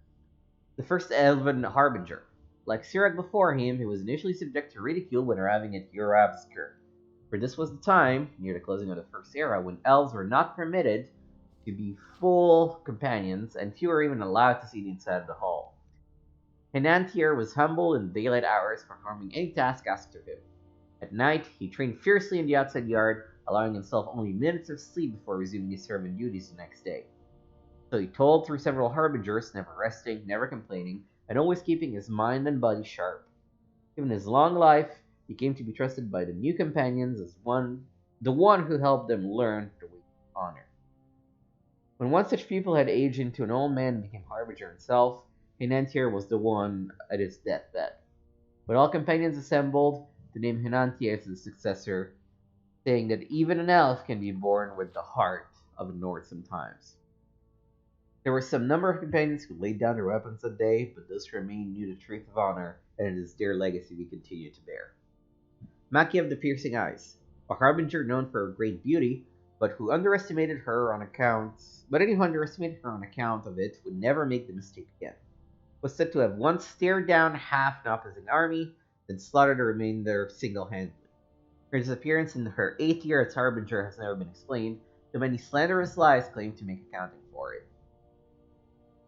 the first elven harbinger. Like Sirach before him, he was initially subject to ridicule when arriving at Yuravskr, for this was the time, near the closing of the First Era, when elves were not permitted to be full companions, and few were even allowed to see the inside of the hall. Hinantir was humble in daylight hours, performing any task asked of him. At night, he trained fiercely in the outside yard, allowing himself only minutes of sleep before resuming his servant duties the next day. So he toiled through several harbingers, never resting, never complaining, and always keeping his mind and body sharp. Given his long life, he came to be trusted by the new companions as the one who helped them learn the way of honor. When one such pupil had aged into an old man and became harbinger himself, Hinantir was the one at his deathbed. When all companions assembled, to name Hinantir as his successor, saying that even an elf can be born with the heart of a Nord sometimes. There were some number of companions who laid down their weapons that day, but those who remained knew the truth of honor, and it is their legacy we continue to bear. Maki of the Piercing Eyes, a harbinger known for her great beauty, but anyone who underestimated her on account of it would never make the mistake again. Was said to have once stared down half an opposing army, then slaughtered the remainder single-handedly. Her disappearance in her 8th year as harbinger has never been explained, though many slanderous lies claim to make accounting for it.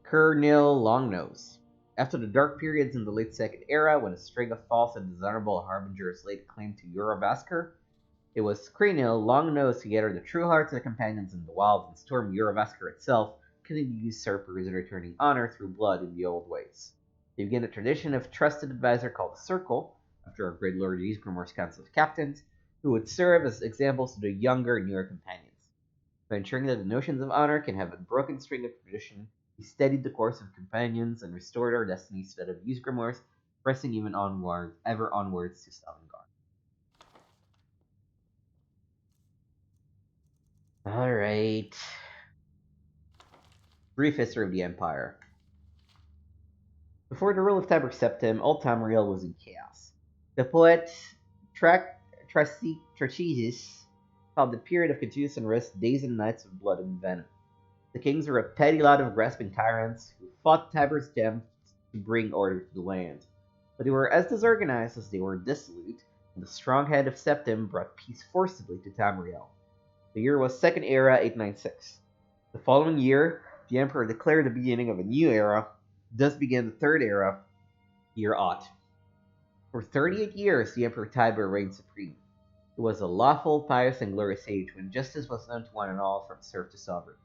Kernil Longnose. After the dark periods in the late Second Era, when a string of false and dishonorable harbingers laid claim to Yuravskr, it was Krenil Longnose who gathered the true hearts of the companions in the wilds and stormed Yuravskr itself, killing the usurpers and returning honor through blood in the old ways. They began a tradition of trusted advisor called the Circle, after our great Lord Ysgramor's Council of Captains, who would serve as examples to the younger, newer companions. By ensuring that the notions of honor can have a broken string of tradition, he steadied the course of companions and restored our destinies to that of Ysgramor's, pressing ever onwards to Stalingard. Alright. Brief history of the Empire. Before the rule of Tiber Septim, all Tamriel was in chaos. The poet Trachis called the period of continuous unrest days and nights of blood and venom. The kings were a petty lot of grasping tyrants who fought Tiber's attempts to bring order to the land. But they were as disorganized as they were dissolute, and the strong hand of Septim brought peace forcibly to Tamriel. The year was Second Era 896. The following year, the Emperor declared the beginning of a new era. Thus began the Third Era, year Ot. For 38 years, the Emperor Tiber reigned supreme. He was a lawful, pious, and glorious age when justice was known to one and all from serf to sovereign.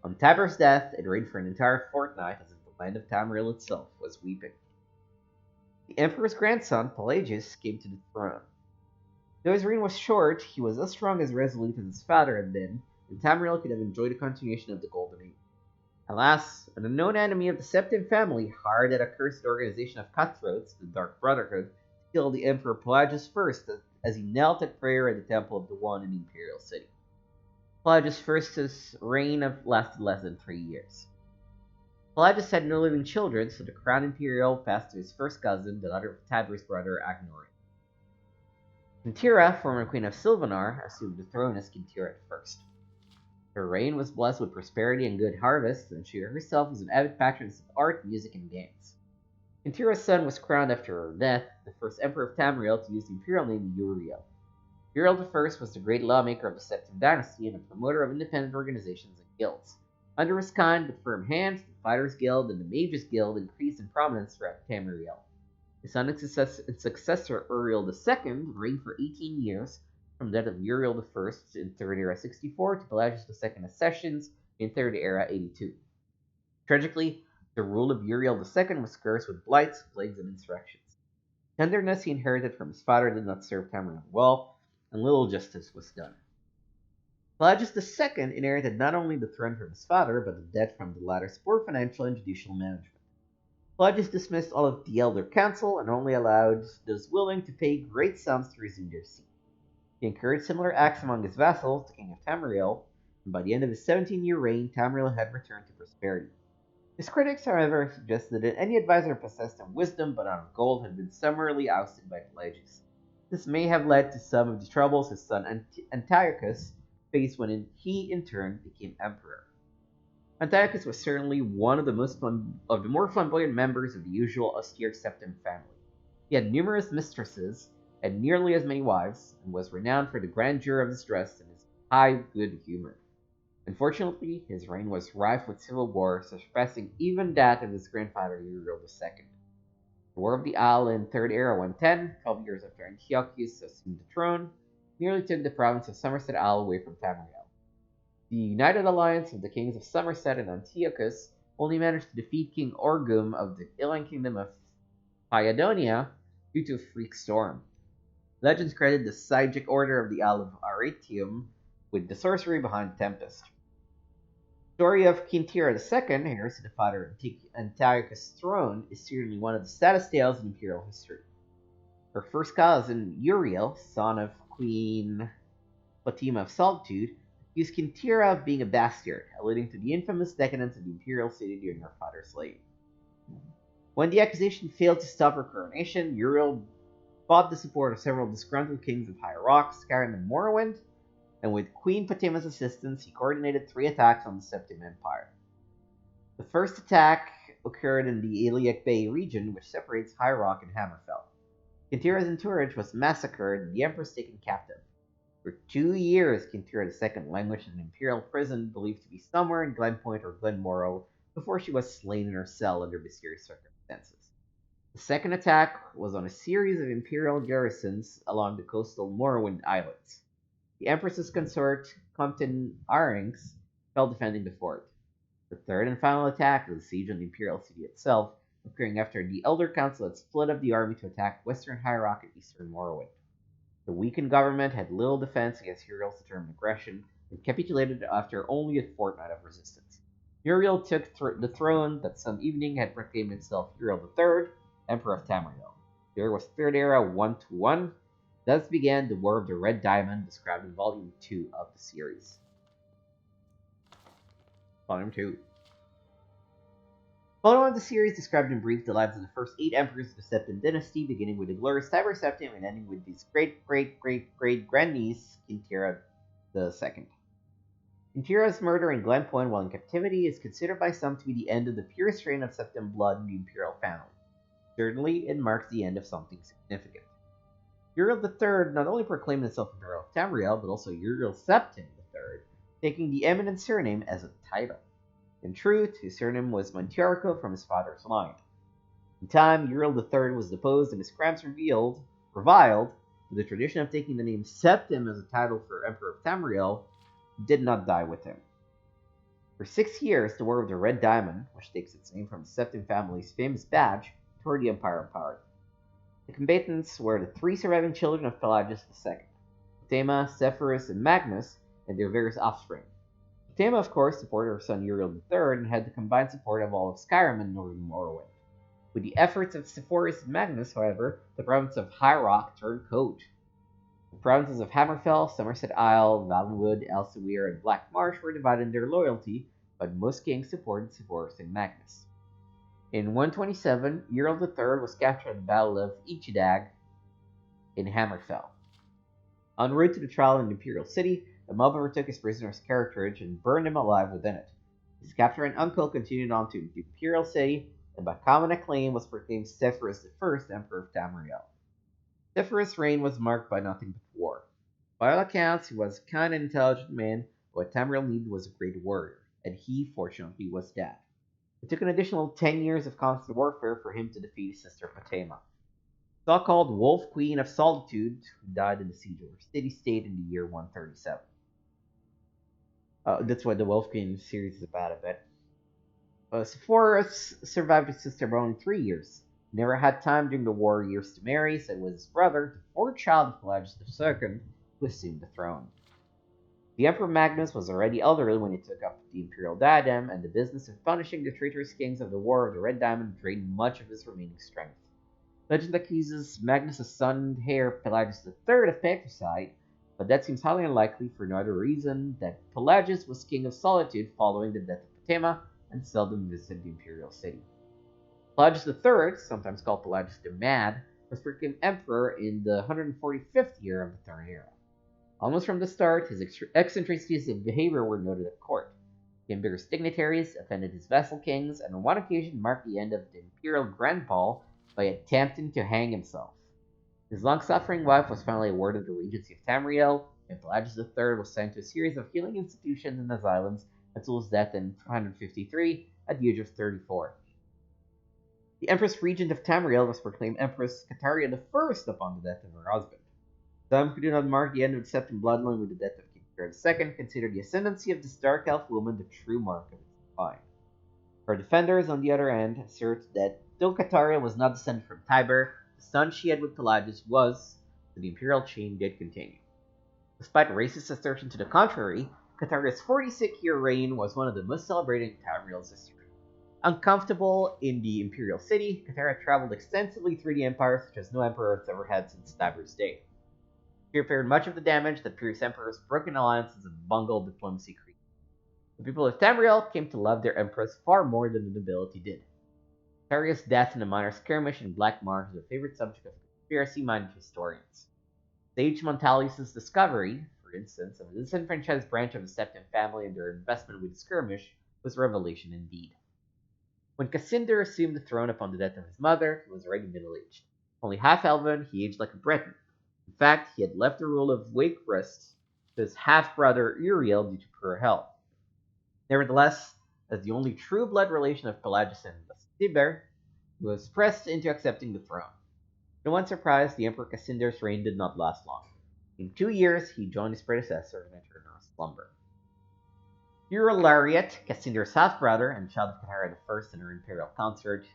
On Tiber's death, it reigned for an entire fortnight as if the land of Tamriel itself was weeping. The Emperor's grandson, Pelagius, came to the throne. Though his reign was short, he was as strong as resolute as his father had been, and Tamriel could have enjoyed a continuation of the Golden Age. Alas, an unknown enemy of the Septim family hired that accursed organization of cutthroats, the Dark Brotherhood, to kill the Emperor Pelagius first as he knelt at prayer at the Temple of the One in the Imperial City. Pelagius I's reign lasted less than 3 years. Pelagius had no living children, so the crown imperial passed to his first cousin, the daughter of Tiber's brother Agnorin. Kintira, former queen of Silvanar, assumed the throne as Kintira I. Her reign was blessed with prosperity and good harvests, and she herself was an avid patroness of art, music, and games. Kintira's son was crowned after her death, the first emperor of Tamriel to use the imperial name Uriel. Uriel I was the great lawmaker of the Septim dynasty and a promoter of independent organizations and guilds. Under his kind but firm hand, the Fighters Guild and the Mages Guild increased in prominence throughout Tamriel. His son and successor Uriel II reigned for 18 years, from that of Uriel I in Third Era 64 to Pelagius II's accessions in Third Era 82. Tragically, the rule of Uriel II was cursed with blights, plagues, and insurrections. Tenderness he inherited from his father did not serve Tamriel well, and little justice was done. Pelagius II inherited not only the throne from his father, but the debt from the latter's poor financial and judicial management. Pelagius dismissed all of the elder council and only allowed those willing to pay great sums to resume their seat. He encouraged similar acts among his vassals, the king of Tamriel, and by the end of his 17-year reign, Tamriel had returned to prosperity. His critics, however, suggested that any advisor possessed of wisdom but not of gold had been summarily ousted by Pelagius. This may have led to some of the troubles his son Antiochus faced when he, in turn, became emperor. Antiochus was certainly one of the more flamboyant members of the usual austere Septim family. He had numerous mistresses, had nearly as many wives, and was renowned for the grandeur of his dress and his high good humor. Unfortunately, his reign was rife with civil war, surpassing even that of his grandfather Uriel II. The War of the Isle in Third Era 110, 12 years after Antiochus assumed the throne, nearly took the province of Somerset Isle away from Tamriel. The united alliance of the kings of Somerset and Antiochus only managed to defeat King Orgum of the Ilan kingdom of Pyadonia due to a freak storm. Legends credit the Sygic Order of the Isle of Aratium with the sorcery behind the Tempest. The story of Kintira II, heirs to the father of Antiochus' throne, is certainly one of the saddest tales in imperial history. Her first cousin, Uriel, son of Queen Fatima of Solitude, accused Kintira of being a bastard, alluding to the infamous decadence of the imperial city during her father's reign. When the accusation failed to stop her coronation, Uriel bought the support of several disgruntled kings of High Rock, Skyrim, and Morrowind, and with Queen Fatima's assistance, he coordinated 3 attacks on the Septim Empire. The first attack occurred in the Iliac Bay region, which separates High Rock and Hammerfell. Kintira's entourage was massacred and the empress taken captive. For 2 years, Kintira II languished in an imperial prison believed to be somewhere in Glenpoint or Glenmorrow before she was slain in her cell under mysterious circumstances. The second attack was on a series of imperial garrisons along the coastal Morrowind Islands. The Empress's consort, Compton Arynx, fell defending the fort. The third and final attack was the siege on the imperial city itself, occurring after the Elder Council had split up the army to attack western High Rock and eastern Morrowind. The weakened government had little defense against Uriel's determined aggression and capitulated after only a fortnight of resistance. Uriel took the throne that some evening had proclaimed itself Uriel III, Emperor of Tamriel. There was Third Era 1-1. Thus began the War of the Red Diamond, described in Volume 2 of the series. Volume 2. Volume 1 of the series described in brief the lives of the first 8 emperors of the Septim dynasty, beginning with the glorious Tiber Septim and ending with his great-great-great-great-grandniece, Kintira II. Kintira's murder in Glen Point while in captivity is considered by some to be the end of the purest reign of Septim blood in the imperial family. Certainly, it marks the end of something significant. Uriel III not only proclaimed himself Emperor of Tamriel, but also Uriel Septim III, taking the eminent surname as a title. In truth, his surname was Montiarco from his father's line. In time, Uriel III was deposed and his crimes reviled, but the tradition of taking the name Septim as a title for Emperor of Tamriel did not die with him. For 6 years, the War of the Red Diamond, which takes its name from the Septim family's famous badge, tore the Empire apart. The combatants were the 3 surviving children of Pelagius II, Potema, Sepphoris, and Magnus, and their various offspring. Potema, of course, supported her son Uriel III and had the combined support of all of Skyrim and northern Morrowind. With the efforts of Sepphoris and Magnus, however, the province of High Rock turned cold. The provinces of Hammerfell, Somerset Isle, Valenwood, Elsevier, and Black Marsh were divided in their loyalty, but most kings supported Sepphoris and Magnus. In 127, Uriel III was captured at the Battle of Ichidag in Hammerfell. En route to the trial in the Imperial City, the mob overtook his prisoner's carriage and burned him alive within it. His captor and uncle continued on to the Imperial City, and by common acclaim was proclaimed Sepphoris I, Emperor of Tamriel. Sepphoris' reign was marked by nothing but war. By all accounts, he was a kind and intelligent man, but what Tamriel needed was a great warrior, and he, fortunately, was that. It took an additional 10 years of constant warfare for him to defeat his sister Potema, so-called Wolf Queen of Solitude, who died in the siege of her city-state in the year 137. That's what the Wolf Queen series is about a bit. Sepphoris survived his sister by only 3 years. He never had time during the war years to marry, so it was his brother, the 4th child of Pelagius II, who assumed the throne. The Emperor Magnus was already elderly when he took up the imperial diadem, and the business of punishing the traitorous kings of the War of the Red Diamond drained much of his remaining strength. Legend accuses Magnus' son and heir Pelagius III of patricide, but that seems highly unlikely for no other reason than Pelagius was king of Solitude following the death of Potema and seldom visited the imperial city. Pelagius III, sometimes called Pelagius the Mad, was proclaimed emperor in the 145th year of the Third Era. Almost from the start, his eccentricities of behavior were noted at court. He embarrassed dignitaries, offended his vassal kings, and on one occasion marked the end of the imperial grand ball by attempting to hang himself. His long-suffering wife was finally awarded the regency of Tamriel, and Pelagius III was sent to a series of healing institutions and asylums until his death in 253 at the age of 34. The Empress Regent of Tamriel was proclaimed Empress Kataria I upon the death of her husband. Some who do not mark the end of the Septim bloodline with the death of Kintira II consider the ascendancy of this dark elf woman the true mark of its decline. Her defenders, on the other hand, assert that though Kataria was not descended from Tiber, the son she had with Pelagius was, so the imperial chain did continue. Despite racist assertion to the contrary, Kataria's 46-year reign was one of the most celebrated in Tamriel's history. Uncomfortable in the imperial city, Kataria traveled extensively through the empire such as no emperor has ever had since Tiber's day. She repaired much of the damage that previous emperors' broken alliances and bungled diplomacy created. The people of Tamriel came to love their empress far more than the nobility did. Kataria's death in a minor skirmish in Black Marsh is a favorite subject of conspiracy-minded historians. Sage Montalius' discovery, for instance, of a disenfranchised branch of the Septim family and their investment with the skirmish was revelation indeed. When Cassander assumed the throne upon the death of his mother, he was already middle-aged. Only half-elven, he aged like a Breton. In fact, he had left the rule of Wakerest to his half-brother Uriel due to poor health. Nevertheless, as the only true blood relation of Pelagius and Tiber, he was pressed into accepting the throne. No one surprised, the Emperor Cassander's reign did not last long. In 2 years, he joined his predecessor in eternal slumber. Uriel Lariat, Cassander's half-brother and child of Kataria I and her imperial consort,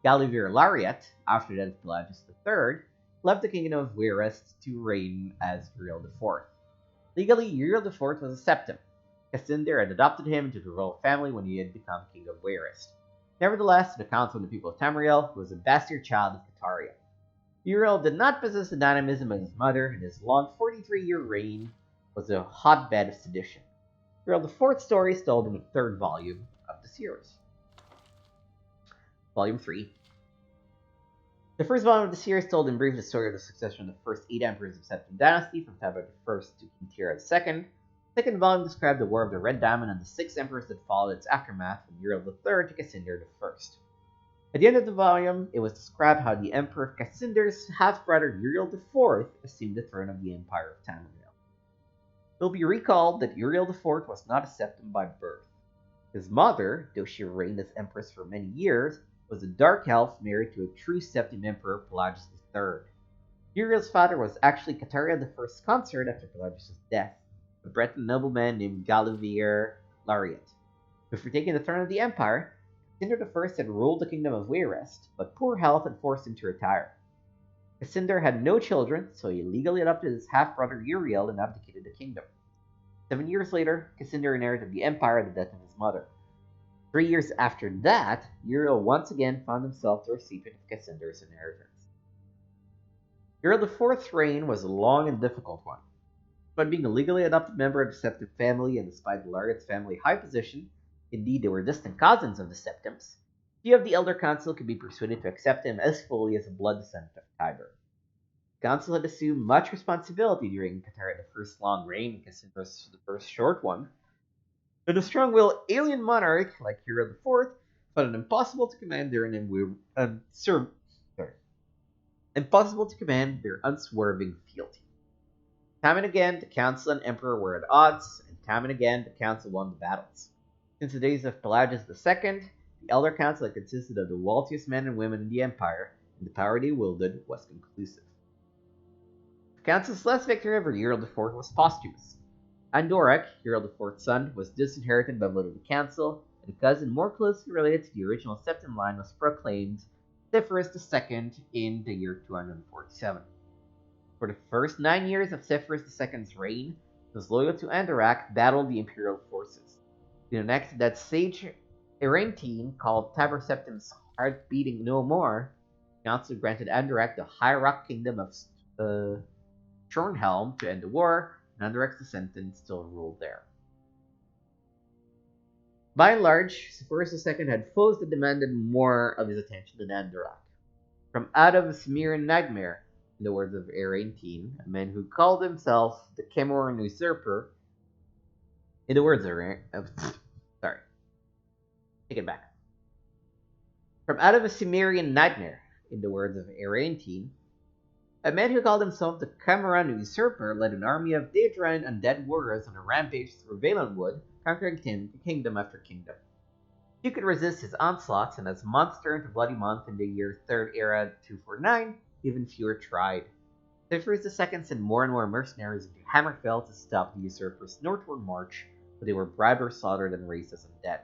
Galivir Lariat, after the death of Pelagius III, left the kingdom of Wayrest to reign as Uriel IV. Legally, Uriel IV was a septim. Cassander had adopted him into the royal family when he had become king of Wayrest. Nevertheless, to the council of the people of Tamriel, he was a bastard child of Kataria. Uriel did not possess the dynamism of his mother, and his long 43-year reign was a hotbed of sedition. Uriel IV's story is told in the 3rd volume of the series. Volume 3. The first volume of the series told in brief the story of the succession of the first 8 emperors of the Septim Dynasty, from Tabard I to King Tira II. The second volume described the War of the Red Diamond and the 6 emperors that followed its aftermath, from Uriel III to Cassandra I. At the end of the volume, it was described how the Emperor Cassinder's half-brother Uriel IV assumed the throne of the Empire of Tamriel. It will be recalled that Uriel IV was not a Septim by birth. His mother, though she reigned as Empress for many years, was a dark elf married to a true Septim Emperor, Pelagius III. Uriel's father was actually Cataria I's consort after Pelagius' death, a Breton nobleman named Galavier Lariat. Before taking the throne of the Empire, Cassandra I had ruled the kingdom of Wayrest, but poor health had forced him to retire. Cassandra had no children, so he legally adopted his half-brother Uriel and abdicated the kingdom. 7 years later, Cassandra inherited the empire at the death of his mother. 3 years after that, Uriel once again found himself the recipient of Cassandra's inheritance. Uriel IV's reign was a long and difficult one. Despite being a legally adopted member of the Septim family and despite Lariat's family high position, indeed they were distant cousins of the Septims, few of the Elder Council could be persuaded to accept him as fully as a blood descendant of Tiber. The council had assumed much responsibility during Cataria I's long reign and Cassandra's first short one, and a strong-willed alien monarch like Uriel IV found it impossible to command their unswerving fealty. Time and again, the council and emperor were at odds, and time and again, the council won the battles. Since the days of Pelagius II, the Elder Council had consisted of the wealthiest men and women in the empire, and the power they wielded was conclusive. The council's last victory over Uriel IV was posthumous. Andorak, Uriel IV's son, was disinherited by vote of the council, and a cousin more closely related to the original Septim line was proclaimed Sepphoris II in the year 247. For the first 9 years of Sepphoris II's reign, those loyal to Andorak battled the imperial forces. In an act that sage Ereintine called Tabor Septim's heart beating no more, the council granted Andorak the High Rock Kingdom of Shornhelm to end the war, and Andorak's descendants still ruled there. By and large, Sepphoris II had foes that demanded more of his attention than Andorak. From out of a Cimmerian nightmare, in the words of Ereintine, a man who called himself the Camoran Usurper, in the words of take it back. From out of a Cimmerian nightmare, in the words of Ereintine, a man who called himself the Camoran Usurper led an army of Daedran undead warriors on a rampage through Valenwood, conquering kingdom after kingdom. Few could resist his onslaughts, and as months turned to bloody month in the year 3rd Era 249, even fewer tried. Sepphoris II sent more and more mercenaries into Hammerfell to stop the usurper's northward march, but they were bribed or slaughtered and raised as undead.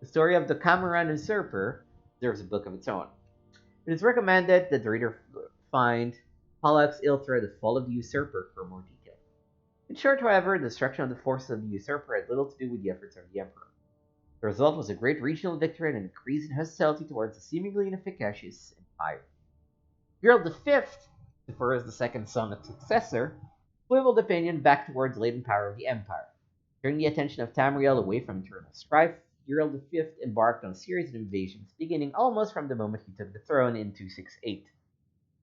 The story of the Camoran Usurper deserves a book of its own. It is recommended that the reader find Pollux Ilthra, The Fall of the Usurper, for more detail. In short, however, the destruction of the forces of the usurper had little to do with the efforts of the emperor. The result was a great regional victory and an increase in hostility towards the seemingly inefficacious empire. Uriel V, Sepphoris II's son and successor, swiveled opinion back towards latent power of the empire. Turning the attention of Tamriel away from internal strife, Uriel V embarked on a series of invasions, beginning almost from the moment he took the throne in 268.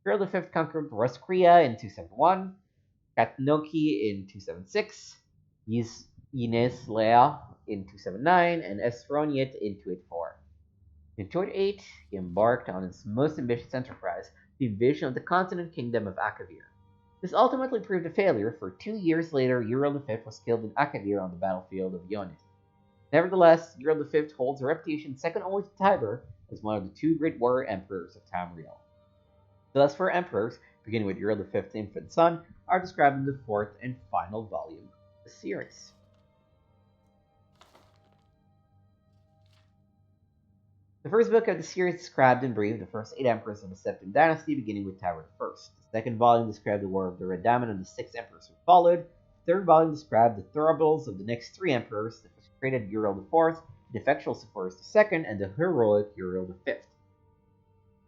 Uriel V conquered Roscrea in 271, Katnoki in 276, Yineslea in 279, and Esroniet in 284. In 288, he embarked on his most ambitious enterprise, the invasion of the continent kingdom of Akavir. This ultimately proved a failure, for 2 years later Uriel V was killed in Akavir on the battlefield of Yonit. Nevertheless, Uriel V holds a reputation second only to Tiber as one of the 2 great warrior emperors of Tamriel. The last 4 emperors, beginning with Uriel V's infant son, are described in the 4th and final volume of the series. The first book of the series described in brief the first 8 emperors of the Septim Dynasty, beginning with Tiber I. The second volume described the War of the Red Diamond and the 6 emperors who followed. The third volume described the throubles of the next 3 emperors, the frustrated Uriel IV, the defectual Sepphoris II, and the heroic Uriel V.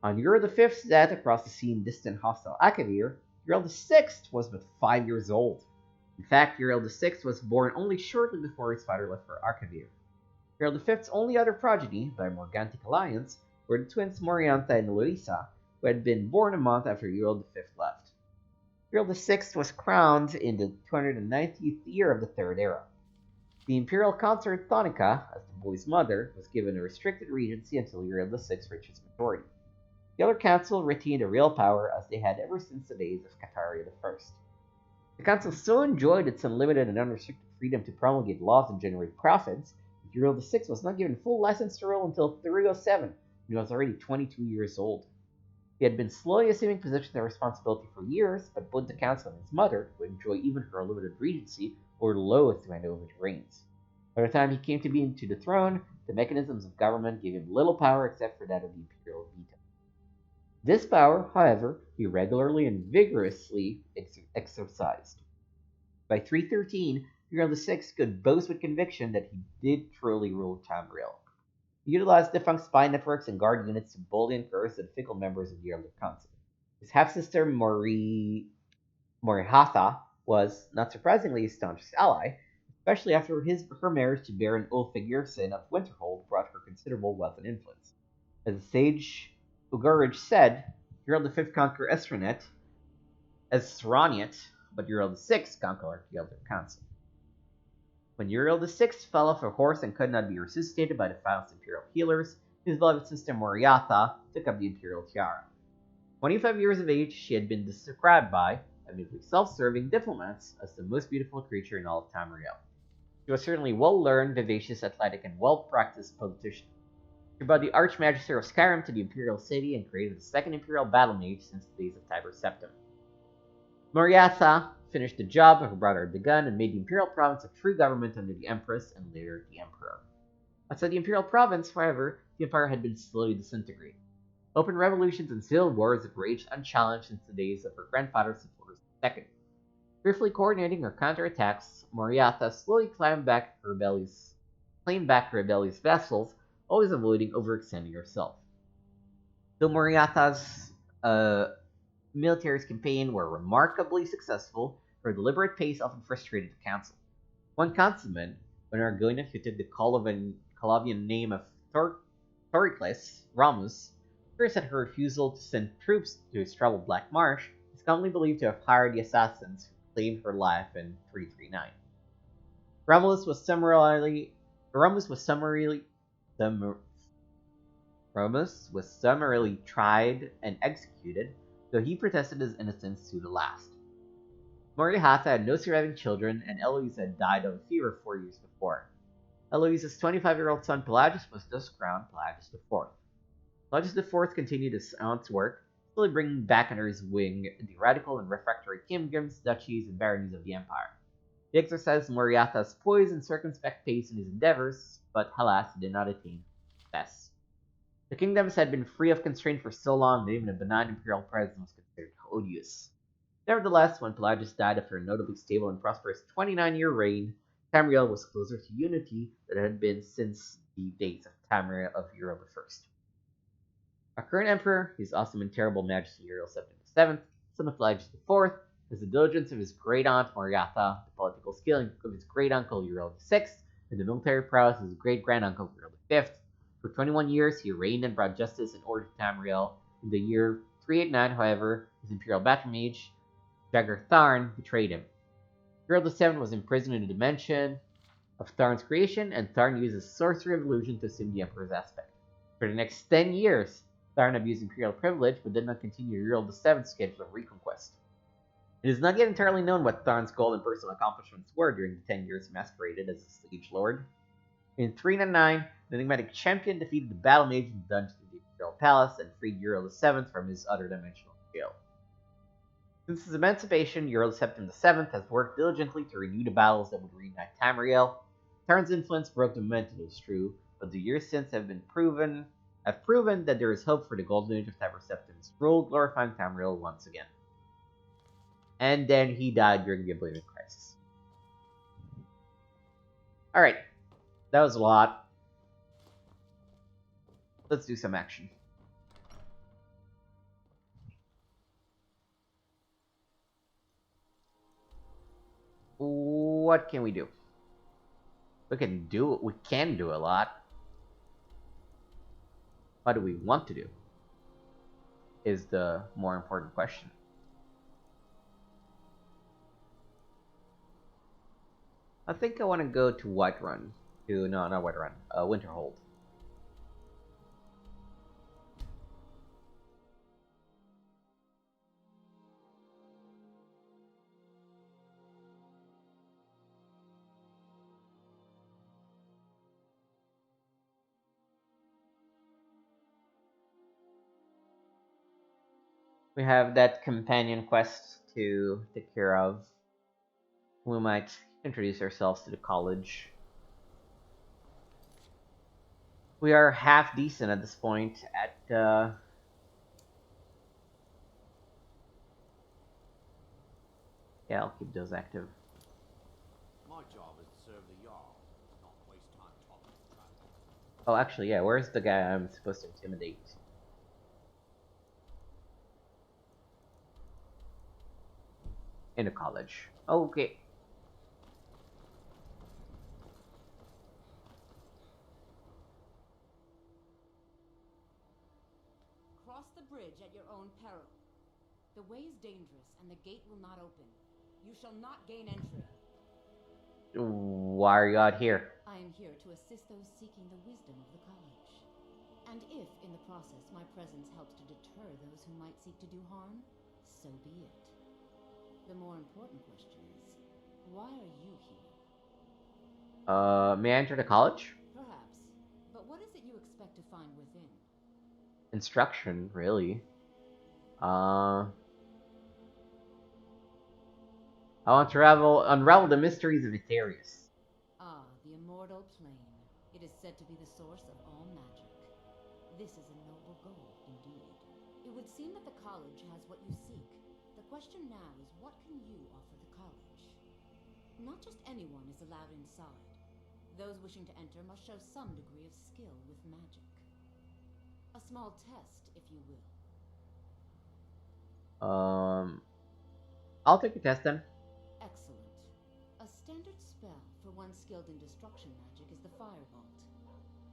On Uriel V's death across the sea in distant hostile Akavir, Uriel VI was but 5 years old. In fact, Uriel VI was born only shortly before his father left for Akavir. Uriel V's only other progeny, by a Morgantic alliance, were the twins Moriantha and Luisa, who had been born a month after Uriel V left. Uriel VI was crowned in the 290th year of the Third Era. The imperial consort Thonica, as the boy's mother, was given a restricted regency until Uriel VI reached its majority. The other council retained a real power as they had ever since the days of Kataria I. The council so enjoyed its unlimited and unrestricted freedom to promulgate laws and generate profits that Uriel VI was not given full license to rule until 307, when he was already 22 years old. He had been slowly assuming positions of responsibility for years, but both the council and his mother, who enjoyed even her limited regency, were loath to hand over the reins. By the time he came to be to the throne, the mechanisms of government gave him little power except for that of the imperial veto. This power, however, he regularly and vigorously exercised. By 313, Uriel VI could boast with conviction that he did truly rule Tamriel. He utilized defunct spy networks and guard units to bully and coerce the fickle members of the Uriel Council. His half-sister Morihatha was, not surprisingly, his staunchest ally, especially after her marriage to Baron Ulfig Yersin of Winterhold brought her considerable wealth and influence. As the sage Ugarij said, Uriel V conquered Esraniet, but Uriel VI conquered the Elder Council. When Uriel VI fell off a horse and could not be resuscitated by the finest imperial healers, his beloved sister Moriatha took up the imperial tiara. 25 years of age, she had been described by, admittedly self-serving, diplomats as the most beautiful creature in all of Tamriel. She was certainly well-learned, vivacious, athletic, and well-practiced politician. She brought the Archmagister of Skyrim to the imperial city and created the second imperial battle mage since the days of Tiber Septim. Moriatha finished the job her brother had begun and made the imperial province a true government under the Empress and later the Emperor. Outside the imperial province, however, the empire had been slowly disintegrating. Open revolutions and civil wars had raged unchallenged since the days of her grandfather Sepphoris II. Briefly coordinating her counterattacks, Moriatha slowly claimed back her rebellious vassals, always avoiding overextending herself. Though Moriatha's military campaign were remarkably successful, her deliberate pace often frustrated the council. One councilman, when Argonian who took the Colovian name of Thoricles, Ramus, cursed at her refusal to send troops to his troubled Black Marsh, is commonly believed to have hired the assassins who claimed her life in 339. Romulus was summarily tried and executed, though he protested his innocence to the last. Morihatha had no surviving children, and Eloisa had died of a fever 4 years before. Eloisa's 25-year-old son Pelagius was thus crowned Pelagius IV. Pelagius IV continued his aunt's work, slowly bringing back under his wing the radical and refractory kingdoms, duchies, and baronies of the empire. He exercised Moriatha's poise and circumspect pace in his endeavors, but alas, he did not attain success. The kingdoms had been free of constraint for so long that even a benign imperial presence was considered odious. Nevertheless, when Pelagius died after a notably stable and prosperous 29-year reign, Tamriel was closer to unity than it had been since the days of Tamriel of Uriel I. Our current emperor, His Awesome and Terrible Majesty Uriel VII, son of Pelagius IV, has the diligence of his great-aunt Moriatha, the political skill of his great-uncle Uriel VI, and the military prowess of his great-granduncle Uriel V. For 21 years, he reigned and brought justice and order to Tamriel. In the year 389, however, his imperial battle mage, Jagger Tharn, betrayed him. Uriel VII was imprisoned in the dimension of Tharn's creation, and Tharn used his sorcery of illusion to assume the emperor's aspect. For the next 10 years, Tharn abused imperial privilege, but did not continue Uriel VII's schedule of reconquest. It is not yet entirely known what Tharn's goal and personal accomplishments were during the 10 years he masqueraded as a siege lord. In 399, the enigmatic champion defeated the battle mage in the dungeon of the Imperial Palace and freed Uriel VII from his other dimensional jail. Since his emancipation, Uriel VII has worked diligently to renew the battles that would reunite Tamriel. Tharn's influence broke the momentum, it is true, but the years since have proven that there is hope for the golden age of Tiber Septim's rule, glorifying Tamriel once again. And then he died during the Oblivion Crisis. Alright, that was a lot. Let's do some action. What can we do? We can do a lot. What do we want to do? Is the more important question. I think I want to go to Whiterun. No, not Whiterun. Winterhold. We have that companion quest to take care of. We might introduce ourselves to the college. We are half decent at this point at yeah, I'll keep those active. My job is to serve the Jarl, not waste time talking to travelers. Oh, actually, yeah, where's the guy I'm supposed to intimidate? In the college. Okay. Cross the bridge at your own peril. The way is dangerous, and the gate will not open. You shall not gain entry. Why are you out here? I am here to assist those seeking the wisdom of the college. And if, in the process, my presence helps to deter those who might seek to do harm, so be it. The more important question is, why are you here? May I enter the college? Perhaps. But what is it you expect to find within? Instruction, really. I want to unravel the mysteries of Etherius. Ah, the immortal plane. It is said to be the source of all magic. This is a noble goal, indeed. It would seem that the college has what you seek. The question now is, what can you offer the college? Not just anyone is allowed inside. Those wishing to enter must show some degree of skill with magic. A small test, if you will. I'll take a test then. Excellent. A standard spell for one skilled in destruction magic is the Firebolt.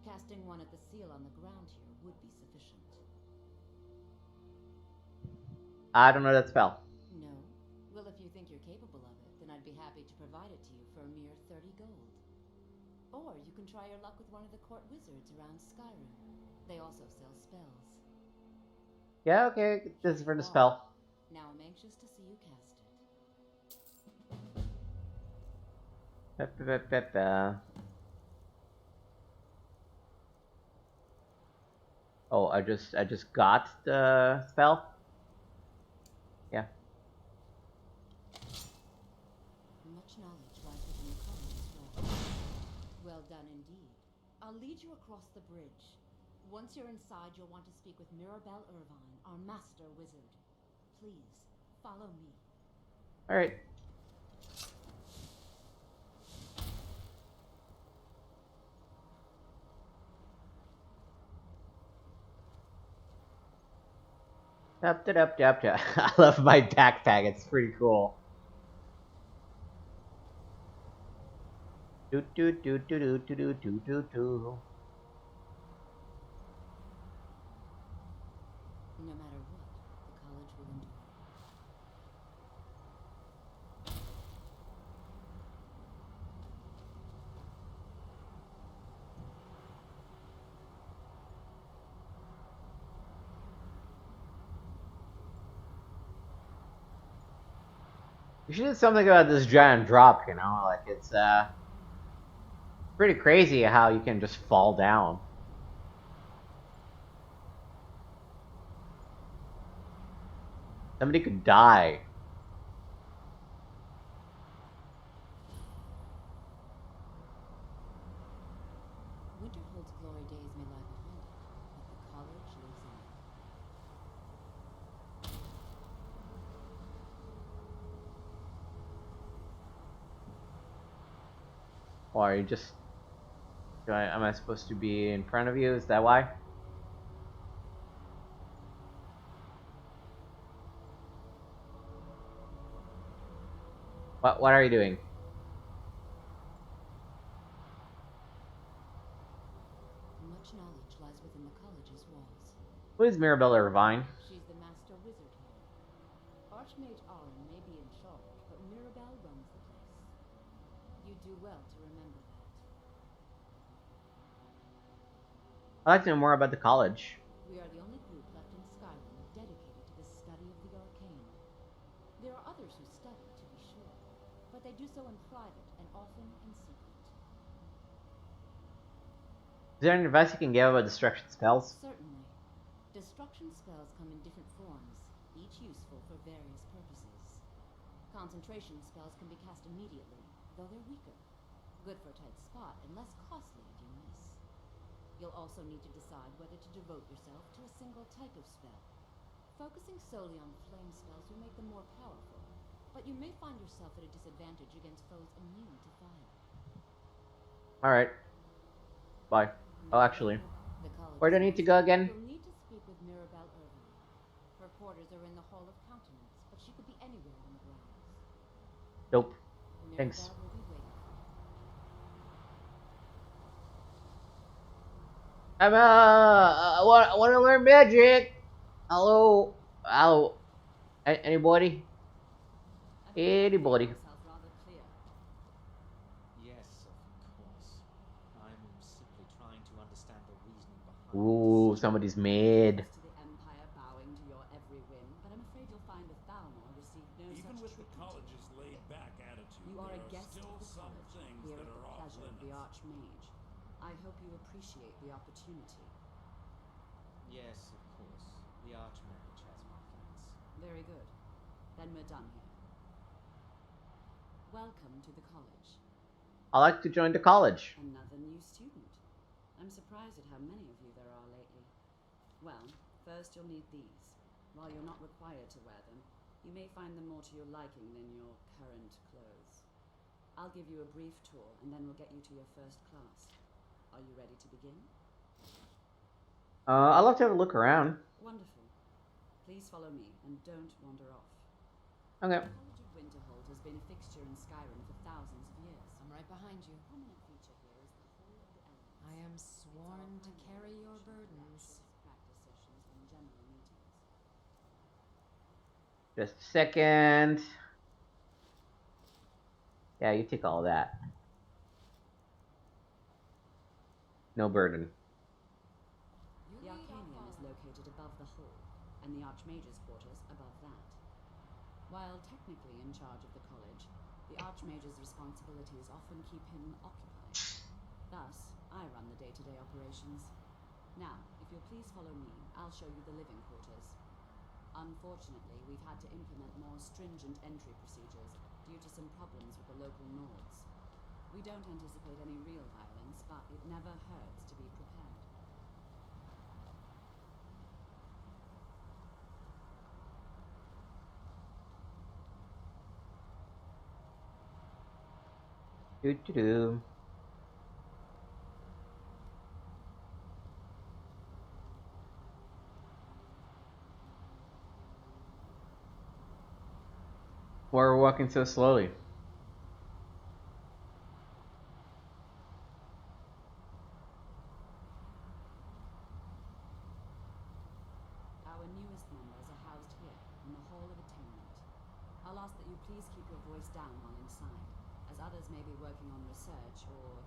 Casting one at the seal on the ground here would be sufficient. I don't know that spell. No? Well, if you think you're capable of it, then I'd be happy to provide it to you for a mere 30 gold. Or you can try your luck with one of the court wizards around Skyrim. They also sell spells. Yeah, okay, this is for the spell. Now I'm anxious to see you cast it. Oh, I just got the spell. Yeah. Much knowledge lies within the college as well. Well done indeed. I'll lead you across the bridge. Once you're inside, you'll want to speak with Mirabelle Irvine, our master wizard. Please, follow me. Alright. I love my backpack, it's pretty cool. Do do do do do do do do do do. No matter what, the college will endure. You should do something about this giant drop, you know? Like, it's, pretty crazy how you can just fall down. Somebody could die. Winterhold's glory days may lie behind it, but the college lives on. Or are you just... am I supposed to be in front of you? Is that why? What are you doing? Much knowledge lies within the college's walls. Who is Mirabella Irvine? She's the master wizard here. Archmage Arlen may be in charge, but Mirabelle runs the place. You do well to remember that. I'd like to know more about the college. We are the only group left in Skyrim dedicated to the study of the arcane. There are others who study, to be sure, but they do so in private and often in secret. Is there any advice you can give about destruction spells? Certainly. Destruction spells come in different forms, each useful for various purposes. Concentration spells can be cast immediately, though they're weaker. Good for a tight spot and less costly if you miss. You'll also need to decide whether to devote yourself to a single type of spell. Focusing solely on flame spells will make them more powerful, but you may find yourself at a disadvantage against foes immune to fire. Alright. Bye. Oh, actually. Where do I need to go again? You'll need to speak with Mirabelle Irvine. Her quarters are in the Hall of Countenance, but she could be anywhere on the grounds. Nope. Thanks. Mirabelle will be waiting. I want to learn magic. Hello, anybody? Anybody? Yes, of course. I'm simply trying to understand the reasoning behind. Ooh, somebody's mad. To the Empire bowing to your every whim, but I'm afraid you'll find that Thalmor received no Even such with the treatment. college's laid-back attitude, You are a there are guest still of the some college, things here that at are the off pleasure of the Archmage. I hope you appreciate the opportunity. Yes, of course. The Archmage has my thanks. Very good. Then we're done here. Welcome to the college. I like to join the college. Another new student. I'm surprised at how many of you there are lately. Well, first you'll need these. While you're not required to wear them, you may find them more to your liking than your current clothes. I'll give you a brief tour, and then we'll get you to your first class. Are you ready to begin? I'd love to have a look around. Wonderful. Please follow me, and don't wander off. Okay. The College of Winterhold has been a fixture in Skyrim for thousands of years. I'm right behind you. A prominent feature here is the Hall of the Elements. I am sworn to carry your burdens. Practice sessions and general meetings. Just a second. Yeah, you take all of that. No burden. The Arcanium is located above the hall, and the Archmage's quarters above that. While technically in charge of the college, the Archmage's responsibilities often keep him occupied. Thus, I run the day-to-day operations. Now, if you'll please follow me, I'll show you the living quarters. Unfortunately, we've had to implement more stringent entry procedures due to some problems with the local Nords. We don't anticipate any real violence, but it never hurts to be prepared. Do. Why are we walking so slowly? Our newest members are housed here, in the Hall of Attainment. I'll ask that you please keep your voice down while inside, as others may be working on research or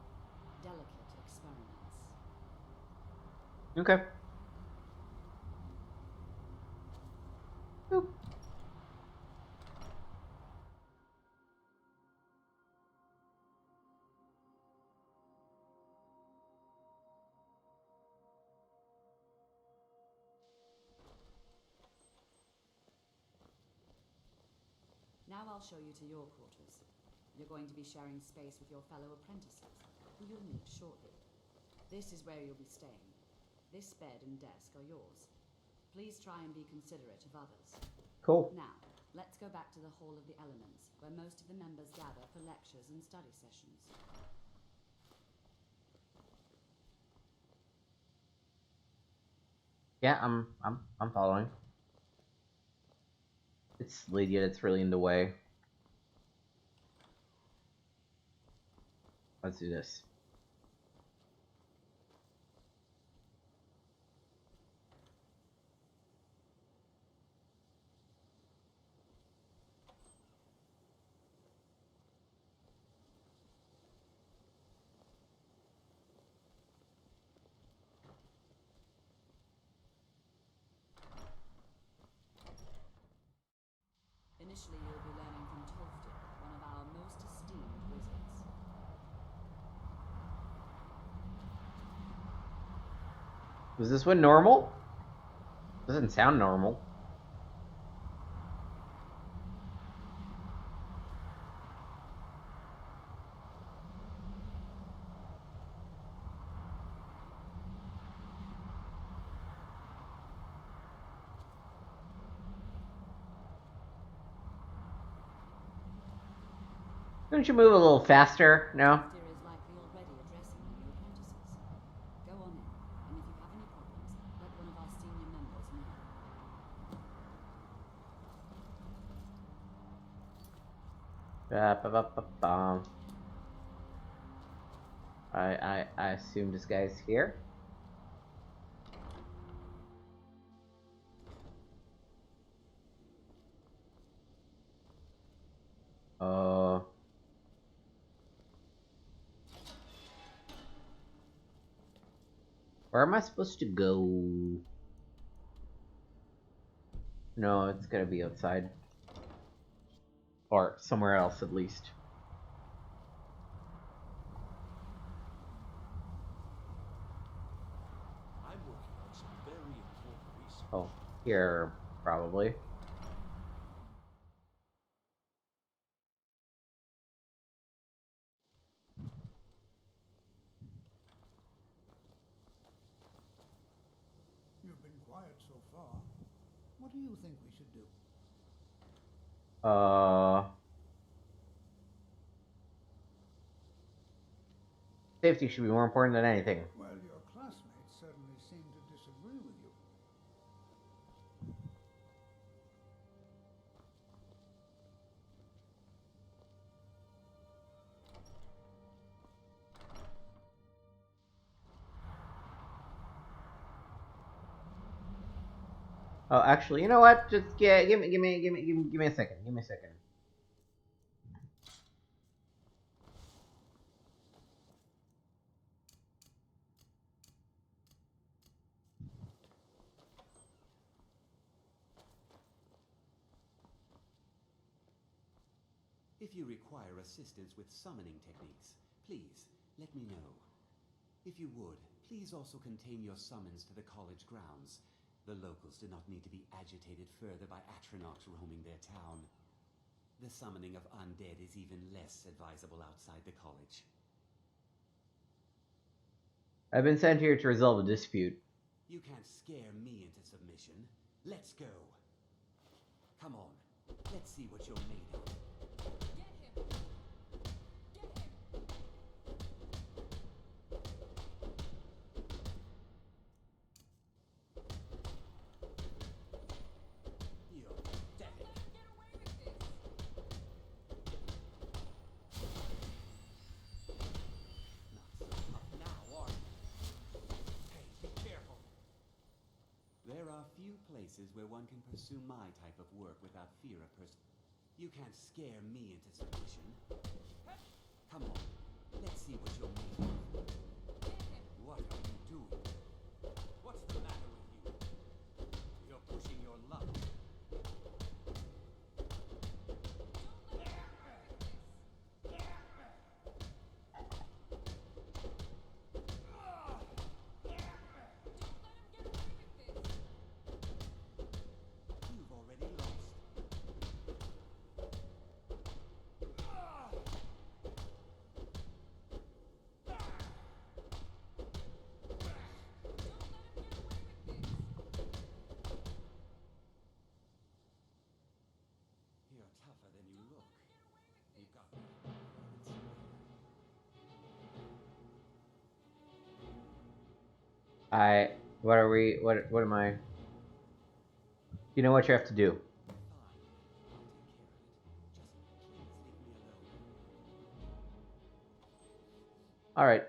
delicate experiments. Okay. Boop. Now I'll show you to your quarters. You're going to be sharing space with your fellow apprentices, who you'll meet shortly. This is where you'll be staying. This bed and desk are yours. Please try and be considerate of others. Cool. Now, let's go back to the Hall of the Elements, where most of the members gather for lectures and study sessions. Yeah, I'm following. It's Lydia that's really in the way. Let's do this. Initially, you'll be learning from Tolfdir, one of our most esteemed wizards. Was this one normal? Doesn't sound normal. Couldn't you move a little faster? No? Tolfdir is likely already addressing the new apprentices. Go on in, and if you have any problems, let one of our senior members know. Ba-ba-ba-ba-bum. I assume this guy's here. Where am I supposed to go? No, it's gonna be outside. Or somewhere else, at least. I'm working on some very important research. Oh, here, probably. You've been quiet so far. What do you think we should do? Safety should be more important than anything. Well, your classmates certainly seem to disagree with you. Oh, actually, you know what? Just give me a second. Give me a second. If you require assistance with summoning techniques, please let me know. If you would, please also contain your summons to the college grounds. The locals do not need to be agitated further by Atronachs roaming their town. The summoning of undead is even less advisable outside the college. I've been sent here to resolve a dispute. You can't scare me into submission. Let's go. Come on, let's see what you're made of. There are few places where one can pursue my type of work without fear of You can't scare me into submission. Come on, let's see what you're made of. What are you doing? What's the matter with you? You're pushing your luck. You've already lost. You're tougher than you look. You got me. What are we? What am I? You know what you have to do. All right.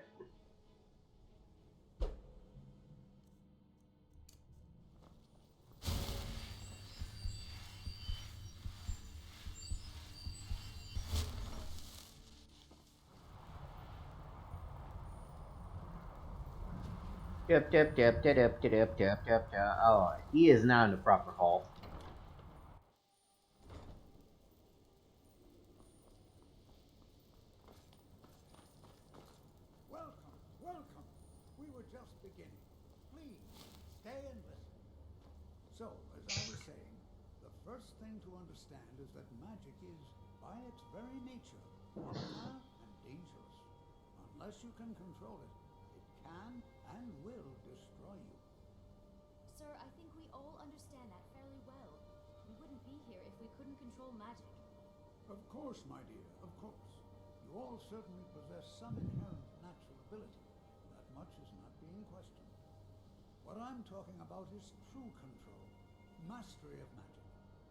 Oh, he is not in the proper hall. just beginning. Please, stay and listen. So, as I was saying, the first thing to understand is that magic is, by its very nature, volatile and dangerous. Unless you can control it, it can and will destroy you. Sir, I think we all understand that fairly well. We wouldn't be here if we couldn't control magic. Of course, my dear, of course. You all certainly possess some inherent natural ability. That much is not being questioned. What I'm talking about is true control, mastery of magic.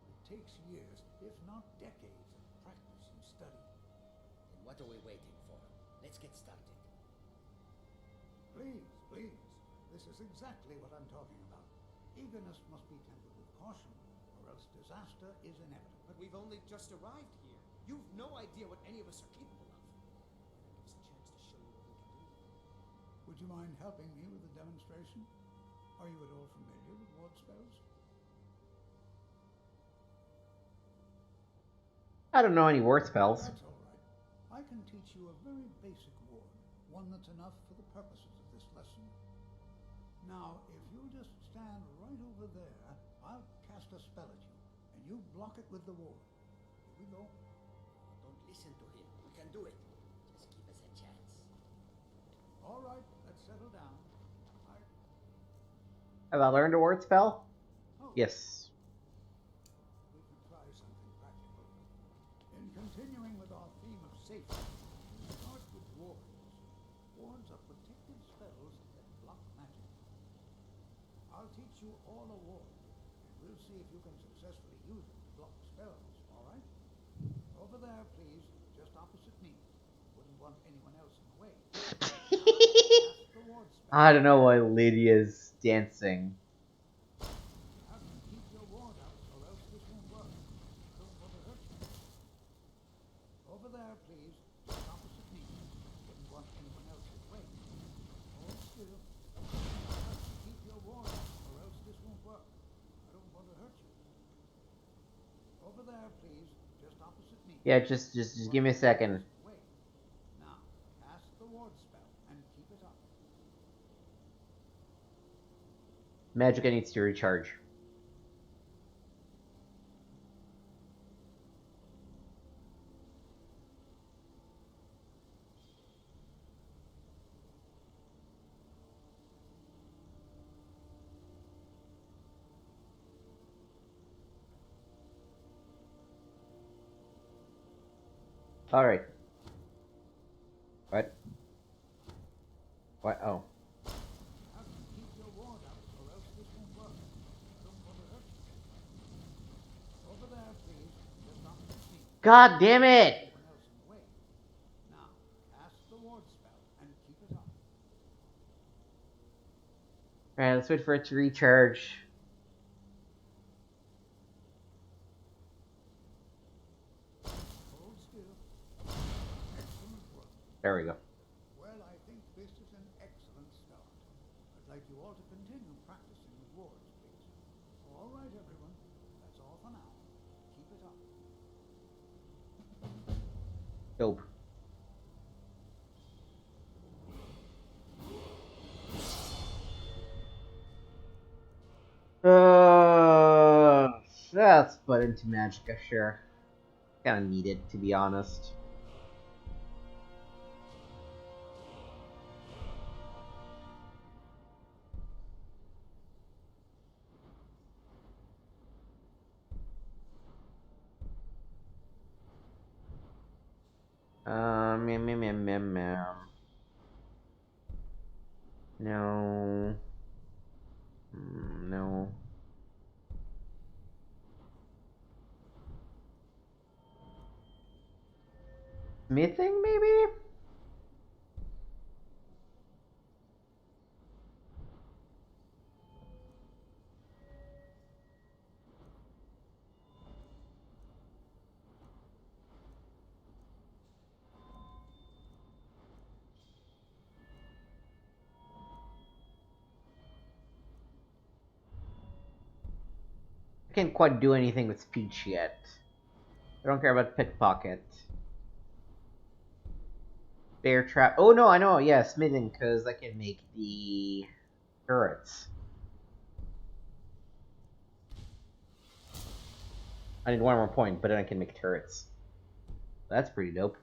It takes years, if not decades, of practice and study. Then what are we waiting for? Let's get started. Please, please. This is exactly what I'm talking about. Eagerness must be tempered with caution, or else disaster is inevitable. But we've only just arrived here. You've no idea what any of us are capable of. Give us a chance to show you what we can do. Would you mind helping me with the demonstration? Are you at all familiar with ward spells? I don't know any word spells. That's all right. I can teach you a very basic ward, one that's enough for the purposes of this lesson. Now, if you'll just stand right over there, I'll cast a spell at you, and you block it with the ward. Here we go. Don't listen to him. We can do it. Just give us a chance. All right, let's settle down. Have I learned a word spell? Oh. Yes. We can try something practical. In continuing with our theme of safety, we start with wards. Wards are protective spells that block magic. I'll teach you all a ward, and we'll see if you can successfully use it to block spells, all right? Over there, please, just opposite me. Wouldn't want anyone else in the way. Cast the ward spell. I don't know why Lydia's dancing. Have to keep your ward out, or else this won't work. I don't want to hurt you. Over there, please, just opposite me. Wouldn't want anyone else in the way. Hold still. Have to keep your ward out, or else this won't work. I don't want to hurt you. Over there, please, just opposite me. Yeah, just give me a second. Wait. Now, cast the ward spell and keep it up. Magica needs to recharge. All right. What? What? Oh. Have to keep your ward out, or else this won't work. I don't want to hurt you. Over there, please, just opposite me. God damn it! Anyone else in the way. Now, cast the ward spell and keep it up. Alright, let's wait for it to recharge. Hold still. Excellent work. There we go. Well, I think this is an excellent start. I'd like you all to continue practicing with wards, please. All right, everyone. That's all for now. Keep it up. Dope. Let's put into Magica, sure. Kinda need it, to be honest. No. No. Smithing, maybe? I can't quite do anything with speech yet. I don't care about pickpocket. Bear trap. Oh no, I know. Yeah, smithing, because I can make the turrets. I need one more point, but then I can make turrets. That's pretty dope.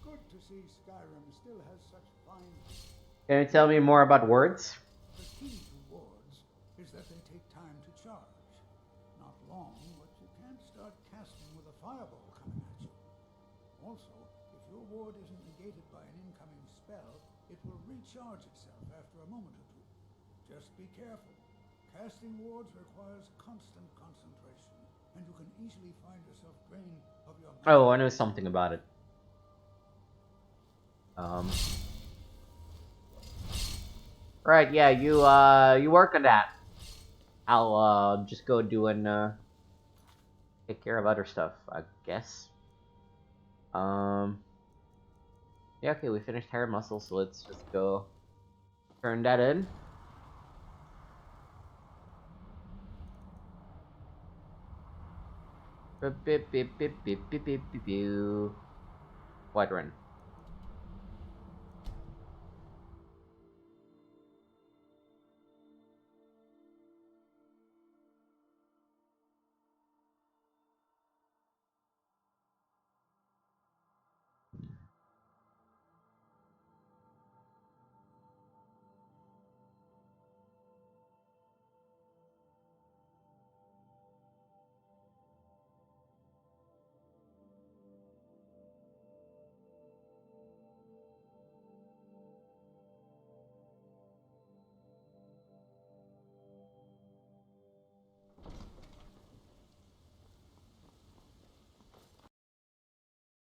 Good to see Skyrim still has such fine... Can you tell me more about words? The key to wards is that they take time to charge. Not long, but you can't start casting with a fireball coming at you. Also, if your ward isn't negated by an incoming spell, it will recharge itself after a moment or two. Just be careful. Casting wards requires constant concentration, and you can easily find yourself drained of your... Oh, I know something about it. Right, yeah, you work on that. I'll just go do and take care of other stuff, I guess. Yeah, okay, we finished hair muscle, so let's just go turn that in. Wide run.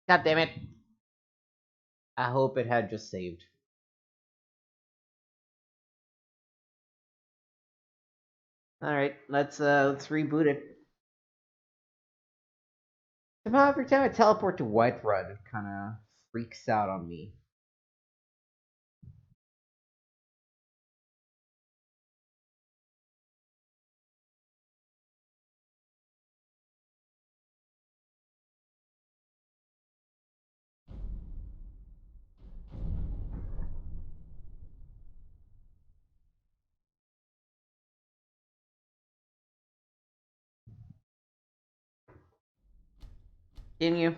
God damn it. I hope it had just saved. Alright, let's reboot it. Somehow every time I teleport to Whiterun, it kinda freaks out on me. Continue.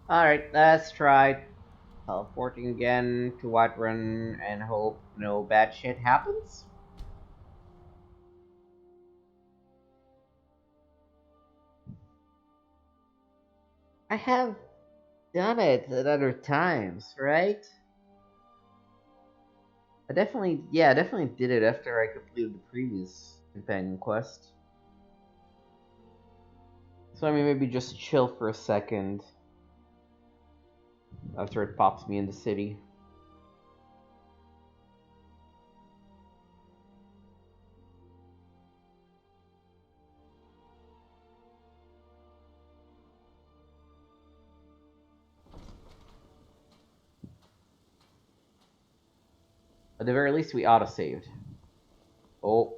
Alright, let's try teleporting again to Whiterun and hope no bad shit happens. I have done it at other times, right? I definitely did it after I completed the previous companion quest. So I mean, maybe just chill for a second after it pops me in the city. At the very least, we auto-saved. Oh.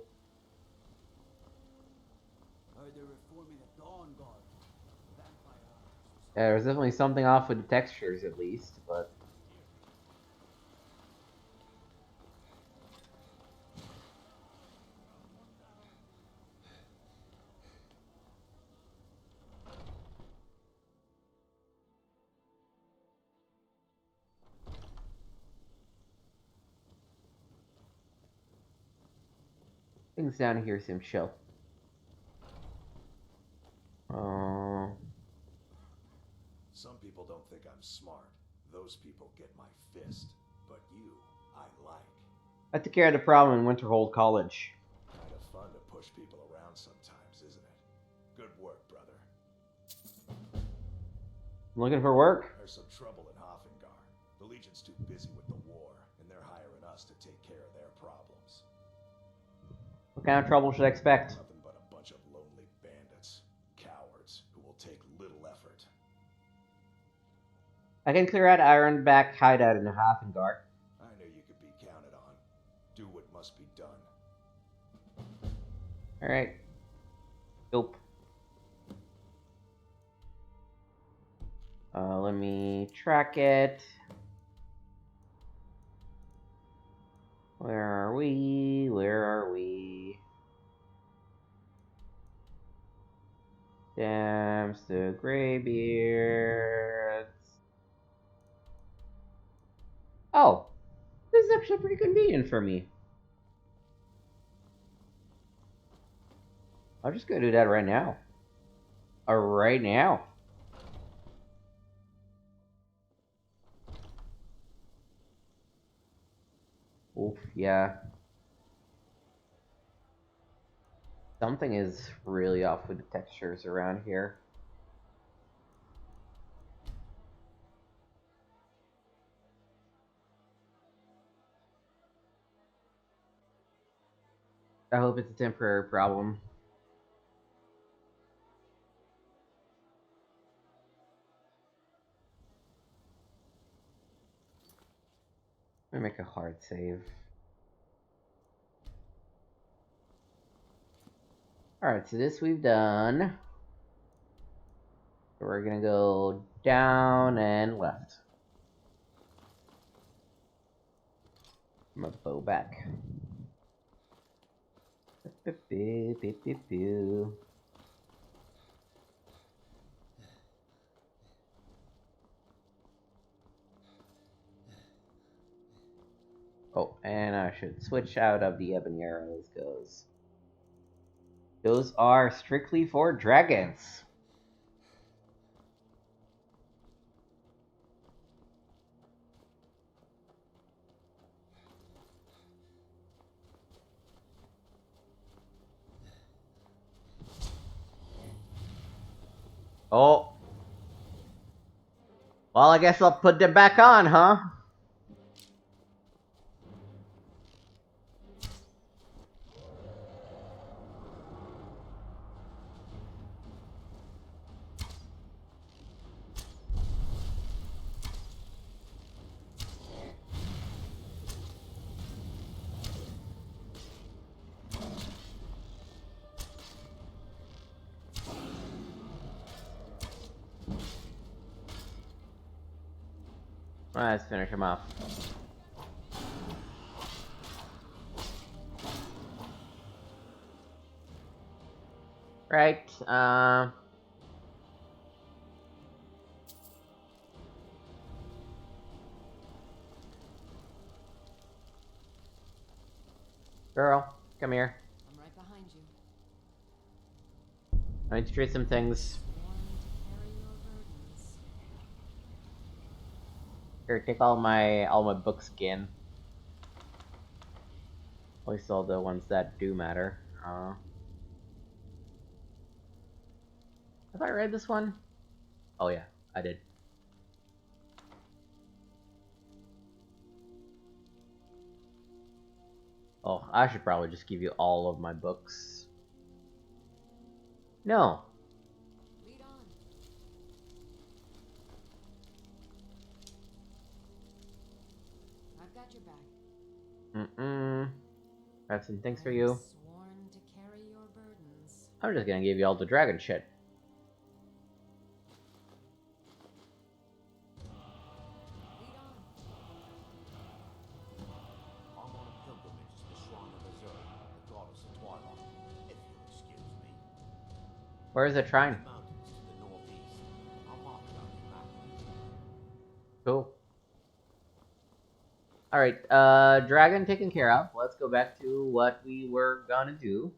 Yeah, there's definitely something off with the textures, at least, but... Things down here seem chill. Some people don't think I'm smart. Those people get my fist. But you, I like. I took care of the problem in Winterhold College. Kind of fun to push people around sometimes, isn't it? Good work, brother. I'm looking for work. There's some trouble in Hoffengar. The Legion's too busy with the war, and they're hiring us to take care of their problems. What kind of trouble should I expect? Nothing but a bunch of lonely bandits. Cowards who will take little effort. I can clear out Ironback hideout in Hafengar. I knew you could be counted on. Do what must be done. Alright. Nope. Let me track it. Where are we? Where are we? Damns the Greybeards. Oh, this is actually pretty convenient for me. I'll just go do that right now. Right now. Oof, yeah. Something is really off with the textures around here. I hope it's a temporary problem. Let me make a hard save. Alright, so this we've done. So we're gonna go down and left. My bow back. Oh, and I should switch out of the ebony arrows, because those are strictly for dragons. Oh. Well, I guess I'll put them back on, huh? Let's finish him off. Right, girl, come here. I'm right behind you. I need to trade some things. Here, take all my books again. At least all the ones that do matter. Have I read this one? Oh yeah, I did. Oh, I should probably just give you all of my books. No. Lead on. I've got your back. I have some things for you. Sworn to carry your burdens. I'm just gonna give you all the dragon shit. Where is the shrine? Cool. Alright, dragon taken care of. Let's go back to what we were gonna do.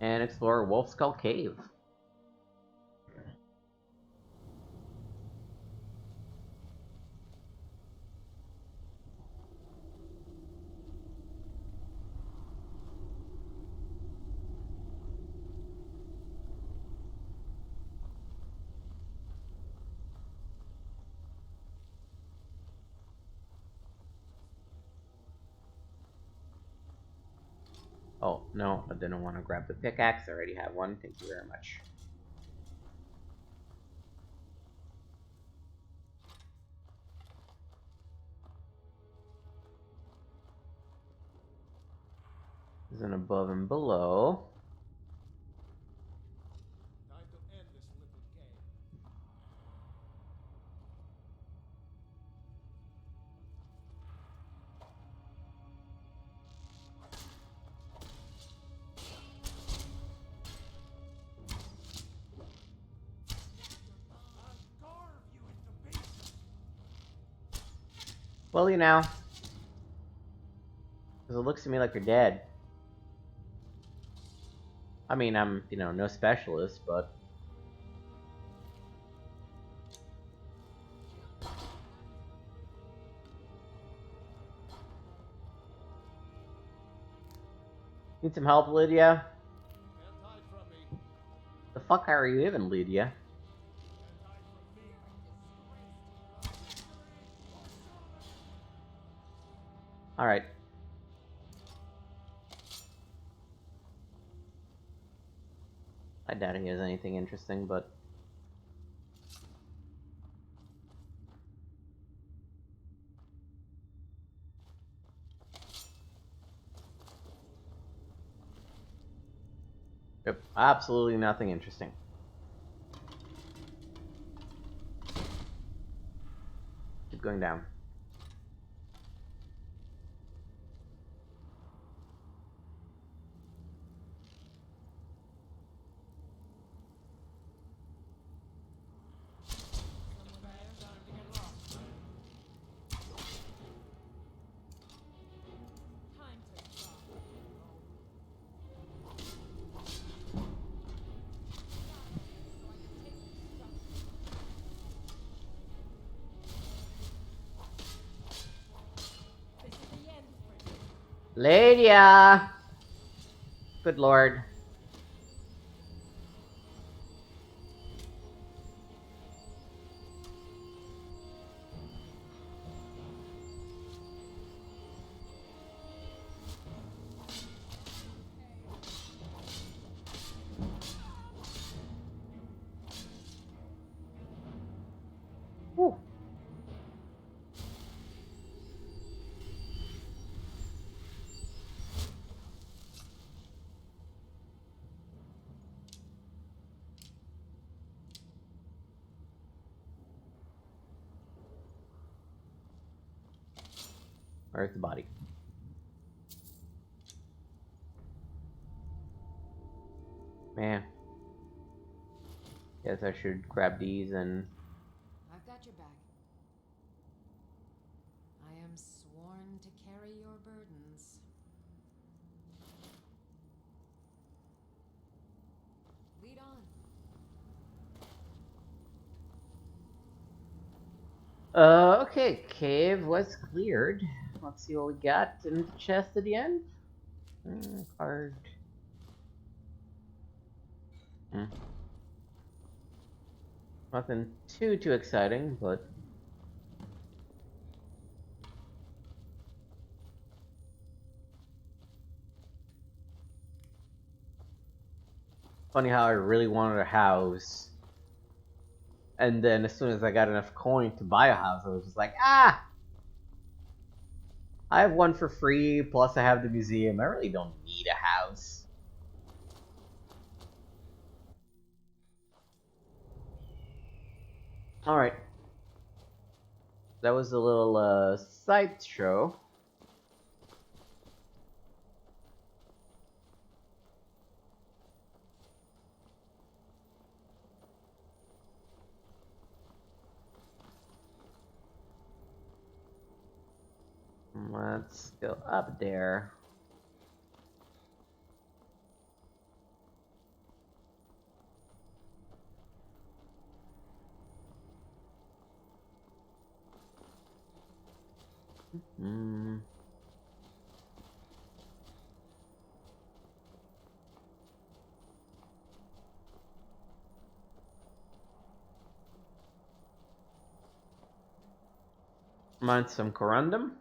And explore Wolf Skull Cave. Oh, no, I didn't want to grab the pickaxe. I already have one. Thank you very much. There's an above and below. Time to end this little game. Well, you know. Because it looks to me like you're dead. I mean, I'm, you know, no specialist, but... Need some help, Lydia? The fuck are you even, Lydia? Alright. I doubt he has anything interesting, but... Yep, absolutely nothing interesting. Keep going down. Lydia! Good lord. Whew. Where's the body? Man. Guess I should grab these and... I've got your back. I am sworn to carry your burdens. Lead on. Okay, cave was cleared. Let's see what we got in the chest at the end. Card. Nothing too exciting, but... Funny how I really wanted a house. And then as soon as I got enough coin to buy a house, I was just like, ah! I have one for free, plus I have the museum. I really don't need a house. Alright. That was a little, side show. Let's go up there. Hmm. Mine some corundum.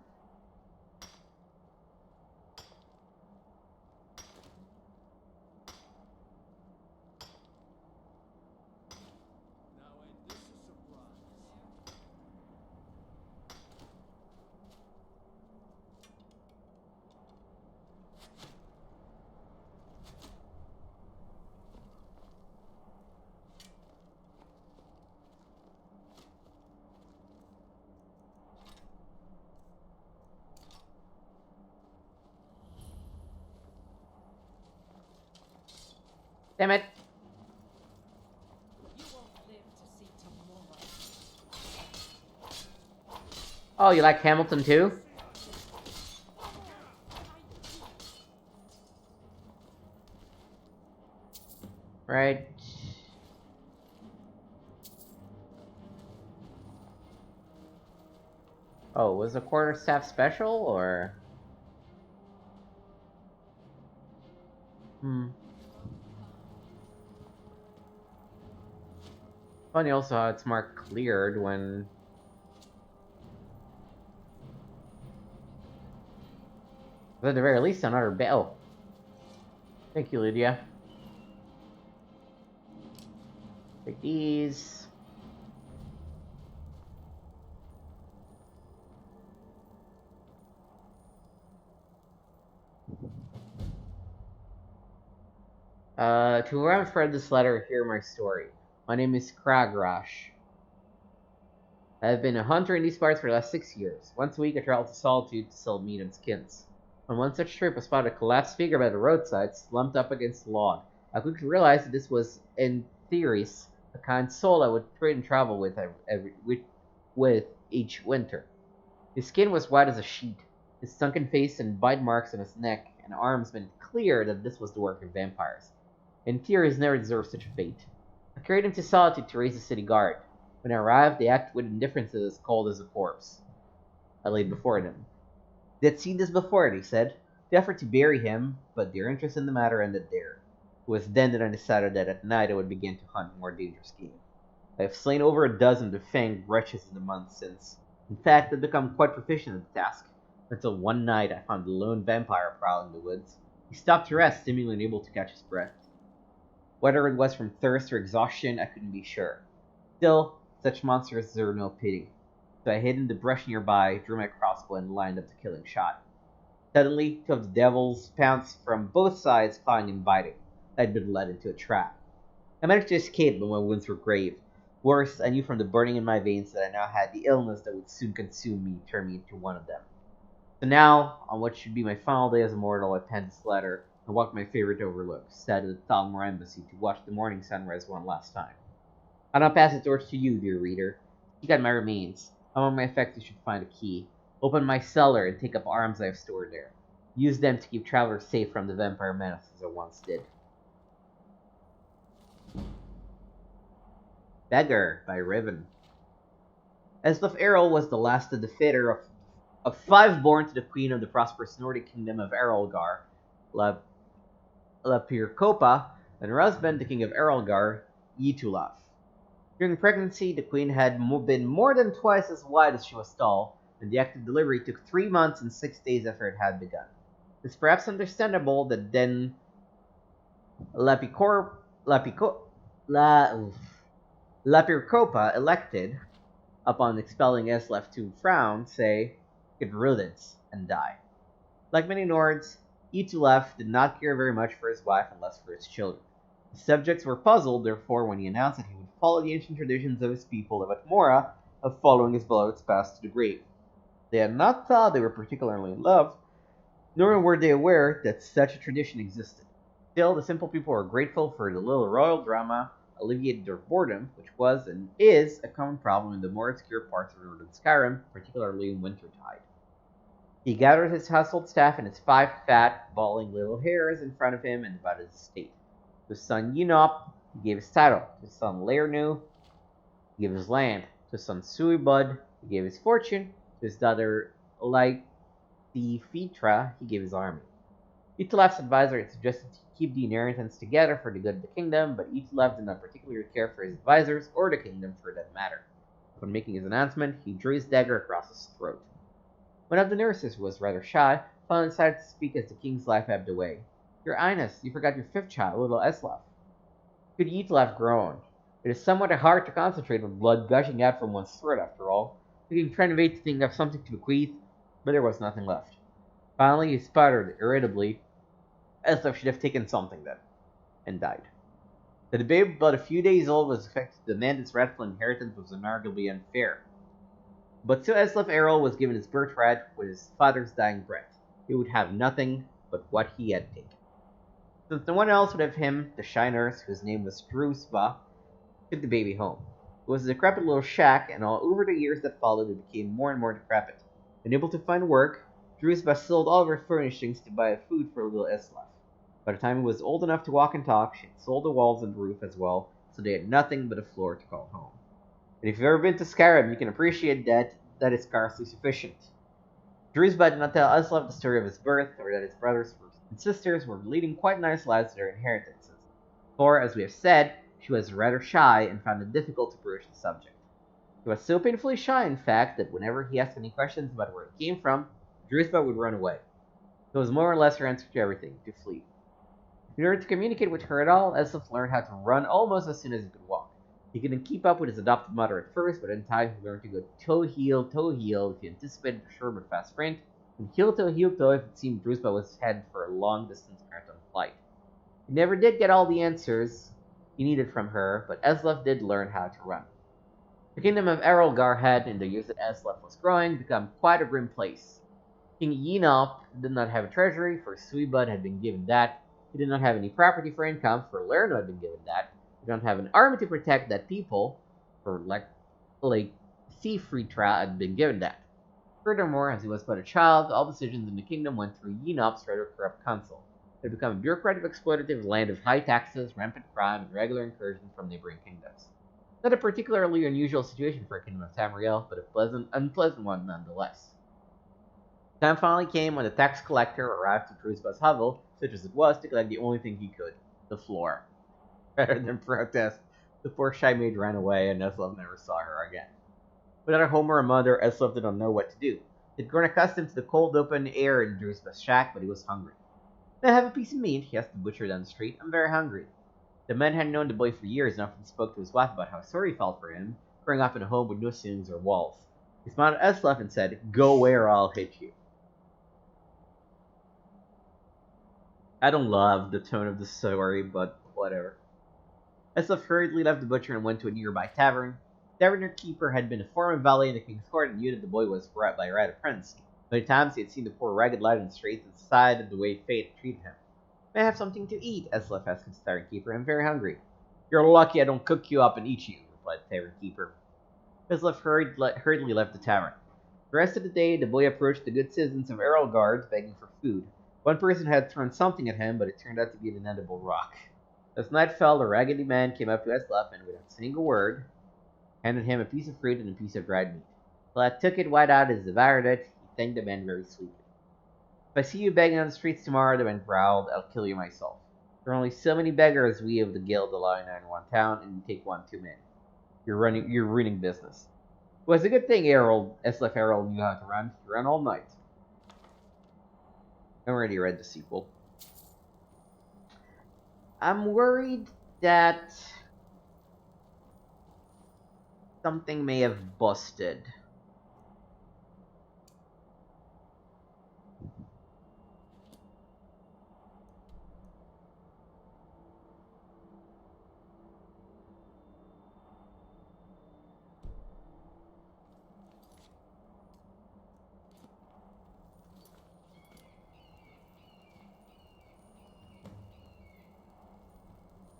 Damn it. Oh, you like Hamilton too? Right. Oh, was the quarterstaff special, or? Funny also how it's marked cleared when... But at the very least, another bell. Thank you, Lydia. Take these. To whoever I've read this letter, hear my story. My name is Kragrash. I have been a hunter in these parts for the last 6 years. Once a week, I travel to Solitude to sell meat and skins. On one such trip, I spotted a collapsed figure by the roadside, slumped up against a log. I quickly realized that this was, in theories, the kind soul I would trade and travel with each winter. His skin was white as a sheet. His sunken face and bite marks on his neck and arms made it clear that this was the work of vampires. In theory, he never deserved such a fate. I carried him to Solitude to raise the city guard. When I arrived, they acted with indifference as cold as a corpse. I laid before them. They had seen this before, they said. They offered to bury him, but their interest in the matter ended there. It was then that I decided that at night I would begin to hunt more dangerous game. I have slain over a dozen of the fanged wretches in the months since. In fact, I've become quite proficient at the task, until one night I found a lone vampire prowling the woods. He stopped to rest, seemingly unable to catch his breath. Whether it was from thirst or exhaustion, I couldn't be sure. Still, such monsters deserve no pity. So I hid in the brush nearby, drew my crossbow, and lined up the killing shot. Suddenly, two of the devils pounced from both sides, clawing and biting. I had been led into a trap. I managed to escape, but my wounds were grave. Worse, I knew from the burning in my veins that I now had the illness that would soon consume me, turn me into one of them. So now, on what should be my final day as a mortal, I penned this letter and walked my favorite overlook, sat at the Thalmor embassy to watch the morning sunrise one last time. I'll now pass the torch to you, dear reader. Seek out my remains. Among my effects, you should find a key. Open my cellar and take up arms I have stored there. Use them to keep travelers safe from the vampire menaces I once did. Beggar by Riven. Eslaf Errol was the last of the fitter of 5 born to the queen of the prosperous Nordic kingdom of Erolgar, Lapircopa, and her husband, the king of Erolgar, Yitulaf. During pregnancy, the queen had been more than twice as wide as she was tall, and the act of delivery took 3 months and 6 days after it had begun. It's perhaps understandable that then Lapircopa elected, upon expelling Eslaf to frown, say, "Good riddance," and die. Like many Nords, Yitulaf did not care very much for his wife and less for his children. The subjects were puzzled, therefore, when he announced that he would follow the ancient traditions of his people of Atmora of following his beloved's path to the grave. They had not thought they were particularly in love, nor were they aware that such a tradition existed. Still, the simple people were grateful for the little royal drama alleviated their boredom, which was and is a common problem in the more obscure parts of northern Skyrim, particularly in wintertide. He gathered his household staff and his 5 fat, balding little hairs in front of him and divided his estate. To his son Yunop, he gave his title. To his son Laernu, he gave his land. To his son Suibud, he gave his fortune. To his daughter Lythifetra, he gave his army. Utilaf's advisor had suggested to keep the inheritance together for the good of the kingdom, but Utilaf did not particularly care for his advisors or the kingdom for that matter. Upon making his announcement, he drew his dagger across his throat. One of the nurses, who was rather shy, finally decided to speak as the king's life ebbed away. Your Highness, you forgot your 5th child, little Eslaf. Good Utilaf groaned. It is somewhat hard to concentrate with blood gushing out from one's throat, after all. The king tried to think of something to bequeath, but there was nothing left. Finally, he sputtered irritably, as if she'd have taken something then, and died. That the babe but a few days old was expected to demand its rightful inheritance was unarguably unfair. But so Eslaf Errol was given his birthright with his father's dying breath. He would have nothing but what he had taken. Since no one else would have him, the shy nurse, whose name was Drusba, took the baby home. It was a decrepit little shack, and all over the years that followed, it became more and more decrepit. Unable to find work, Drusba sold all of her furnishings to buy food for little Eslaf. By the time he was old enough to walk and talk, she had sold the walls and the roof as well, so they had nothing but a floor to call home. And if you've ever been to Skyrim, you can appreciate that is scarcely sufficient. Drusba did not tell Eslaf the story of his birth, or that his brothers and sisters were leading quite nice lives with their inheritances. For, as we have said, she was rather shy and found it difficult to broach the subject. She was so painfully shy, in fact, that whenever he asked any questions about where it came from, Drusba would run away. It was more or less her answer to everything, to flee. In order to communicate with her at all, Eslaf learned how to run almost as soon as he could walk. He couldn't keep up with his adopted mother at first, but in time he learned to go toe-heel if he anticipated a short but fast sprint, and heel-toe if it seemed Drusba was headed for a long-distance marathon flight. He never did get all the answers he needed from her, but Eslaf did learn how to run. The kingdom of Errolgar had, in the years that Eslaf was growing, become quite a grim place. King Yenop did not have a treasury, for Suibud had been given that. He did not have any property for income, for Lerno had been given that. He did not have an army to protect that people, for Thiefritra had been given that. Furthermore, as he was but a child, all decisions in the kingdom went through Yenop's rather corrupt council. It had become a bureaucratic, exploitative land of high taxes, rampant crime, and regular incursions from neighboring kingdoms. Not a particularly unusual situation for a kingdom of Tamriel, but a unpleasant one nonetheless. Time finally came when the tax collector arrived to Drusba's hovel, such as it was, to collect the only thing he could, the floor. Rather than protest, the poor shy maid ran away, and Eslaf never saw her again. Without a home or a mother, Eslaf did not know what to do. He had grown accustomed to the cold open air in Drusba's shack, but he was hungry. May I have a piece of meat? He asked the butcher down the street. I'm very hungry. The man had known the boy for years and often spoke to his wife about how sorry he felt for him, growing up in a home with no ceilings or walls. He smiled at Eslaf and said, Go away or I'll hit you. I don't love the tone of the story, but whatever. Eslaf hurriedly left the butcher and went to a nearby tavern. The taverner keeper had been a former valet in the king's court and knew that the boy was by right a prince. Many times he had seen the poor ragged lad in the streets and sighed at the way fate had treated him. May I have something to eat? Eslaf asked the tavern keeper. I'm very hungry. You're lucky I don't cook you up and eat you, replied the tavern keeper. Eslaf hurriedly left the tavern. The rest of the day, the boy approached the good citizens of Errolgard begging for food. One person had thrown something at him, but it turned out to be an inedible rock. As night fell, the raggedy man came up to Eslaf and, without saying a word, handed him a piece of fruit and a piece of dried meat. The lad took it, wide eyed, and devoured it. He thanked the man very sweetly. If I see you begging on the streets tomorrow, the man growled, I'll kill you myself. There are only so many beggars we of the guild allow in one town, and you take one too many. You're ruining business. It was a good thing Eslaf Errol knew how to run. He ran all night. I already read the sequel. I'm worried that something may have busted.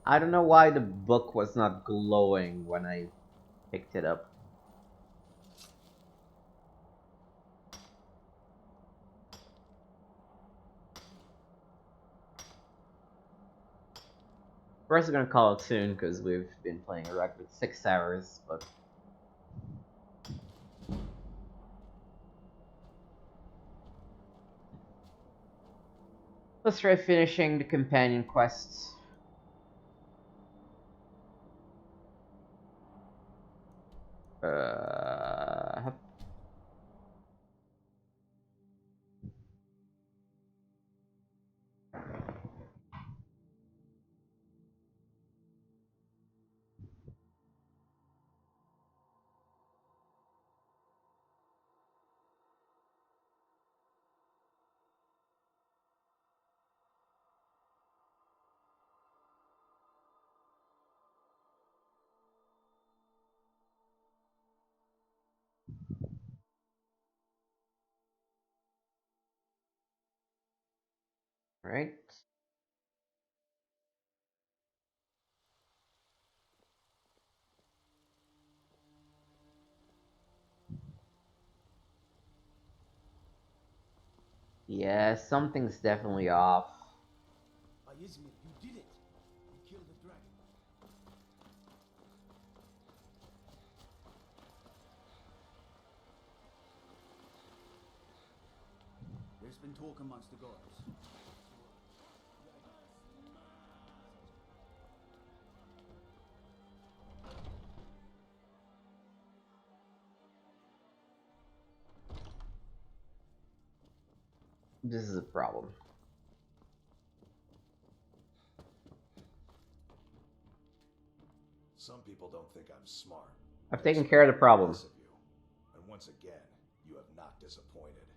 I don't know why the book was not glowing when I picked it up. We're also gonna call it soon because we've been playing a record 6 hours, but let's try finishing the companion quests. Uh, right. Yeah, something's definitely off. Izmir, you did it! You killed the dragon. There's been talk amongst the gods. This is a problem. Some people don't think I'm smart. I've taken care of the problem. And once again, you have not disappointed.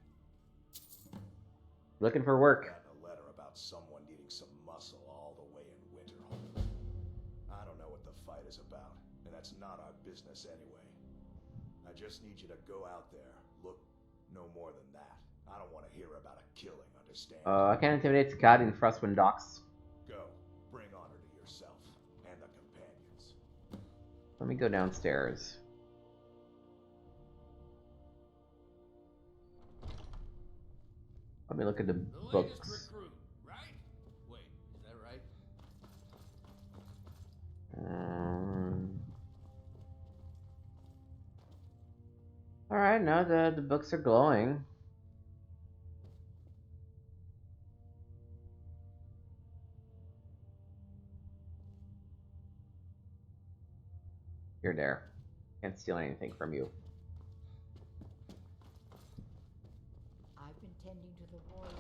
Looking for work. I've gotten a letter about someone needing some muscle all the way in Winterhold. I don't know what the fight is about, and that's not our business anyway. I just need you to go out there, look no more than that. I don't want to hear about a killing, understand? I can intimidate Scott in Frostwind Docks. Go. Bring honor to yourself and the companions. Let me go downstairs. Let me look at the books. Recruit, right? Wait, is that right? All right, no, the books are glowing. You're there. Can't steal anything from you. I've been tending to the void.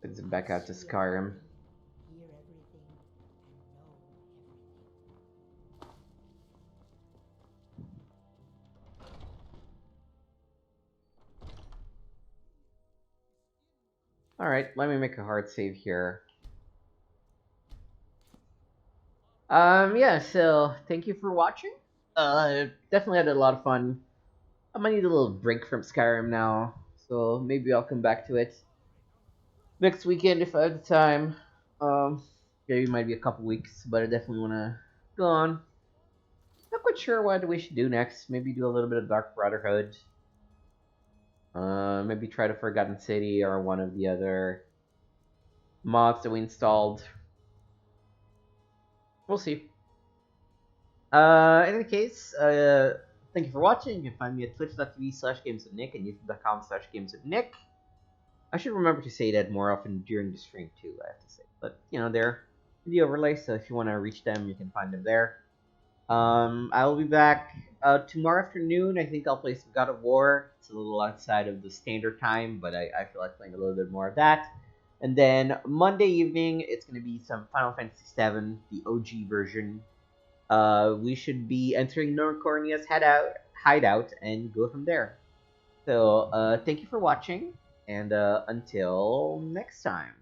It's back out to Skyrim. Hear everything and know everything. Alright, let me make a hard save here. Yeah, so thank you for watching. Definitely had a lot of fun. I might need a little break from Skyrim now, so maybe I'll come back to it next weekend if I have the time. Maybe it might be a couple weeks, but I definitely want to go on. Not quite sure what we should do next. Maybe do a little bit of Dark Brotherhood. Maybe try to Forgotten City or one of the other mods that we installed. We'll see. In any case, thank you for watching. You can find me at twitch.tv/gameswithnick and youtube.com/gameswithnick. I should remember to say that more often during the stream too, I have to say. But, you know, they're in the overlay, so if you want to reach them, you can find them there. I will be back tomorrow afternoon. I think I'll play some God of War. It's a little outside of the standard time, but I feel like playing a little bit more of that. And then Monday evening, it's going to be some Final Fantasy VII, the OG version. We should be entering Norcornia's hideout and go from there. So, thank you for watching, and until next time.